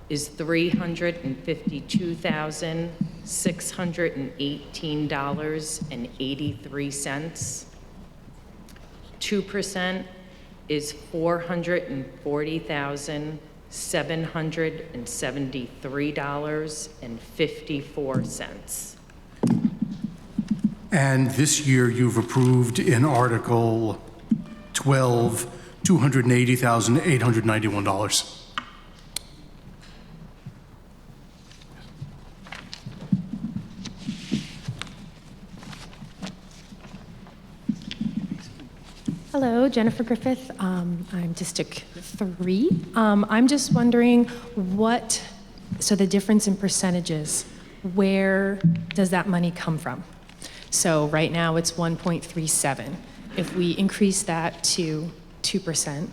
is $352,618.83. 2% is $440,773.54. And this year, you've approved in Article 12, $280,891. Hello, Jennifer Griffith. I'm District 3. I'm just wondering so the difference in percentages, where does that money come from? So right now it's 1.37. If we increase that to 2%,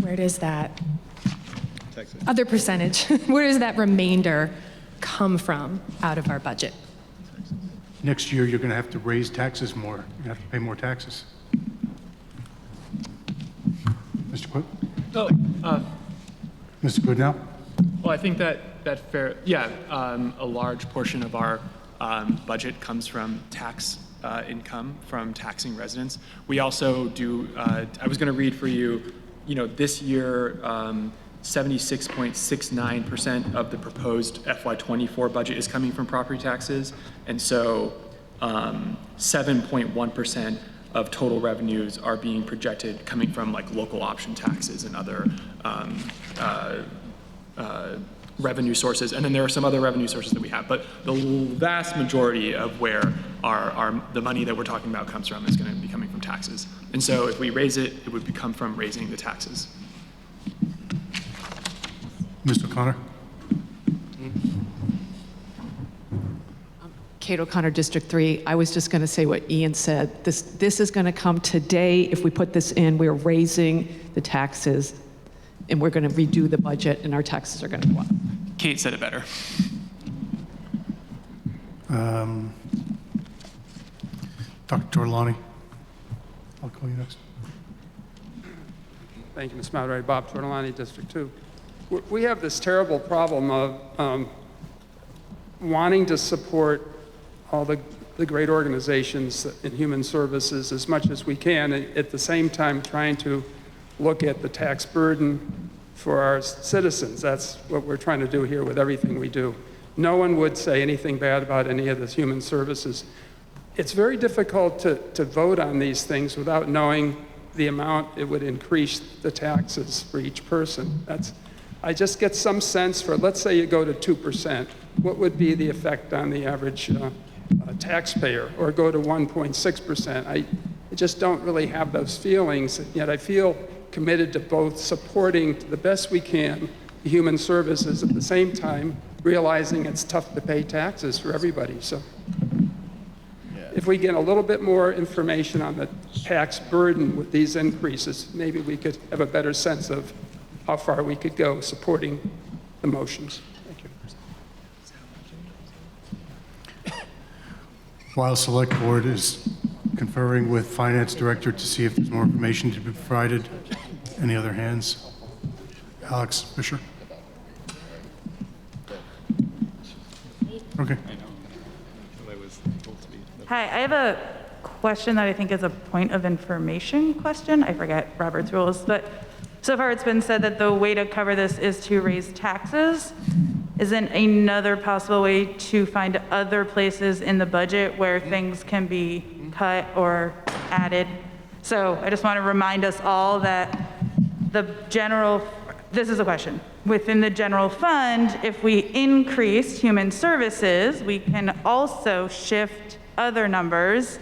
where does that other percentage, where does that remainder come from out of our budget? Next year, you're going to have to raise taxes more. You're going to have to pay more taxes. Mr. Quick? Oh, Mr. Good now? well, I think that fair, yeah, a large portion of our budget comes from tax income from taxing residents. We also do, I was going to read for you, this year, 76.69% of the proposed FY24 budget is coming from property taxes, and so 7.1% of total revenues are being projected coming from like local option taxes and other revenue sources. And then there are some other revenue sources that we have, but the vast majority of where the money that we're talking about comes from is going to be coming from taxes. And so if we raise it, it would come from raising the taxes. Mr. O'Connor? Kate O'Connor, District 3. I was just going to say what Ian said. This is going to come today. If we put this in, we're raising the taxes, and we're going to redo the budget, and our taxes are going to go up. Kate said it better. Dr. Torlani? I'll call you next. Thank you, Mr. Moderator. Bob Tortolani, District 2. We have this terrible problem of wanting to support all the great organizations in human services as much as we can, and at the same time trying to look at the tax burden for our citizens. That's what we're trying to do here with everything we do. No one would say anything bad about any of the human services. It's very difficult to vote on these things without knowing the amount it would increase the taxes for each person. I just get some sense for, let's say you go to 2%, what would be the effect on the average taxpayer, or go to 1.6%. I just don't really have those feelings, yet I feel committed to both supporting to the best we can the human services, at the same time realizing it's tough to pay taxes for everybody. So if we get a little bit more information on the tax burden with these increases, maybe we could have a better sense of how far we could go supporting the motions. Thank you. While Select Board is conferring with Finance Director to see if there's more information to be provided, any other hands? Alex Fisher? Okay. Hi, I have a question that I think is a point of information question. I forget Robert's rules, but so far it's been said that the way to cover this is to raise taxes. Isn't another possible way to find other places in the budget where things can be cut or added? So I just want to remind us all that this is a question. Within the general fund, if we increase human services, we can also shift other numbers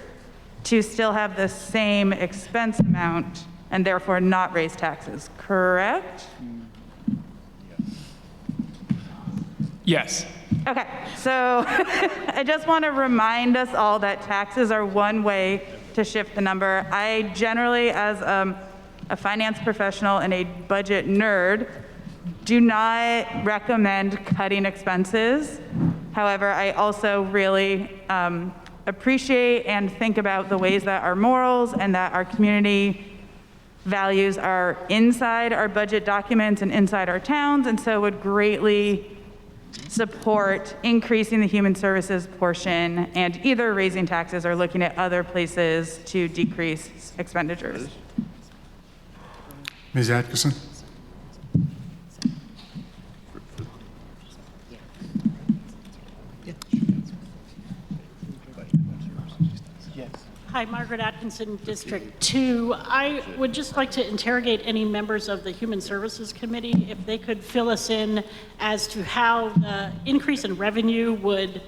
to still have the same expense amount and therefore not raise taxes, correct? Yes. Okay, so I just want to remind us all that taxes are one way to shift the number. I generally, as a finance professional and a budget nerd, do not recommend cutting expenses. However, I also really appreciate and think about the ways that our morals and that our community values are inside our budget documents and inside our towns, and so would greatly support increasing the human services portion and either raising taxes or looking at other places to decrease expenditures. Ms. Atkinson? Hi, Margaret Atkinson, District 2. I would just like to interrogate any members of the Human Services Committee if they could fill us in as to how the increase in revenue would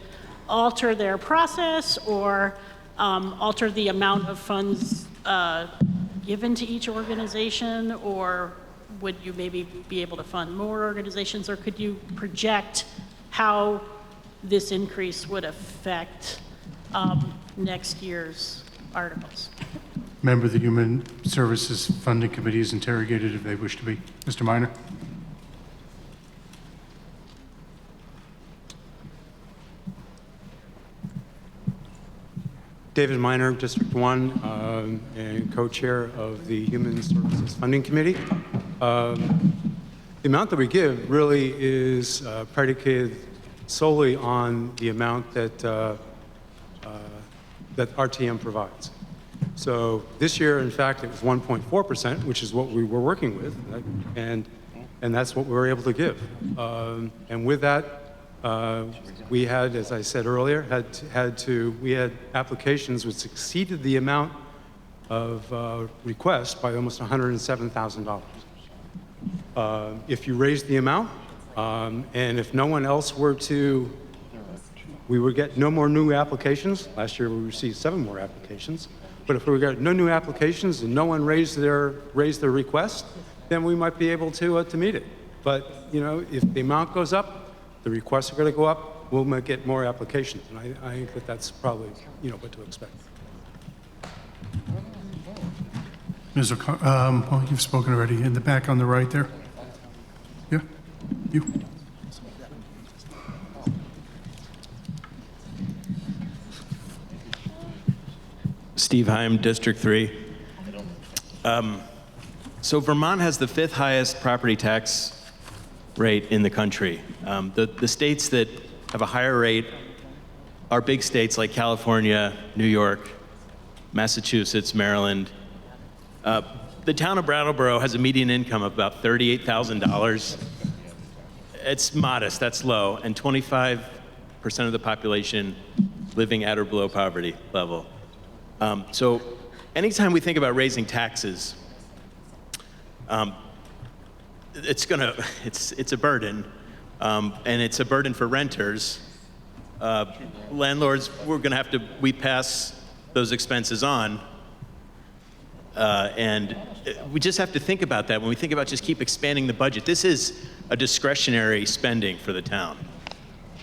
alter their process or alter the amount of funds given to each organization, or would you maybe be able to fund more organizations, or could you project how this increase would affect next year's articles? Member of the Human Services Funding Committee is interrogated if they wish to be. Mr. Minor? David Minor, District 1, and co-chair of the Human Services Funding Committee. The amount that we give really is predicated solely on the amount that that RTM provides. So this year, in fact, it was 1.4%, which is what we were working with, and that's what we were able to give. And with that, we had, as I said earlier, we had applications which exceeded the amount of requests by almost $107,000. If you raise the amount, and if no one else were to, we would get no more new applications. Last year we received 7 more applications. But if we got no new applications and no one raised their request, then we might be able to meet it. But you know, if the amount goes up, the requests are going to go up. We'll get more applications, and I think that that's probably what to expect. Ms. Well, you've spoken already. In the back on the right there. Yeah, you. Steve Heim, District 3. So Vermont has the 5th highest property tax rate in the country. The states that have a higher rate are big states like California, New York, Massachusetts, Maryland. The town of Brattleboro has a median income of about $38,000. It's modest, that's low, and 25% of the population living at or below poverty level. So anytime we think about raising taxes, it's a burden, and it's a burden for renters. Landlords, we pass those expenses on, and we just have to think about that when we think about just keep expanding the budget. This is a discretionary spending for the town,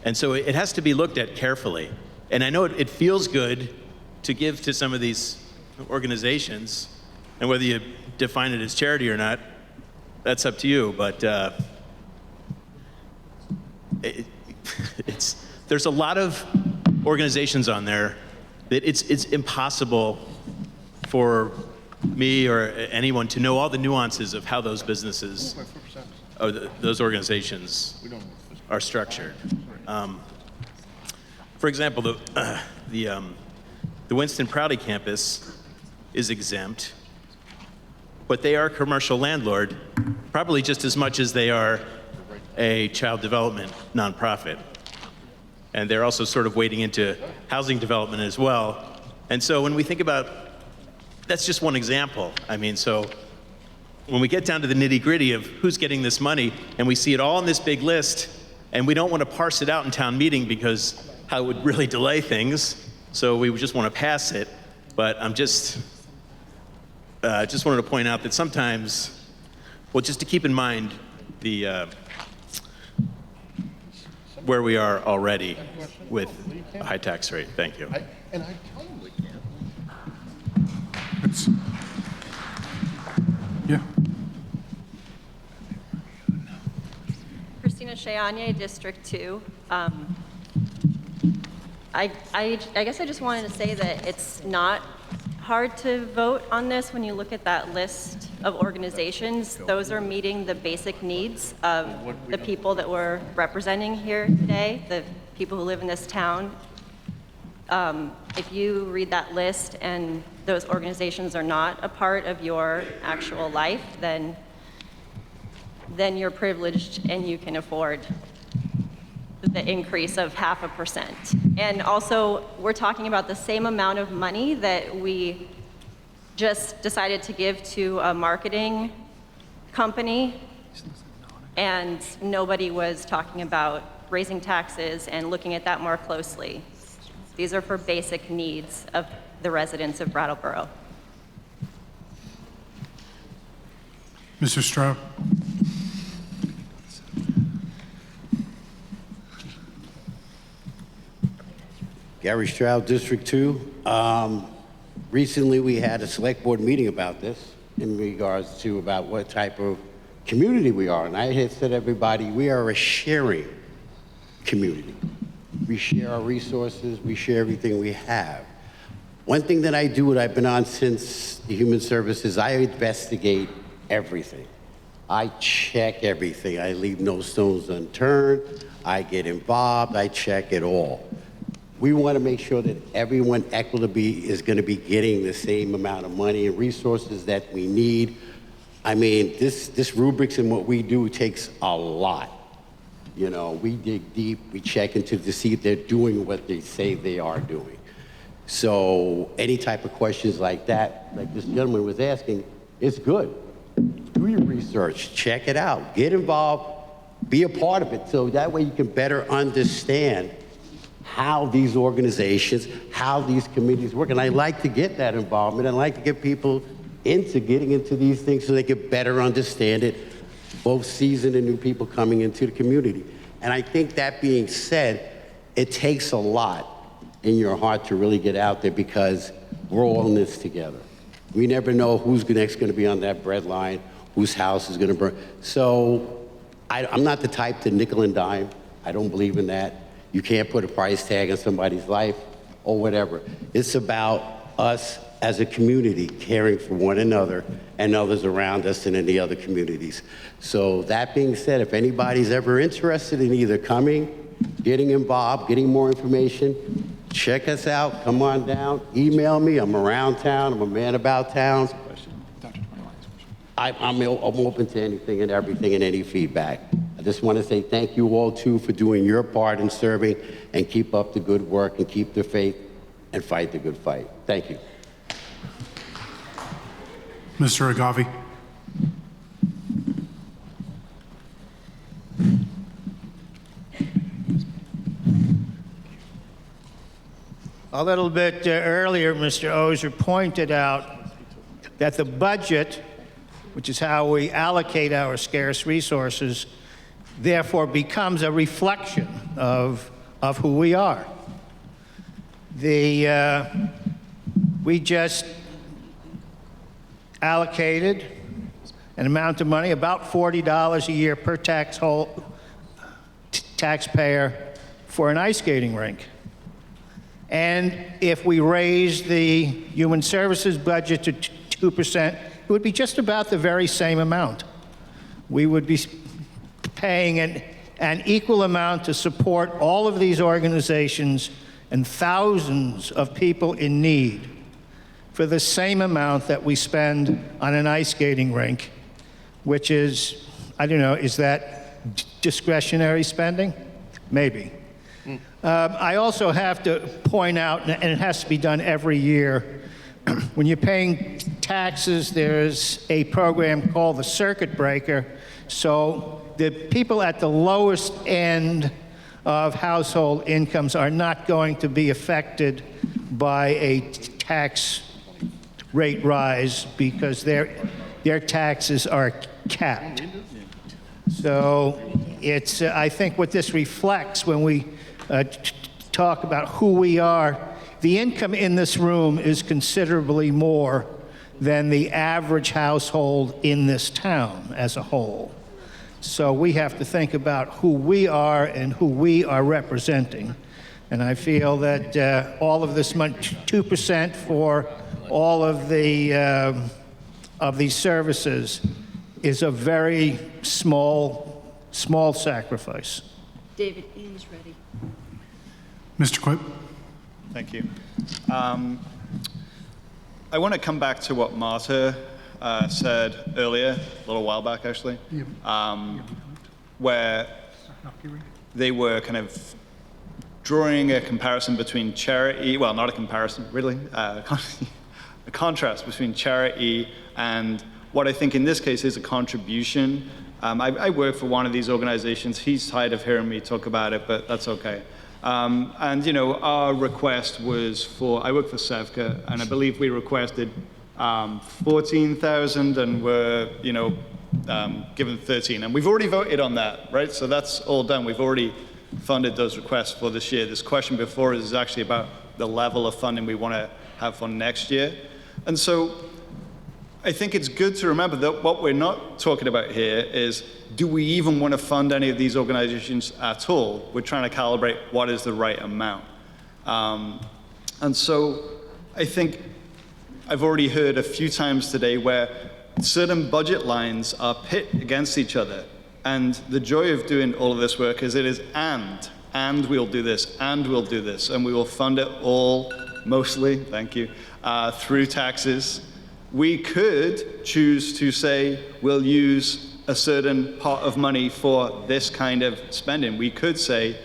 and so it has to be looked at carefully. And I know it feels good to give to some of these organizations, and whether you define it as charity or not, that's up to you, but there's a lot of organizations on there that it's impossible for me or anyone to know all the nuances of how those businesses, or those organizations are structured. For example, the Winston Prouty campus is exempt, but they are a commercial landlord, probably just as much as they are a child development nonprofit. And they're also sort of wading into housing development as well. And so when we think about, that's just one example. I mean, so when we get down to the nitty-gritty of who's getting this money, and we see it all on this big list, and we don't want to parse it out in town meeting because how it would really delay things, so we just want to pass it. But I'm just wanted to point out that sometimes, well, just to keep in mind the where we are already with a high tax rate. Thank you. And I totally can. minutes. Yeah. Christina Shayanye, District 2. I guess I just wanted to say that it's not hard to vote on this when you look at that list of organizations. Those are meeting the basic needs of the people that we're representing here today, the people who live in this town. If you read that list and those organizations are not a part of your actual life, then you're privileged and you can afford the increase of 0.5%. And also, we're talking about the same amount of money that we just decided to give to a marketing company, and nobody was talking about raising taxes and looking at that more closely. These are for basic needs of the residents of Brattleboro. Mr. Stroud? Gary Stroud, District 2. Recently, we had a select board meeting about this in regards to about what type of community we are. And I had said to everybody, we are a sharing community. We share our resources, we share everything we have. One thing that I do, and I've been on since the Human Services, I investigate everything. I check everything. I leave no stones unturned. I get involved, I check it all. We want to make sure that everyone equitably is going to be getting the same amount of money and resources that we need. I mean, this rubrics and what we do takes a lot. You know, we dig deep, we check into to see if they're doing what they say they are doing. So any type of questions like that, like this gentleman was asking, it's good. Do your research, check it out, get involved, be a part of it, so that way you can better understand how these organizations, how these committees work. And I like to get that involvement. I like to get people into getting into these things so they can better understand it, both seasoned and new people coming into the community. And I think that being said, it takes a lot in your heart to really get out there because we're all in this together. We never know who's next going to be on that bread line, whose house is going to burn. So I'm not the type to nickel and dime. I don't believe in that. You can't put a price tag on somebody's life or whatever. It's about us as a community caring for one another and others around us and in the other communities. So that being said, if anybody's ever interested in either coming, getting involved, getting more information, check us out, come on down, email me. I'm around town, I'm a man about town. I'm open to anything and everything and any feedback. I just want to say thank you all too for doing your part in serving, and keep up the good work and keep the faith and fight the good fight. Thank you. Mr. Agavi? A little bit earlier, Mr. Ozer pointed out that the budget, which is how we allocate our scarce resources, therefore becomes a reflection of who we are. We just allocated an amount of money, about $40 a year per taxpayer, for an ice skating rink. And if we raise the Human Services budget to 2%, it would be just about the very same amount. We would be paying an equal amount to support all of these organizations and thousands of people in need for the same amount that we spend on an ice skating rink, which is, I don't know, is that discretionary spending? Maybe. I also have to point out, and it has to be done every year, when you're paying taxes, there's a program called the circuit breaker. So the people at the lowest end of household incomes are not going to be affected by a tax rate rise because their taxes are capped. So it's, I think what this reflects when we talk about who we are, the income in this room is considerably more than the average household in this town as a whole. So we have to think about who we are and who we are representing. And I feel that all of this money, 2% for all of these services, is a very small sacrifice. David, Ian's ready. Mr. Quipp? Thank you. I want to come back to what Marta said earlier, a little while back actually, where they were kind of drawing a comparison between charity, well, not a comparison, really, a contrast between charity and what I think in this case is a contribution. I work for one of these organizations. He's tired of hearing me talk about it, but that's okay. And, you know, our request was for, I work for SEVCA, and I believe we requested 14,000 and were, you know, given 13. And we've already voted on that, right? So that's all done. We've already funded those requests for this year. This question before is actually about the level of funding we want to have for next year. And so I think it's good to remember that what we're not talking about here is, do we even want to fund any of these organizations at all? We're trying to calibrate what is the right amount. And so I think I've already heard a few times today where certain budget lines are pit against each other. And the joy of doing all of this work is it is and we'll do this, and we'll do this, and we will fund it all, mostly, thank you, through taxes. We could choose to say we'll use a certain pot of money for this kind of spending. We could say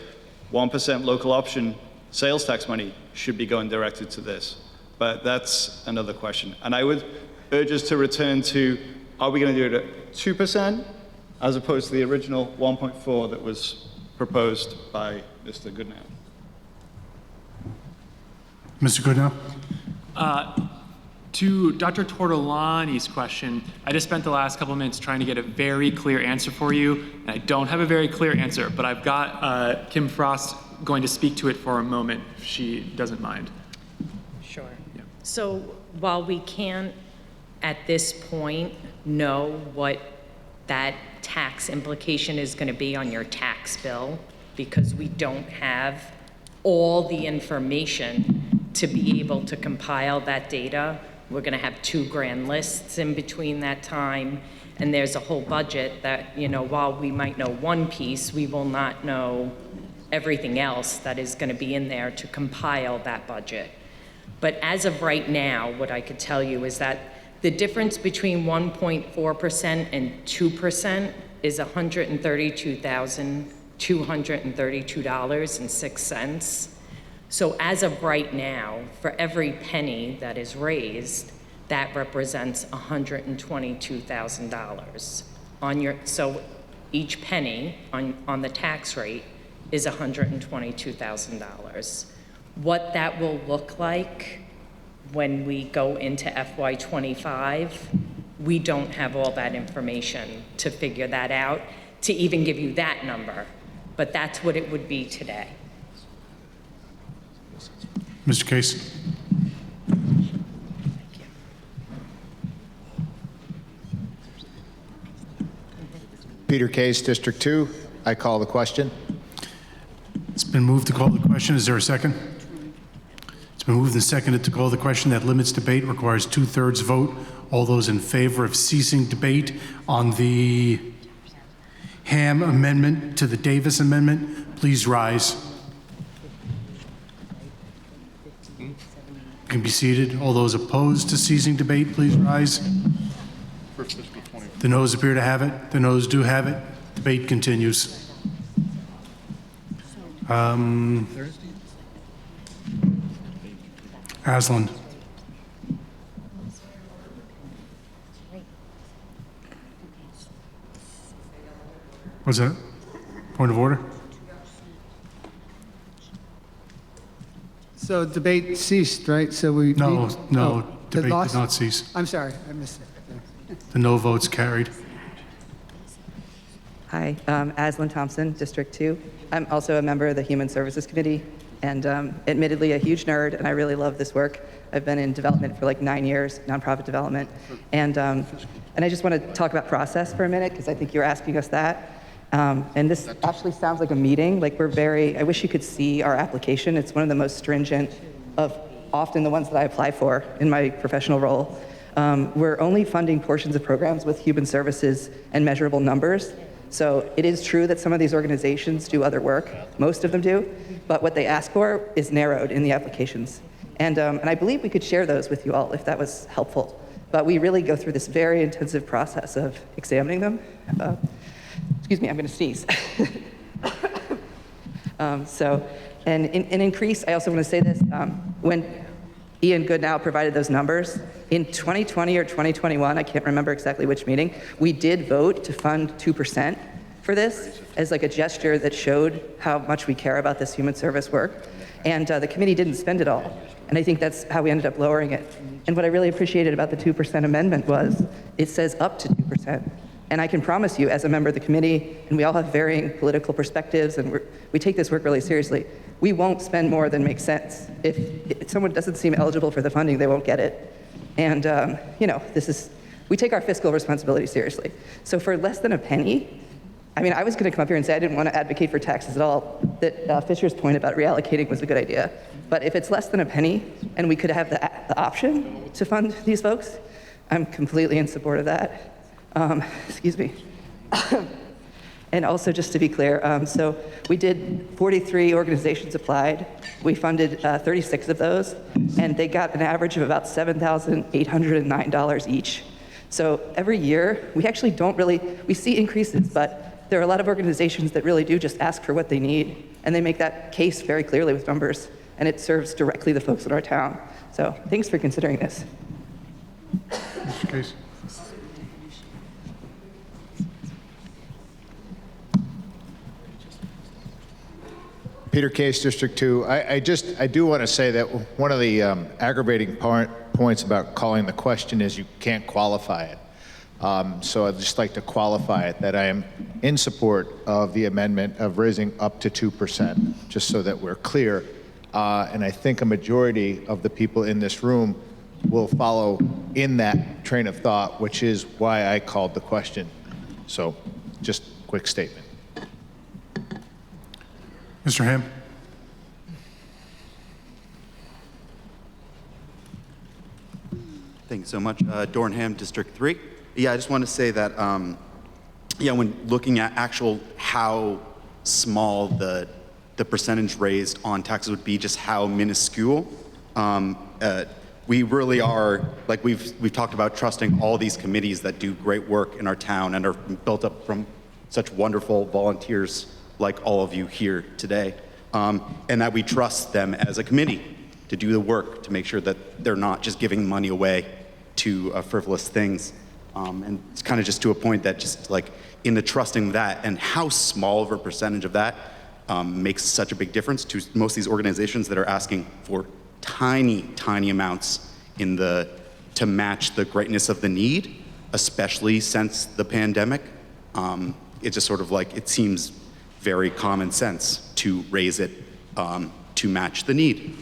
1% local option sales tax money should be going directed to this. But that's another question. And I would urge us to return to, are we going to do it at 2% as opposed to the original 1.4 that was proposed by Mr. Goodnow? Mr. Goodnow? To Dr. Tortolani's question, I just spent the last couple of minutes trying to get a very clear answer for you, and I don't have a very clear answer, but I've got Kim Frost going to speak to it for a moment, if she doesn't mind. Sure. Yeah. So while we can't, at this point, know what that tax implication is going to be on your tax bill, because we don't have all the information to be able to compile that data, we're going to have 2 grand lists in between that time, and there's a whole budget that, you know, while we might know one piece, we will not know everything else that is going to be in there to compile that budget. But as of right now, what I could tell you is that the difference between 1.4% and 2% is $132,232.06. So as of right now, for every penny that is raised, that represents $122,000 on your. So each penny on the tax rate is $122,000. What that will look like when we go into FY25, we don't have all that information to figure that out, to even give you that number, but that's what it would be today. Mr. Case? Peter Case, District 2. I call the question. It's been moved to call the question. Is there a second? It's been moved and seconded to call the question that limits debate, requires 2/3 vote. All those in favor of ceasing debate on the Ham amendment to the Davis amendment, please rise. You can be seated. All those opposed to ceasing debate, please rise. The noes appear to have it. The noes do have it. Debate continues. Aslan. What's that? Point of order? So debate ceased, right? So we No, no, it debate lost? did not cease. I'm sorry, I missed it. The no votes carried. Hi, Aslan Thompson, District 2. I'm also a member of the Human Services Committee. and admittedly a huge nerd, and I really love this work. I've been in development for like 9 years, nonprofit development, and I just want to talk about process for a minute, because I think you're asking us that. And this actually sounds like a meeting. Like I wish you could see our application. It's one of the most stringent of often the ones that I apply for in my professional role. We're only funding portions of programs with human services and measurable numbers. So it is true that some of these organizations do other work. Most of them do. But what they ask for is narrowed in the applications. And I believe we could share those with you all if that was helpful. But we really go through this very intensive process of examining them. Excuse me, I'm going to sneeze. And in increase, I also want to say this, when Ian Goodnow provided those numbers, in 2020 or 2021, I can't remember exactly which meeting, we did vote to fund 2% for this as like a gesture that showed how much we care about this human service work. And the committee didn't spend it all. And I think that's how we ended up lowering it. And what I really appreciated about the 2% amendment was it says up to 2%. And I can promise you, as a member of the committee, and we all have varying political perspectives, and we take this work really seriously, we won't spend more than makes sense. If someone doesn't seem eligible for the funding, they won't get it. And, we take our fiscal responsibility seriously. So for less than a penny, I mean, I was going to come up here and say I didn't want to advocate for taxes at all, that Fisher's point about reallocating was a good idea. But if it's less than a penny, and we could have the option to fund these folks, I'm completely in support of that. Excuse me. And also, just to be clear, so we did 43 organizations applied. We funded 36 of those, and they got an average of about $7,809 each. So every year, we actually we see increases, but there are a lot of organizations that really do just ask for what they need, and they make that case very clearly with numbers, and it serves directly the folks in our town. So thanks for considering this. Mr. Case. Peter Case, District 2. I do want to say that one of the aggravating points about calling the question is you can't qualify it. So I'd just like to qualify it that I am in support of the amendment of raising up to 2%, just so that we're clear. And I think a majority of the people in this room will follow in that train of thought, which is why I called the question. So just a quick statement. Mr. Ham. Thank you so much. Dornham, District 3. Yeah, I just want to say that, when looking at how small the percentage raised on taxes would be, just how minuscule, we really are, like we've talked about trusting all these committees that do great work in our town and are built up from such wonderful volunteers like all of you here today, and that we trust them as a committee to do the work to make sure that they're not just giving money away to frivolous things. And it's kind of just to a point that just like in the trusting that and how small of a percentage of that makes such a big difference to most of these organizations that are asking for tiny, tiny amounts to match the greatness of the need, especially since the pandemic. It's just sort of like, it seems very common sense to raise it to match the need,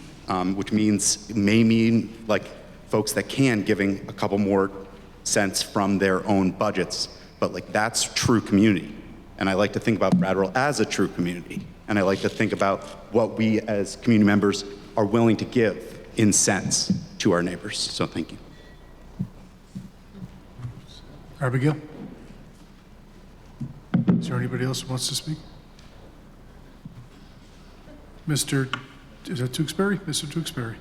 which may mean like folks that can giving a couple more cents from their own budgets, but like that's true community. And I like to think about Brattleboro as a true community. And I like to think about what we as community members are willing to give in cents to our neighbors. So thank you. Abigail? Is there anybody else who wants to speak? Is that Tewksbury? Mr. Tewksbury.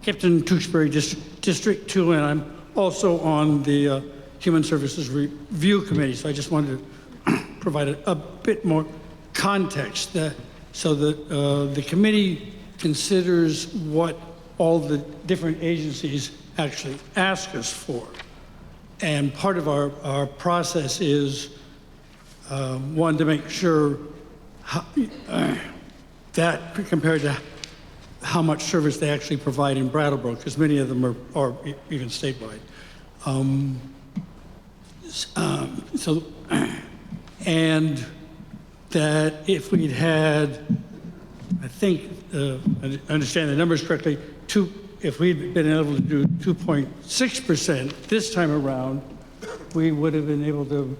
Captain Tewksbury, District 2, and I'm also on the Human Services Review Committee, so I just wanted to provide a bit more context so that the committee considers what all the different agencies actually ask us for. And part of our process is, one, to make sure that compared to how much service they actually provide in Brattleboro, because many of them are even statewide. And that if we'd had, I think, I understand the numbers correctly, if we'd been able to do 2.6% this time around, we would have been able to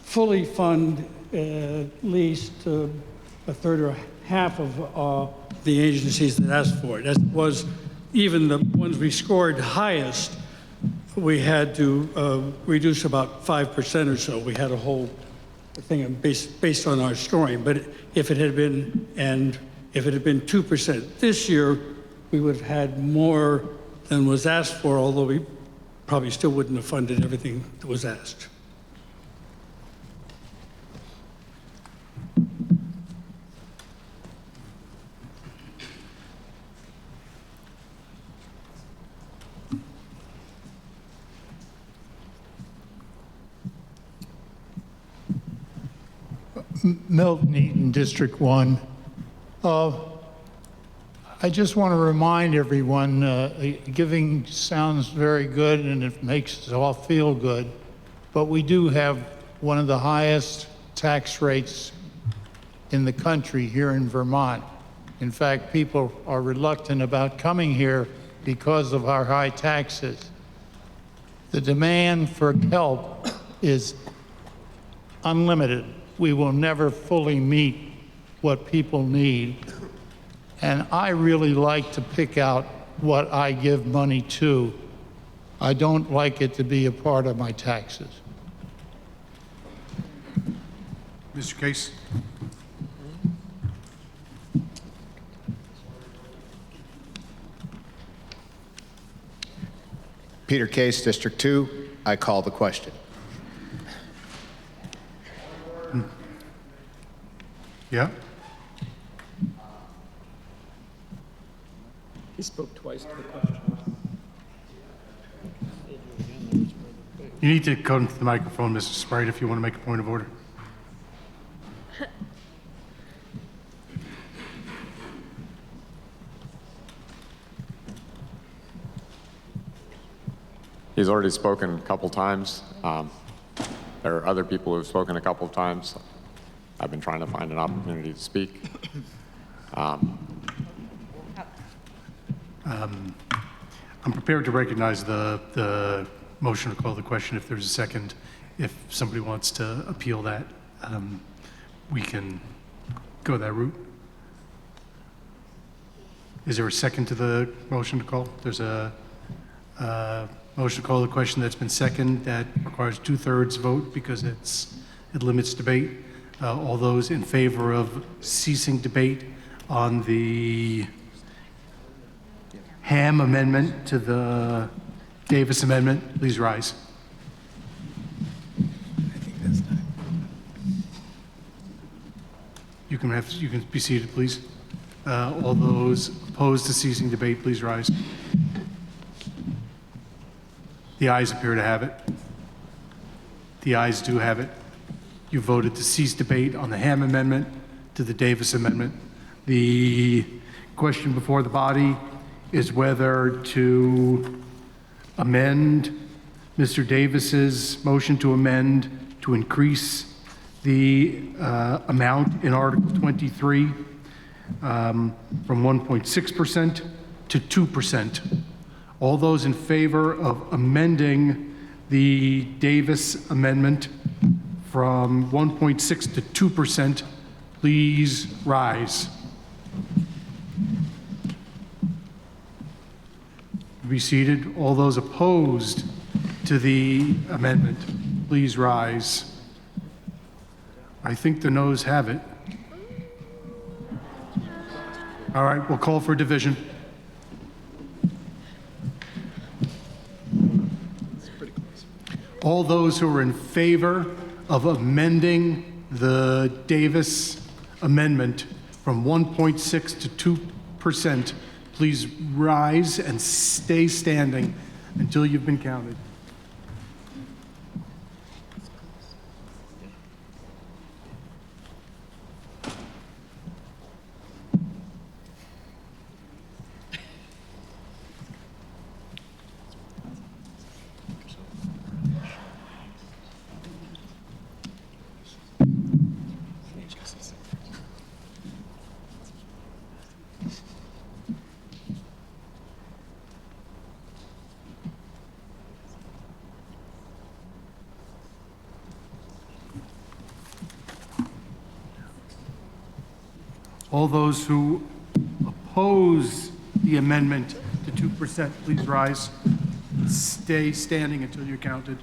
fully fund at least a third or half of the agencies that asked for it. As was even the ones we scored highest, we had to reduce about 5% or so. We had a whole thing based on our scoring. But if it had been 2% this year, we would have had more than was asked for, although we probably still wouldn't have funded everything that was asked. Milton Eaton, District 1. I just want to remind everyone, giving sounds very good and it makes us all feel good, but we do have one of the highest tax rates in the country here in Vermont. In fact, people are reluctant about coming here because of our high taxes. The demand for help is unlimited. We will never fully meet what people need. And I really like to pick out what I give money to. I don't like it to be a part of my taxes. Mr. Case? Peter Case, District 2. I call the question. Yeah? He spoke twice to the question. You need to come to the microphone, Mr. Sprite, if you want to make a point of order. He's already spoken a couple times. There are other people who have spoken a couple of times. I've been trying to find an opportunity to speak. I'm prepared to recognize the motion to call the question if there's a second. If somebody wants to appeal that, we can go that route. Is there a second to the motion to call? There's a motion to call the question that's been seconded that requires 2/3 vote because it limits debate. All those in favor of ceasing debate on the Ham amendment to the Davis amendment, please rise. You can be seated, please. All those opposed to ceasing debate, please rise. The ayes appear to have it. The ayes do have it. You voted to cease debate on the Ham amendment to the Davis amendment. The question before the body is whether to amend Mr. Davis's motion to amend to increase the amount in Article 23 from 1.6% to 2%. All those in favor of amending the Davis amendment from 1.6 to 2%, please rise. Be seated. All those opposed to the amendment, please rise. I think the noes have it. All right, we'll call for division. All those who are in favor of amending the Davis amendment from 1.6 to 2%, please rise and stay standing until you've been counted. All those who oppose the amendment to 2%, please rise. Stay standing until you're counted.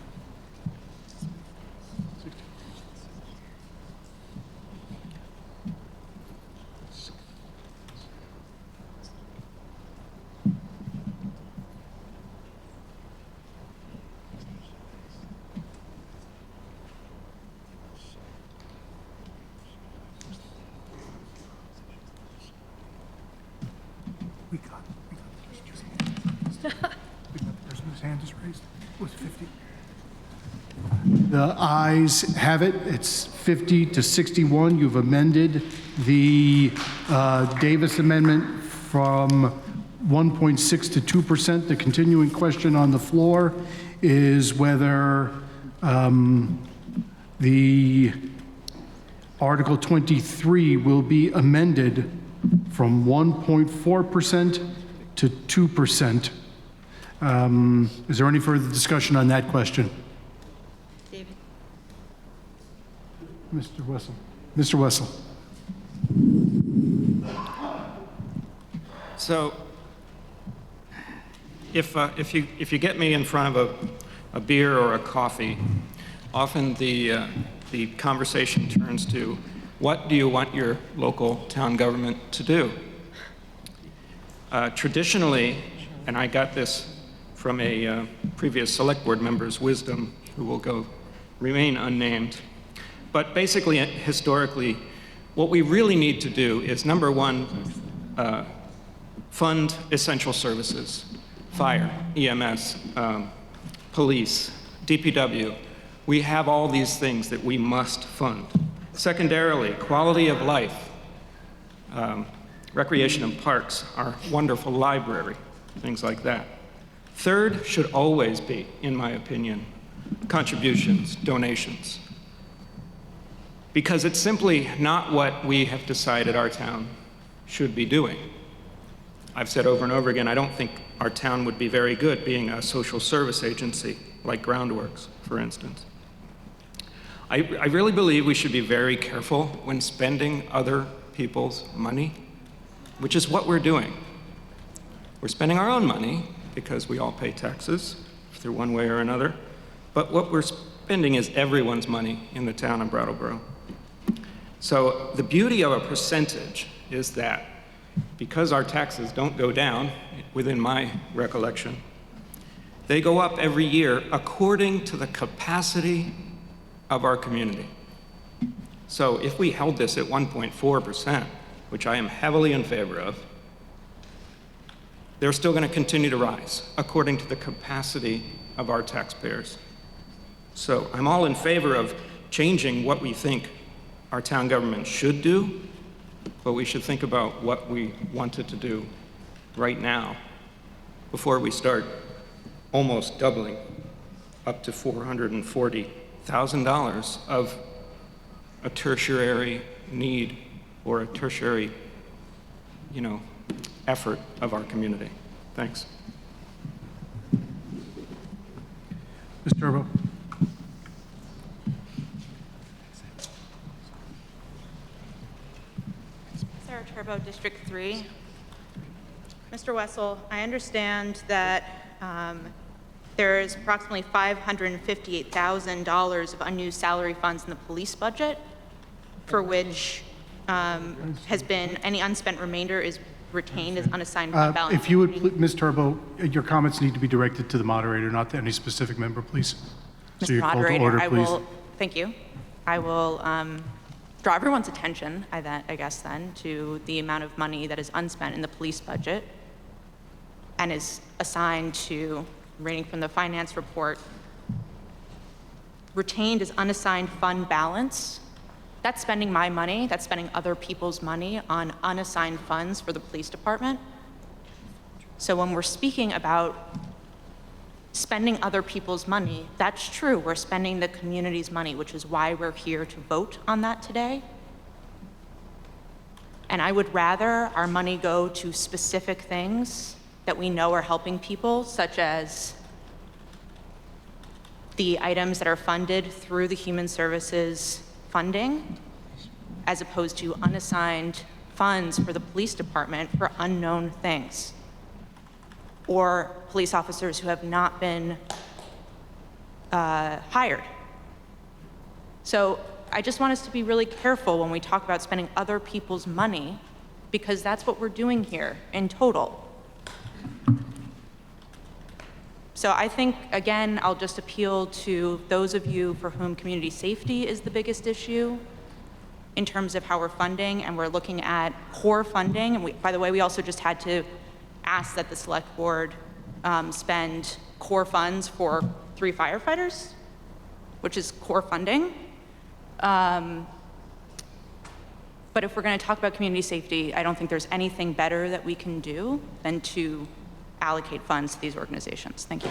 We got the person whose hand is raised. Was 50? The ayes have it. It's 50 to 61. You've amended the Davis amendment from 1.6 to 2%. The continuing question on the floor is whether the Article 23 will be amended from 1.4% to 2%. Is there any further discussion on that question? David? Mr. Wessel. Mr. Wessel. So if you get me in front of a beer or a coffee, often the conversation turns to, what do you want your local town government to do? Traditionally, and I got this from a previous select board member's wisdom, who will remain unnamed, but basically, historically, what we really need to do is, number one, fund essential services, fire, EMS, police, DPW. We have all these things that we must fund. Secondarily, quality of life, recreation and parks, our wonderful library, things like that. Third should always be, in my opinion, contributions, donations. Because it's simply not what we have decided our town should be doing. I've said over and over again, I don't think our town would be very good being a social service agency like Groundworks, for instance. I really believe we should be very careful when spending other people's money, which is what we're doing. We're spending our own money because we all pay taxes through one way or another, but what we're spending is everyone's money in the town of Brattleboro. So the beauty of a percentage is that because our taxes don't go down, within my recollection, they go up every year according to the capacity of our community. So if we held this at 1.4%, which I am heavily in favor of, they're still going to continue to rise according to the capacity of our taxpayers. So I'm all in favor of changing what we think our town government should do, but we should think about what we wanted to do right now before we start almost doubling up to $440,000 of a tertiary need or a tertiary, effort of our community. Thanks. Ms. Turbo. Sarah Turbo, District 3. Mr. Wessel, I understand that there is approximately $558,000 of unused salary funds in the police budget, for which has been, any unspent remainder is retained as unassigned fund balance. If you would, Ms. Turbo, your comments need to be directed to the moderator, not to any specific member, please. So Mr. you're called to Moderator, order, I please. will, thank you. I will draw everyone's attention, I guess then, to the amount of money that is unspent in the police budget and is assigned to, reading from the finance report, retained as unassigned fund balance. That's spending my money, that's spending other people's money on unassigned funds for the police department. So when we're speaking about spending other people's money, that's true, we're spending the community's money, which is why we're here to vote on that today. And I would rather our money go to specific things that we know are helping people, such as the items that are funded through the Human Services funding, as opposed to unassigned funds for the police department for unknown things, or police officers who have not been hired. So I just want us to be really careful when we talk about spending other people's money, because that's what we're doing here in total. So I think, again, I'll just appeal to those of you for whom community safety is the biggest issue in terms of how we're funding, and we're looking at core funding. And by the way, we also just had to ask that the select board spend core funds for 3 firefighters, which is core funding. But if we're going to talk about community safety, I don't think there's anything better that we can do than to allocate funds to these organizations. Thank you.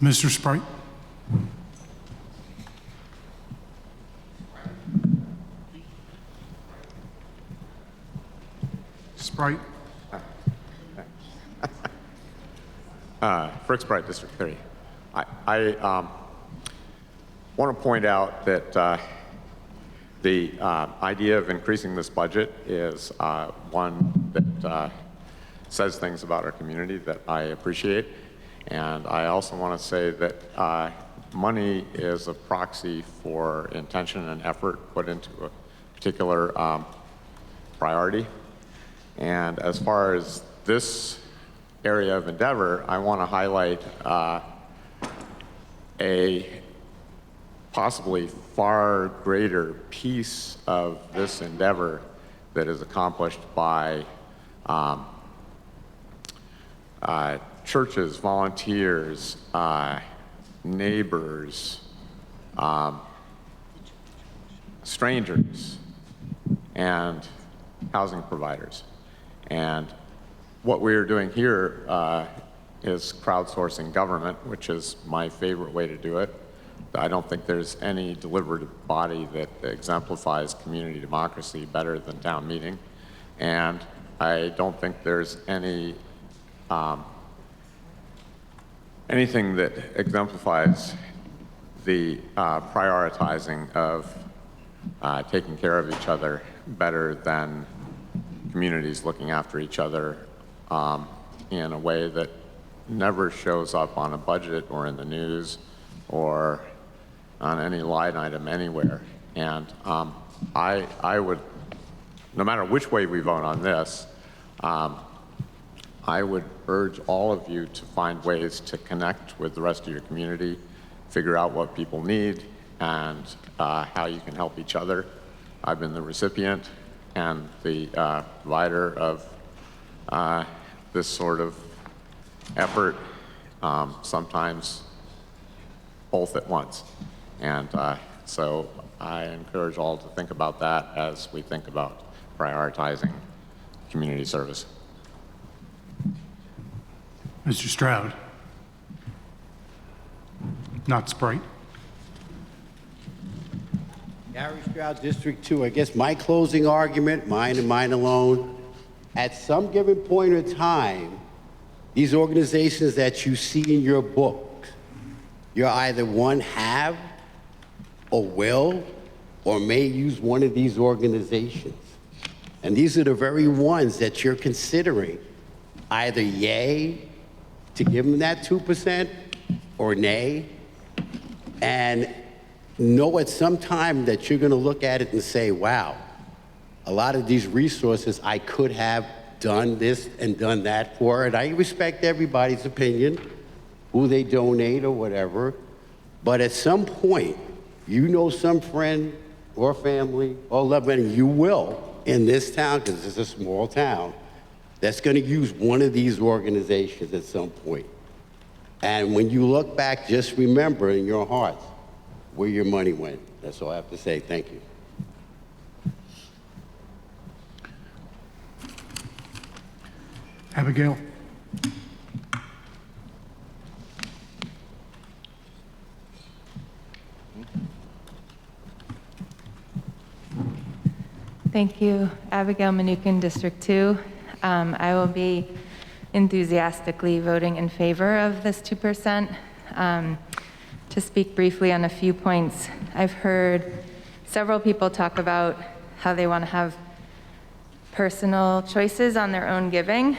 Mr. Sprite? Sprite? Frick Sprite, District 30. I want to point out that the idea of increasing this budget is one that says things about our community that I appreciate. And I also want to say that money is a proxy for intention and effort put into a particular priority. And as far as this area of endeavor, I want to highlight a possibly far greater piece of this endeavor that is accomplished by churches, volunteers, neighbors, strangers, and housing providers. And what we're doing here is crowdsourcing government, which is my favorite way to do it. I don't think there's any deliberative body that exemplifies community democracy better than town meeting. And I don't think there's any anything that exemplifies the prioritizing of taking care of each other better than communities looking after each other in a way that never shows up on a budget or in the news or on any line item anywhere. And I would, no matter which way we vote on this, I would urge all of you to find ways to connect with the rest of your community, figure out what people need, and how you can help each other. I've been the recipient and the provider of this sort of effort, sometimes both at once. And so I encourage all to think about that as we think about prioritizing community service. Mr. Stroud? Not Sprite? Gary Stroud, District 2. I guess my closing argument, mine and mine alone, at some given point in time, these organizations that you see in your book, you either one have or will or may use one of these organizations. And these are the very ones that you're considering either yay to give them that 2% or nay. And know at some time that you're going to look at it and say, wow, a lot of these resources I could have done this and done that for. And I respect everybody's opinion, who they donate or whatever. But at some point, you know some friend or family or loved one, you will in this town, because it's a small town, that's going to use one of these organizations at some point. And when you look back, just remember in your hearts where your money went. That's all I have to say. Thank you. Abigail? Thank you. Abigail Manukin, District 2. I will be enthusiastically voting in favor of this 2%. To speak briefly on a few points, I've heard several people talk about how they want to have personal choices on their own giving,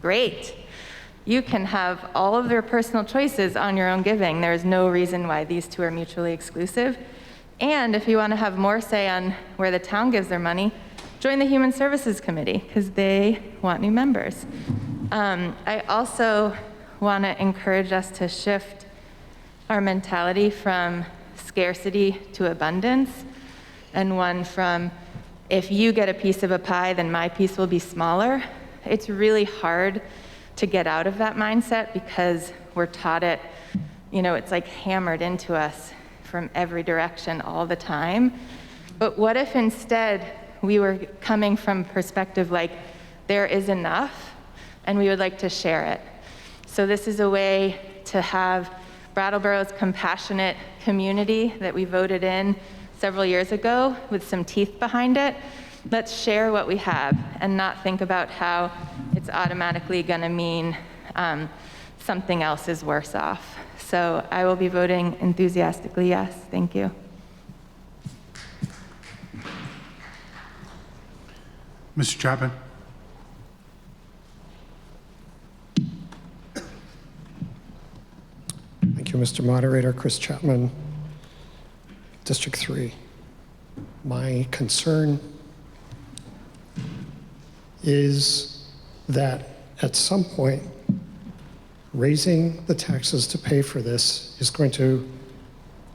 great. You can have all of their personal choices on your own giving. There's no reason why these two are mutually exclusive. And if you want to have more say on where the town gives their money, join the Human Services Committee, because they want new members. I also want to encourage us to shift our mentality from scarcity to abundance, and one from, if you get a piece of a pie, then my piece will be smaller. It's really hard to get out of that mindset because we're taught it, it's like hammered into us from every direction all the time. But what if instead we were coming from perspective like, there is enough and we would like to share it. So this is a way to have Brattleboro's compassionate community that we voted in several years ago with some teeth behind it. Let's share what we have and not think about how it's automatically going to mean something else is worse off. So I will be voting enthusiastically yes. Thank you. Mr. Chapman? Thank you, Mr. Moderator. Chris Chapman, District 3. My concern is that at some point, raising the taxes to pay for this is going to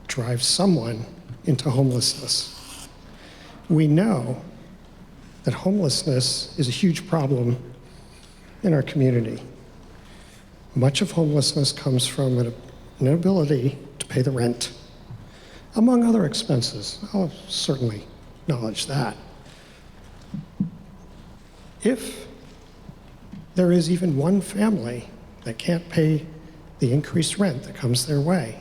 drive someone into homelessness. We know that homelessness is a huge problem in our community. Much of homelessness comes from an inability to pay the rent, among other expenses. I'll certainly acknowledge that. If there is even one family that can't pay the increased rent that comes their way,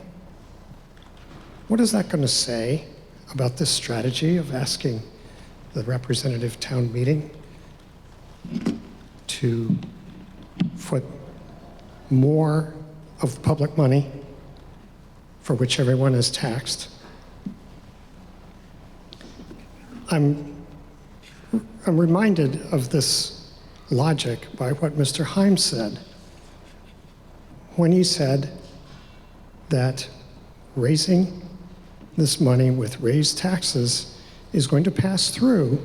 what is that going to say about this strategy of asking the representative town meeting to put more of public money for which everyone is taxed? I'm reminded of this logic by what Mr. Himes said when he said that raising this money with raised taxes is going to pass through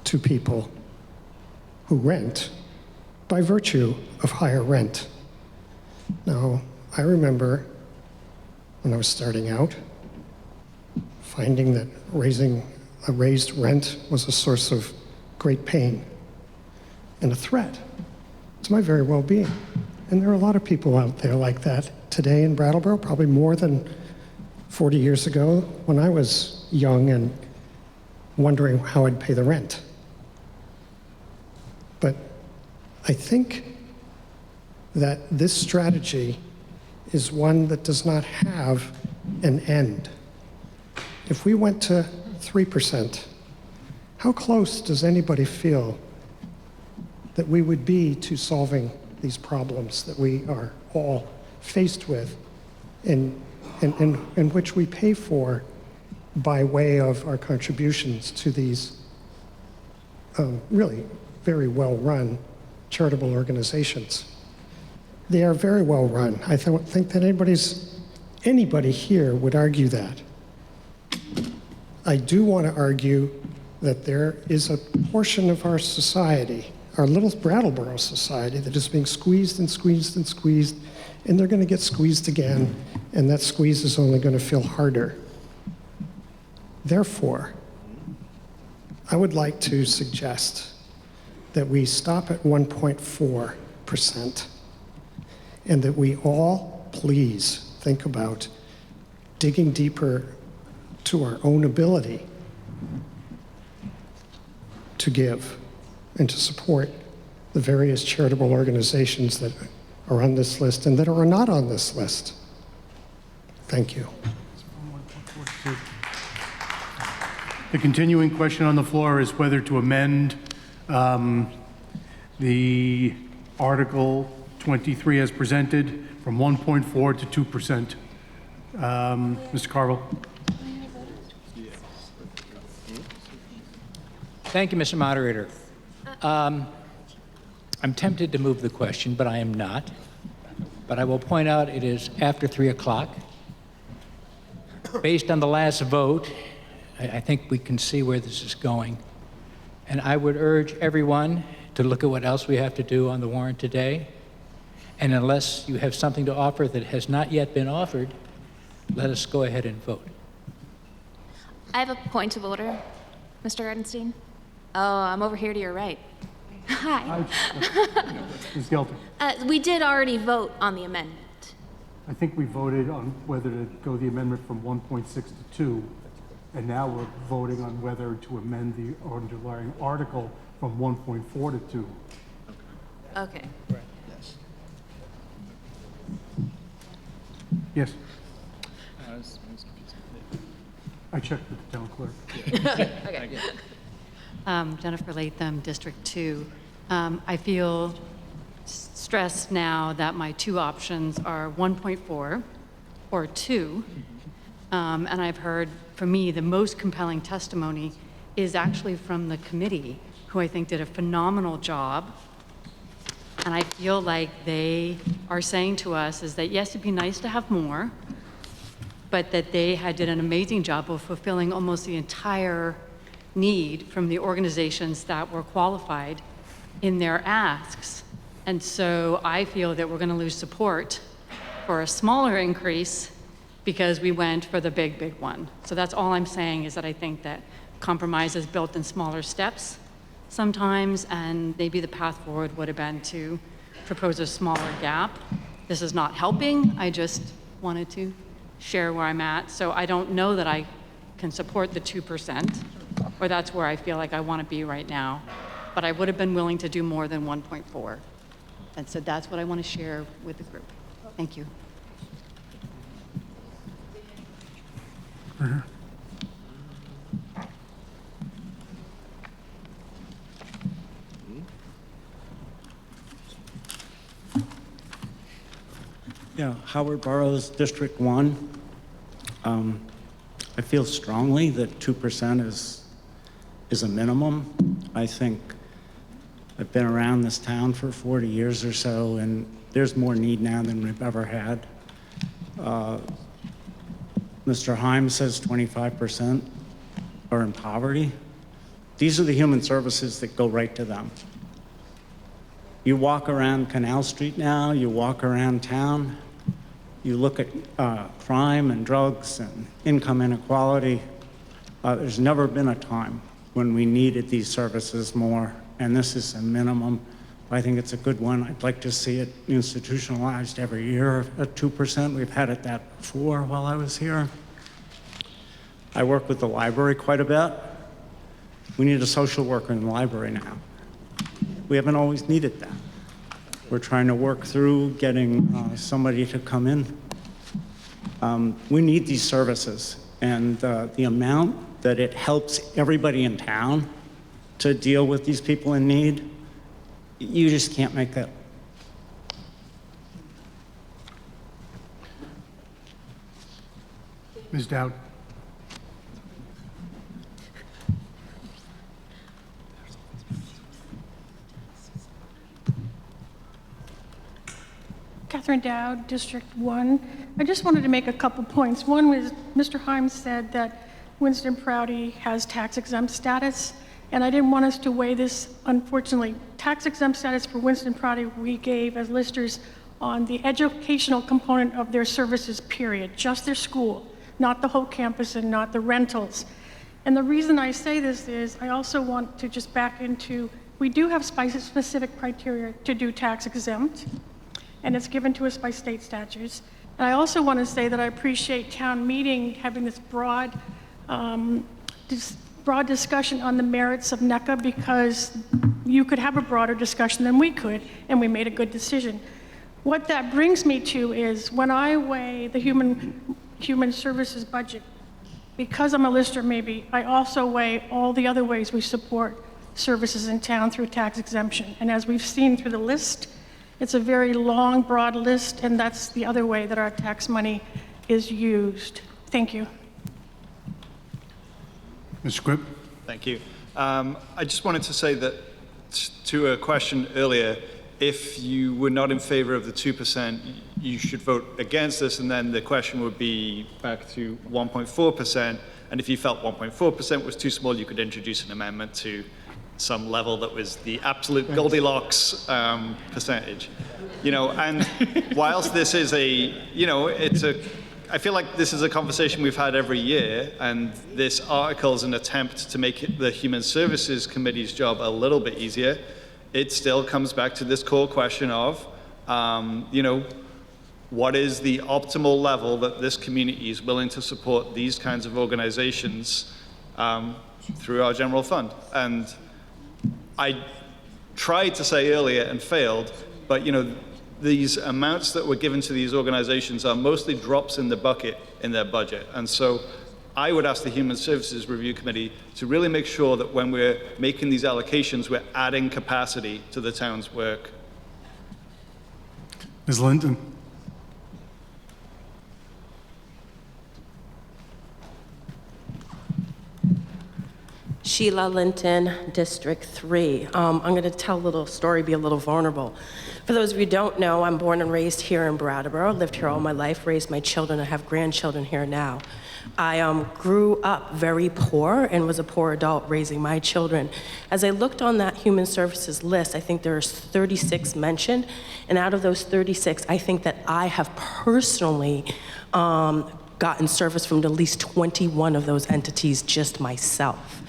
to people who rent by virtue of higher rent. Now, I remember when I was starting out, finding that raising a raised rent was a source of great pain and a threat to my very well-being. And there are a lot of people out there like that today in Brattleboro, probably more than 40 years ago when I was young and wondering how I'd pay the rent. But I think that this strategy is one that does not have an end. If we went to 3%, how close does anybody feel that we would be to solving these problems that we are all faced with and which we pay for by way of our contributions to these really very well-run charitable organizations? They are very well run. I don't think that anybody here would argue that. I do want to argue that there is a portion of our society, our little Brattleboro society, that is being squeezed and squeezed and squeezed, and they're going to get squeezed again, and that squeeze is only going to feel harder. Therefore, I would like to suggest that we stop at 1.4%. and that we all please think about digging deeper to our own ability to give and to support the various charitable organizations that are on this list and that are not on this list. Thank you. The continuing question on the floor is whether to amend the Article 23 as presented from 1.4 to 2%. Mr. Carville. Thank you, Mr. Moderator. I'm tempted to move the question, but I am not. But I will point out it is after 3 o'clock. Based on the last vote, I think we can see where this is going. And I would urge everyone to look at what else we have to do on the warrant today. And unless you have something to offer that has not yet been offered, let us go ahead and vote. I have a point of order, Mr. Gartenstein. Oh, I'm over here to your right. Hi. Ms. Gelter, We did already vote on the amendment. I think we voted on whether to go the amendment from 1.6 to 2, and now we're voting on whether to amend the underlying article from 1.4 to 2. Okay. Yes. I checked with the town clerk. Okay. Jennifer Latham, District 2. I feel stressed now that my two options are 1.4 or 2. And I've heard, for me, the most compelling testimony is actually from the committee, who I think did a phenomenal job. And I feel like they are saying to us is that, yes, it'd be nice to have more, but that they did an amazing job of fulfilling almost the entire need from the organizations that were qualified in their asks. And so I feel that we're going to lose support for a smaller increase because we went for the big, big one. So that's all I'm saying, is that I think that compromise is built in smaller steps sometimes, and maybe the path forward would have been to propose a smaller gap. This is not helping. I just wanted to share where I'm at. So I don't know that I can support the 2%, or that's where I feel like I want to be right now. But I would have been willing to do more than 1.4. And so that's what I want to share with the group. Thank you. Yeah, Howard Burroughs, District 1. I feel strongly that 2% is a minimum. I think I've been around this town for 40 years or so, and there's more need now than we've ever had. Mr. Himes says 25% are in poverty. These are the human services that go right to them. You walk around Canal Street now, you walk around town, you look at crime and drugs and income inequality. There's never been a time when we needed these services more, and this is a minimum. I think it's a good one. I'd like to see it institutionalized every year at 2%. We've had it that before while I was here. I work with the library quite a bit. We need a social worker in the library now. We haven't always needed that. We're trying to work through getting somebody to come in. We need these services, and the amount that it helps everybody in town to deal with these people in need, you just can't make that. Ms. Dowd. Catherine Dowd, District 1. I just wanted to make a couple points. One was Mr. Himes said that Winston Prouty has tax exempt status, and I didn't want us to weigh this. Unfortunately, tax exempt status for Winston Prouty we gave as listers on the educational component of their services, period, just their school, not the whole campus and not the rentals. And the reason I say this is I also want to just back into, we do have specific criteria to do tax exempt, and it's given to us by state statutes. And I also want to say that I appreciate town meeting having this broad discussion on the merits of NECA, because you could have a broader discussion than we could, and we made a good decision. What that brings me to is when I weigh the human services budget, because I'm a lister maybe, I also weigh all the other ways we support services in town through tax exemption. And as we've seen through the list, it's a very long, broad list, and that's the other way that our tax money is used. Thank you. Mr. Cribb? Thank you. I just wanted to say that to a question earlier, if you were not in favor of the 2%, you should vote against this, and then the question would be back to 1.4%. And if you felt 1.4% was too small, you could introduce an amendment to some level that was the absolute Goldilocks percentage. You know, and whilst this is I feel like this is a conversation we've had every year, and this article is an attempt to make the Human Services Committee's job a little bit easier. It still comes back to this core question of, what is the optimal level that this community is willing to support these kinds of organizations through our general fund? And I tried to say earlier and failed, but these amounts that were given to these organizations are mostly drops in the bucket in their budget. And so I would ask the Human Services Review Committee to really make sure that when we're making these allocations, we're adding capacity to the town's work. Ms. Linden? Sheila Linton, District 3. I'm going to tell a little story, be a little vulnerable. For those of you who don't know, I'm born and raised here in Brattleboro, lived here all my life, raised my children, I have grandchildren here now. I grew up very poor and was a poor adult raising my children. As I looked on that human services list, I think there's 36 mentioned, and out of those 36, I think that I have personally gotten service from at least 21 of those entities just myself.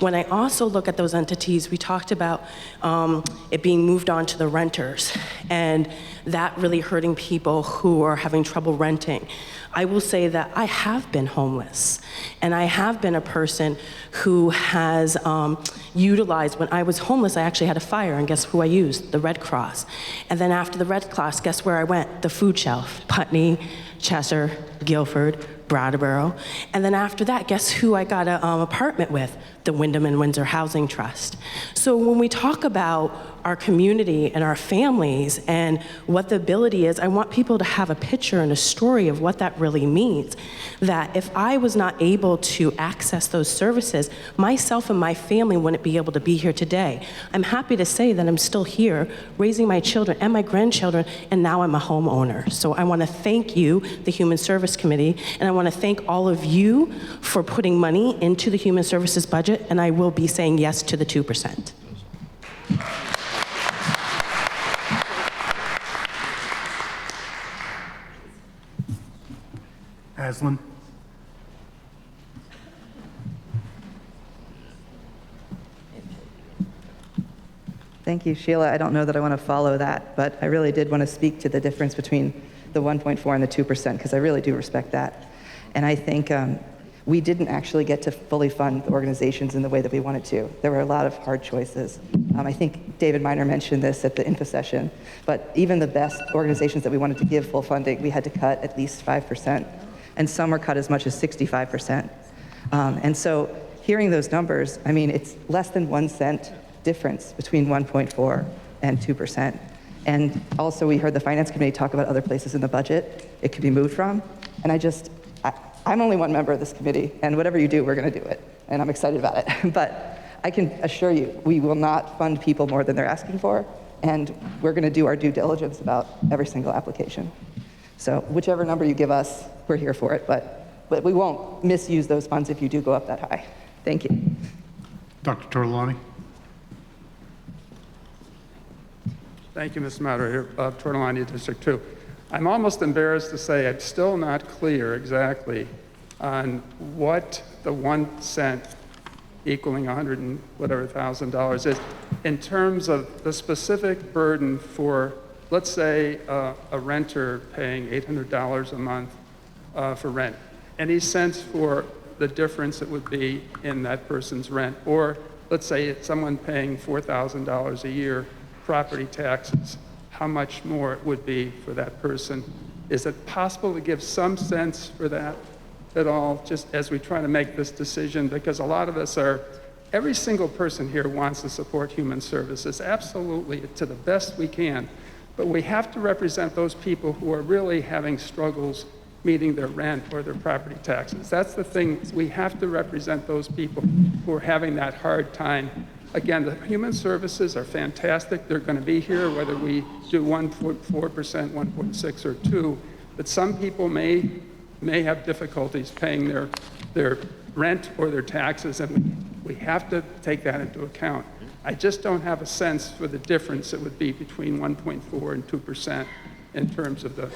When I also look at those entities, we talked about it being moved on to the renters and that really hurting people who are having trouble renting. I will say that I have been homeless, and I have been a person who has utilized, when I was homeless, I actually had a fire, and guess who I used? The Red Cross. And then after the Red Cross, guess where I went? The food shelf. Putney, Chester, Guilford, Brattleboro. And then after that, guess who I got an apartment with? The Wyndham and Windsor Housing Trust. So when we talk about our community and our families and what the ability is, I want people to have a picture and a story of what that really means. That if I was not able to access those services, myself and my family wouldn't be able to be here today. I'm happy to say that I'm still here raising my children and my grandchildren, and now I'm a homeowner. So I want to thank you, the Human Service Committee, and I want to thank all of you for putting money into the Human Services budget, and I will be saying yes to the 2%. Aslan? Thank you, Sheila. I don't know that I want to follow that, but I really did want to speak to the difference between the 1.4 and the 2%, because I really do respect that. And I think we didn't actually get to fully fund the organizations in the way that we wanted to. There were a lot of hard choices. I think David Miner mentioned this at the info session, but even the best organizations that we wanted to give full funding, we had to cut at least 5%, and some were cut as much as 65%. And so hearing those numbers, I mean, it's less than 1 cent difference between 1.4 and 2%. And also we heard the Finance Committee talk about other places in the budget it could be moved from. And I'm only one member of this committee, and whatever you do, we're going to do it. And I'm excited about it. But I can assure you, we will not fund people more than they're asking for, and we're going to do our due diligence about every single application. So whichever number you give us, we're here for it, but we won't misuse those funds if you do go up that high. Thank you. Dr. Tortolani? Thank you, Mr. Moderator. Tortolani, District 2. I'm almost embarrassed to say it's still not clear exactly on what the 1 cent equaling $100 and whatever $1,000 is in terms of the specific burden for, let's say, a renter paying $800 a month for rent. Any sense for the difference it would be in that person's rent? Or let's say it's someone paying $4,000 a year property taxes, how much more it would be for that person. Is it possible to give some sense for that at all, just as we try to make this decision? Because a lot of us every single person here wants to support human services, absolutely, to the best we can. But we have to represent those people who are really having struggles meeting their rent or their property taxes. That's the thing. We have to represent those people who are having that hard time. Again, the human services are fantastic. They're going to be here whether we do 1.4%, 1.6, or 2. But some people may have difficulties paying their rent or their taxes, and we have to take that into account. I just don't have a sense for the difference it would be between 1.4 and 2% in terms of the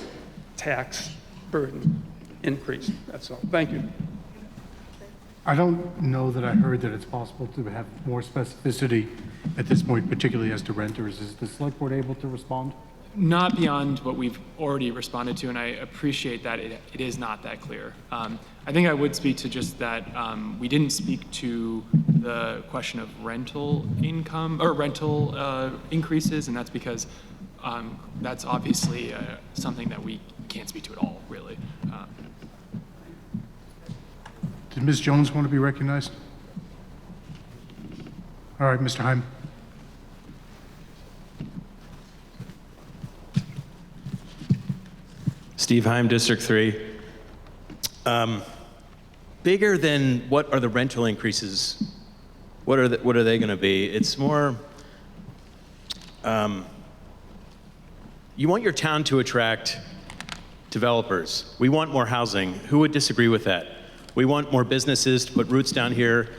tax burden increase. That's all. Thank you. I don't know that I heard that it's possible to have more specificity at this point, particularly as to renters. Is the select board able to respond? Not beyond what we've already responded to, and I appreciate that it is not that clear. I think I would speak to just that we didn't speak to the question of rental income or rental increases, and that's because that's obviously something that we can't speak to at all, really. Did Ms. Jones want to be recognized? All right, Mr. Heim. Steve Heim, District 3. Bigger than what are the rental increases? What are they going to be? It's more, you want your town to attract developers. We want more housing. Who would disagree with that? We want more businesses to put roots down here,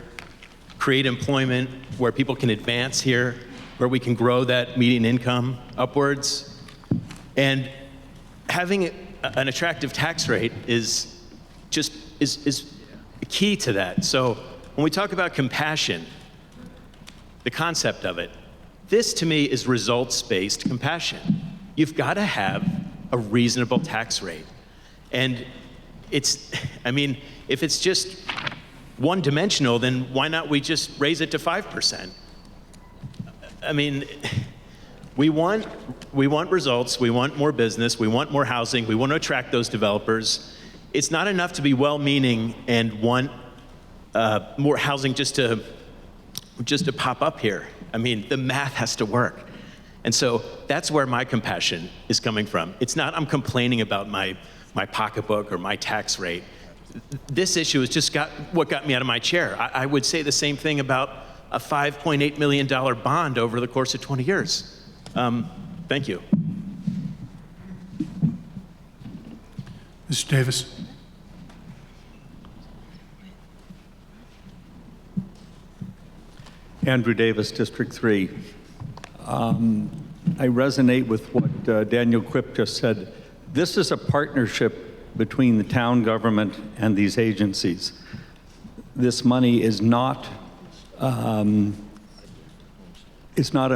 create employment where people can advance here, where we can grow that median income upwards. And having an attractive tax rate is key to that. So when we talk about compassion, the concept of it, this to me is results-based compassion. You've got to have a reasonable tax rate. And if it's just one-dimensional, then why not we just raise it to 5%? We want results, we want more business, we want more housing, we want to attract those developers. It's not enough to be well-meaning and want more housing just to pop up here. The math has to work. And so that's where my compassion is coming from. It's not I'm complaining about my pocketbook or my tax rate. This issue has just what got me out of my chair. I would say the same thing about a $5.8 million bond over the course of 20 years. Thank you. Mr. Davis. Andrew Davis, District 3. I resonate with what Daniel Quip just said. This is a partnership between the town government and these agencies. This money is not a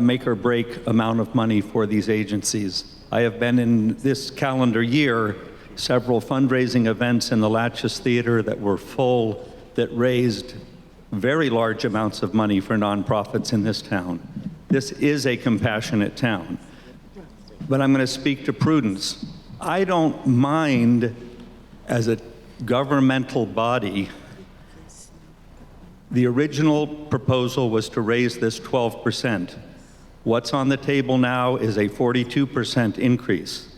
make or break amount of money for these agencies. I have been in this calendar year several fundraising events in the Latches Theater that were full, that raised very large amounts of money for nonprofits in this town. This is a compassionate town. But I'm going to speak to prudence. I don't mind, as a governmental body, the original proposal was to raise this 12%. What's on the table now is a 42% increase.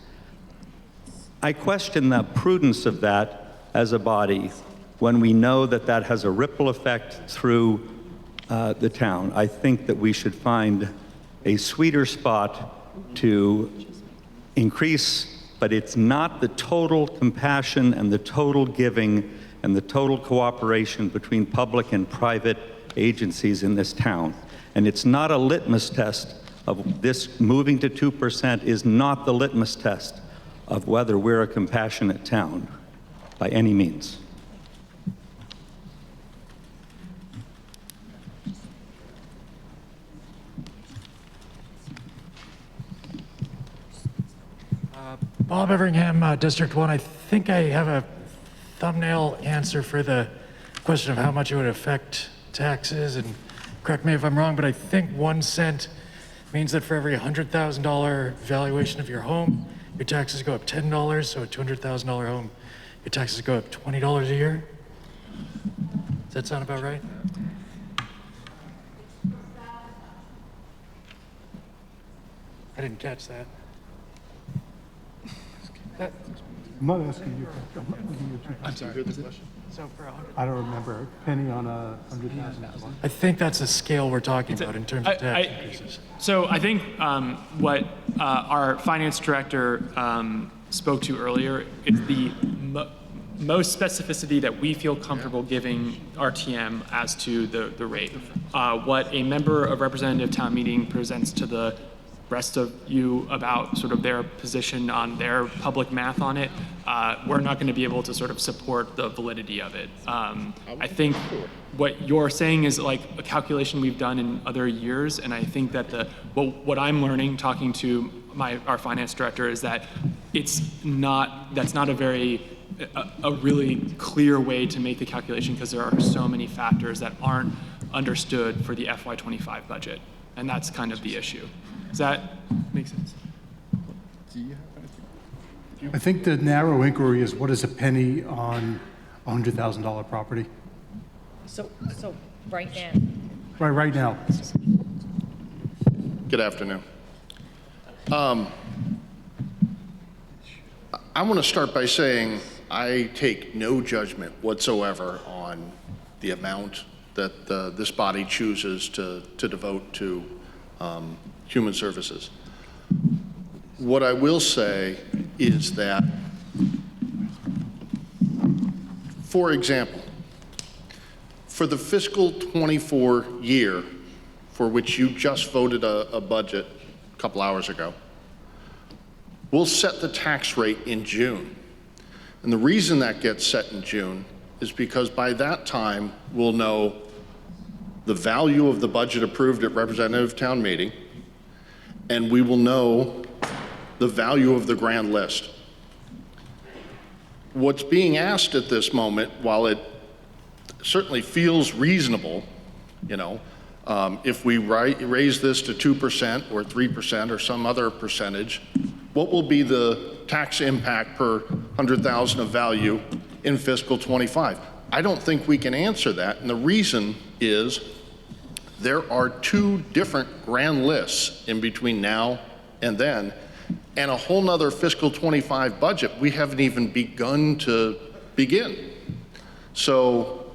I question the prudence of that as a body when we know that that has a ripple effect through the town. I think that we should find a sweeter spot to increase, but it's not the total compassion and the total giving and the total cooperation between public and private agencies in this town. And it's not a litmus test of this moving to 2% is not the litmus test of whether we're a compassionate town by any means. Bob Everingham, District 1. I think I have a thumbnail answer for the question of how much it would affect taxes, and correct me if I'm wrong, but I think 1 cent means that for every $100,000 valuation of your home, your taxes go up $10, so a $200,000 home, your taxes go up $20 a year? Does that sound about right? I didn't catch that. I'm not asking you. I'm sorry. I don't remember. Penny on 100,000. I think that's the scale we're talking about in terms of tax increases. So I think what our finance director spoke to earlier is the most specificity that we feel comfortable giving RTM as to the rate. What a member of representative town meeting presents to the rest of you about sort of their position on their public math on it, we're not going to be able to sort of support the validity of it. I think what you're saying is like a calculation we've done in other years, and I think that what I'm learning talking to our finance director is that that's not a really clear way to make the calculation because there are so many factors that aren't understood for the FY25 budget, and that's kind of the issue. Does that make sense? I think the narrow inquiry is what is a penny on a $100,000 property? So right now. Right now. Good afternoon. I want to start by saying I take no judgment whatsoever on the amount that this body chooses to devote to human services. What I will say is that, for example, for the fiscal 24 year for which you just voted a budget a couple hours ago, we'll set the tax rate in June. And the reason that gets set in June is because by that time, we'll know the value of the budget approved at representative town meeting, and we will know the value of the grand list. What's being asked at this moment, while it certainly feels reasonable, if we raise this to 2% or 3% or some other percentage, what will be the tax impact per 100,000 of value in fiscal 25? I don't think we can answer that, and the reason is there are two different grand lists in between now and then, and a whole nother fiscal 25 budget we haven't even begun to begin. So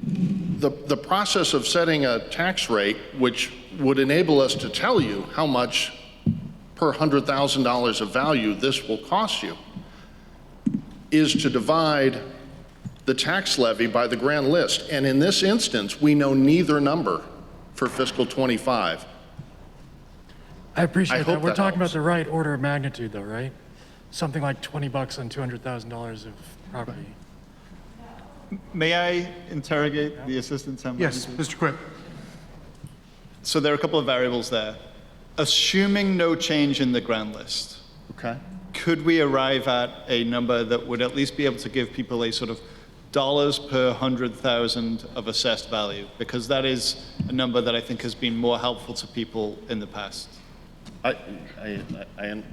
the process of setting a tax rate, which would enable us to tell you how much per $100,000 of value this will cost you, is to divide the tax levy by the grand list. And in this instance, we know neither number for fiscal 25. I appreciate that. We're that talking helps. about the right order of magnitude though, right? Something like $20 on $200,000 of property. May I interrogate the assistant town Yes, manager? Mr. Quipp. So there are a couple of variables there. Assuming no change in the grand list, Okay. could we arrive at a number that would at least be able to give people a sort of dollars per 100,000 of assessed value? Because that is a number that I think has been more helpful to people in the past. I am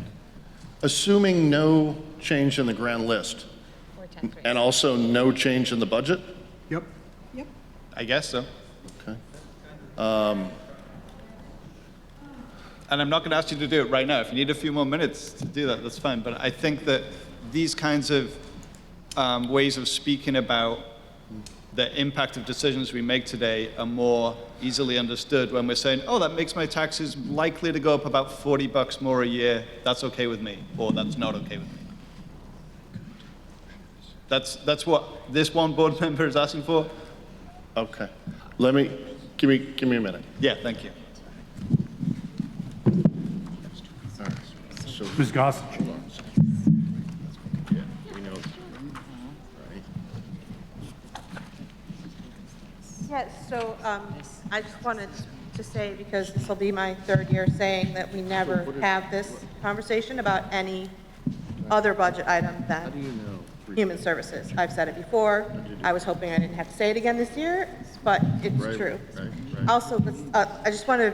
assuming no change in the grand list and also no change in the budget? Yep. I guess so. Okay. And I'm not going to ask you to do it right now. If you need a few more minutes to do that, that's fine. But I think that these kinds of ways of speaking about the impact of decisions we make today are more easily understood when we're saying, oh, that makes my taxes likely to go up about $40 more a year. That's okay with me, or that's not okay with me. That's what this one board member is asking for. Okay. Give me a minute. Yeah, thank you. Ms. Gossett. Yes, so I just wanted to say, because this will be my third year saying that we never have this conversation about any other budget item than human services. I've said it before. I was hoping I didn't have to say it again this year, but it's true. Also, I just want to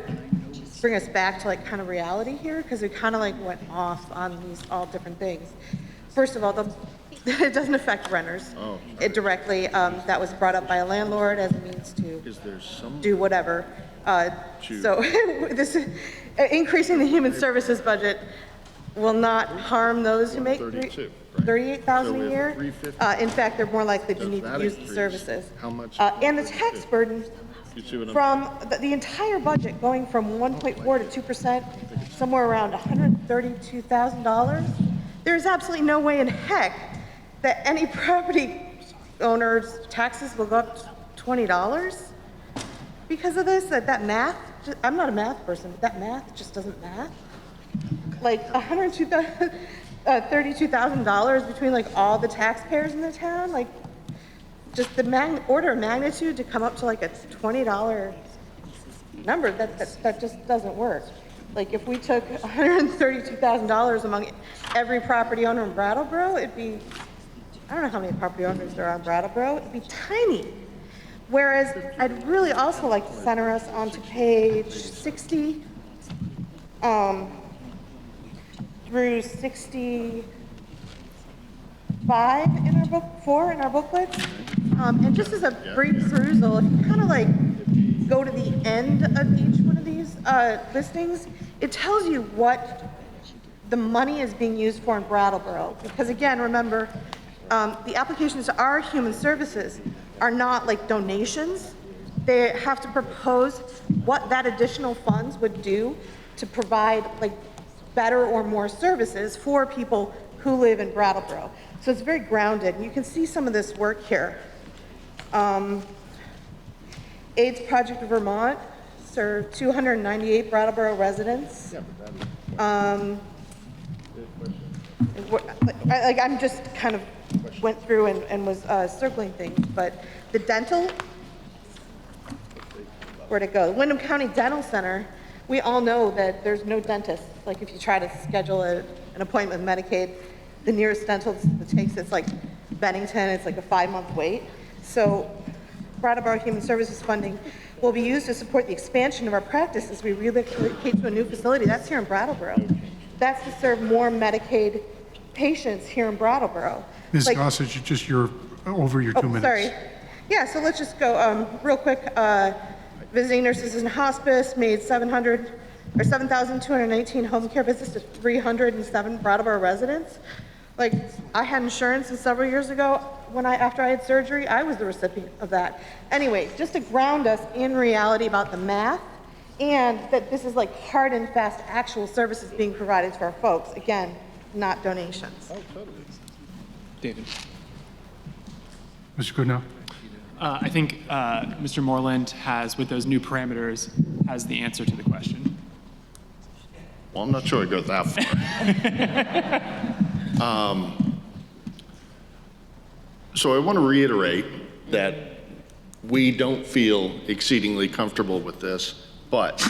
bring us back to like kind of reality here, because we kind of like went off on these all different things. First of all, it doesn't affect renters directly. That was brought up by a landlord as a means to do whatever. So this increasing the human services budget will not harm those who make $38,000 So a if year. 350 In fact, they're more likely to does need to that use the increase, services. how much And the would it tax be? burden You see what I'm from the entire budget going from 1.4 to 2%, somewhere around $132,000. There's absolutely no way in heck that any property owner's taxes will go up $20 because of this. That math, I'm not a math person, but that math just doesn't math. Like $32,000 between like all the taxpayers in the town, like just the order of magnitude to come up to like a $20 number, that just doesn't work. Like if we took $132,000 among every property owner in Brattleboro, it'd be, I don't know how many property owners there are in Brattleboro, it'd be tiny. Whereas I'd really also like to center us onto page 60 through 65 in our book, 4 in our booklets. And just as a brief perusal, if you kind of like go to the end of each one of these listings, it tells you what the money is being used for in Brattleboro. Because again, remember, the applications to our human services are not like donations. They have to propose what that additional funds would do to provide like better or more services for people who live in Brattleboro. So it's very grounded. You can see some of this work here. AIDS Project of Vermont served 298 Brattleboro residents. I'm just kind of went through and was circling things, but the dental, where'd it go? The Windham County Dental Center, we all know that there's no dentist. Like if you try to schedule an appointment with Medicaid, the nearest dental that takes it's like Bennington, it's like a 5-month wait. So Brattleboro Human Services funding will be used to support the expansion of our practice as we relocate to a new facility. That's here in Brattleboro. That's to serve more Medicaid patients here in Brattleboro. Ms. Gossage, you're over your 2 minutes. Sorry. Yeah, so let's just go real quick. Visiting nurses in hospice made 7,219 home care visits to 307 Brattleboro residents. Like, I had insurance, and several years ago, after I had surgery, I was the recipient of that. Anyway, just to ground us in reality about the math, and that this is like hard and fast actual services being provided to our folks. Again, not donations. David. Mr. Goodnow? I think Mr. Moreland has, with those new parameters, has the answer to the question. Well, I'm not sure it goes that far. So I want to reiterate that we don't feel exceedingly comfortable with this, but,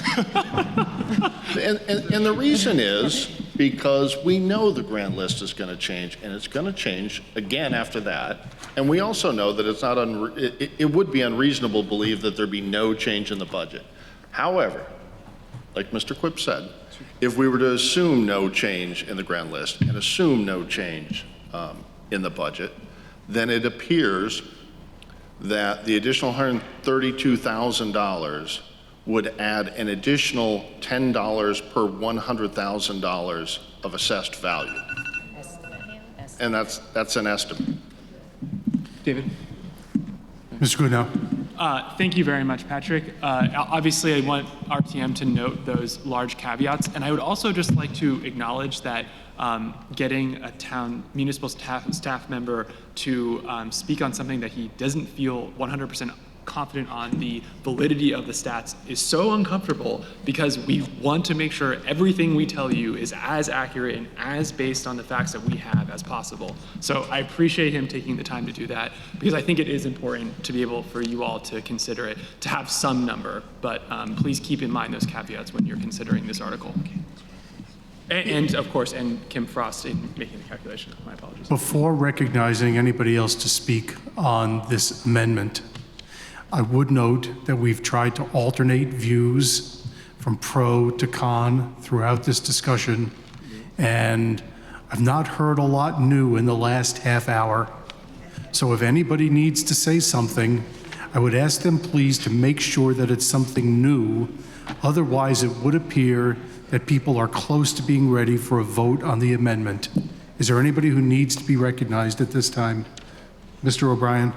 and the reason is because we know the grant list is going to change, and it's going to change again after that. And we also know that it's not, it would be unreasonable to believe that there'd be no change in the budget. However, like Mr. Quip said, if we were to assume no change in the grant list and assume no change in the budget, then it appears that the additional $132,000 would add an additional $10 per $100,000 of assessed value. And that's an estimate. David. Mr. Goodnow? Thank you very much, Patrick. Obviously, I want RTM to note those large caveats, and I would also just like to acknowledge that getting a town municipal staff member to speak on something that he doesn't feel 100% confident on the validity of the stats is so uncomfortable, because we want to make sure everything we tell you is as accurate and as based on the facts that we have as possible. So I appreciate him taking the time to do that, because I think it is important to be able for you all to consider it, to have some number, but please keep in mind those caveats when you're considering this article. And of course, and Kim Frost in making the calculation. My apologies. Before recognizing anybody else to speak on this amendment, I would note that we've tried to alternate views from pro to con throughout this discussion, and I've not heard a lot new in the last half hour. So if anybody needs to say something, I would ask them please to make sure that it's something new. Otherwise, it would appear that people are close to being ready for a vote on the amendment. Is there anybody who needs to be recognized at this time? Mr. O'Brien?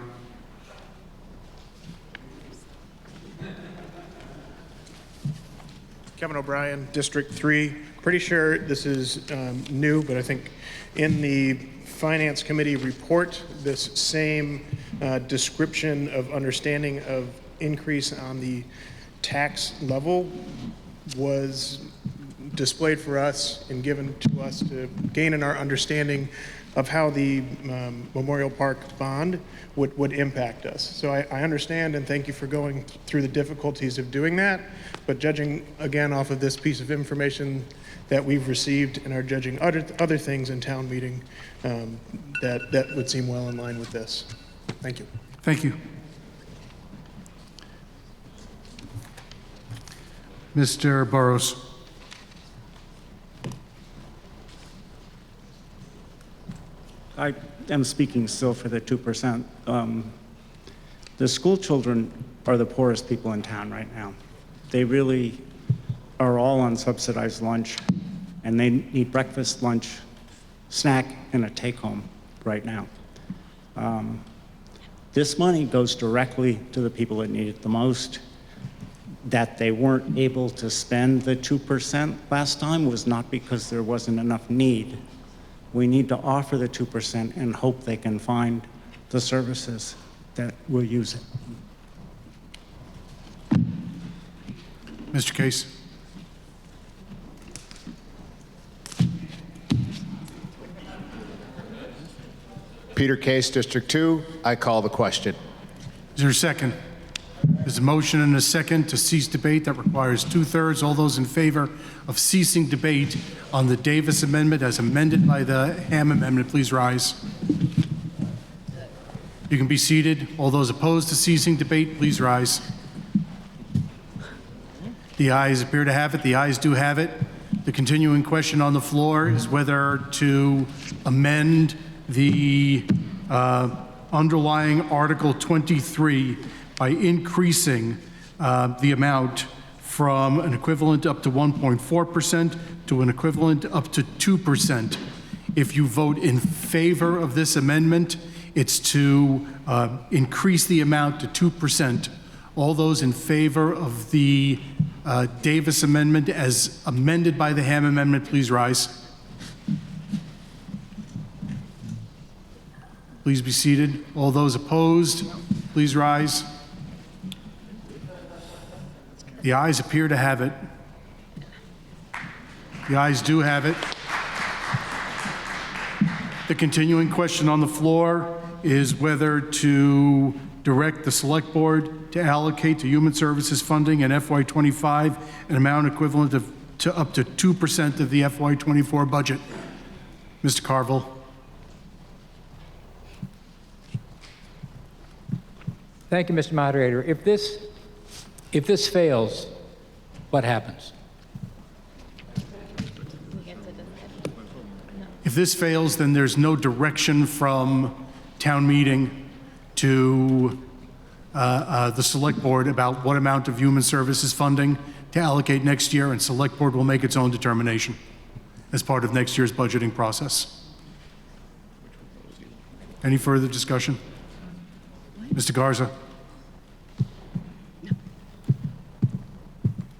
Kevin O'Brien, District 3. Pretty sure this is new, but I think in the Finance Committee report, this same description of understanding of increase on the tax level was displayed for us and given to us to gain in our understanding of how the Memorial Park bond would impact us. So I understand and thank you for going through the difficulties of doing that, but judging again off of this piece of information that we've received and are judging other things in town meeting, that would seem well in line with this. Thank you. Thank you. Mr. Burrows. I am speaking still for the 2%. The school children are the poorest people in town right now. They really are all on subsidized lunch, and they need breakfast, lunch, snack, and a take-home right now. This money goes directly to the people that need it the most. That they weren't able to spend the 2% last time was not because there wasn't enough need. We need to offer the 2% and hope they can find the services that will use it. Mr. Case. Peter Case, District 2. I call the question. Is there a second? There's a motion and a second to cease debate that requires 2/3. All those in favor of ceasing debate on the Davis Amendment as amended by the Ham Amendment, please rise. You can be seated. All those opposed to ceasing debate, please rise. The ayes appear to have it. The ayes do have it. The continuing question on the floor is whether to amend the underlying Article 23 by increasing the amount from an equivalent up to 1.4% to an equivalent up to 2%. If you vote in favor of this amendment, it's to increase the amount to 2%. All those in favor of the Davis Amendment as amended by the Ham Amendment, please rise. Please be seated. All those opposed, please rise. The ayes appear to have it. The ayes do have it. The continuing question on the floor is whether to direct the Select Board to allocate to Human Services funding in FY25 an amount equivalent to up to 2% of the FY24 budget. Mr. Carville. Thank you, Mr. Moderator. If this fails, what happens? If this fails, then there's no direction from town meeting to the Select Board about what amount of Human Services funding to allocate next year, and Select Board will make its own determination as part of next year's budgeting process. Any further discussion? Mr. Garza.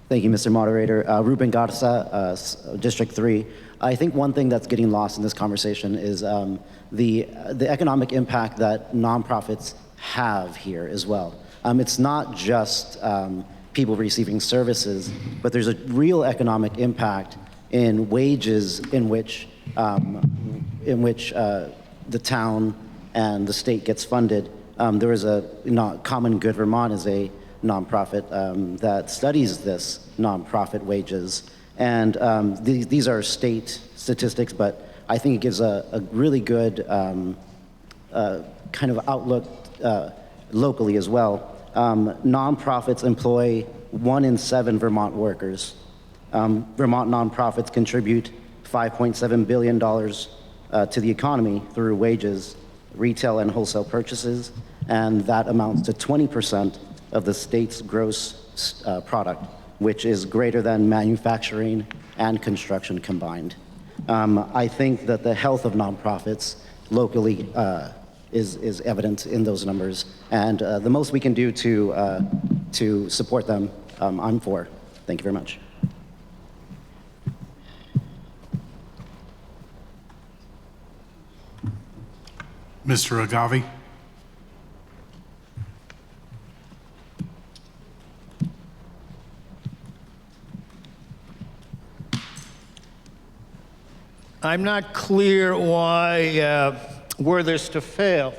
Thank you, Mr. Moderator. Ruben Garza, District 3. I think one thing that's getting lost in this conversation is the economic impact that nonprofits have here as well. It's not just people receiving services, but there's a real economic impact in wages in which the town and the state gets funded. There is Common Good Vermont is a nonprofit that studies this nonprofit wages, and these are state statistics, but I think it gives a really good kind of outlook locally as well. Nonprofits employ 1 in 7 Vermont workers. Vermont nonprofits contribute $5.7 billion to the economy through wages, retail and wholesale purchases, and that amounts to 20% of the state's gross product, which is greater than manufacturing and construction combined. I think that the health of nonprofits locally is evident in those numbers, and the most we can do to support them, I'm for. Thank you very much. Mr. Agave? I'm not clear why, were this to fail,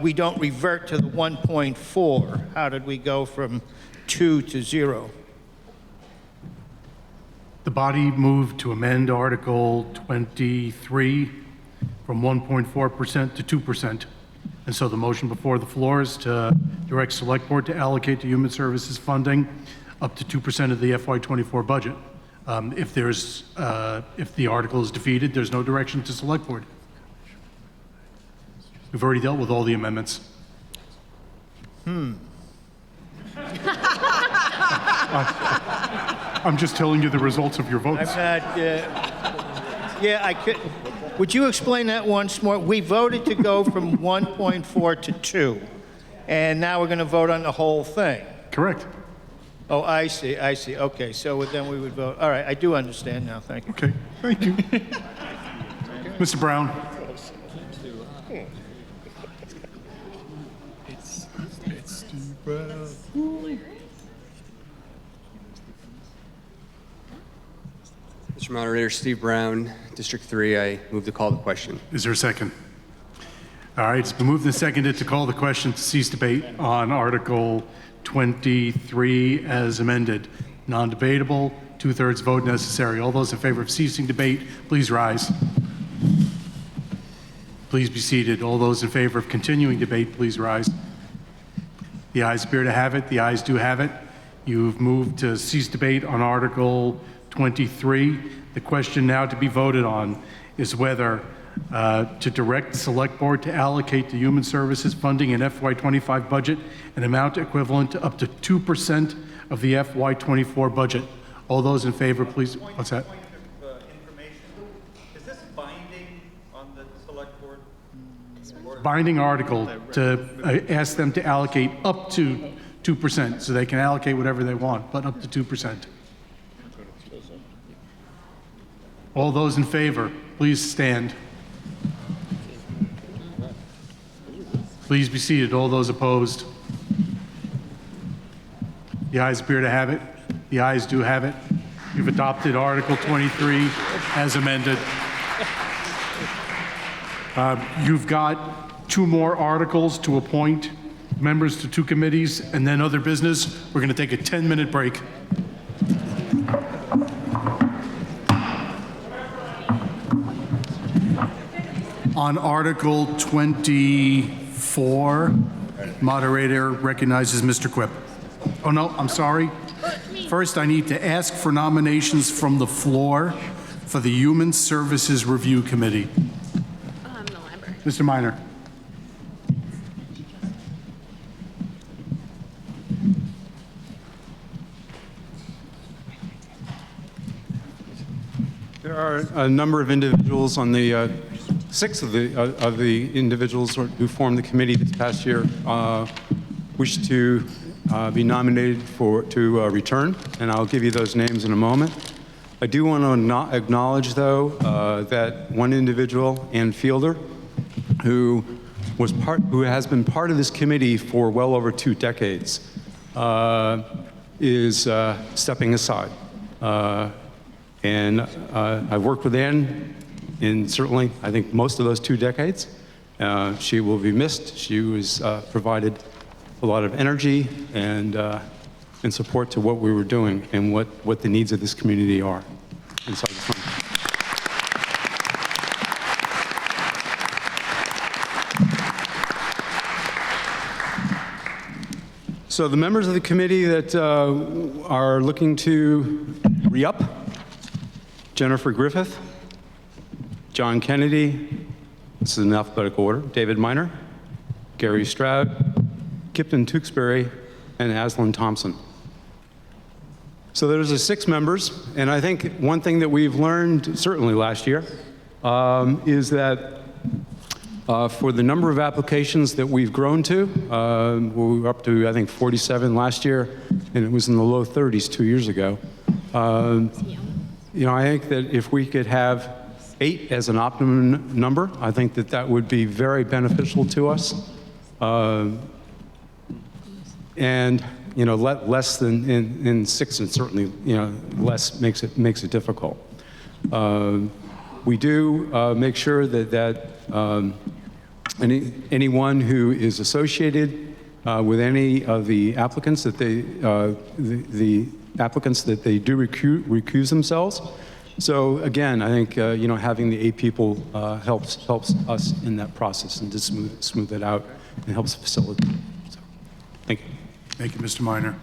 we don't revert to the 1.4. How did we go from 2 to 0? The body moved to amend Article 23 from 1.4% to 2%. And so the motion before the floor is to direct Selectboard to allocate to Human Services funding up to 2% of the FY24 budget. If the article is defeated, there's no direction to Selectboard. We've already dealt with all the amendments. I'm just telling you the results of your votes. I'm not, yeah, I could. Would you explain that once more? We voted to go from 1.4 to 2, and now we're going to vote on the whole thing. Correct. Oh, I see, I see. Okay, so then we would vote. All right, I do understand now. Thank you. Okay, thank you. Mr. Brown. Mr. Moderator, Steve Brown, District 3. I move to call the question. Is there a second? All right, it's been moved and seconded to call the question to cease debate on Article 23 as amended. Non-debatable, 2/3 vote necessary. All those in favor of ceasing debate, please rise. Please be seated. All those in favor of continuing debate, please rise. The ayes appear to have it. The ayes do have it. You've moved to cease debate on Article 23. The question now to be voted on is whether to direct the Select Board to allocate to Human Services funding in FY25 budget an amount equivalent to up to 2% of the FY24 budget. All those in favor, please. What's that? Is this binding on the Select Board? Binding article to ask them to allocate up to 2%, so they can allocate whatever they want, but up to 2%. All those in favor, please stand. Please be seated. All those opposed. The ayes appear to have it. The ayes do have it. You've adopted Article 23 as amended. You've got 2 more articles to appoint members to 2 committees, and then other business. We're going to take a 10-minute break. On Article 24, moderator recognizes Mr. Quip. Oh, no, I'm sorry. First, I need to ask for nominations from the floor for the Human Services Review Committee. Mr. Minor. There are a number of individuals on the 6 of the individuals who formed the committee this past year wish to be nominated to return, and I'll give you those names in a moment. I do want to acknowledge, though, that one individual, Ann Fielder, who has been part of this committee for well over 2 decades, is stepping aside. And I've worked with Ann in certainly, I think, most of those 2 decades. She will be missed. She was provided a lot of energy and support to what we were doing and what the needs of this community are inside the fund. So the members of the committee that are looking to re-up: Jennifer Griffith, John Kennedy, this is in alphabetical order, David Minor, Gary Stroud, Kipton Tewksbury, and Aslan Thompson. So there's 6 members, and I think one thing that we've learned, certainly last year, is that for the number of applications that we've grown to, we were up to, I think, 47 last year, and it was in the low 30s 2 years ago. You know, I think that if we could have 8 as an optimum number, I think that that would be very beneficial to us. And, you know, less than in 6, and certainly, you know, less makes it difficult. We do make sure that anyone who is associated with any of the applicants that the applicants that they do recuse themselves. So again, I think you know, having the 8 people helps us in that process and to smooth it out and helps facilitate. So, thank you. Thank you, Mr. Minor.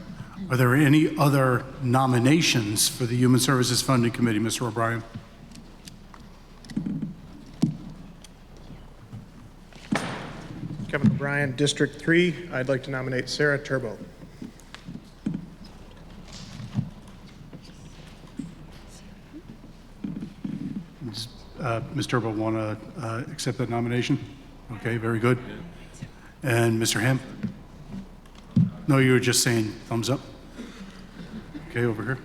Are there any other nominations for the Human Services Funding Committee, Mr. O'Brien? Kevin O'Brien, District 3. I'd like to nominate Sarah Turbo. Ms. Turbo, want to accept that nomination? Okay, very good. And Mr. Ham? No, you were just saying thumbs up. Okay, over here.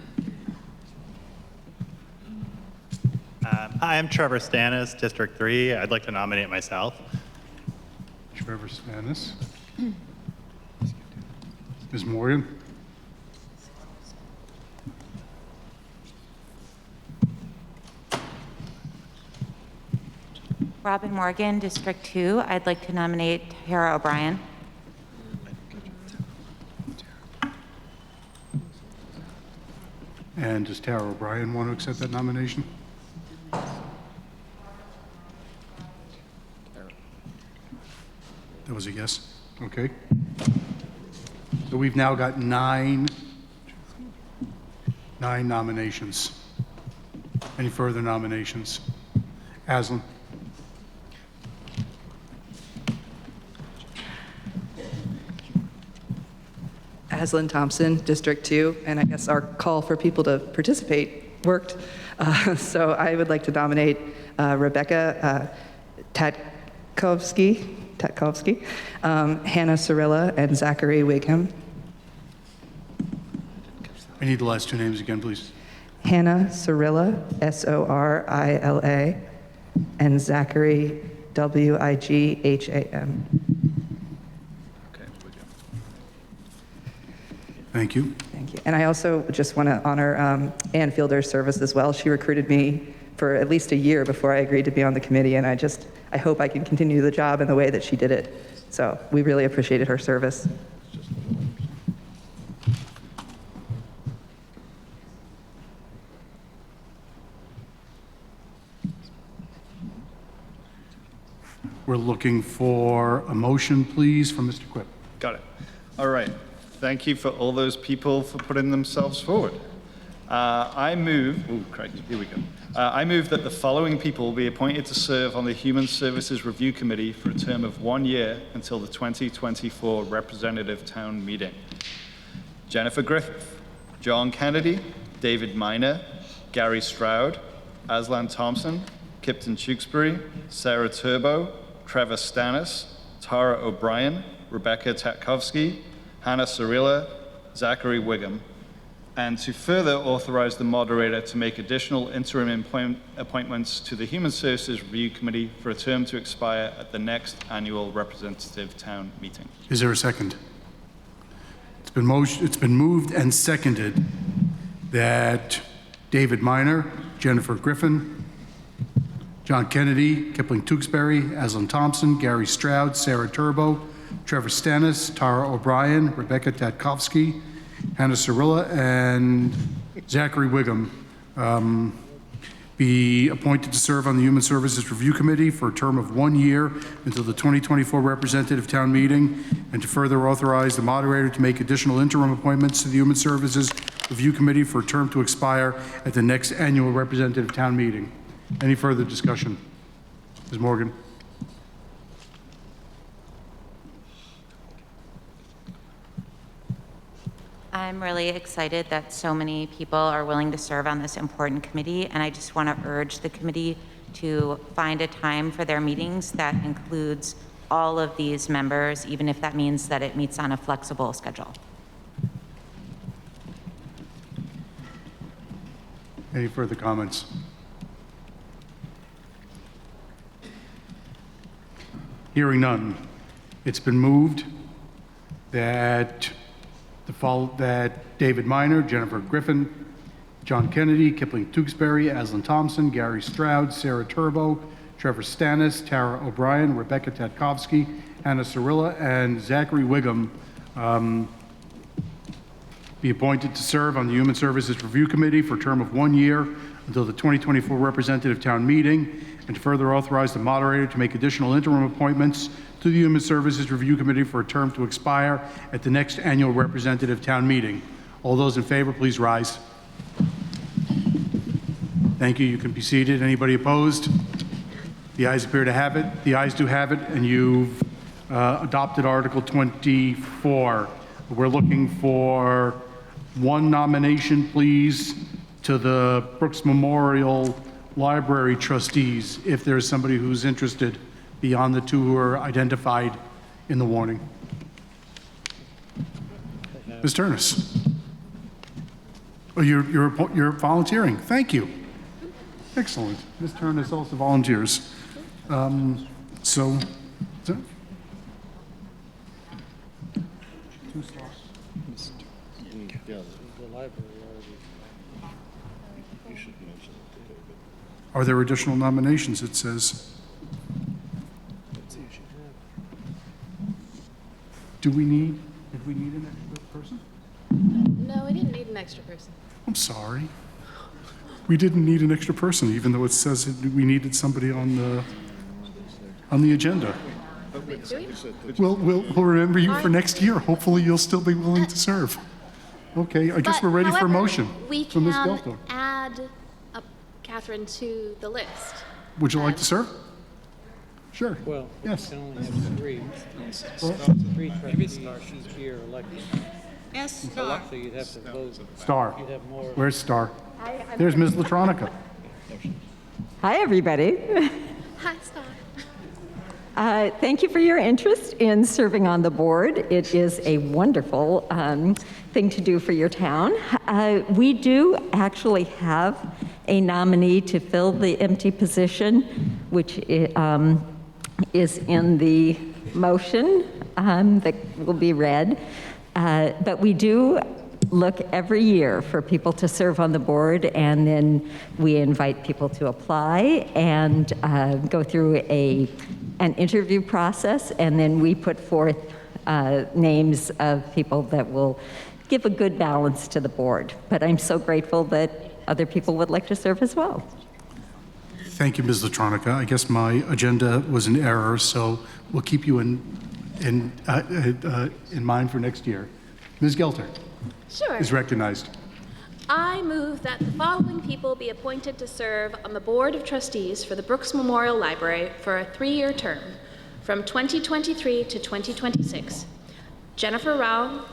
Hi, I'm Trevor Stannis, District 3. I'd like to nominate myself. Trevor Stannis. Ms. Morgan? Robin Morgan, District 2. I'd like to nominate Tara O'Brien. And does Tara O'Brien want to accept that nomination? That was a yes. Okay. So we've now got nine nominations. Any further nominations? Aslan? Aslan Thompson, District 2, and I guess our call for people to participate worked. So I would like to nominate Rebecca Tatkovsky, Hannah Cirilla, and Zachary Wigham. I need the last 2 names again, please. Hannah Cirilla, Sorila, and Zachary Wigham. Thank you. Thank you. And I also just want to honor Ann Fielder's service as well. She recruited me for at least a year before I agreed to be on the committee, and I hope I can continue the job in the way that she did it. So we really appreciated her service. We're looking for a motion, please, from Mr. Quipp. Got it. All right. Thank you for all those people for putting themselves forward. I move that the following people be appointed to serve on the Human Services Review Committee for a term of 1 year until the 2024 Representative Town Meeting. Jennifer Griffith, John Kennedy, David Minor, Gary Stroud, Aslan Thompson, Kipton Tewksbury, Sarah Turbo, Trevor Stannis, Tara O'Brien, Rebecca Tatkovsky, Hannah Cirilla, Zachary Wigham, and to further authorize the moderator to make additional interim appointments to the Human Services Review Committee for a term to expire at the next annual representative town meeting. Is there a second? It's been moved and seconded that David Minor, Jennifer Griffin, John Kennedy, Kipling Tewksbury, Aslan Thompson, Gary Stroud, Sarah Turbo, Trevor Stannis, Tara O'Brien, Rebecca Tatkovsky, Hannah Cirilla, and Zachary Wigham be appointed to serve on the Human Services Review Committee for a term of 1 year until the 2024 Representative Town Meeting, and to further authorize the moderator to make additional interim appointments to the Human Services Review Committee for a term to expire at the next annual Representative Town Meeting. Any further discussion? Ms. Morgan. I'm really excited that so many people are willing to serve on this important committee, and I just want to urge the committee to find a time for their meetings that includes all of these members, even if that means that it meets on a flexible schedule. Any further comments? Hearing none. It's been moved that that David Minor, Jennifer Griffin, John Kennedy, Kipling Tewksbury, Aslan Thompson, Gary Stroud, Sarah Turbo, Trevor Stannis, Tara O'Brien, Rebecca Tatkovsky, Hannah Cirilla, and Zachary Wiggum be appointed to serve on the Human Services Review Committee for a term of 1 year until the 2024 representative town meeting, and to further authorize the moderator to make additional interim appointments to the Human Services Review Committee for a term to expire at the next annual representative town meeting. All those in favor, please rise. Thank you. You can be seated. Anybody opposed? The ayes appear to have it. The ayes do have it, and you've adopted Article 24. We're looking for one nomination, please, to the Brooks Memorial Library Trustees, if there's somebody who's interested beyond the two who are identified in the warning. Ms. Turnus. Oh, you're volunteering. Thank you. Excellent. Ms. Turnus also volunteers. So, are there additional nominations, it says? Did we need an extra person? No, we didn't need an extra person. I'm sorry. We didn't need an extra person, even though it says we needed somebody on the agenda. We'll remember you for next year. Hopefully you'll still be willing to serve. Okay, I guess we're ready for a motion. We from Ms. can Geltor. add Catherine to the list. Would you like to serve? Sure. Well, yes. you can only have three. Well, Three trustees each year elected. Yes, So actually, you'd have to vote. Star. You'd have more. Where's Star? There's Ms. Latronica. Hi, everybody. Hi, Star. Thank you for your interest in serving on the board. It is a wonderful thing to do for your town. We do actually have a nominee to fill the empty position, which is in the motion that will be read. But we do look every year for people to serve on the board, and then we invite people to apply and go through an interview process, and then we put forth names of people that will give a good balance to the board. But I'm so grateful that other people would like to serve as well. Thank you, Ms. Latronica. I guess my agenda was an error, so we'll keep you in mind for next year. Ms. Gelter Sure. is recognized. I move that the following people be appointed to serve on the Board of Trustees for the Brooks Memorial Library for a 3-year term from 2023 to 2026. Jennifer Rao,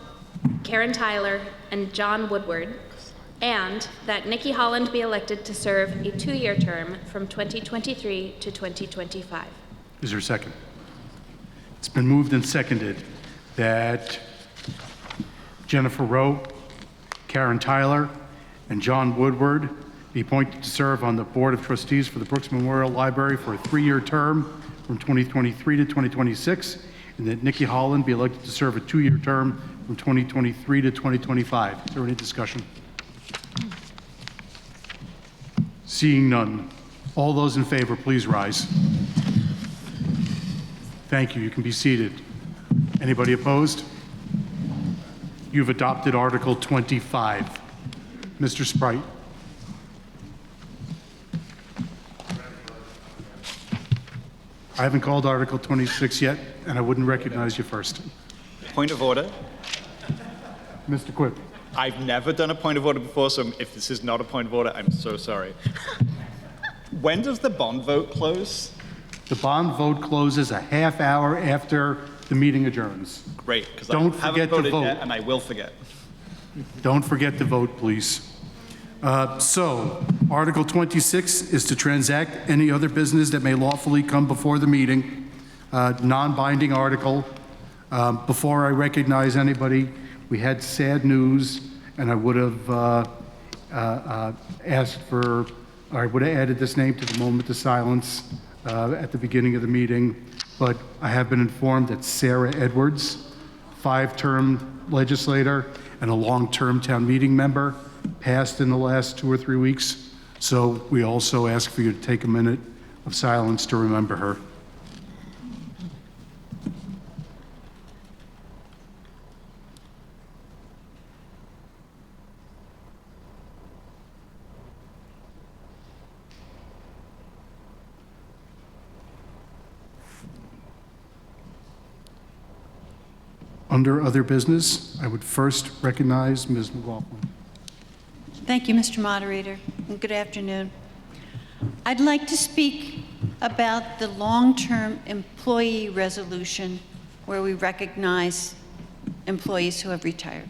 Karen Tyler, and John Woodward, and that Nikki Holland be elected to serve a 2-year term from 2023 to 2025. Is there a second? It's been moved and seconded that Jennifer Rowe, Karen Tyler, and John Woodward be appointed to serve on the Board of Trustees for the Brooks Memorial Library for a 3-year term from 2023 to 2026, and that Nikki Holland be elected to serve a 2-year term from 2023 to 2025. Is there any discussion? Seeing none. All those in favor, please rise. Thank you. You can be seated. Anybody opposed? You've adopted Article 25. Mr. Sprite. I haven't called Article 26 yet, and I wouldn't recognize you first. Point of order. Mr. Quipp. I've never done a point of order before, so if this is not a point of order, I'm so sorry. When does the bond vote close? The bond vote closes a half hour after the meeting adjourns. Great, because I Don't haven't forget to voted vote. yet, and I will forget. Don't forget to vote, please. So, Article 26 is to transact any other business that may lawfully come before the meeting. Non-binding article. Before I recognize anybody, we had sad news, and I would have I would have added this name to the moment of silence at the beginning of the meeting, but I have been informed that Sarah Edwards, 5-term legislator and a long-term town meeting member, passed in the last 2 or 3 weeks. So we also ask for you to take a minute of silence to remember her. Under other business, I would first recognize Ms. McLaughlin. Thank you, Mr. Moderator, and good afternoon. I'd like to speak about the long-term employee resolution where we recognize employees who have retired.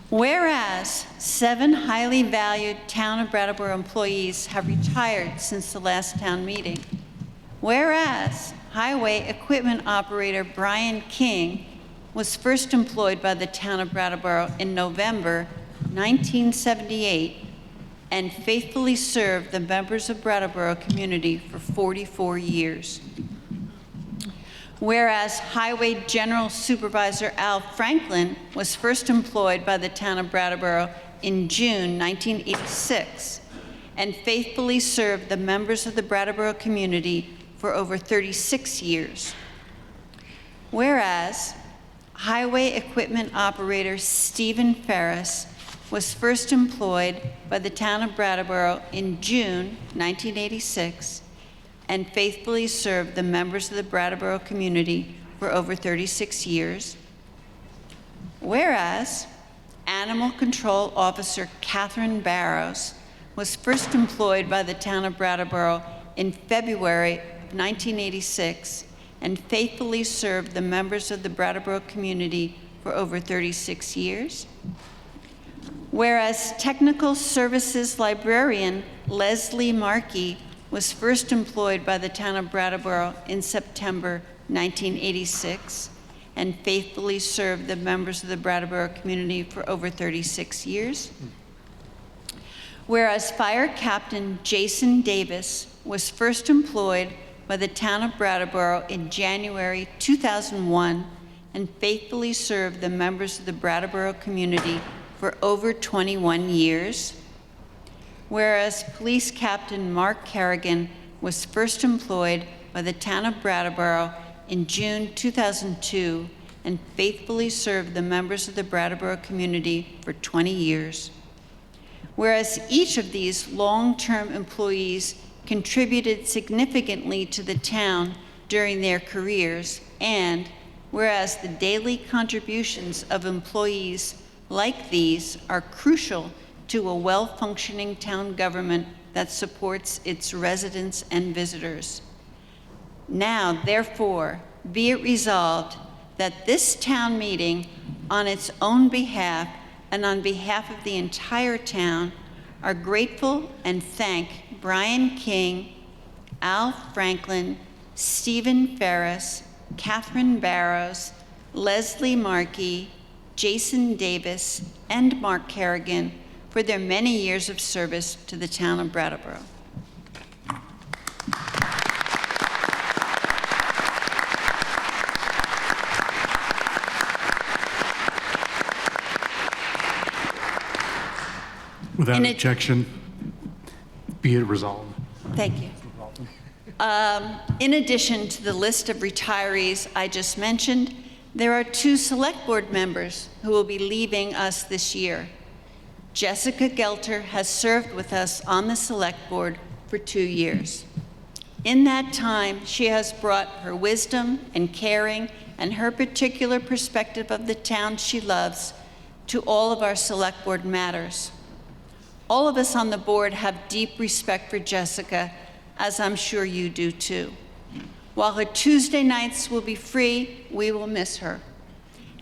Whereas 7 highly valued Town of Brattleboro employees have retired since the last town meeting. Whereas Highway Equipment Operator Brian King was first employed by the Town of Brattleboro in November 1978 and faithfully served the members of Brattleboro community for 44 years. Whereas Highway General Supervisor Al Franklin was first employed by the Town of Brattleboro in June 1986 and faithfully served the members of the Brattleboro community for over 36 years. Whereas Highway Equipment Operator Stephen Ferris was first employed by the Town of Brattleboro in June 1986 and faithfully served the members of the Brattleboro community for over 36 years. Whereas Animal Control Officer Catherine Barrows was first employed by the Town of Brattleboro in February 1986 and faithfully served the members of the Brattleboro community for over 36 years. Whereas Technical Services Librarian Leslie Markey was first employed by the Town of Brattleboro in September 1986 and faithfully served the members of the Brattleboro community for over 36 years. Whereas Fire Captain Jason Davis was first employed by the Town of Brattleboro in January 2001 and faithfully served the members of the Brattleboro community for over 21 years. Whereas Police Captain Mark Kerrigan was first employed by the Town of Brattleboro in June 2002 and faithfully served the members of the Brattleboro community for 20 years. Whereas each of these long-term employees contributed significantly to the town during their careers, and whereas the daily contributions of employees like these are crucial to a well-functioning town government that supports its residents and visitors. Now, therefore, be it resolved that this town meeting, on its own behalf and on behalf of the entire town, are grateful and thank Brian King, Al Franklin, Stephen Ferris, Catherine Barrows, Leslie Markey, Jason Davis, and Mark Kerrigan for their many years of service to the Town of Brattleboro. Without objection, be it resolved. Thank you. In addition to the list of retirees I just mentioned, there are 2 Select Board members who will be leaving us this year. Jessica Gelter has served with us on the Select Board for 2 years. In that time, she has brought her wisdom and caring and her particular perspective of the town she loves to all of our Select Board matters. All of us on the board have deep respect for Jessica, as I'm sure you do too. While her Tuesday nights will be free, we will miss her.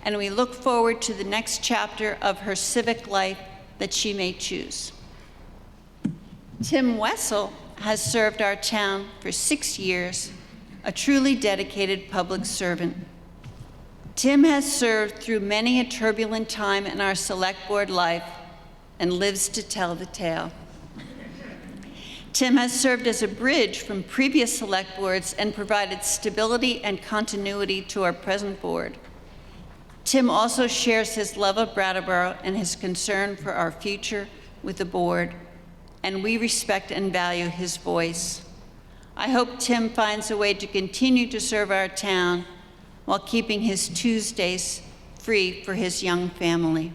and we look forward to the next chapter of her civic life that she may choose. Tim Wessel has served our town for 6 years, a truly dedicated public servant. Tim has served through many a turbulent time in our select board life and lives to tell the tale. Tim has served as a bridge from previous select boards and provided stability and continuity to our present board. Tim also shares his love of Brattleboro and his concern for our future with the board, and we respect and value his voice. I hope Tim finds a way to continue to serve our town while keeping his Tuesdays free for his young family.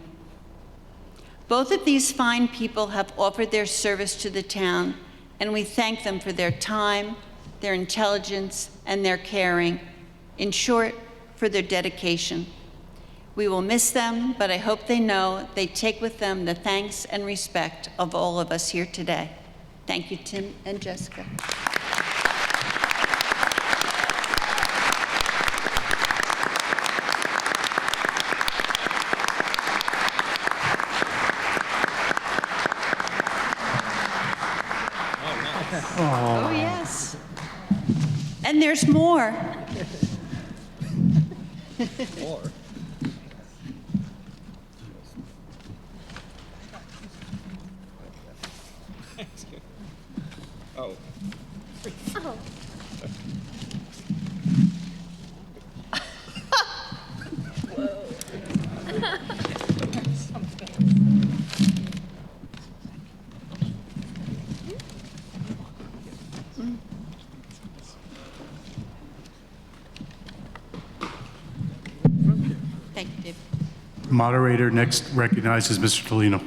Both of these fine people have offered their service to the town, and we thank them for their time, their intelligence, and their caring. In short, for their dedication. We will miss them, but I hope they know they take with them the thanks and respect of all of us here today. Thank you, Tim and Jessica. Oh, yes. And there's more. More. Oh. Oh. Thank you, Dave. Moderator next recognizes Mr. Tolino.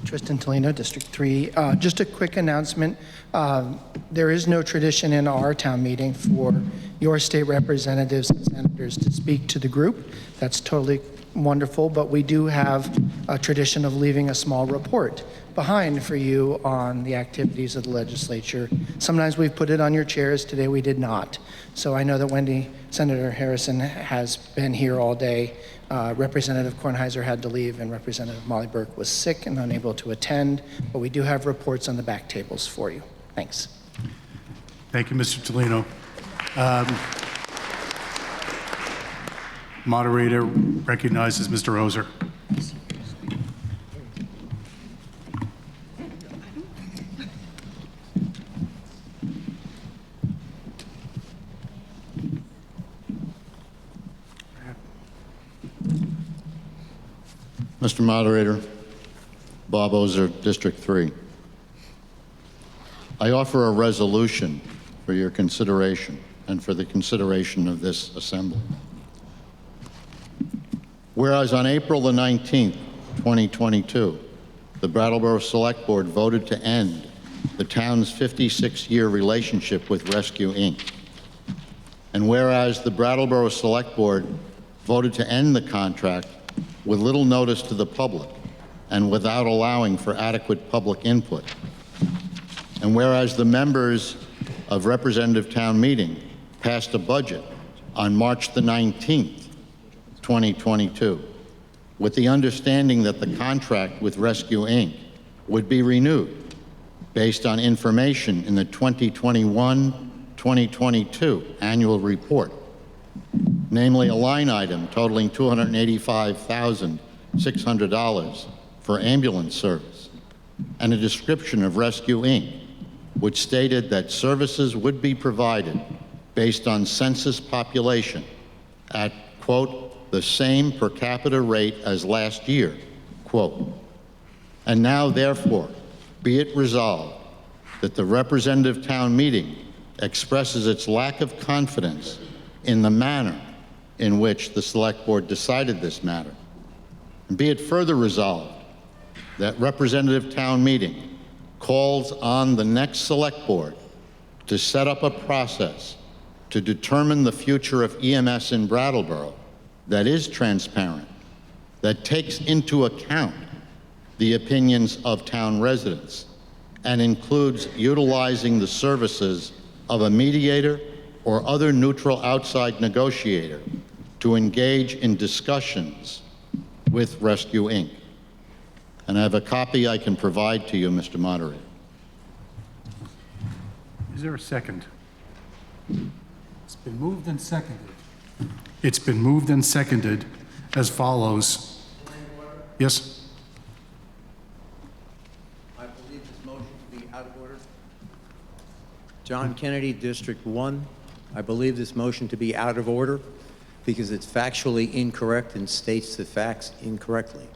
Tristan Tolino, District 3. Just a quick announcement. There is no tradition in our town meeting for your state representatives and senators to speak to the group. That's totally wonderful, but we do have a tradition of leaving a small report behind for you on the activities of the legislature. Sometimes we've put it on your chairs. Today we did not. So I know that Senator Harrison has been here all day. Representative Kornheiser had to leave, and Representative Molly Burke was sick and unable to attend, but we do have reports on the back tables for you. Thanks. Thank you, Mr. Tolino. Moderator recognizes Mr. Ozer. Mr. Moderator, Bob Ozer, District 3. I offer a resolution for your consideration and for the consideration of this assembly. Whereas on April the 19th, 2022, the Brattleboro Select Board voted to end the town's 56-year relationship with Rescue Inc. And whereas the Brattleboro Select Board voted to end the contract with little notice to the public and without allowing for adequate public input. And whereas the members of Representative Town Meeting passed a budget on March the 19th, 2022, with the understanding that the contract with Rescue Inc. would be renewed based on information in the 2021-2022 annual report, namely a line item totaling $285,600 for ambulance service, and a description of Rescue Inc., which stated that services would be provided based on census population at, quote, the same per capita rate as last year, quote. And now, therefore, be it resolved that the Representative Town Meeting expresses its lack of confidence in the manner in which the Select Board decided this matter. And be it further resolved that Representative Town Meeting calls on the next Select Board to set up a process to determine the future of EMS in Brattleboro that is transparent, that takes into account the opinions of town residents and includes utilizing the services of a mediator or other neutral outside negotiator to engage in discussions with Rescue Inc. And I have a copy I can provide to you, Mr. Moderator. Is there a second? It's been moved and seconded. It's been moved and seconded as follows. Yes? I believe this motion to be out of order. John Kennedy, District 1. I believe this motion to be out of order because it's factually incorrect and states the facts incorrectly.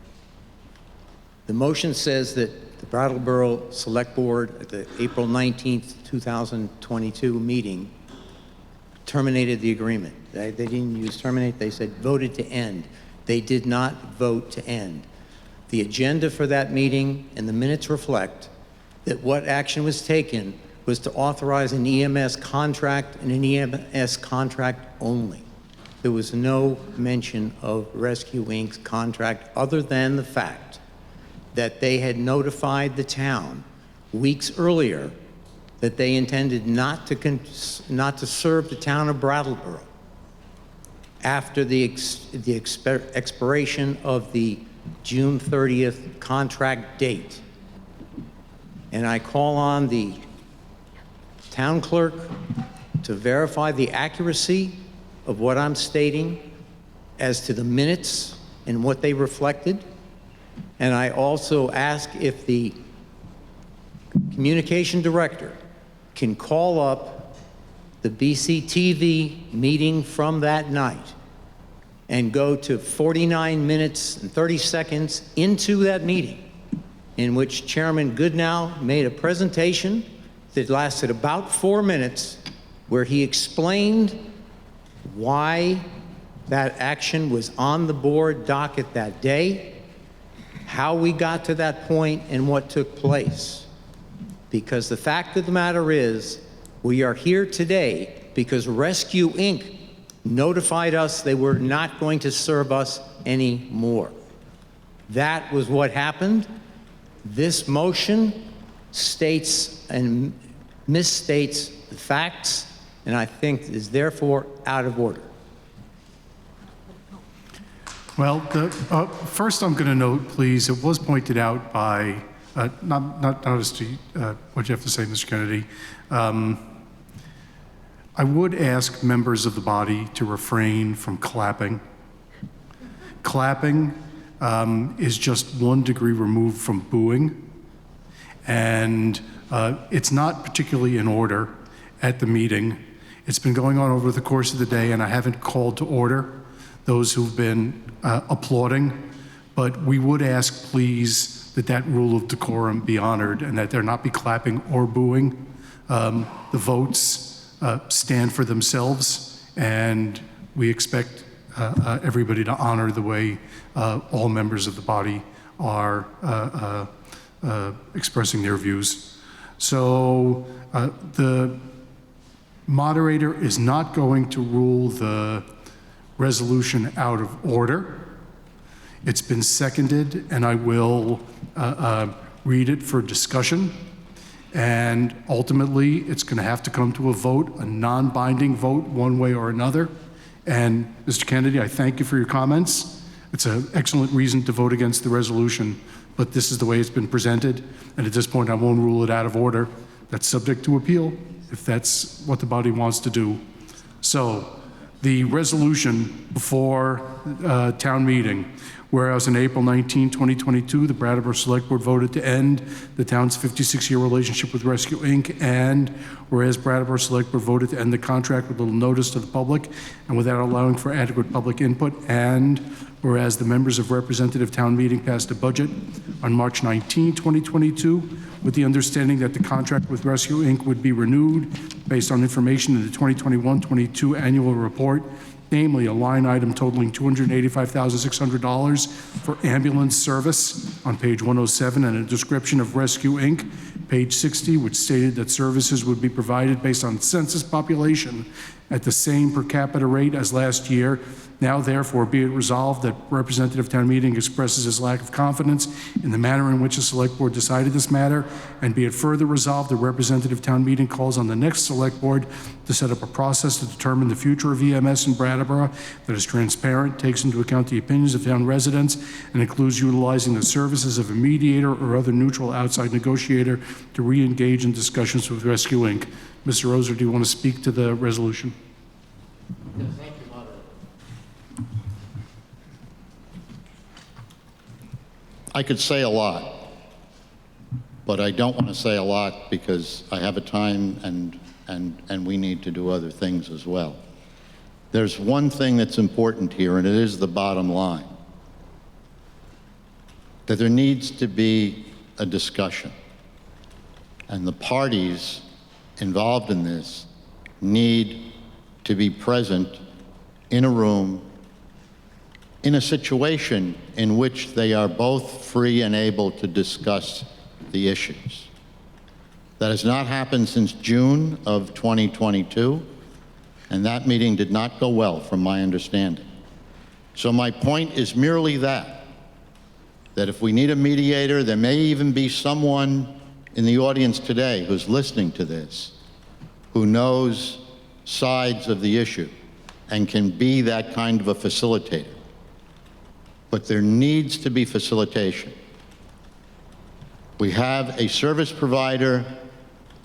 The motion says that the Brattleboro Select Board at the April 19th, 2022 meeting terminated the agreement. They didn't use terminate, they said voted to end. They did not vote to end. The agenda for that meeting and the minutes reflect that what action was taken was to authorize an EMS contract and an EMS contract only. There was no mention of Rescue Inc.'s contract other than the fact that they had notified the town weeks earlier that they intended not to serve the town of Brattleboro after the expiration of the June 30th contract date. And I call on the town clerk to verify the accuracy of what I'm stating as to the minutes and what they reflected. And I also ask if the communication director can call up the BCTV meeting from that night and go to 49 minutes and 30 seconds into that meeting in which Chairman Goodnow made a presentation that lasted about 4 minutes where he explained why that action was on the board docket that day, how we got to that point, and what took place. Because the fact of the matter is, we are here today because Rescue Inc. notified us they were not going to serve us anymore. That was what happened. This motion states and misstates the facts, and I think is therefore out of order. Well, first I'm going to note, please, it was pointed out by, not as to what you have to say, Mr. Kennedy. I would ask members of the body to refrain from clapping. Clapping is just 1 degree removed from booing, and it's not particularly in order at the meeting. It's been going on over the course of the day, and I haven't called to order those who've been applauding, but we would ask, please, that that rule of decorum be honored and that there not be clapping or booing. The votes stand for themselves, and we expect everybody to honor the way all members of the body are expressing their views. So the moderator is not going to rule the resolution out of order. It's been seconded, and I will read it for discussion. And ultimately, it's going to have to come to a vote, a non-binding vote, one way or another. And Mr. Kennedy, I thank you for your comments. It's an excellent reason to vote against the resolution, but this is the way it's been presented. And at this point, I won't rule it out of order. That's subject to appeal, if that's what the body wants to do. So, the resolution before town meeting, whereas on April 19, 2022, the Brattleboro Select Board voted to end the town's 56-year relationship with Rescue Inc., and whereas Brattleboro Select Board voted to end the contract with little notice to the public and without allowing for adequate public input, and whereas the members of representative town meeting passed a budget on March 19, 2022, with the understanding that the contract with Rescue Inc. would be renewed based on information in the 2021-22 annual report, namely a line item totaling $285,600 for ambulance service on page 107 and a description of Rescue Inc., page 60, which stated that services would be provided based on census population at the same per capita rate as last year. Now therefore be it resolved that representative town meeting expresses his lack of confidence in the manner in which the select board decided this matter, and be it further resolved that representative town meeting calls on the next select board to set up a process to determine the future of EMS in Brattleboro that is transparent, takes into account the opinions of town residents, and includes utilizing the services of a mediator or other neutral outside negotiator to re-engage in discussions with Rescue Inc. Mr. Ozer, do you want to speak to the resolution? Yes, thank you, Moderator. I could say a lot, but I don't want to say a lot because I have a time and we need to do other things as well. There's one thing that's important here, and it is the bottom line, that there needs to be a discussion, and the parties involved in this need to be present in a room, in a situation in which they are both free and able to discuss the issues. That has not happened since June of 2022, and that meeting did not go well, from my understanding. So my point is merely that if we need a mediator, there may even be someone in the audience today who's listening to this, who knows sides of the issue and can be that kind of a facilitator. But there needs to be facilitation. We have a service provider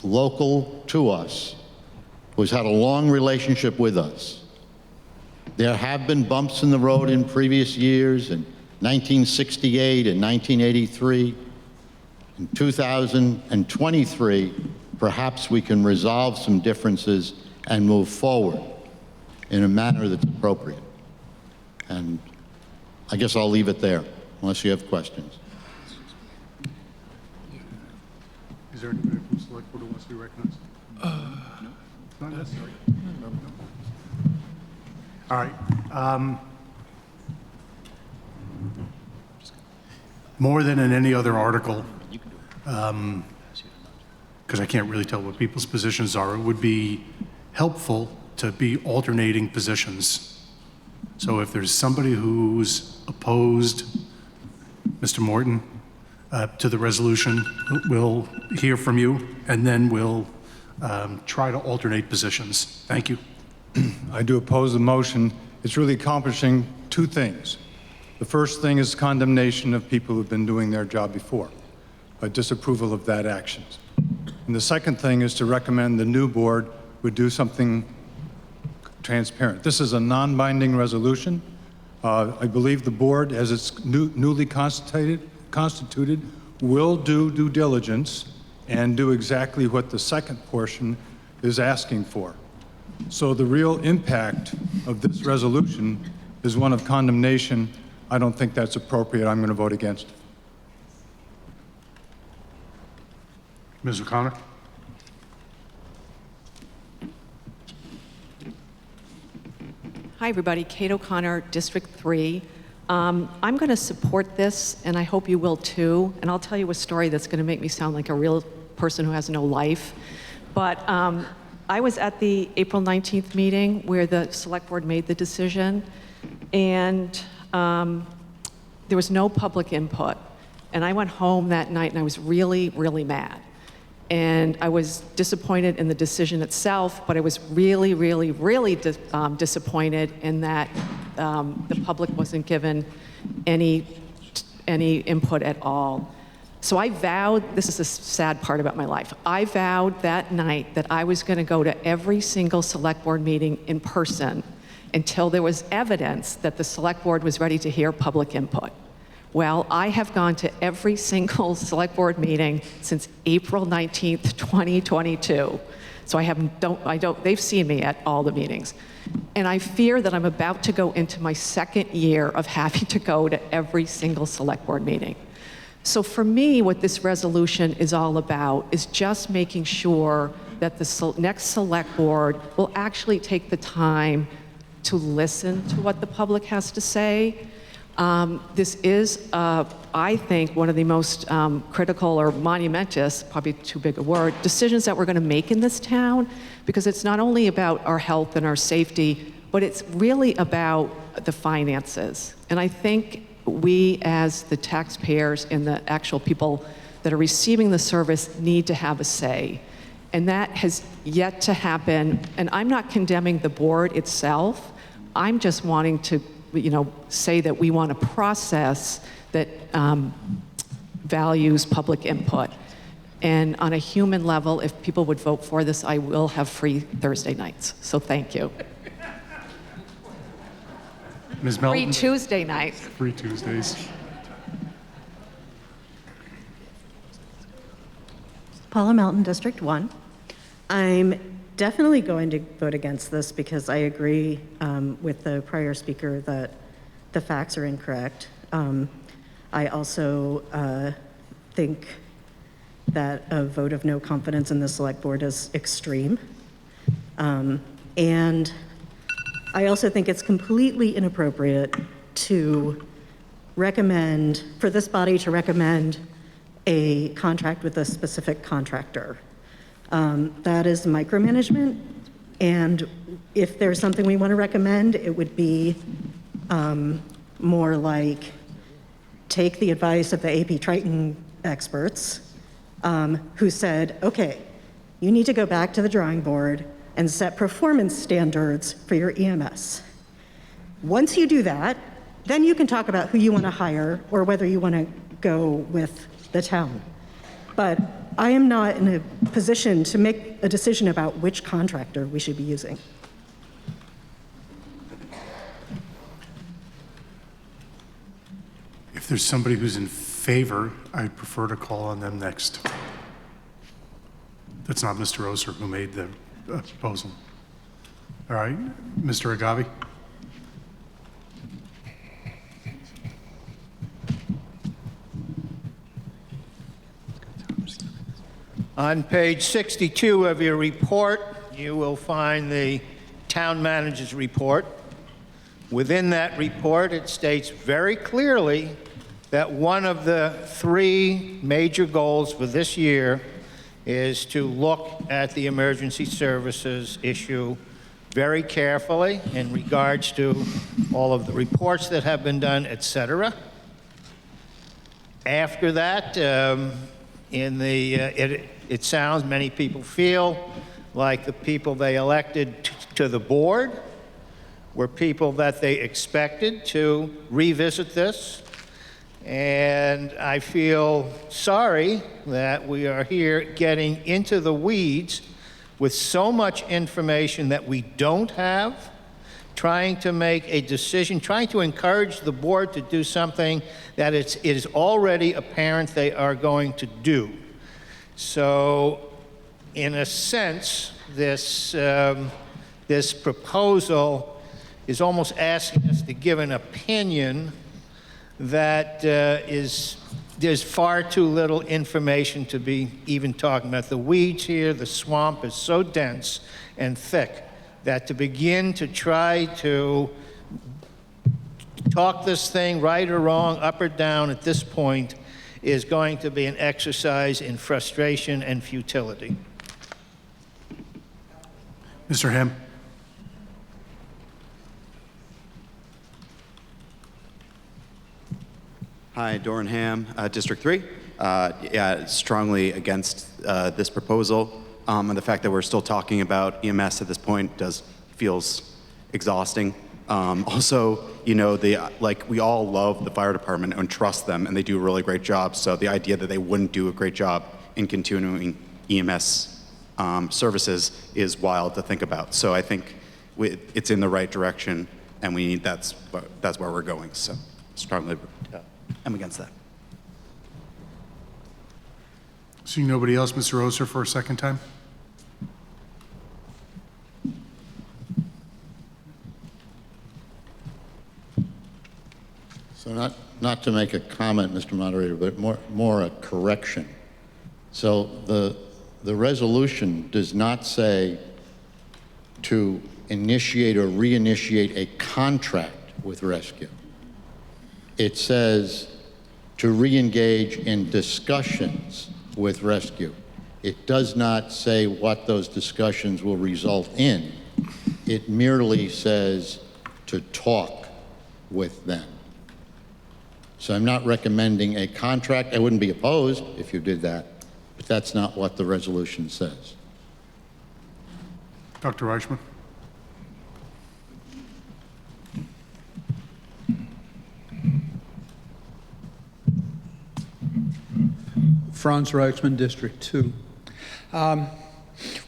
local to us who's had a long relationship with us. There have been bumps in the road in previous years, in 1968 and 1983. In 2023, perhaps we can resolve some differences and move forward in a manner that's appropriate. And I guess I'll leave it there, unless you have questions. Is there anybody from the select board who wants to be recognized? Not necessary. No. All right. More than in any other article, because I can't really tell what people's positions are, it would be helpful to be alternating positions. So if there's somebody who's opposed, Mr. Morton, to the resolution, we'll hear from you, and then we'll try to alternate positions. Thank you. I do oppose the motion. It's really accomplishing two things. The first thing is condemnation of people who've been doing their job before, disapproval of that action. And the second thing is to recommend the new board would do something transparent. This is a non-binding resolution. I believe the board, as it's newly constituted, will do due diligence and do exactly what the second portion is asking for. So the real impact of this resolution is one of condemnation. I don't think that's appropriate. I'm going to vote against it. Ms. O'Connor? Hi, everybody. Kate O'Connor, District 3. I'm going to support this, and I hope you will too. And I'll tell you a story that's going to make me sound like a real person who has no life. But I was at the April 19th meeting where the Select Board made the decision, and there was no public input. And I went home that night, and I was really, really mad. And I was disappointed in the decision itself, but I was really, really, really disappointed in that the public wasn't given any input at all. So I vowed, this is a sad part about my life, I vowed that night that I was going to go to every single Select Board meeting in person until there was evidence that the Select Board was ready to hear public input. Well, I have gone to every single Select Board meeting since April 19th, 2022. So they've seen me at all the meetings. And I fear that I'm about to go into my second year of having to go to every single Select Board meeting. So for me, what this resolution is all about is just making sure that the next Select Board will actually take the time to listen to what the public has to say. This is, I think, one of the most critical or monumentous, probably too big a word, decisions that we're going to make in this town, because it's not only about our health and our safety, but it's really about the finances. And I think we, as the taxpayers and the actual people that are receiving the service, need to have a say. And that has yet to happen. And I'm not condemning the board itself. I'm just wanting to, say that we want a process that values public input. And on a human level, if people would vote for this, I will have free Thursday nights. So thank you. Ms. Melton? Free Tuesday nights. Free Tuesdays. Paula Melton, District 1. I'm definitely going to vote against this because I agree with the prior speaker that the facts are incorrect. I also think that a vote of no confidence in the Select Board is extreme. And I also think it's completely inappropriate to recommend, for this body to recommend a contract with a specific contractor. That is micromanagement, and if there's something we want to recommend, it would be more like take the advice of the AP Triton experts who said, okay, you need to go back to the drawing board and set performance standards for your EMS. Once you do that, then you can talk about who you want to hire or whether you want to go with the town. But I am not in a position to make a decision about which contractor we should be using. If there's somebody who's in favor, I'd prefer to call on them next. That's not Mr. Oser who made the proposal. All right, Mr. Agave? On page 62 of your report, you will find the town manager's report. Within that report, it states very clearly that one of the 3 major goals for this year is to look at the emergency services issue very carefully in regards to all of the reports that have been done, et cetera. After that, it sounds, many people feel like the people they elected to the board were people that they expected to revisit this. And I feel sorry that we are here getting into the weeds with so much information that we don't have, trying to make a decision, trying to encourage the board to do something that it is already apparent they are going to do. So, in a sense, this proposal is almost asking us to give an opinion that there's far too little information to be even talking about. The weeds here, the swamp is so dense and thick that to begin to try to talk this thing right or wrong, up or down at this point, is going to be an exercise in frustration and futility. Mr. Ham? Hi, Doran Ham, District 3. Yeah, strongly against this proposal. And the fact that we're still talking about EMS at this point feels exhausting. Also, we all love the fire department and trust them, and they do a really great job. So the idea that they wouldn't do a great job in continuing EMS services is wild to think about. So I think it's in the right direction, and that's where we're going. So strongly, I'm against that. Seeing nobody else, Mr. Oser, for a second time? So not to make a comment, Mr. Moderator, but more a correction. So the resolution does not say to initiate or reinitiate a contract with rescue. it says to re-engage in discussions with rescue. It does not say what those discussions will result in. It merely says to talk with them. So I'm not recommending a contract. I wouldn't be opposed if you did that, but that's not what the resolution says. Dr. Reichman? Franz Reichman, District 2.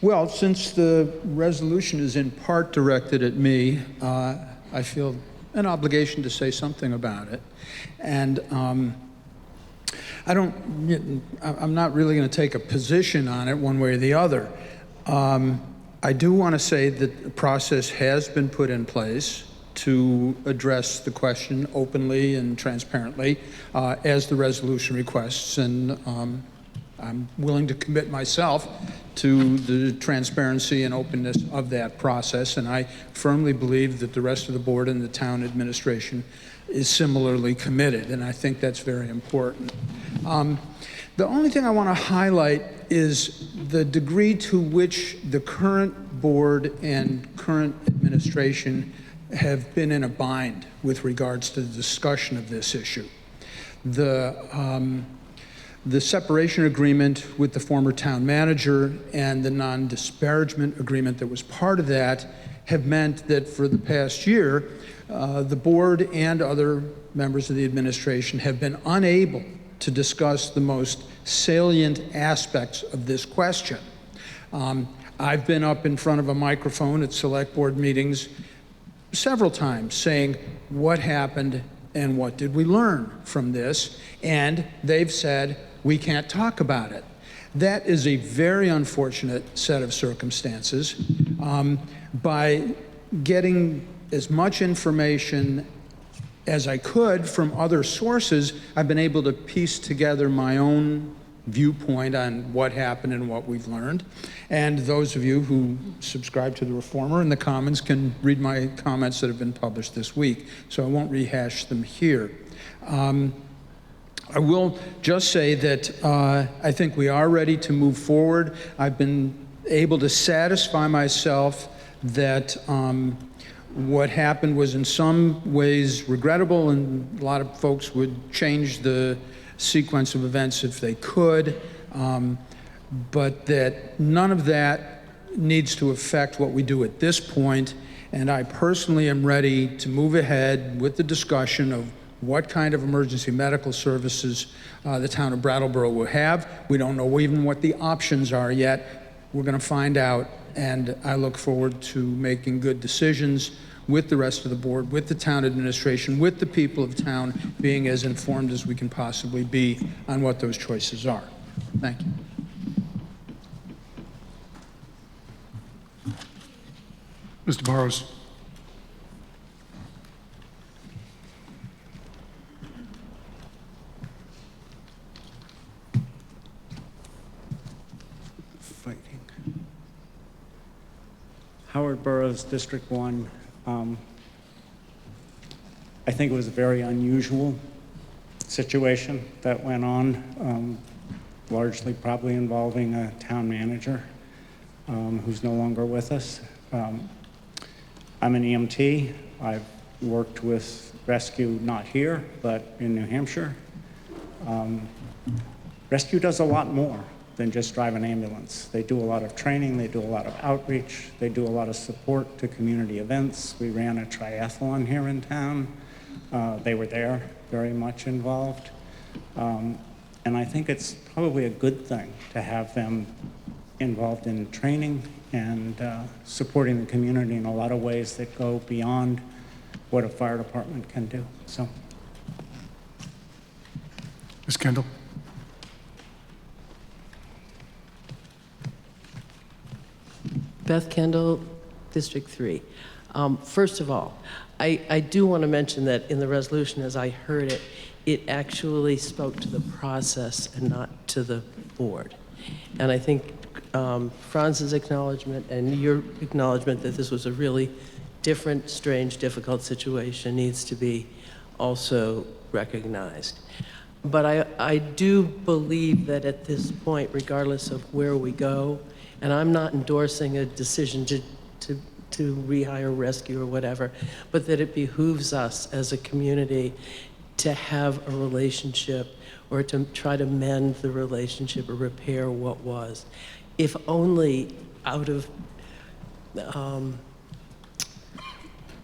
Well, since the resolution is in part directed at me, I feel an obligation to say something about it. And I'm not really going to take a position on it one way or the other. I do want to say that the process has been put in place to address the question openly and transparently as the resolution requests, and I'm willing to commit myself to the transparency and openness of that process, and I firmly believe that the rest of the board and the town administration is similarly committed, and I think that's very important. The only thing I want to highlight is the degree to which the current board and current administration have been in a bind with regards to the discussion of this issue. The separation agreement with the former town manager and the non-disparagement agreement that was part of that have meant that for the past year, the board and other members of the administration have been unable to discuss the most salient aspects of this question. I've been up in front of a microphone at select board meetings several times saying what happened and what did we learn from this, and they've said we can't talk about it. That is a very unfortunate set of circumstances. By getting as much information as I could from other sources, I've been able to piece together my own viewpoint on what happened and what we've learned. And those of you who subscribe to the Reformer and the Commons can read my comments that have been published this week, so I won't rehash them here. I will just say that I think we are ready to move forward. I've been able to satisfy myself that what happened was in some ways regrettable, and a lot of folks would change the sequence of events if they could, but that none of that needs to affect what we do at this point. And I personally am ready to move ahead with the discussion of what kind of emergency medical services the town of Brattleboro will have. We don't know even what the options are yet. We're going to find out, and I look forward to making good decisions with the rest of the board, with the town administration, with the people of town, being as informed as we can possibly be on what those choices are. Thank you. Mr. Burrows. Howard Burrows, District 1. I think it was a very unusual situation that went on, largely probably involving a town manager who's no longer with us. I'm an EMT. I've worked with rescue, not here, but in New Hampshire. Rescue does a lot more than just drive an ambulance. They do a lot of training, they do a lot of outreach, they do a lot of support to community events. We ran a triathlon here in town. They were there, very much involved. And I think it's probably a good thing to have them involved in training and supporting the community in a lot of ways that go beyond what a fire department can do. So. Ms. Kendall. Beth Kendall, District 3. First of all, I do want to mention that in the resolution, as I heard it, it actually spoke to the process and not to the board. And I think Franz's acknowledgement and your acknowledgement that this was a really different, strange, difficult situation needs to be also recognized. But I do believe that at this point, regardless of where we go, and I'm not endorsing a decision to rehire, rescue, or whatever, but that it behooves us as a community to have a relationship or to try to mend the relationship or repair what was, if only out of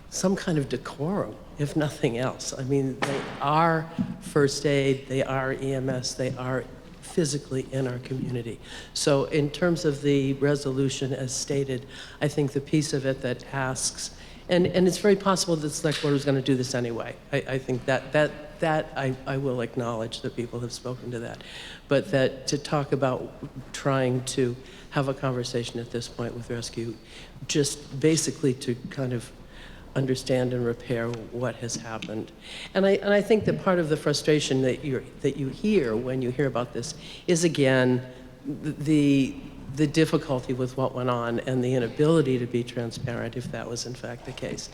some kind of decorum, if nothing else. I mean, they are first aid, they are EMS, they are physically in our community. So in terms of the resolution as stated, I think the piece of it that asks, and it's very possible that the select board was going to do this anyway. I think that I will acknowledge that people have spoken to that. But that to talk about trying to have a conversation at this point with rescue, just basically to kind of understand and repair what has happened. And I think that part of the frustration that you hear when you hear about this is, again, the difficulty with what went on and the inability to be transparent if that was in fact the case.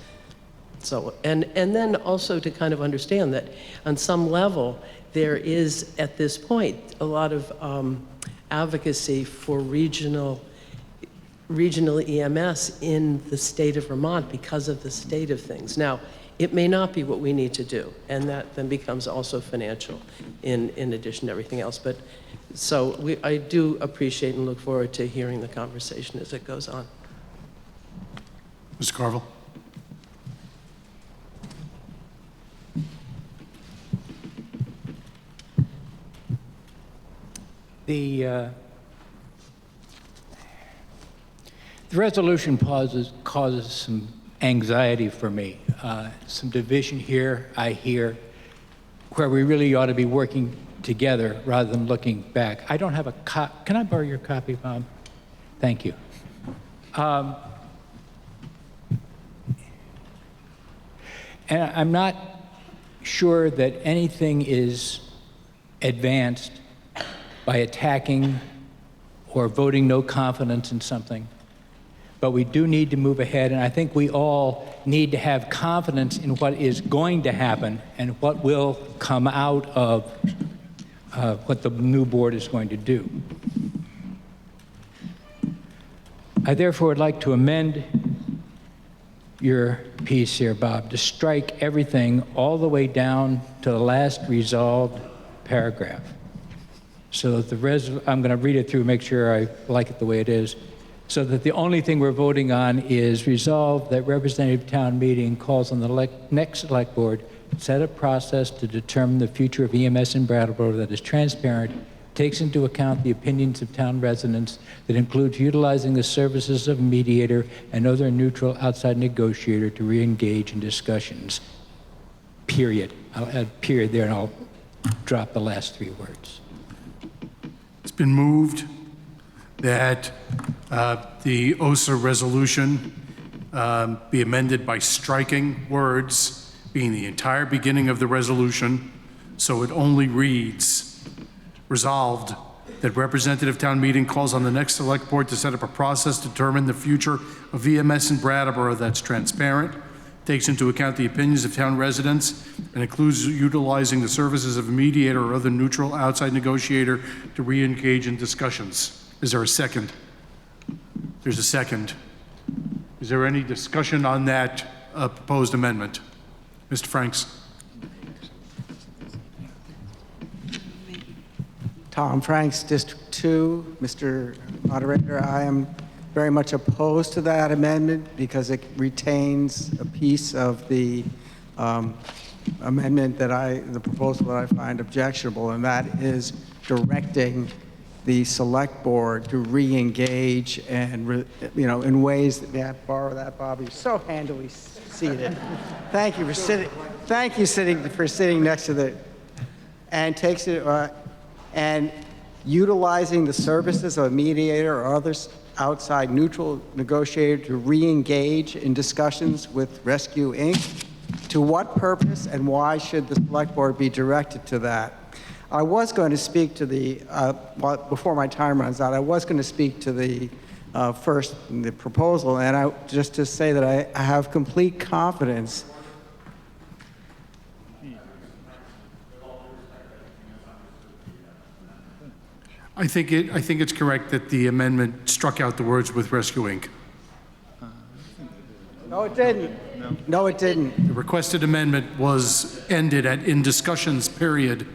So, and then also to kind of understand that on some level there is at this point a lot of advocacy for regional EMS in the state of Vermont because of the state of things. Now, it may not be what we need to do, and that then becomes also financial in addition to everything else. But so I do appreciate and look forward to hearing the conversation as it goes on. Mr. Carville. The resolution causes some anxiety for me, some division here, I hear, where we really ought to be working together rather than looking back. I don't have a copy. Can I borrow your copy, Bob? Thank you. And I'm not sure that anything is advanced by attacking or voting no confidence in something. But we do need to move ahead, and I think we all need to have confidence in what is going to happen and what will come out of what the new board is going to do. I therefore would like to amend your piece here, Bob, to strike everything all the way down to the last resolved paragraph. So that I'm going to read it through, make sure I like it the way it is. So that the only thing we're voting on is resolve that representative town meeting calls on the next select board to set a process to determine the future of EMS in Brattleboro that is transparent, takes into account the opinions of town residents, that includes utilizing the services of a mediator and other neutral outside negotiator to re-engage in discussions. Period. I'll add period there and I'll drop the last three words. It's been moved that the OSA resolution be amended by striking words being the entire beginning of the resolution, so it only reads, resolved that representative town meeting calls on the next select board to set up a process to determine the future of EMS in Brattleboro that's transparent, takes into account the opinions of town residents, and includes utilizing the services of a mediator or other neutral outside negotiator to re-engage in discussions. Is there a second? There's a second. Is there any discussion on that proposed amendment? Mr. Franks. Tom Franks, District 2. Mr. Moderator, I am very much opposed to that amendment because it retains a piece of the amendment the proposal that I find objectionable, and that is directing the select board to re-engage and, in ways that, may I borrow that, Bob? You're so handily seated. Thank you for sitting. Thank you for sitting next to the, and takes it and utilizing the services of a mediator or others outside neutral negotiator to re-engage in discussions with Rescue Inc. To what purpose and why should the select board be directed to that? I was going to speak to the, before my time runs out, I was going to speak to the the proposal, and just to say that I have complete confidence. I think it's correct that the amendment struck out the words "with Rescue Inc." No, it didn't. No, it didn't. The requested amendment was ended at "in discussions," period.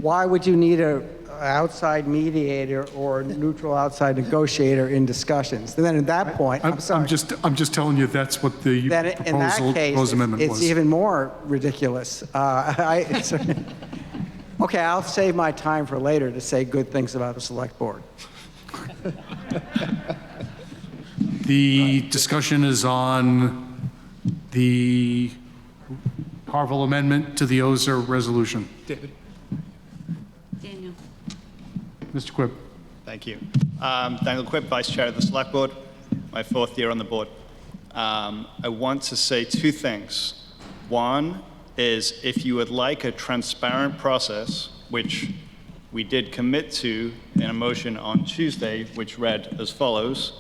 Why would you need a outside mediator or neutral outside negotiator in discussions? And then at that point, I'm sorry. I'm just telling you that's what the Then in that case, proposed amendment it's was. even more ridiculous. Okay, I'll save my time for later to say good things about the select board. The discussion is on the Carville amendment to the OSER resolution. David. Daniel. Mr. Quibb. Thank you. Daniel Quibb, Vice Chair of the Select Board, my 4th year on the board. I want to say 2 things. One is if you would like a transparent process, which we did commit to in a motion on Tuesday, which read as follows,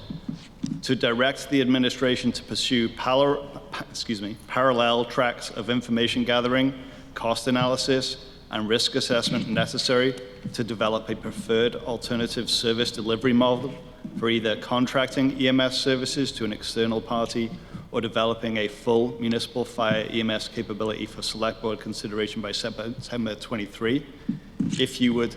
to direct the administration to pursue parallel tracks of information gathering, cost analysis, and risk assessment necessary to develop a preferred alternative service delivery model for either contracting EMS services to an external party or developing a full municipal fire EMS capability for Select Board consideration by September 23. If you would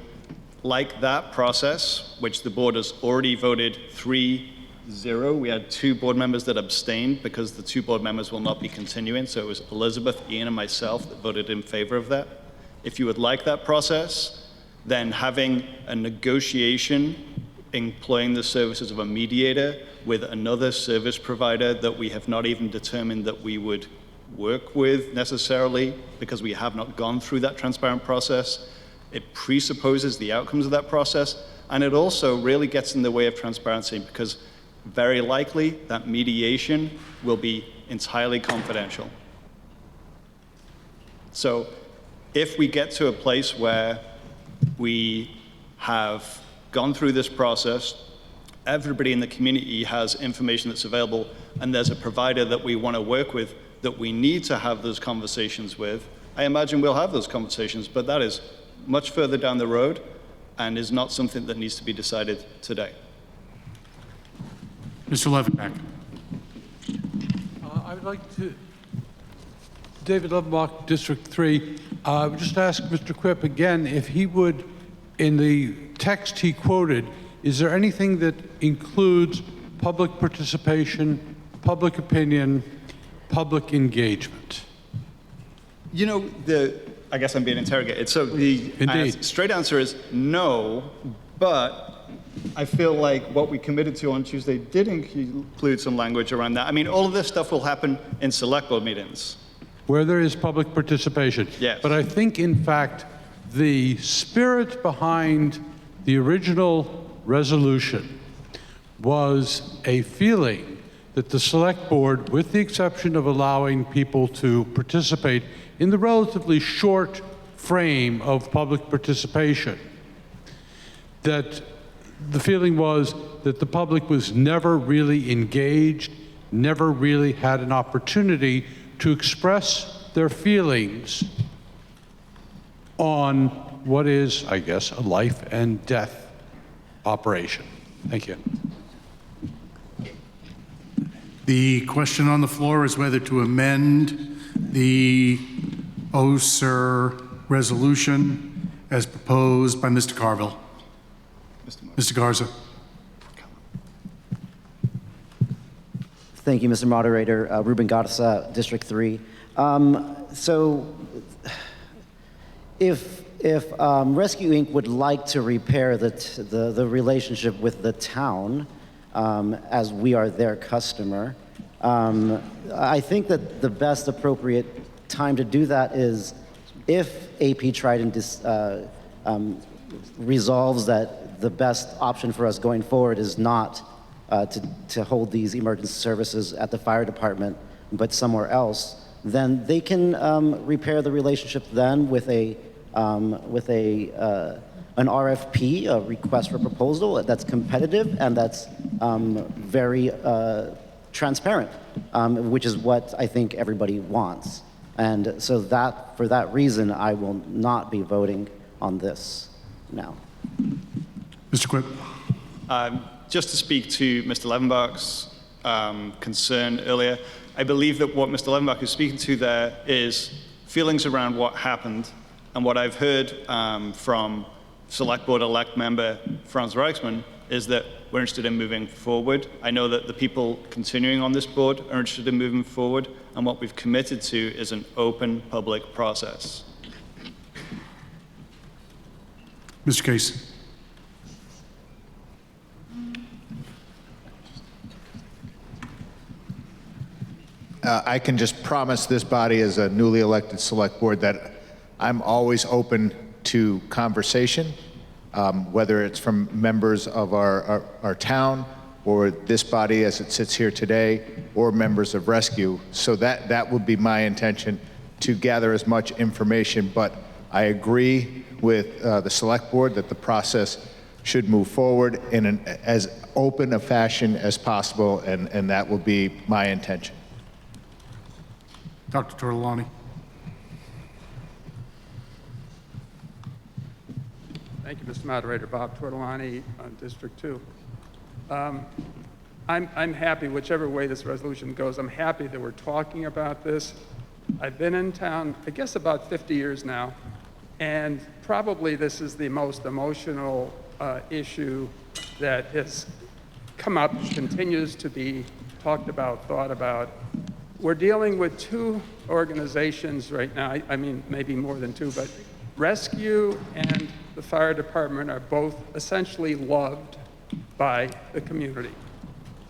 like that process, which the board has already voted 3-0, we had 2 board members that abstained because the 2 board members will not be continuing, so it was Elizabeth, Ian, and myself that voted in favor of that. If you would like that process, then having a negotiation employing the services of a mediator with another service provider that we have not even determined that we would work with necessarily because we have not gone through that transparent process. It presupposes the outcomes of that process, and it also really gets in the way of transparency because very likely that mediation will be entirely confidential. So if we get to a place where we have gone through this process, everybody in the community has information that's available, and there's a provider that we want to work with that we need to have those conversations with, I imagine we'll have those conversations, but that is much further down the road and is not something that needs to be decided today. Mr. Levenbach. I would like to, David Levenbach, District 3, I would just ask Mr. Quipp again if he would, in the text he quoted, is there anything that includes public participation, public opinion, public engagement? You know, I guess I'm being interrogated. So the straight answer is no, but I feel like what we committed to on Tuesday did include some language around that. I mean, all of this stuff will happen in select board meetings. Where there is public participation. Yes. But I think, in fact, the spirit behind the original resolution was a feeling that the select board, with the exception of allowing people to participate in the relatively short frame of public participation, that the feeling was that the public was never really engaged, never really had an opportunity to express their feelings on what is, I guess, a life and death operation. Thank you. The question on the floor is whether to amend the OSER resolution as proposed by Mr. Carville. Mr. Garza. Thank you, Mr. Moderator. Ruben Garza, District 3. So if Rescue Inc. would like to repair the relationship with the town, as we are their customer, I think that the best appropriate time to do that is if AP Trident resolves that the best option for us going forward is not to hold these emergency services at the fire department, but somewhere else, then they can repair the relationship then with an RFP, a request for proposal, that's competitive and that's very transparent, which is what I think everybody wants. And so that, for that reason, I will not be voting on this now. Mr. Quipp. Just to speak to Mr. Levenbach's concern earlier, I believe that what Mr. Levenbach is speaking to there is feelings around what happened, and what I've heard from Select Board elect member Franz Reichsmann is that we're interested in moving forward. I know that the people continuing on this board are interested in moving forward, and what we've committed to is an open public process. Mr. Case. I can just promise this body as a newly elected select board that I'm always open to conversation, whether it's from members of our town or this body as it sits here today, or members of Rescue. So that would be my intention, to gather as much information. But I agree with the select board that the process should move forward in as open a fashion as possible, and that will be my intention. Dr. Tortolani. Thank you, Mr. Moderator. Bob Tortolani, District 2. I'm happy whichever way this resolution goes. I'm happy that we're talking about this. I've been in town, I guess, about 50 years now, and probably this is the most emotional issue that has come up, continues to be talked about, thought about. We're dealing with two organizations right now. I mean, maybe more than two, but Rescue and the fire department are both essentially loved by the community.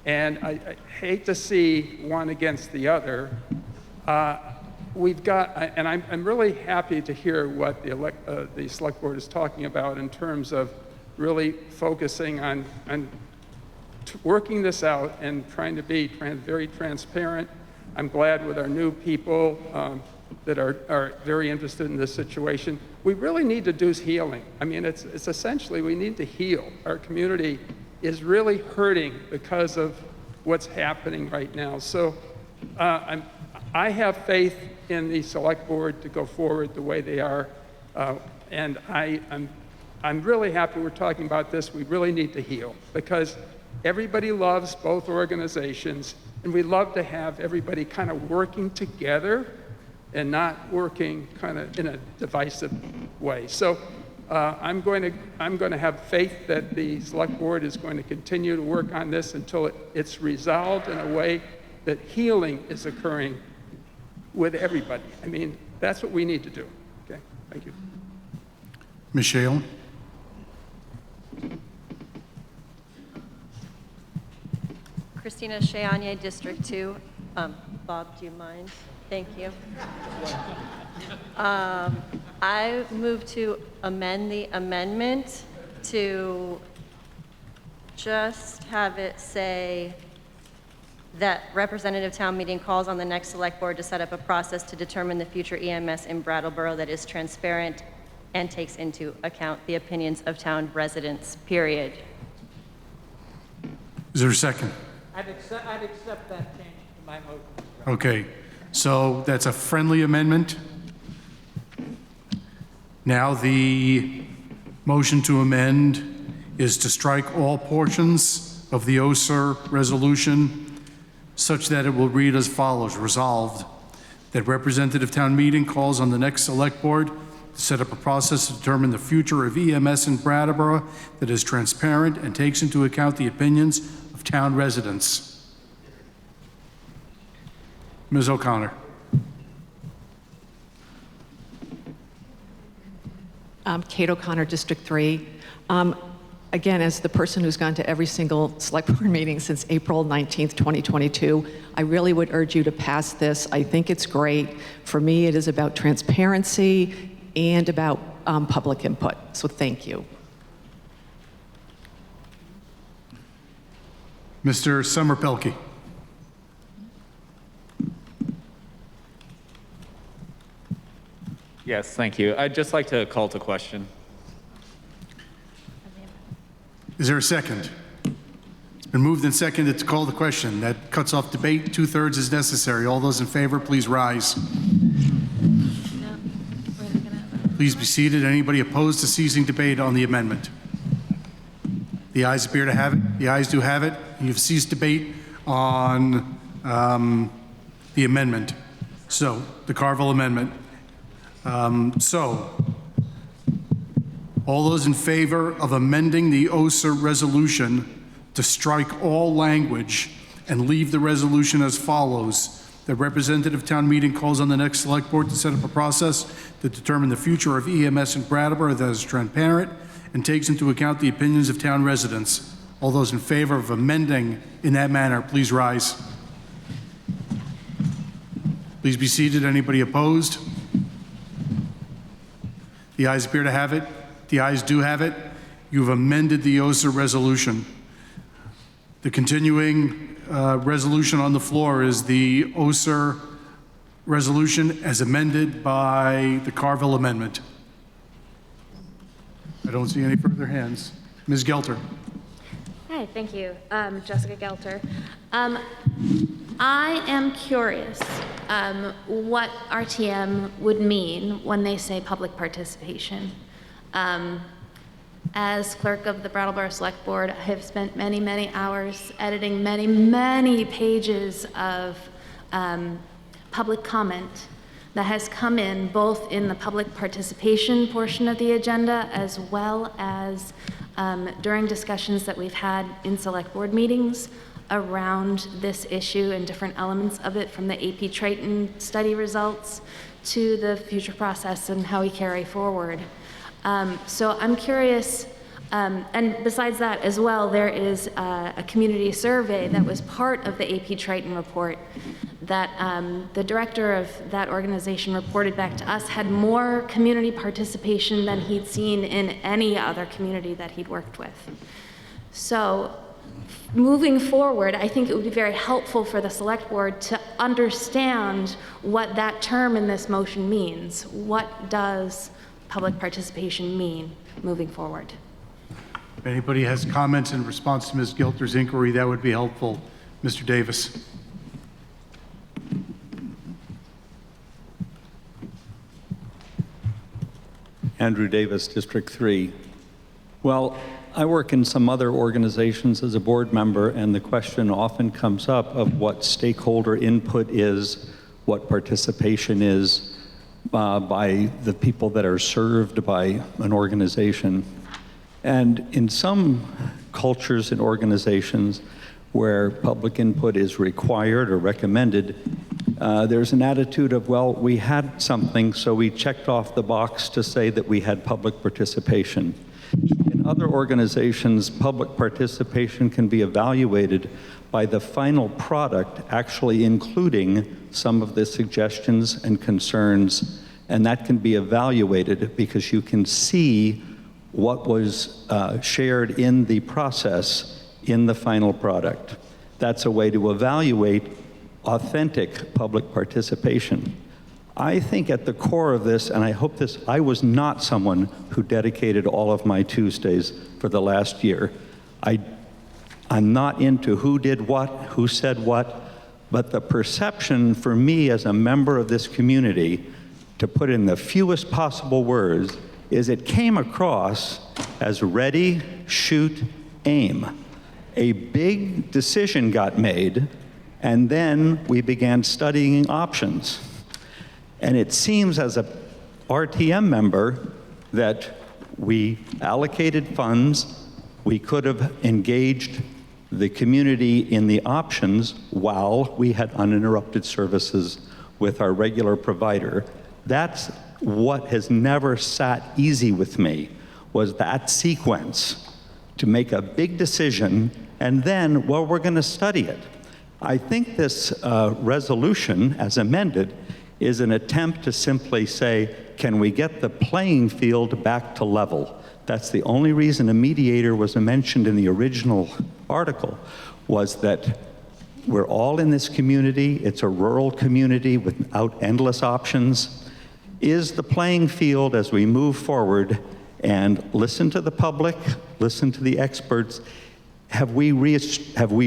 And I hate to see one against the other. We've got, and I'm really happy to hear what the select board is talking about in terms of really focusing on working this out and trying to be very transparent. I'm glad with our new people that are very interested in this situation. We really need to do healing. I mean, it's essentially we need to heal. Our community is really hurting because of what's happening right now. So I have faith in the select board to go forward the way they are. And I'm really happy we're talking about this. We really need to heal because everybody loves both organizations. And we love to have everybody kind of working together and not working kind of in a divisive way. So I'm going to have faith that the select board is going to continue to work on this until it's resolved in a way that healing is occurring with everybody. I mean, that's what we need to do. Okay, thank you. Michelle. Christina Cheania, District 2. Bob, do you mind? Thank you. I move to amend the amendment to just have it say that representative town meeting calls on the next select board to set up a process to determine the future EMS in Brattleboro that is transparent and takes into account the opinions of town residents, period. Is there a second? I'd accept that change to my motion. Okay, so that's a friendly amendment. Now the motion to amend is to strike all portions of the OSER resolution such that it will read as follows. Resolved that representative town meeting calls on the next select board to set up a process to determine the future of EMS in Brattleboro that is transparent and takes into account the opinions of town residents. Ms. O'Connor. Kate O'Connor, District 3. Again, as the person who's gone to every single select board meeting since April 19th, 2022, I really would urge you to pass this. I think it's great. For me, it is about transparency and about public input. So thank you. Mr. Summer-Pelkey. Yes, thank you. I'd just like to call to question. Is there a second? It's been moved and seconded to call the question. That cuts off debate. 2/3 is necessary. All those in favor, please rise. Please be seated. Anybody opposed to ceasing debate on the amendment? The ayes appear to have it. The ayes do have it. You've ceased debate on the amendment. So, the Carville amendment. All those in favor of amending the OSER resolution to strike all language and leave the resolution as follows. The representative town meeting calls on the next select board to set up a process to determine the future of EMS in Brattleboro that is transparent and takes into account the opinions of town residents. All those in favor of amending in that manner, please rise. Please be seated. Anybody opposed? The ayes appear to have it. The ayes do have it. You've amended the OSER resolution. The continuing resolution on the floor is the OSER resolution as amended by the Carville amendment. I don't see any further hands. Ms. Gelter. Hi, thank you. Jessica Gelter. I am curious what RTM would mean when they say public participation. As clerk of the Brattleboro Select Board, I have spent many, many hours editing many, many pages of public comment that has come in both in the public participation portion of the agenda as well as during discussions that we've had in Select Board meetings around this issue and different elements of it, from the AP Triton study results to the future process and how we carry forward. So I'm curious, and besides that as well, there is a community survey that was part of the AP Triton report that the director of that organization reported back to us had more community participation than he'd seen in any other community that he'd worked with. So moving forward, I think it would be very helpful for the Select Board to understand what that term in this motion means. What does public participation mean moving forward? If anybody has comments in response to Ms. Gelter's inquiry, that would be helpful. Mr. Davis. Andrew Davis, District 3. Well, I work in some other organizations as a board member, and the question often comes up of what stakeholder input is, what participation is by the people that are served by an organization. And in some cultures and organizations where public input is required or recommended, there's an attitude of, well, we had something, so we checked off the box to say that we had public participation. In other organizations, public participation can be evaluated by the final product actually including some of the suggestions and concerns, and that can be evaluated because you can see what was shared in the process in the final product. That's a way to evaluate authentic public participation. I think at the core of this, and I hope this, I was not someone who dedicated all of my Tuesdays for the last year. I'm not into who did what, who said what, but the perception for me as a member of this community, to put in the fewest possible words, is it came across as ready, shoot, aim. A big decision got made, and then we began studying options. And it seems as a RTM member that we allocated funds, we could have engaged the community in the options while we had uninterrupted services with our regular provider. That's what has never sat easy with me, was that sequence to make a big decision and then, well, we're going to study it. I think this resolution, as amended, is an attempt to simply say, can we get the playing field back to level? That's the only reason a mediator was mentioned in the original article, was that we're all in this community. It's a rural community without endless options. Is the playing field, as we move forward and listen to the public, listen to the experts, have we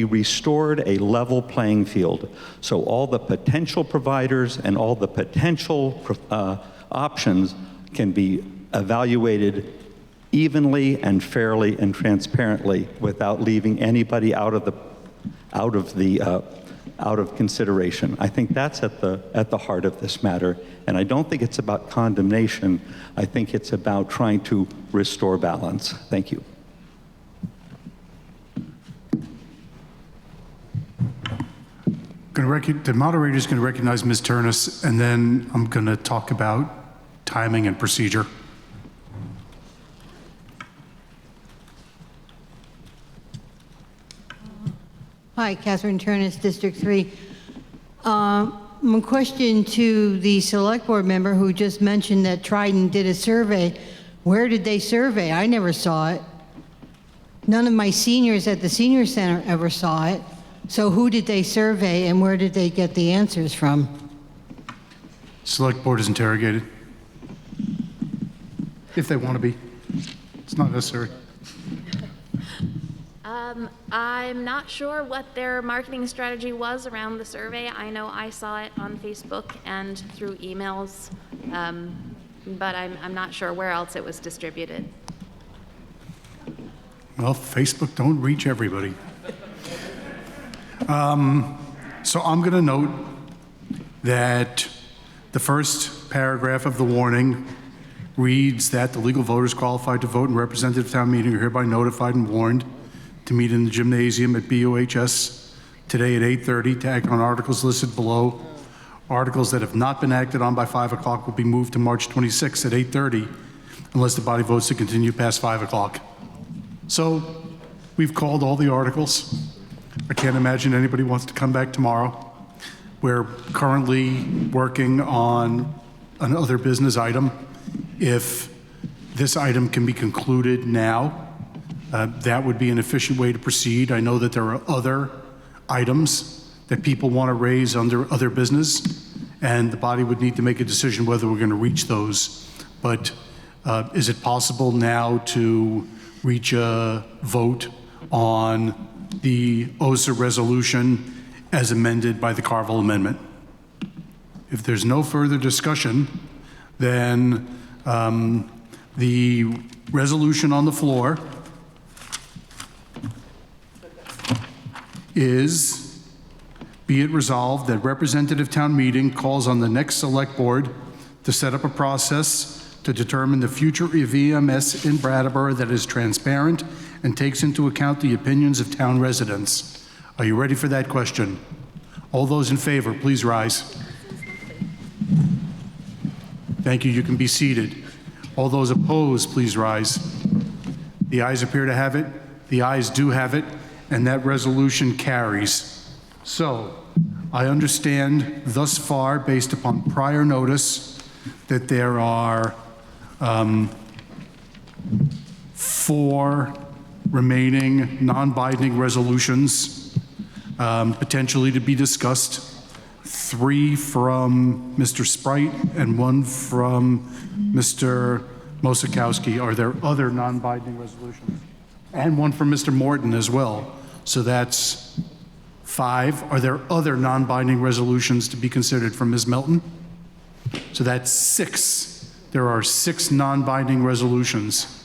restored a level playing field? So all the potential providers and all the potential options can be evaluated evenly and fairly and transparently without leaving anybody out of consideration. I think that's at the heart of this matter, and I don't think it's about condemnation. I think it's about trying to restore balance. Thank you. The moderator is going to recognize Ms. Turnus, and then I'm going to talk about timing and procedure. Hi, Catherine Turnus, District 3. My question to the Select Board member who just mentioned that Trident did a survey. Where did they survey? I never saw it. None of my seniors at the senior center ever saw it. So who did they survey and where did they get the answers from? Select Board is interrogated. If they want to be. It's not necessary. I'm not sure what their marketing strategy was around the survey. I know I saw it on Facebook and through emails, but I'm not sure where else it was distributed. Well, Facebook don't reach everybody. So I'm going to note that the first paragraph of the warning reads that the legal voters qualified to vote in representative town meeting are hereby notified and warned to meet in the gymnasium at BOHS today at 8:30 to act on articles listed below. Articles that have not been acted on by 5 o'clock will be moved to March 26th at 8:30 unless the body votes to continue past 5 o'clock. So we've called all the articles. I can't imagine anybody wants to come back tomorrow. We're currently working on another business item. If this item can be concluded now, that would be an efficient way to proceed. I know that there are other items that people want to raise under other business, and the body would need to make a decision whether we're going to reach those. But is it possible now to reach a vote on the OSA resolution as amended by the Carville Amendment? If there's no further discussion, then the resolution on the floor is, be it resolved that representative town meeting calls on the next select board to set up a process to determine the future of EMS in Brattleboro that is transparent and takes into account the opinions of town residents. Are you ready for that question? All those in favor, please rise. Thank you. You can be seated. All those opposed, please rise. The ayes appear to have it. The ayes do have it, and that resolution carries. So, I understand thus far, based upon prior notice, that there are 4 remaining non-binding resolutions potentially to be discussed. 3 from Mr. Sprite and 1 from Mr. Mosikowski. Are there other non-binding resolutions? And 1 from Mr. Morton as well. So that's 5. Are there other non-binding resolutions to be considered from Ms. Melton? So that's 6. There are 6 non-binding resolutions.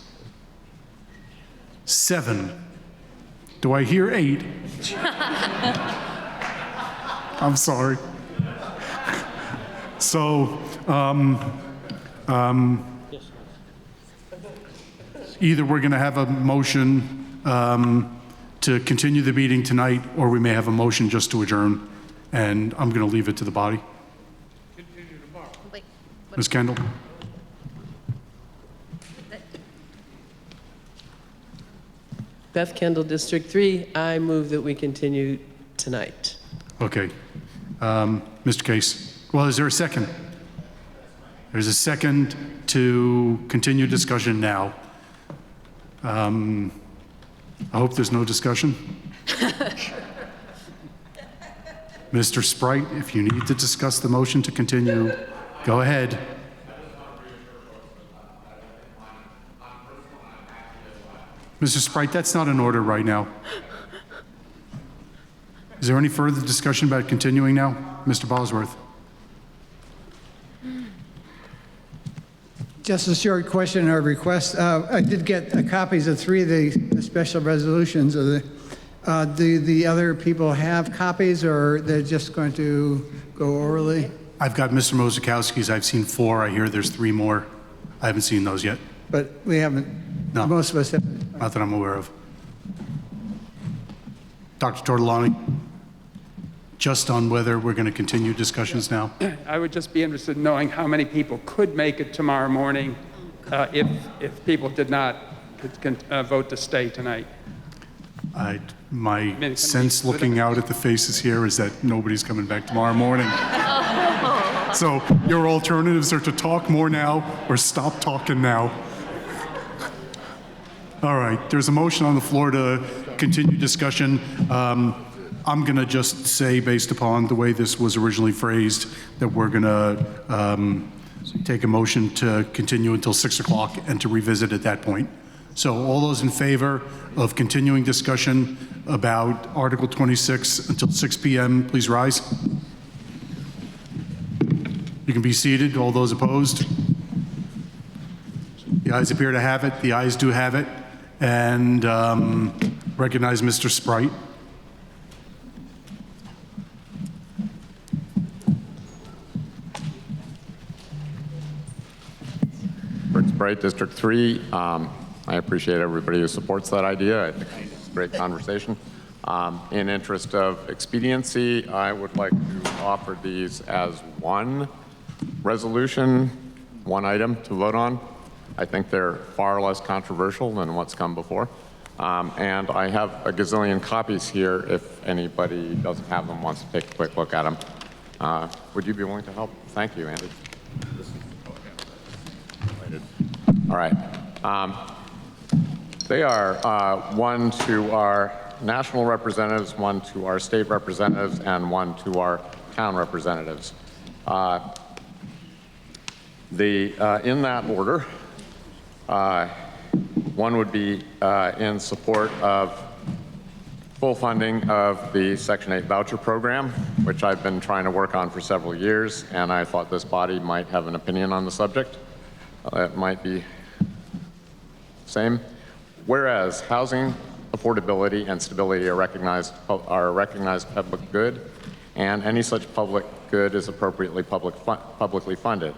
7. Do I hear 8? I'm sorry. So, either we're going to have a motion to continue the meeting tonight, or we may have a motion just to adjourn, and I'm going to leave it to the body. Continue tomorrow. Wait, Ms. Kendall? Beth Kendall, District 3, I move that we continue tonight. Okay. Mr. Case. Well, is there a second? There's a second to continue discussion now. I hope there's no discussion. Mr. Sprite, if you need to discuss the motion to continue, go ahead. Mr. Sprite, that's not in order right now. Is there any further discussion about continuing now? Mr. Bosworth. Just a short question or request. I did get copies of 3 of the special resolutions. Do the other people have copies, or they're just going to go orally? I've got Mr. Mozakowski's. I've seen 4. I hear there's 3 more. I haven't seen those yet. But we haven't, No. most of us haven't. Not that I'm aware of. Dr. Tortolani, just on whether we're going to continue discussions now. I would just be interested in knowing how many people could make it tomorrow morning if people did not vote to stay tonight. My sense looking out at the faces here is that nobody's coming back tomorrow morning. So your alternatives are to talk more now or stop talking now. All right, there's a motion on the floor to continue discussion. I'm going to just say, based upon the way this was originally phrased, that we're going to take a motion to continue until 6 o'clock and to revisit at that point. So all those in favor of continuing discussion about Article 26 until 6 p.m., please rise. You can be seated. All those opposed? The ayes appear to have it. The ayes do have it. And recognize Mr. Sprite. Sprite, District 3. I appreciate everybody who supports that idea. I think it's a great conversation. In interest of expediency, I would like to offer these as one resolution, one item to vote on. I think they're far less controversial than what's come before. And I have a gazillion copies here if anybody doesn't have them, wants to take a quick look at them. Would you be willing to help? Thank you, Andy. All right. They are one to our national representatives, one to our state representatives, and one to our town representatives. In that order, one would be in support of full funding of the Section 8 voucher program, which I've been trying to work on for several years, and I thought this body might have an opinion on the subject. It might be same. Whereas housing affordability and stability are recognized public good, and any such public good is appropriately publicly funded,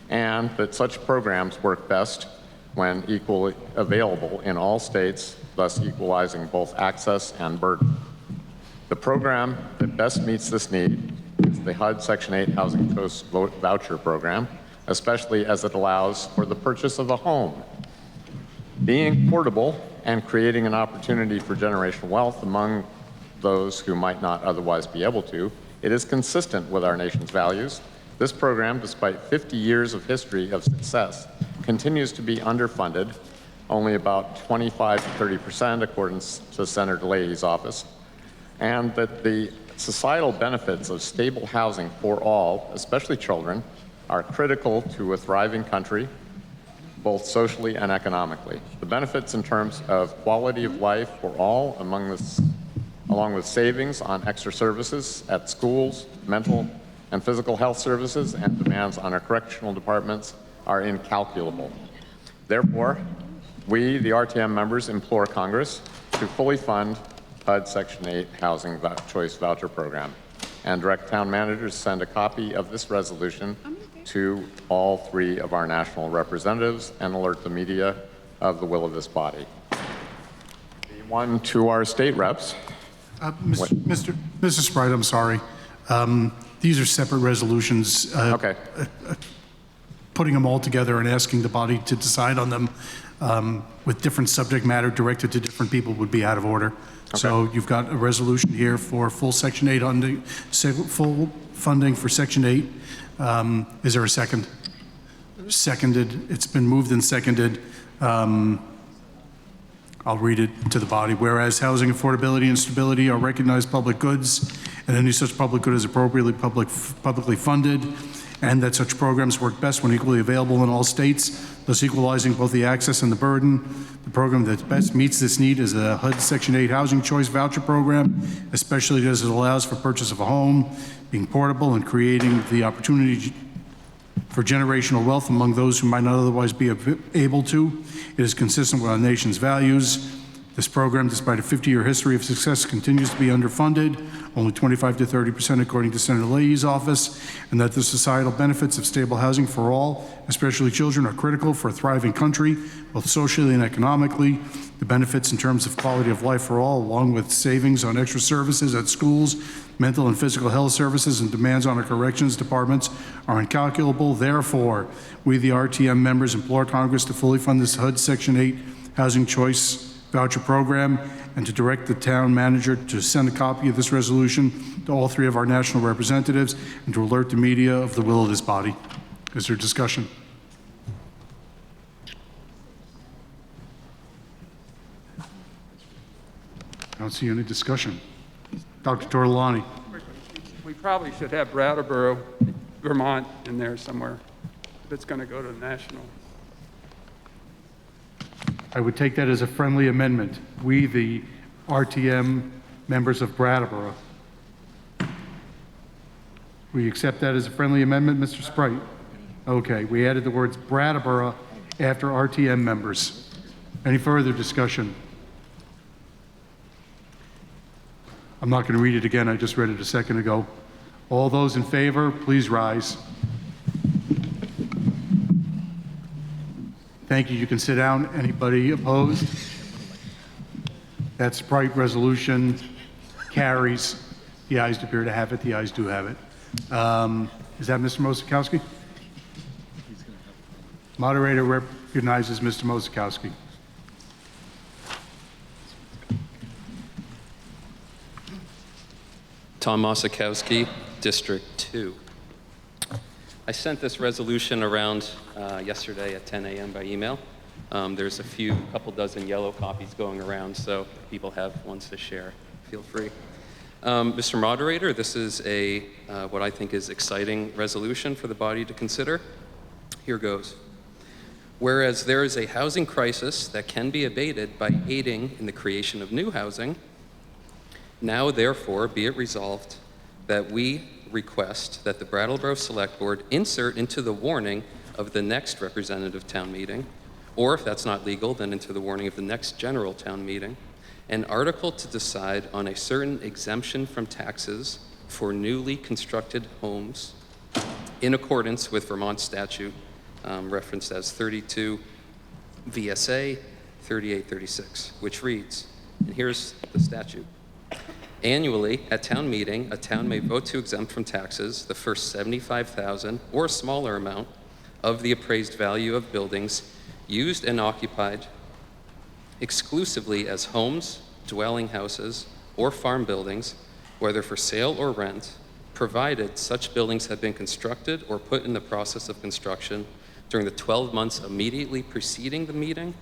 and that such programs work best when equally available in all states, thus equalizing both access and burden. The program that best meets this need is the HUD Section 8 Housing Choice Voucher Program, especially as it allows for the purchase of a home. Being portable and creating an opportunity for generational wealth among those who might not otherwise be able to, it is consistent with our nation's values. This program, despite 50 years of history of success, continues to be underfunded, only about 25 to 30% according to Senator Leahy's office, and that the societal benefits of stable housing for all, especially children, are critical to a thriving country, both socially and economically. The benefits in terms of quality of life for all, along with savings on extra services at schools, mental and physical health services, and demands on our correctional departments are incalculable. Therefore, we, the RTM members, implore Congress to fully fund HUD Section 8 Housing Choice Voucher Program and direct town managers to send a copy of this resolution to all 3 of our national representatives and alert the media of the will of this body. The one to our state reps. Mr. Sprite, I'm sorry. These are separate resolutions. Okay. Putting them all together and asking the body to decide on them with different subject matter directed to different people would be out of order. Okay. So you've got a resolution here for full Section 8 full funding for Section 8. Is there a second? Seconded. It's been moved and seconded. I'll read it to the body. Whereas housing affordability and stability are recognized public goods, and any such public good is appropriately publicly funded, and that such programs work best when equally available in all states, thus equalizing both the access and the burden. The program that best meets this need is the HUD Section 8 Housing Choice Voucher Program, especially as it allows for purchase of a home, being portable, and creating the opportunity for generational wealth among those who might not otherwise be able to. It is consistent with our nation's values. This program, despite a 50-year history of success, continues to be underfunded, only 25 to 30% according to Senator Leahy's office, and that the societal benefits of stable housing for all, especially children, are critical for a thriving country, both socially and economically. The benefits in terms of quality of life for all, along with savings on extra services at schools, mental and physical health services, and demands on our corrections departments, are incalculable. Therefore, we, the RTM members, implore Congress to fully fund this HUD Section 8 Housing Choice Voucher Program, and to direct the town manager to send a copy of this resolution to all three of our national representatives, and to alert the media of the will of this body. Is there discussion? I don't see any discussion. Dr. Tortolani. We probably should have Brattleboro, Vermont in there somewhere if it's going to go to the national. I would take that as a friendly amendment. We, the RTM members of Brattleboro. We accept that as a friendly amendment, Mr. Sprite? Okay, we added the words Brattleboro after RTM members. Any further discussion? I'm not going to read it again. I just read it a second ago. All those in favor, please rise. Thank you. You can sit down. Anybody opposed? That Sprite resolution carries. The ayes appear to have it. The ayes do have it. Is that Mr. Mosikowski? Moderator recognizes Mr. Mosikowski. Tom Mosikowski, District 2. I sent this resolution around yesterday at 10 a.m. by email. There's a couple dozen yellow copies going around, so if people have ones to share, feel free. Mr. Moderator, this is what I think is exciting resolution for the body to consider. Here goes. Whereas there is a housing crisis that can be abated by aiding in the creation of new housing, now therefore be it resolved that we request that the Brattleboro Select Board insert into the warning of the next representative town meeting, or if that's not legal, then into the warning of the next general town meeting, an article to decide on a certain exemption from taxes for newly constructed homes in accordance with Vermont statute referenced as 32 VSA 3836, which reads, and here's the statute. Annually, at town meeting, a town may vote to exempt from taxes the first $75,000 or a smaller amount of the appraised value of buildings used and occupied exclusively as homes, dwelling houses, or farm buildings, whether for sale or rent, provided such buildings have been constructed or put in the process of construction during the 12 months immediately preceding the meeting,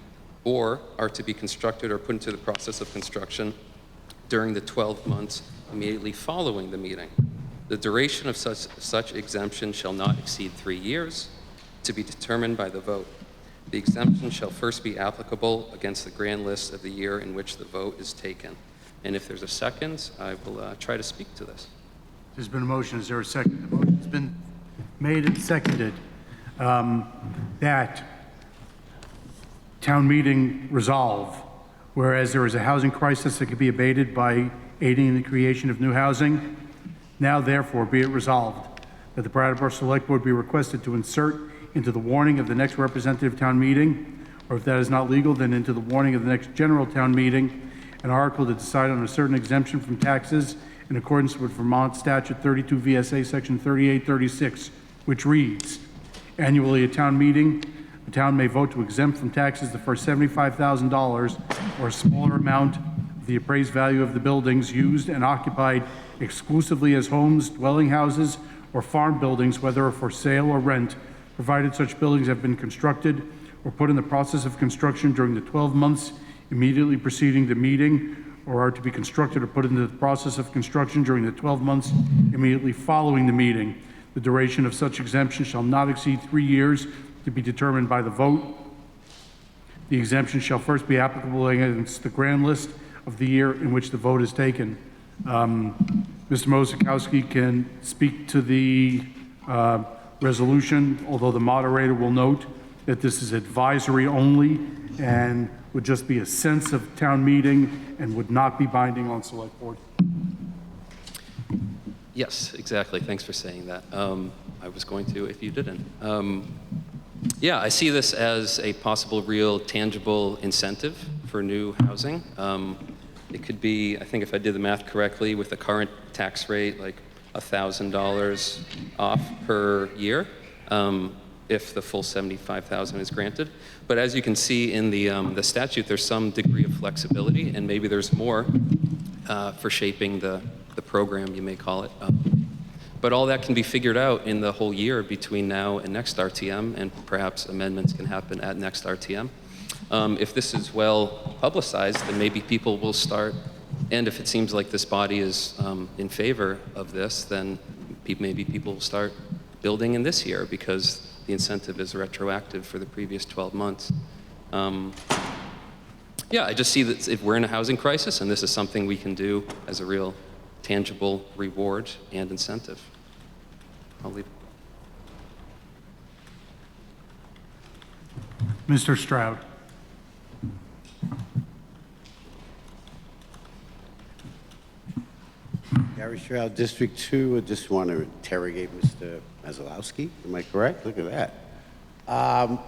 or are to be constructed or put into the process of construction during the 12 months immediately following the meeting. The duration of such exemption shall not exceed 3 years, to be determined by the vote. The exemption shall first be applicable against the grand list of the year in which the vote is taken. And if there's a second, I will try to speak to this. There's been a motion. Is there a second? The motion's been made and seconded that town meeting resolve, whereas there is a housing crisis that could be abated by aiding in the creation of new housing, now therefore be it resolved that the Brattleboro Select Board be requested to insert into the warning of the next representative town meeting, or if that is not legal, then into the warning of the next general town meeting, an article to decide on a certain exemption from taxes in accordance with Vermont Statute 32 VSA Section 3836, which reads, annually at town meeting, the town may vote to exempt from taxes the first $75,000 or a smaller amount of the appraised value of the buildings used and occupied exclusively as homes, dwelling houses, or farm buildings, whether for sale or rent, provided such buildings have been constructed or put in the process of construction during the 12 months immediately preceding the meeting, or are to be constructed or put into the process of construction during the 12 months immediately following the meeting. The duration of such exemption shall not exceed 3 years, to be determined by the vote. The exemption shall first be applicable against the grand list of the year in which the vote is taken. Mr. Mosikowski can speak to the resolution, although the moderator will note that this is advisory only and would just be a sense of town meeting and would not be binding on select board. Yes, exactly. Thanks for saying that. I was going to if you didn't. Yeah, I see this as a possible real tangible incentive for new housing. It could be, I think if I did the math correctly, with the current tax rate, like $1,000 off per year, if the full $75,000 is granted. But as you can see in the statute, there's some degree of flexibility, and maybe there's more for shaping the program, you may call it. But all that can be figured out in the whole year between now and next RTM, and perhaps amendments can happen at next RTM. If this is well publicized, then maybe people will start, and if it seems like this body is in favor of this, then maybe people will start building in this year because the incentive is retroactive for the previous 12 months. Yeah, I just see that if we're in a housing crisis, and this is something we can do as a real tangible reward and incentive. I'll leave it. Mr. Stroud. Gary Stroud, District 2. I just want to interrogate Mr. Maslowski. Am I correct? Look at that.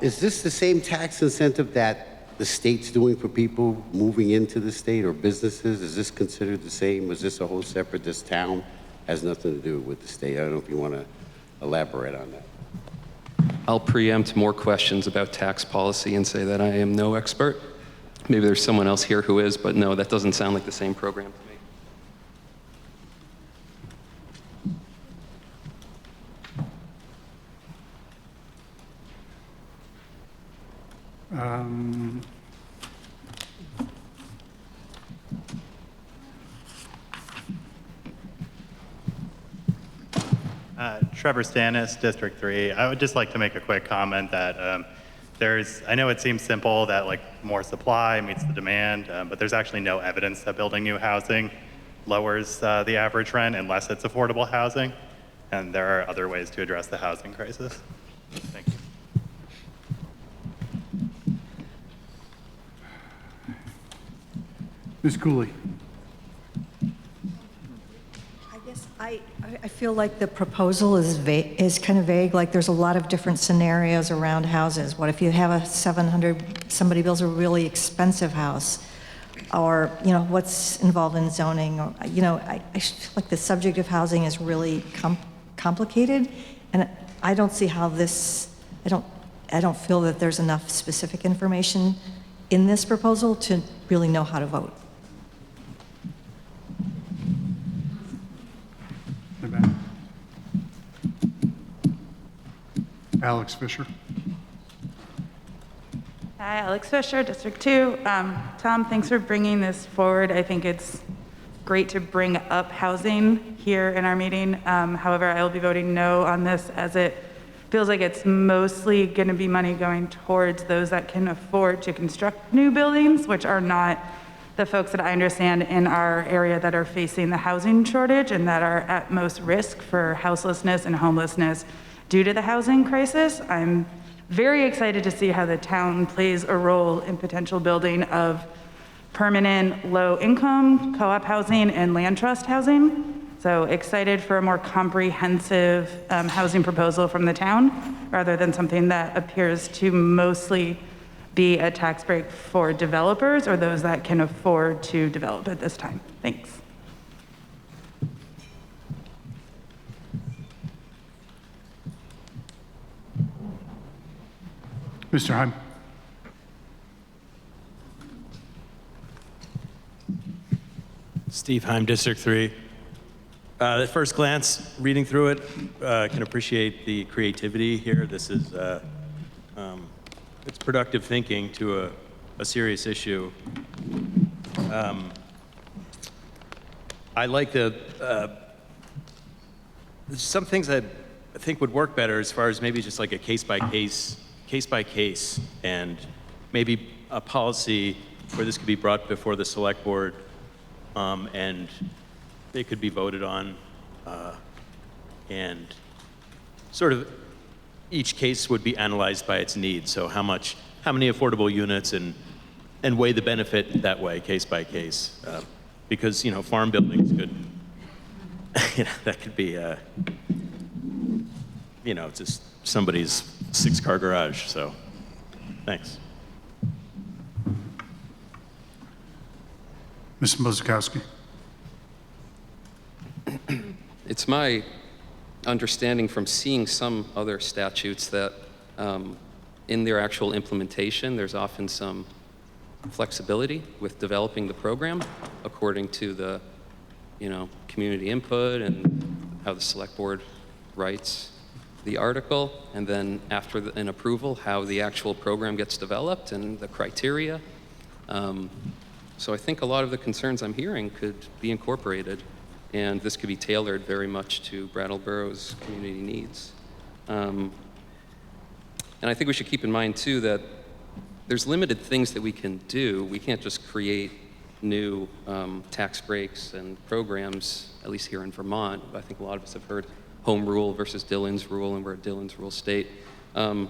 Is this the same tax incentive that the state's doing for people moving into the state or businesses? Is this considered the same? Is this a whole separate, this town has nothing to do with the state? I don't know if you want to elaborate on that. I'll preempt more questions about tax policy and say that I am no expert. Maybe there's someone else here who is, but no, that doesn't sound like the same program to me. Trevor Stannis, District 3. I would just like to make a quick comment that I know it seems simple that like more supply meets the demand, but there's actually no evidence that building new housing lowers the average rent unless it's affordable housing, and there are other ways to address the housing crisis. Thank you. Ms. Cooley. I feel like the proposal is kind of vague, like there's a lot of different scenarios around houses. What if you have a somebody builds a really expensive house? Or, what's involved in zoning? Or, I feel like the subject of housing is really complicated, and I don't see how I don't feel that there's enough specific information in this proposal to really know how to vote. Alex Fisher. Hi, Alex Fisher, District 2. Tom, thanks for bringing this forward. I think it's great to bring up housing here in our meeting. However, I will be voting no on this as it feels like it's mostly going to be money going towards those that can afford to construct new buildings, which are not the folks that I understand in our area that are facing the housing shortage and that are at most risk for houselessness and homelessness due to the housing crisis. I'm very excited to see how the town plays a role in potential building of permanent low-income co-op housing and land trust housing. So excited for a more comprehensive housing proposal from the town rather than something that appears to mostly be a tax break for developers or those that can afford to develop at this time. Thanks. Mr. Heim. Steve Heim, District 3. At first glance, reading through it, can appreciate the creativity here. This is it's productive thinking to a serious issue. I like some things that I think would work better as far as maybe just like a case by case, and maybe a policy where this could be brought before the select board, and they could be voted on, and sort of each case would be analyzed by its needs. So how many affordable units, and weigh the benefit that way, case by case. Because, farm buildings could, that could be, just somebody's 6-car garage. So, thanks. Mr. Mozakowski. It's my understanding from seeing some other statutes that in their actual implementation, there's often some flexibility with developing the program according to the, community input and how the select board writes the article, and then after an approval, how the actual program gets developed and the criteria. So I think a lot of the concerns I'm hearing could be incorporated, and this could be tailored very much to Brattleboro's community needs. And I think we should keep in mind, too, that there's limited things that we can do. We can't just create new tax breaks and programs, at least here in Vermont. I think a lot of us have heard home rule versus Dillon's rule, and we're a Dillon's rule state. So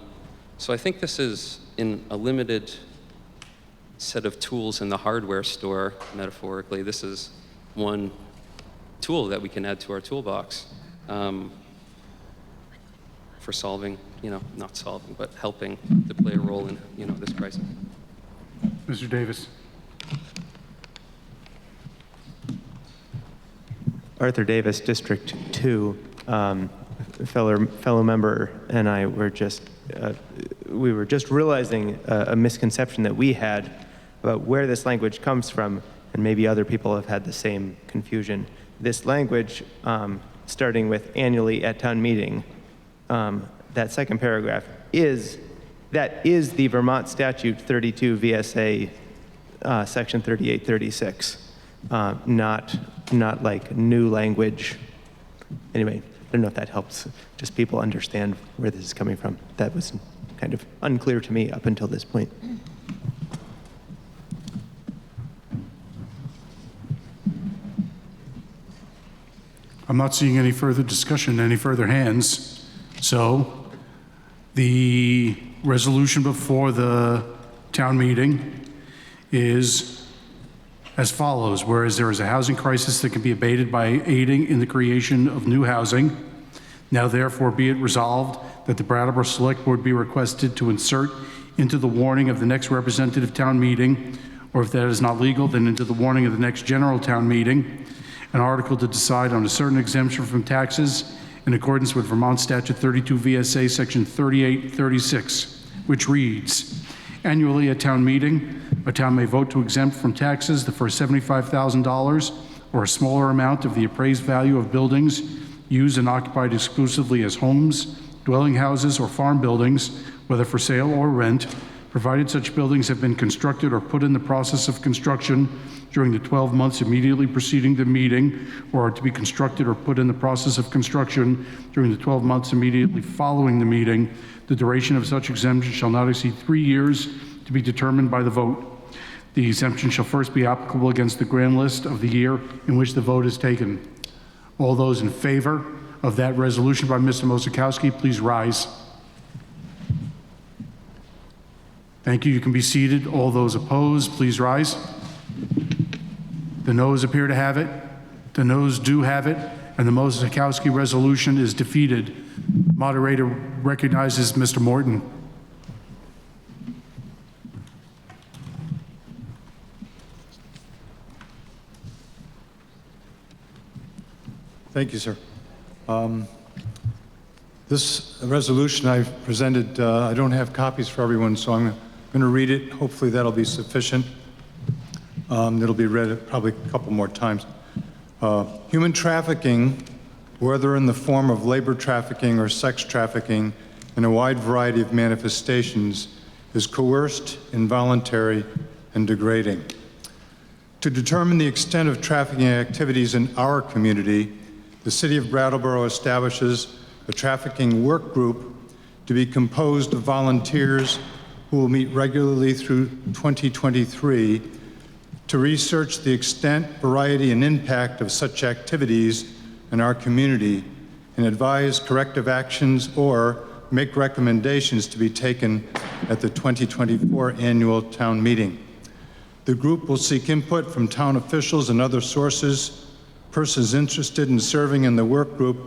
I think this is in a limited set of tools in the hardware store, metaphorically. This is one tool that we can add to our toolbox for solving, not solving, but helping to play a role in, this crisis. Mr. Davis. Arthur Davis, District 2, fellow member, and I were just realizing a misconception that we had about where this language comes from, and maybe other people have had the same confusion. This language, starting with annually at town meeting, that second paragraph is the Vermont Statute 32 VSA Section 3836, not like new language. Anyway, I don't know if that helps just people understand where this is coming from. That was kind of unclear to me up until this point. I'm not seeing any further discussion, any further hands. So the resolution before the town meeting is as follows. Whereas there is a housing crisis that can be abated by aiding in the creation of new housing, now therefore be it resolved that the Brattleboro Select Board be requested to insert into the warning of the next representative town meeting, or if that is not legal, then into the warning of the next general town meeting, an article to decide on a certain exemption from taxes in accordance with Vermont Statute 32 VSA Section 3836, which reads, annually at town meeting, a town may vote to exempt from taxes the first $75,000 or a smaller amount of the appraised value of buildings used and occupied exclusively as homes, dwelling houses, or farm buildings, whether for sale or rent, provided such buildings have been constructed or put in the process of construction during the 12 months immediately preceding the meeting, or are to be constructed or put in the process of construction during the 12 months immediately following the meeting. The duration of such exemption shall not exceed 3 years, to be determined by the vote. The exemption shall first be applicable against the grand list of the year in which the vote is taken. All those in favor of that resolution by Mr. Mosakowski, please rise. Thank you. You can be seated. All those opposed, please rise. The noes appear to have it. The noes do have it, and the Mosakowski resolution is defeated. Moderator recognizes Mr. Morton. Thank you, sir. This resolution I've presented, I don't have copies for everyone, so I'm going to read it. Hopefully that'll be sufficient. It'll be read probably a couple more times. Human trafficking, whether in the form of labor trafficking or sex trafficking, in a wide variety of manifestations, is coerced, involuntary, and degrading. To determine the extent of trafficking activities in our community, the City of Brattleboro establishes a trafficking work group to be composed of volunteers who will meet regularly through 2023 to research the extent, variety, and impact of such activities in our community and advise corrective actions or make recommendations to be taken at the 2024 annual town meeting. The group will seek input from town officials and other sources. Persons interested in serving in the work group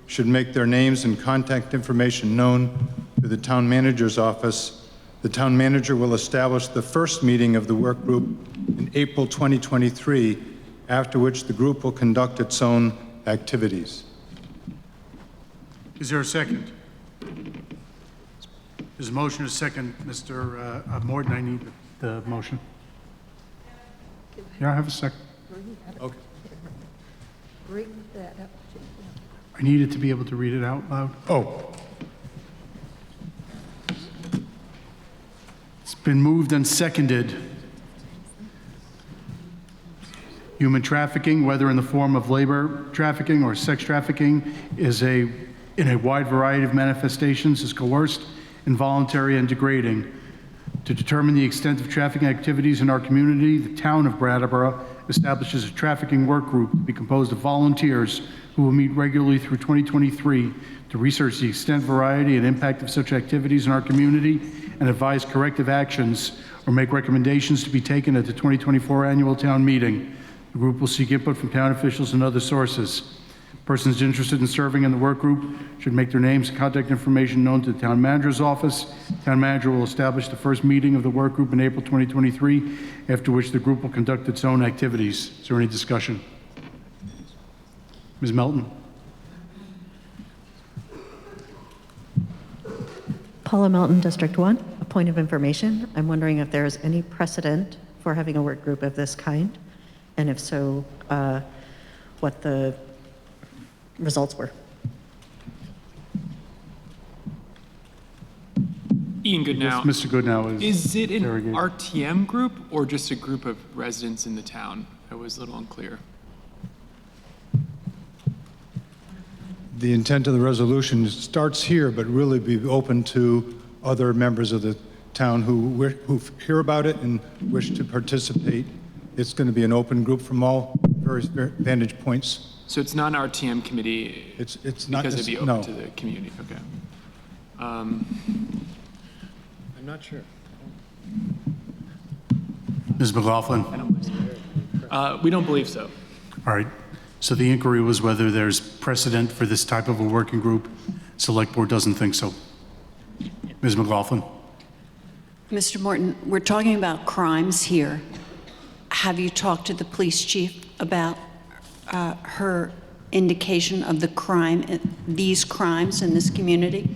should make their names and contact information known to the town manager's office. The town manager will establish the first meeting of the work group in April 2023, after which the group will conduct its own activities. Is there a second? There's a motion, a second. Mr. Morton, I need the motion. Yeah, I have a second. Okay. I needed to be able to read it out loud. Oh, It's been moved and seconded. Human trafficking, whether in the form of labor trafficking or sex trafficking, in a wide variety of manifestations, is coerced, involuntary, and degrading. To determine the extent of trafficking activities in our community, the town of Brattleboro establishes a trafficking work group to be composed of volunteers who will meet regularly through 2023 to research the extent, variety, and impact of such activities in our community and advise corrective actions or make recommendations to be taken at the 2024 annual town meeting. The group will seek input from town officials and other sources. Persons interested in serving in the work group should make their names and contact information known to the town manager's office. The town manager will establish the first meeting of the work group in April 2023, after which the group will conduct its own activities. Is there any discussion? Ms. Melton? Paula Melton, District 1. A point of information. I'm wondering if there is any precedent for having a work group of this kind, and if so, what the results were. Ian Goodnow. Yes, Mr. Goodnow is it an interrogated. RTM group or just a group of residents in the town? I was a little unclear. the intent of the resolution starts here, but really be open to other members of the town who hear about it and wish to participate. It's going to be an open group from all various vantage points. So it's not an RTM committee. It's not because it'd be open no. to the community. Okay. I'm not sure. Ms. McLaughlin? We don't believe so. All right. So the inquiry was whether there's precedent for this type of a working group. Select Board doesn't think so. Ms. McLaughlin? Mr. Morton, we're talking about crimes here. Have you talked to the police chief about her indication of the crime, these crimes in this community?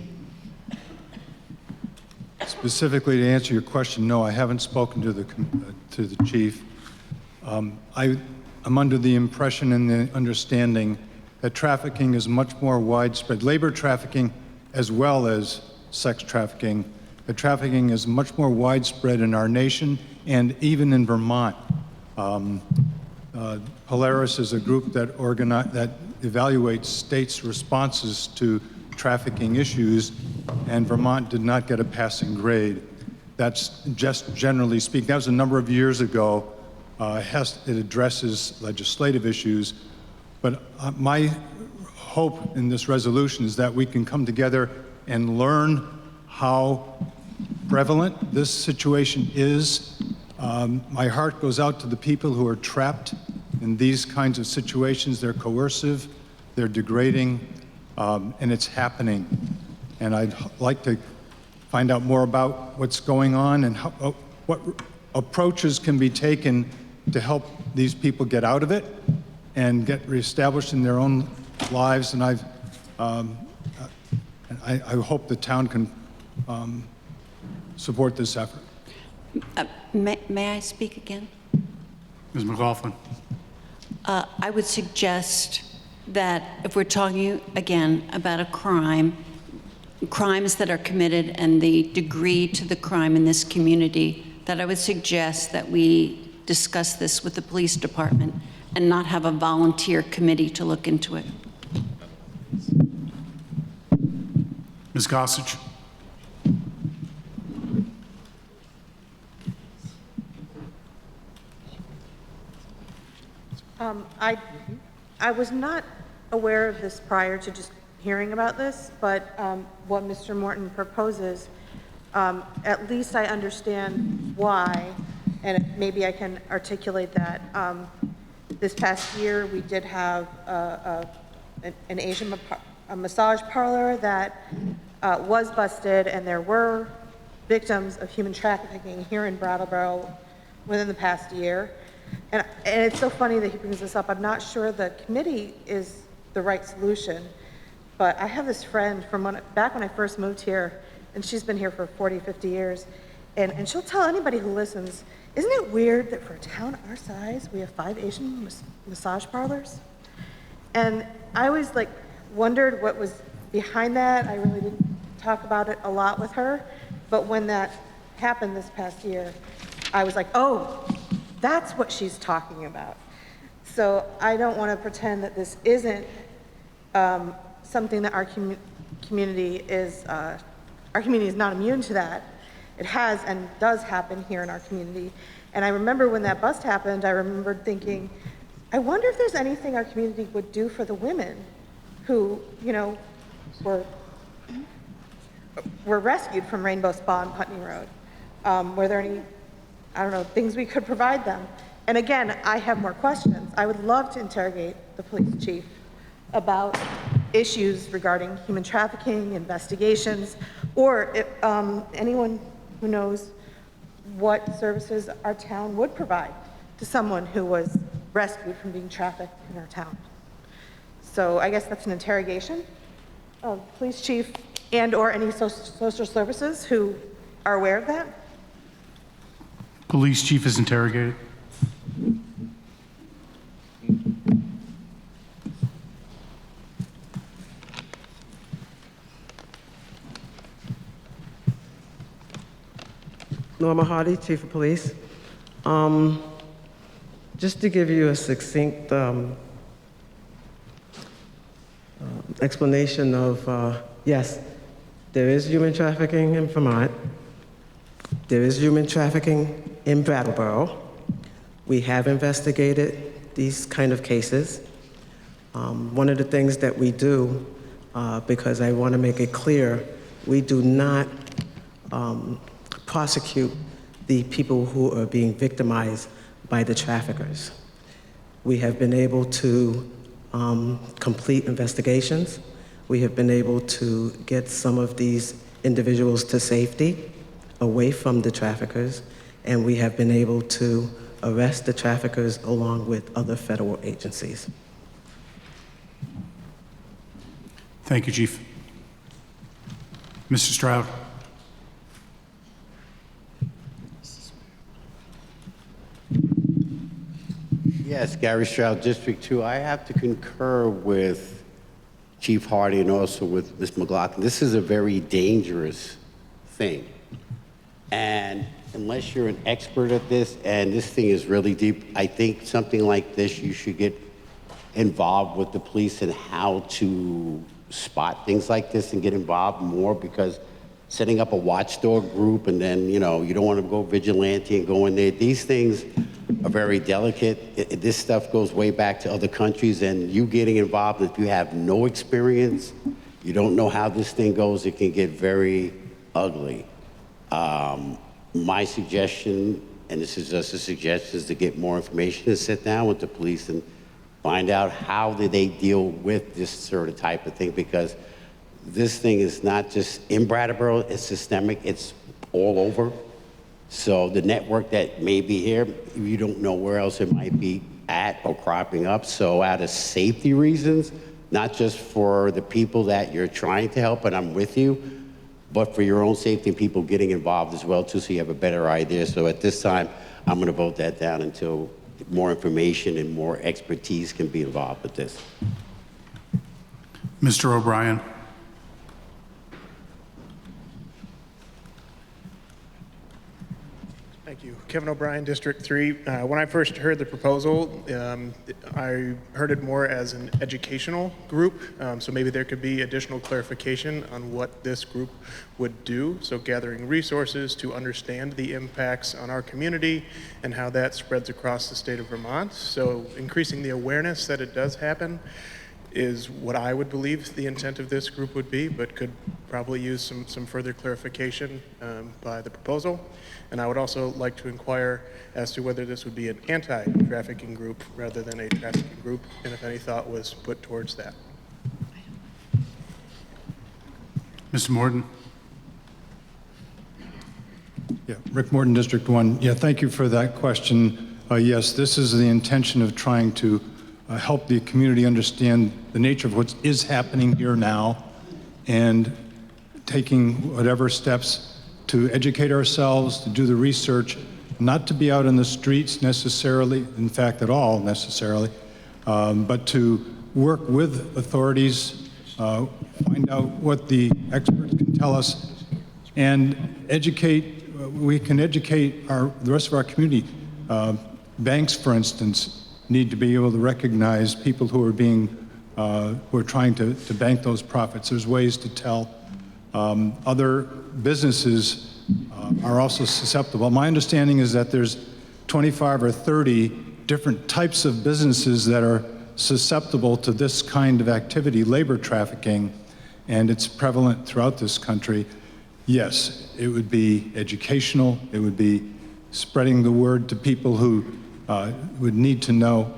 Specifically, to answer your question, no, I haven't spoken to the chief. I'm under the impression and the understanding that trafficking is much more widespread, labor trafficking as well as sex trafficking. The trafficking is much more widespread in our nation and even in Vermont. Polaris is a group that evaluates states' responses to trafficking issues, and Vermont did not get a passing grade. That's just generally speaking. That was a number of years ago. It addresses legislative issues, but my hope in this resolution is that we can come together and learn how prevalent this situation is. My heart goes out to the people who are trapped in these kinds of situations. They're coercive, they're degrading, and it's happening. And I'd like to find out more about what's going on and what approaches can be taken to help these people get out of it and get reestablished in their own lives. And I hope the town can support this effort. May I speak again? Ms. McLaughlin? I would suggest that if we're talking again about a crime, crimes that are committed and the degree to the crime in this community, that I would suggest that we discuss this with the police department and not have a volunteer committee to look into it. Ms. Gossage? I was not aware of this prior to just hearing about this, but what Mr. Morton proposes, at least I understand why, and maybe I can articulate that. This past year, we did have an Asian massage parlor that was busted, and there were victims of human trafficking here in Brattleboro within the past year. And it's so funny that he brings this up. I'm not sure the committee is the right solution, but I have this friend from back when I first moved here, and she's been here for 40, 50 years, and she'll tell anybody who listens, isn't it weird that for a town our size, we have 5 Asian massage parlors? And I always wondered what was behind that. I really didn't talk about it a lot with her, but when that happened this past year, I was like, oh, that's what she's talking about. So I don't want to pretend that this isn't something that our community is not immune to that. It has and does happen here in our community. And I remember when that bust happened, I remembered thinking, I wonder if there's anything our community would do for the women who, were rescued from Rainbow Spa and Putney Road. Were there any, things we could provide them? And again, I have more questions. I would love to interrogate the police chief about issues regarding human trafficking, investigations, or if anyone who knows what services our town would provide to someone who was rescued from being trafficked in our town. So I guess that's an interrogation of police chief and or any social services who are aware of that. Police chief is interrogated. Norma Hardy, Chief of Police. Just to give you a succinct explanation of, yes, there is human trafficking in Vermont. There is human trafficking in Brattleboro. We have investigated these kind of cases. One of the things that we do, because I want to make it clear, we do not prosecute the people who are being victimized by the traffickers. We have been able to complete investigations. We have been able to get some of these individuals to safety, away from the traffickers, and we have been able to arrest the traffickers along with other federal agencies. Thank you, Chief. Mr. Stroud. Yes, Gary Stroud, District 2. I have to concur with Chief Hardy and also with Ms. McLaughlin. This is a very dangerous thing. And unless you're an expert at this, and this thing is really deep, I think something like this, you should get involved with the police and how to spot things like this and get involved more, because setting up a watchdog group and then, you don't want to go vigilante and go in there. These things are very delicate. This stuff goes way back to other countries, and you getting involved, if you have no experience, you don't know how this thing goes, it can get very ugly. My suggestion, and this is just a suggestion, is to get more information and sit down with the police and find out how do they deal with this sort of type of thing, because this thing is not just in Brattleboro, it's systemic, it's all over. So the network that may be here, you don't know where else it might be at or cropping up. So out of safety reasons, not just for the people that you're trying to help, and I'm with you, but for your own safety and people getting involved as well too, so you have a better idea. So at this time, I'm gonna vote that down until more information and more expertise can be involved with this. Mr. O'Brien. Thank you. Kevin O'Brien, District 3. When I first heard the proposal, I heard it more as an educational group, so maybe there could be additional clarification on what this group would do. So gathering resources to understand the impacts on our community and how that spreads across the state of Vermont. So increasing the awareness that it does happen. is what I would believe the intent of this group would be, but could probably use some further clarification by the proposal. And I would also like to inquire as to whether this would be an anti-trafficking group rather than a trafficking group, and if any thought was put towards that. Mr. Morton? Yeah, Rick Morton, District 1. Yeah, thank you for that question. Yes, this is the intention of trying to help the community understand the nature of what is happening here now and taking whatever steps to educate ourselves, to do the research, not to be out in the streets necessarily, in fact at all necessarily, but to work with authorities, find out what the experts can tell us, and educate. We can educate the rest of our community. Banks, for instance, need to be able to recognize people who are trying to bank those profits. There's ways to tell. Other businesses are also susceptible. My understanding is that there's 25 or 30 different types of businesses that are susceptible to this kind of activity, labor trafficking, and it's prevalent throughout this country. Yes, it would be educational. It would be spreading the word to people who would need to know.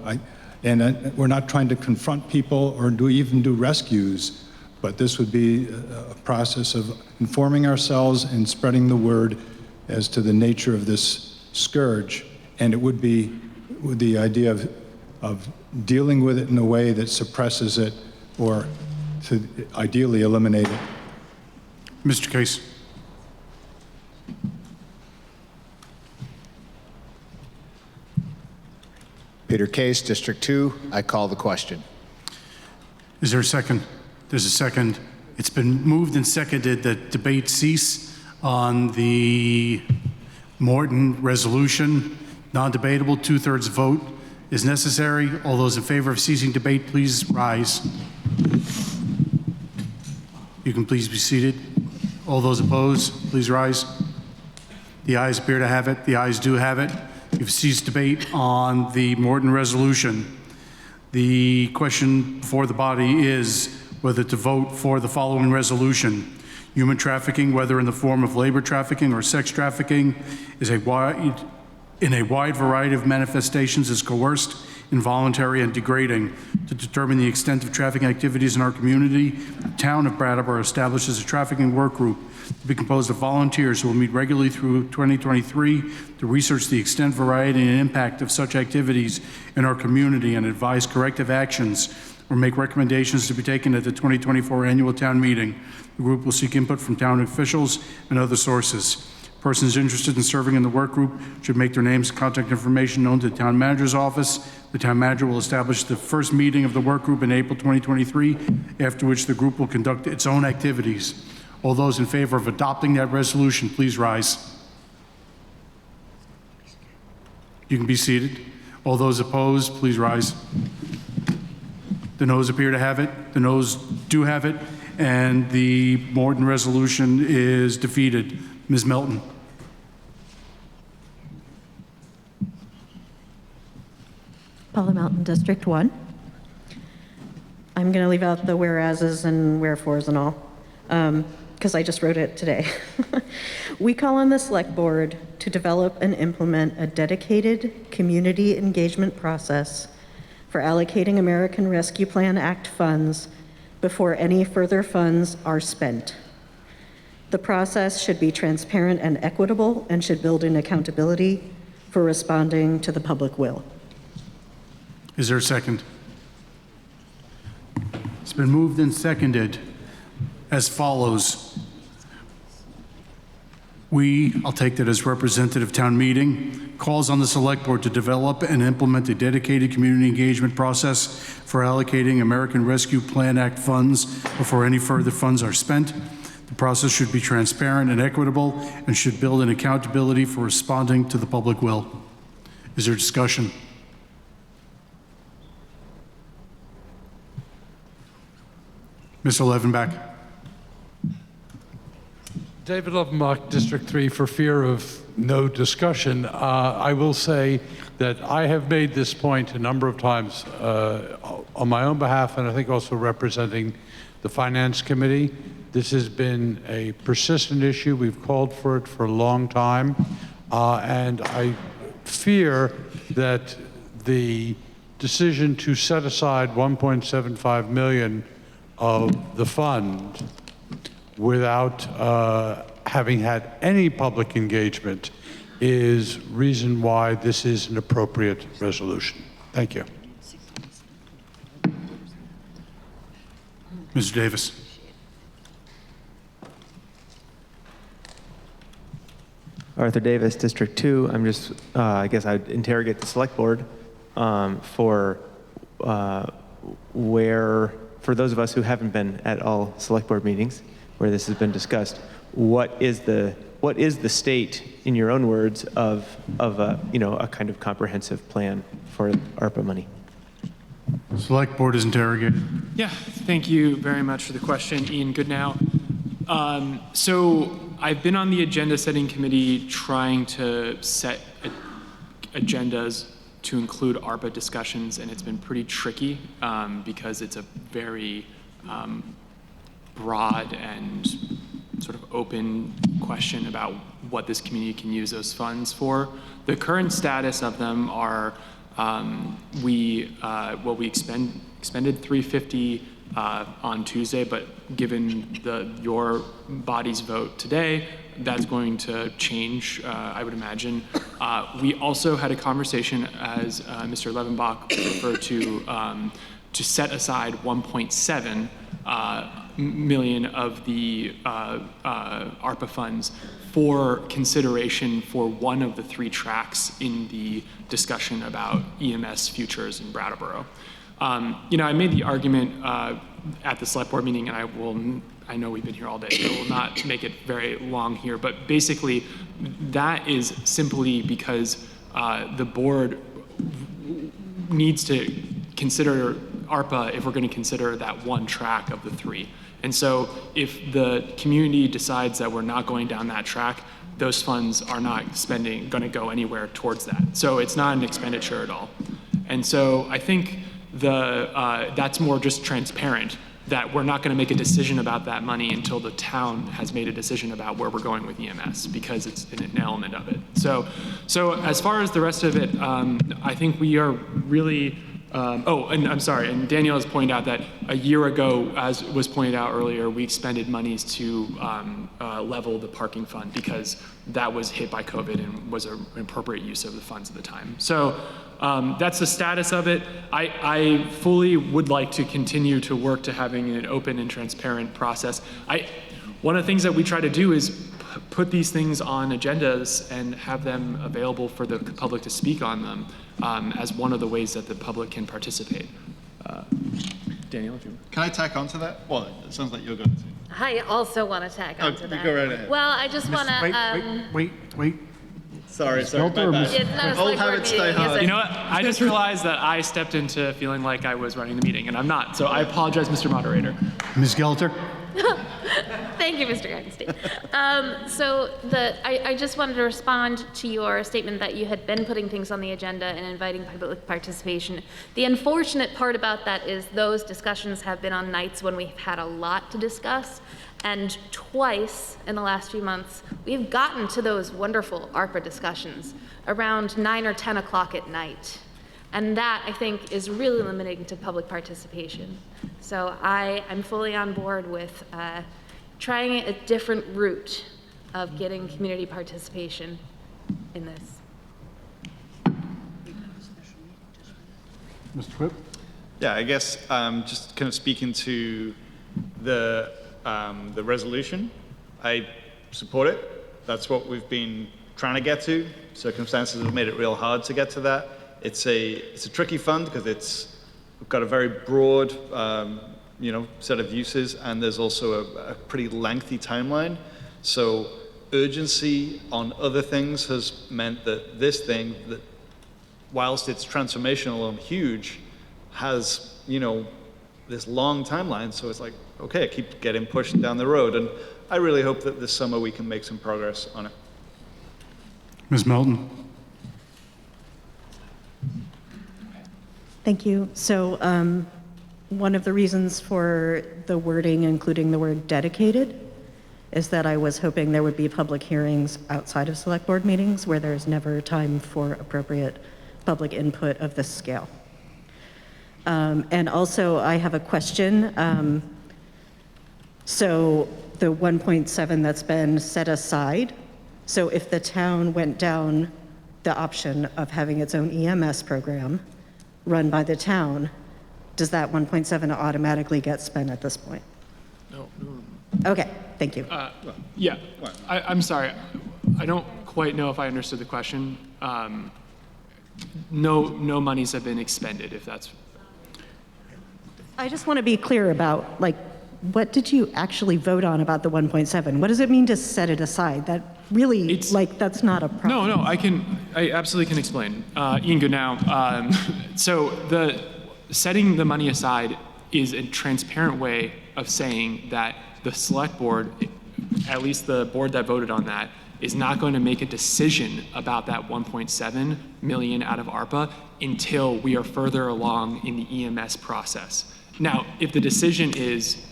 We're not trying to confront people or even do rescues, but this would be a process of informing ourselves and spreading the word as to the nature of this scourge. And it would be with the idea of dealing with it in a way that suppresses it or to ideally eliminate it. Mr. Case. Peter Case, District 2. I call the question. Is there a second? There's a second. It's been moved and seconded that debate cease on the Morton resolution. Non-debatable, 2/3 vote is necessary. All those in favor of ceasing debate, please rise. You can please be seated. All those opposed, please rise. The ayes appear to have it. The ayes do have it. You've ceased debate on the Morton resolution. The question for the body is whether to vote for the following resolution. Human trafficking, whether in the form of labor trafficking or sex trafficking, is in a wide variety of manifestations is coerced, involuntary, and degrading. To determine the extent of trafficking activities in our community, the town of Brattleboro establishes a trafficking work group to be composed of volunteers who will meet regularly through 2023 to research the extent, variety, and impact of such activities in our community and advise corrective actions or make recommendations to be taken at the 2024 annual town meeting. The group will seek input from town officials and other sources. Persons interested in serving in the work group should make their names and contact information known to the town manager's office. The town manager will establish the first meeting of the work group in April 2023, after which the group will conduct its own activities. All those in favor of adopting that resolution, please rise. You can be seated. All those opposed, please rise. The noes appear to have it. The noes do have it. And the Morton resolution is defeated. Ms. Melton. Paula Melton, District 1. I'm going to leave out the whereases and wherefores and all, because I just wrote it today. We call on the Select Board to develop and implement a dedicated community engagement process for allocating American Rescue Plan Act funds before any further funds are spent. The process should be transparent and equitable and should build in accountability for responding to the public will. Is there a second? It's been moved and seconded as follows. I'll take that as representative town meeting, calls on the Select Board to develop and implement a dedicated community engagement process for allocating American Rescue Plan Act funds before any further funds are spent. The process should be transparent and equitable and should build in accountability for responding to the public will. Is there discussion? Mr. Levenbach. David Levenbach, District 3, for fear of no discussion, I will say that I have made this point a number of times on my own behalf, and I think also representing the Finance Committee. This has been a persistent issue. We've called for it for a long time, and I fear that the decision to set aside $1.75 million of the fund without having had any public engagement is reason why this is an appropriate resolution. Thank you. Mr. Davis. Arthur Davis, District 2. I'm just, I guess I'd interrogate the Selectboard for for those of us who haven't been at all Selectboard meetings where this has been discussed, what is the state, in your own words, of a kind of comprehensive plan for ARPA money? Select Board is interrogated. Yeah, thank you very much for the question, Ian Goodnow. So I've been on the agenda setting committee trying to set agendas to include ARPA discussions, and it's been pretty tricky because it's a very broad and sort of open question about what this community can use those funds for. The current status of them are we expended $350 on Tuesday, but given your body's vote today, that's going to change, I would imagine. We also had a conversation, as Mr. Levenbach referred to set aside 1.7 million of the ARPA funds for consideration for one of the 3 tracks in the discussion about EMS futures in Brattleboro. I made the argument at the Select Board meeting, and I know we've been here all day, so I will not make it very long here, but basically that is simply because the board needs to consider ARPA if we're going to consider that one track of the 3. And so if the community decides that we're not going down that track, those funds are not going to go anywhere towards that. So it's not an expenditure at all. And so I think that's more just transparent, that we're not going to make a decision about that money until the town has made a decision about where we're going with EMS, because it's an element of it. So as far as the rest of it, I think we are really, and I'm sorry, and Daniel has pointed out that a year ago, as was pointed out earlier, we expended monies to level the parking fund because that was hit by COVID and was an appropriate use of the funds at the time. So that's the status of it. I fully would like to continue to work to having an open and transparent process. One of the things that we try to do is put these things on agendas and have them available for the public to speak on them as one of the ways that the public can participate. Daniel, can I tack onto that? Well, it sounds like you're going to. I also want to tack onto that. Go right ahead. Well, I just want to. Wait. Sorry, my bad. Old habits die hard. You know what? I just realized that I stepped into feeling like I was running the meeting, and I'm not. So I apologize, Mr. Moderator. Ms. Gelter? Thank you, Mr. Gartenstein. I just wanted to respond to your statement that you had been putting things on the agenda and inviting public participation. The unfortunate part about that is those discussions have been on nights when we've had a lot to discuss. And twice in the last few months, we've gotten to those wonderful ARPA discussions around 9 or 10 o'clock at night. And that, I think, is really limiting to public participation. So I'm fully on board with trying a different route of getting community participation in this. Mr. Whip? Yeah, I guess just kind of speaking to the resolution, I support it. That's what we've been trying to get to. Circumstances have made it real hard to get to that. It's a tricky fund because we've got a very broad set of uses, and there's also a pretty lengthy timeline. So urgency on other things has meant that this thing, that whilst it's transformational and huge, has this long timeline. So it's like, okay, I keep getting pushed down the road, and I really hope that this summer we can make some progress on it. Ms. Melton? Thank you. So one of the reasons for the wording, including the word dedicated, is that I was hoping there would be public hearings outside of select board meetings where there's never time for appropriate public input of this scale. And also, I have a question. So the 1.7 that's been set aside, so if the town went down the option of having its own EMS program run by the town, does that 1.7 automatically get spent at this point? No. Okay, thank you. Yeah, I'm sorry. I don't quite know if I understood the question. No monies have been expended, if that's... I just want to be clear about, like, what did you actually vote on about the 1.7? What does it mean to set it aside? That really, that's not a problem. No, I absolutely can explain. Ian Goodnow. So the setting the money aside is a transparent way of saying that the select board, at least the board that voted on that, is not going to make a decision about that 1.7 million out of ARPA until we are further along in the EMS process. Now, if the decision is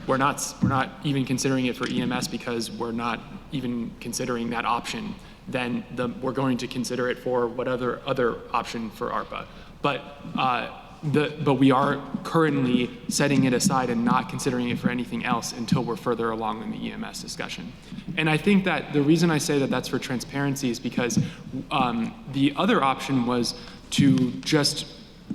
we're not even considering it for EMS because we're not even considering that option, then we're going to consider it for whatever other option for ARPA. But we are currently setting it aside and not considering it for anything else until we're further along in the EMS discussion. And I think that the reason I say that that's for transparency is because the other option was to just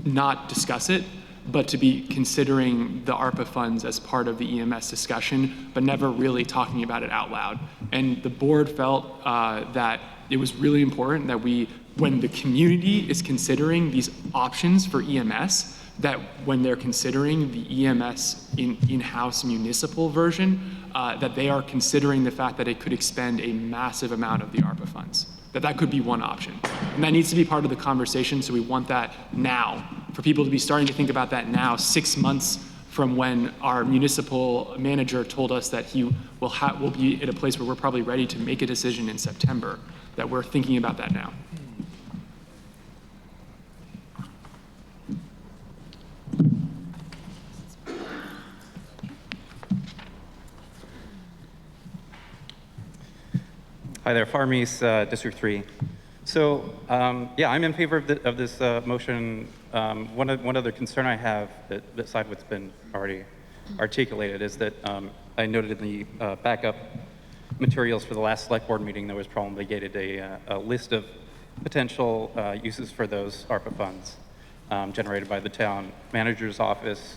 not discuss it, but to be considering the ARPA funds as part of the EMS discussion, but never really talking about it out loud. And the board felt that it was really important that when the community is considering these options for EMS, that when they're considering the EMS in-house municipal version, that they are considering the fact that it could expend a massive amount of the ARPA funds. That could be one option. And that needs to be part of the conversation, so we want that now. For people to be starting to think about that now, 6 months from when our municipal manager told us that he will be at a place where we're probably ready to make a decision in September, that we're thinking about that now. Hi there, Farm East, District 3. So, yeah, I'm in favor of this motion. One other concern I have, beside what's been already articulated, is that I noted in the backup materials for the last select board meeting that was promulgated a list of potential uses for those ARPA funds generated by the town manager's office,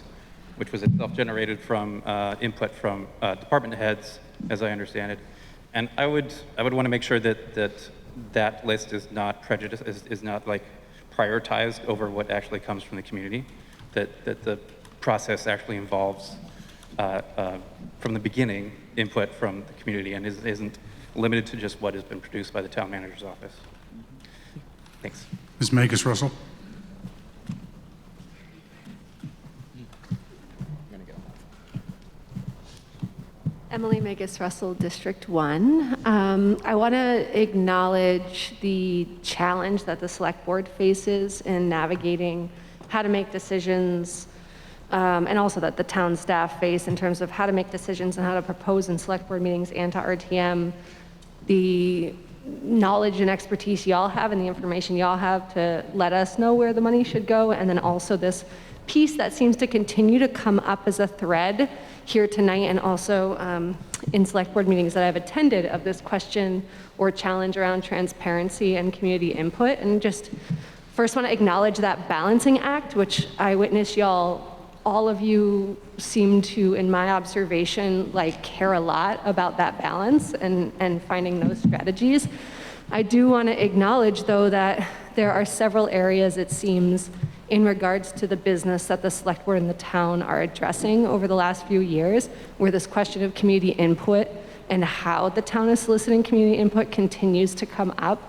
which was itself generated from input from department heads, as I understand it. And I would want to make sure that list is not prejudiced, is not like prioritized over what actually comes from the community, that the process actually involves from the beginning input from the community and isn't limited to just what has been produced by the town manager's office. Thanks. Ms. Magus Russell. Emily Magus Russell, District 1. I want to acknowledge the challenge that the Select Board faces in navigating how to make decisions, and also that the town staff face in terms of how to make decisions and how to propose in Select Board meetings and to RTM. The knowledge and expertise y'all have and the information y'all have to let us know where the money should go, and then also this piece that seems to continue to come up as a thread here tonight and also in select board meetings that I've attended of this question or challenge around transparency and community input. And just first want to acknowledge that balancing act, which I witnessed y'all, all of you seem to, in my observation, like care a lot about that balance and finding those strategies. I do want to acknowledge though that there are several areas it seems in regards to the business that the select board and the town are addressing over the last few years, where this question of community input and how the town is soliciting community input continues to come up.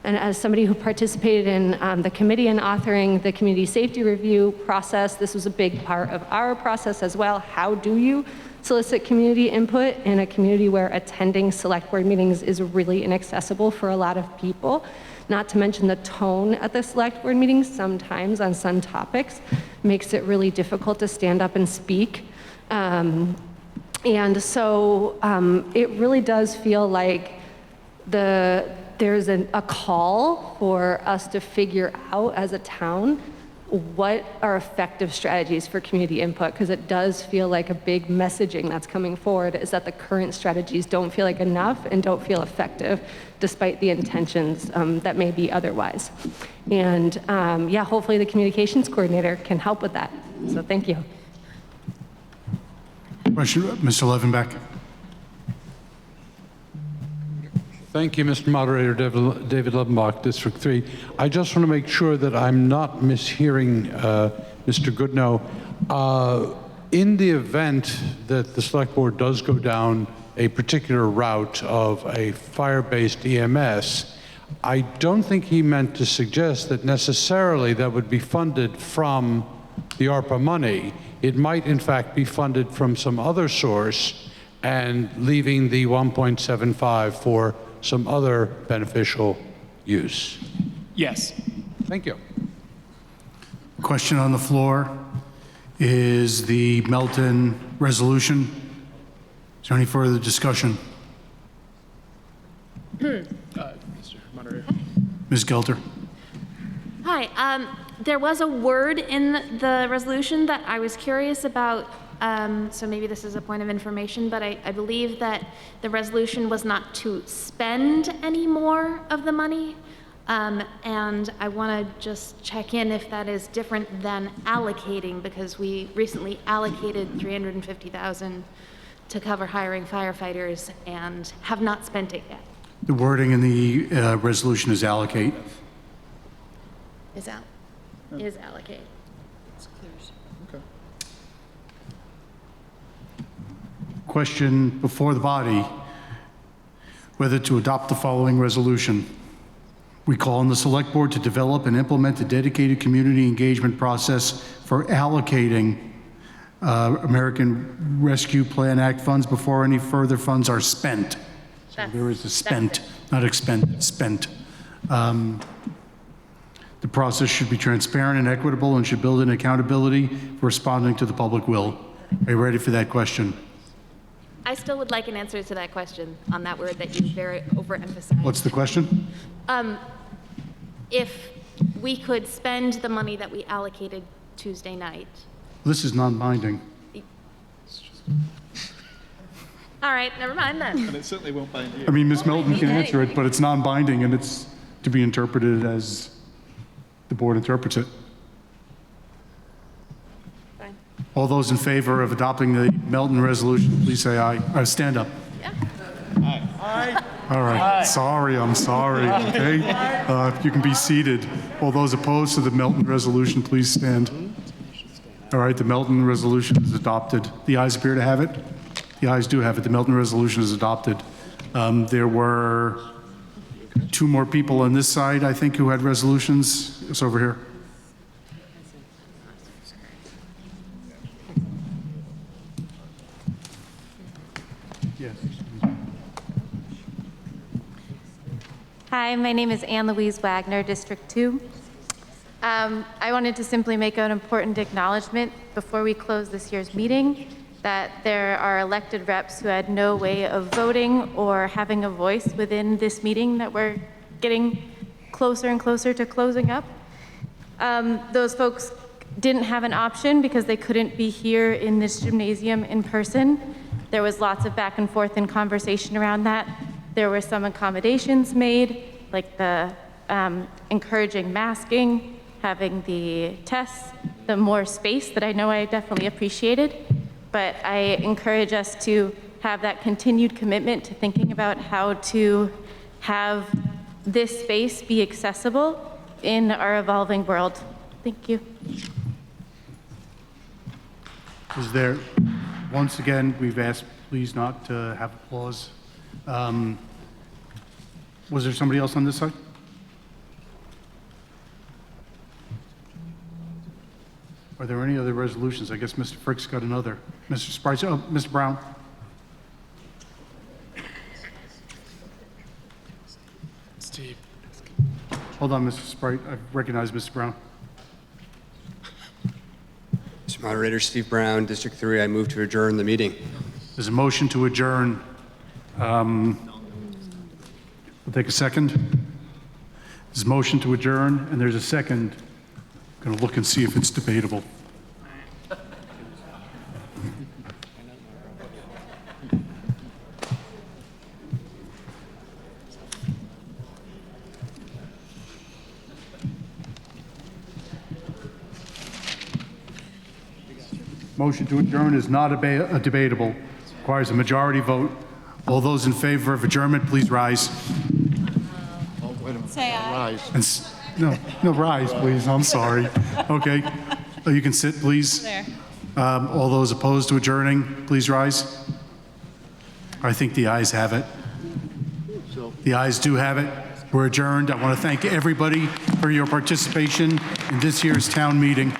And as somebody who participated in the committee in authoring the community safety review process, this was a big part of our process as well. How do you solicit community input in a community where attending select board meetings is really inaccessible for a lot of people? not to mention the tone at the select board meetings sometimes on some topics makes it really difficult to stand up and speak. And so it really does feel like there's a call for us to figure out as a town what are effective strategies for community input, because it does feel like a big messaging that's coming forward is that the current strategies don't feel like enough and don't feel effective despite the intentions that may be otherwise. And yeah, hopefully the communications coordinator can help with that. So thank you. Question, Mr. Levenbeck. Thank you, Mr. Moderator. David Levenbach, District 3. I just want to make sure that I'm not mishearing Mr. Goodnow. In the event that the Select Board does go down a particular route of a fire-based EMS, I don't think he meant to suggest that necessarily that would be funded from the ARPA money. It might, in fact, be funded from some other source and leaving the 1.75 for some other beneficial use. Yes. Thank you. Question on the floor is the Melton resolution. Is there any further discussion? Mr. Moderator. Ms. Gelter. Hi. There was a word in the resolution that I was curious about, so maybe this is a point of information, but I believe that the resolution was not to spend any more of the money, and I want to just check in if that is different than allocating, because we recently allocated $350,000 to cover hiring firefighters and have not spent it yet. The wording in the resolution is allocate. Is allocate. Okay. Question before the body, whether to adopt the following resolution. We call on the Select Board to develop and implement a dedicated community engagement process for allocating American Rescue Plan Act funds before any further funds are spent. So there is a spent, not expend, spent. The process should be transparent and equitable and should build in accountability for responding to the public will. Are you ready for that question? I still would like an answer to that question on that word that you very overemphasized. What's the question? If we could spend the money that we allocated Tuesday night. This is non-binding. All right, never mind then. And it certainly won't bind you. I mean, Ms. Melton can answer it, but it's non-binding and it's to be interpreted as the board interprets it. Fine. All those in favor of adopting the Melton resolution, please say aye. Stand up. Yeah. Aye. All right. Sorry, I'm sorry. Okay. You can be seated. All those opposed to the Melton resolution, please stand. All right. The Melton resolution is adopted. The ayes appear to have it. The ayes do have it. The Melton resolution is adopted. There were 2 more people on this side, I think, who had resolutions. It's over here. Yes. Hi, my name is Ann Louise Wagner, District 2. I wanted to simply make an important acknowledgement before we close this year's meeting that there are elected reps who had no way of voting or having a voice within this meeting that we're getting closer and closer to closing up. Those folks didn't have an option because they couldn't be here in this gymnasium in person. There was lots of back and forth and conversation around that. There were some accommodations made, like the encouraging masking, having the tests, the more space that I know I definitely appreciated. But I encourage us to have that continued commitment to thinking about how to have this space be accessible in our evolving world. Thank you. Is there, once again, we've asked please not to have applause. Was there somebody else on this side? Are there any other resolutions? I guess Mr. Frick's got another. Mr. Sprites, oh, Mr. Brown. Steve. Hold on, Mr. Sprite. I recognize Mr. Brown. Mr. Moderator, Steve Brown, District 3. I move to adjourn the meeting. There's a motion to adjourn. We'll take a second. There's a motion to adjourn, and there's a second. Going to look and see if it's debatable. Motion to adjourn is not debatable. Requires a majority vote. All those in favor of adjournment, please rise. Say aye. No, rise, please. I'm sorry. Okay. Oh, you can sit, please. There. All those opposed to adjourning, please rise. I think the ayes have it. The ayes do have it. We're adjourned. I want to thank everybody for your participation in this year's town meeting.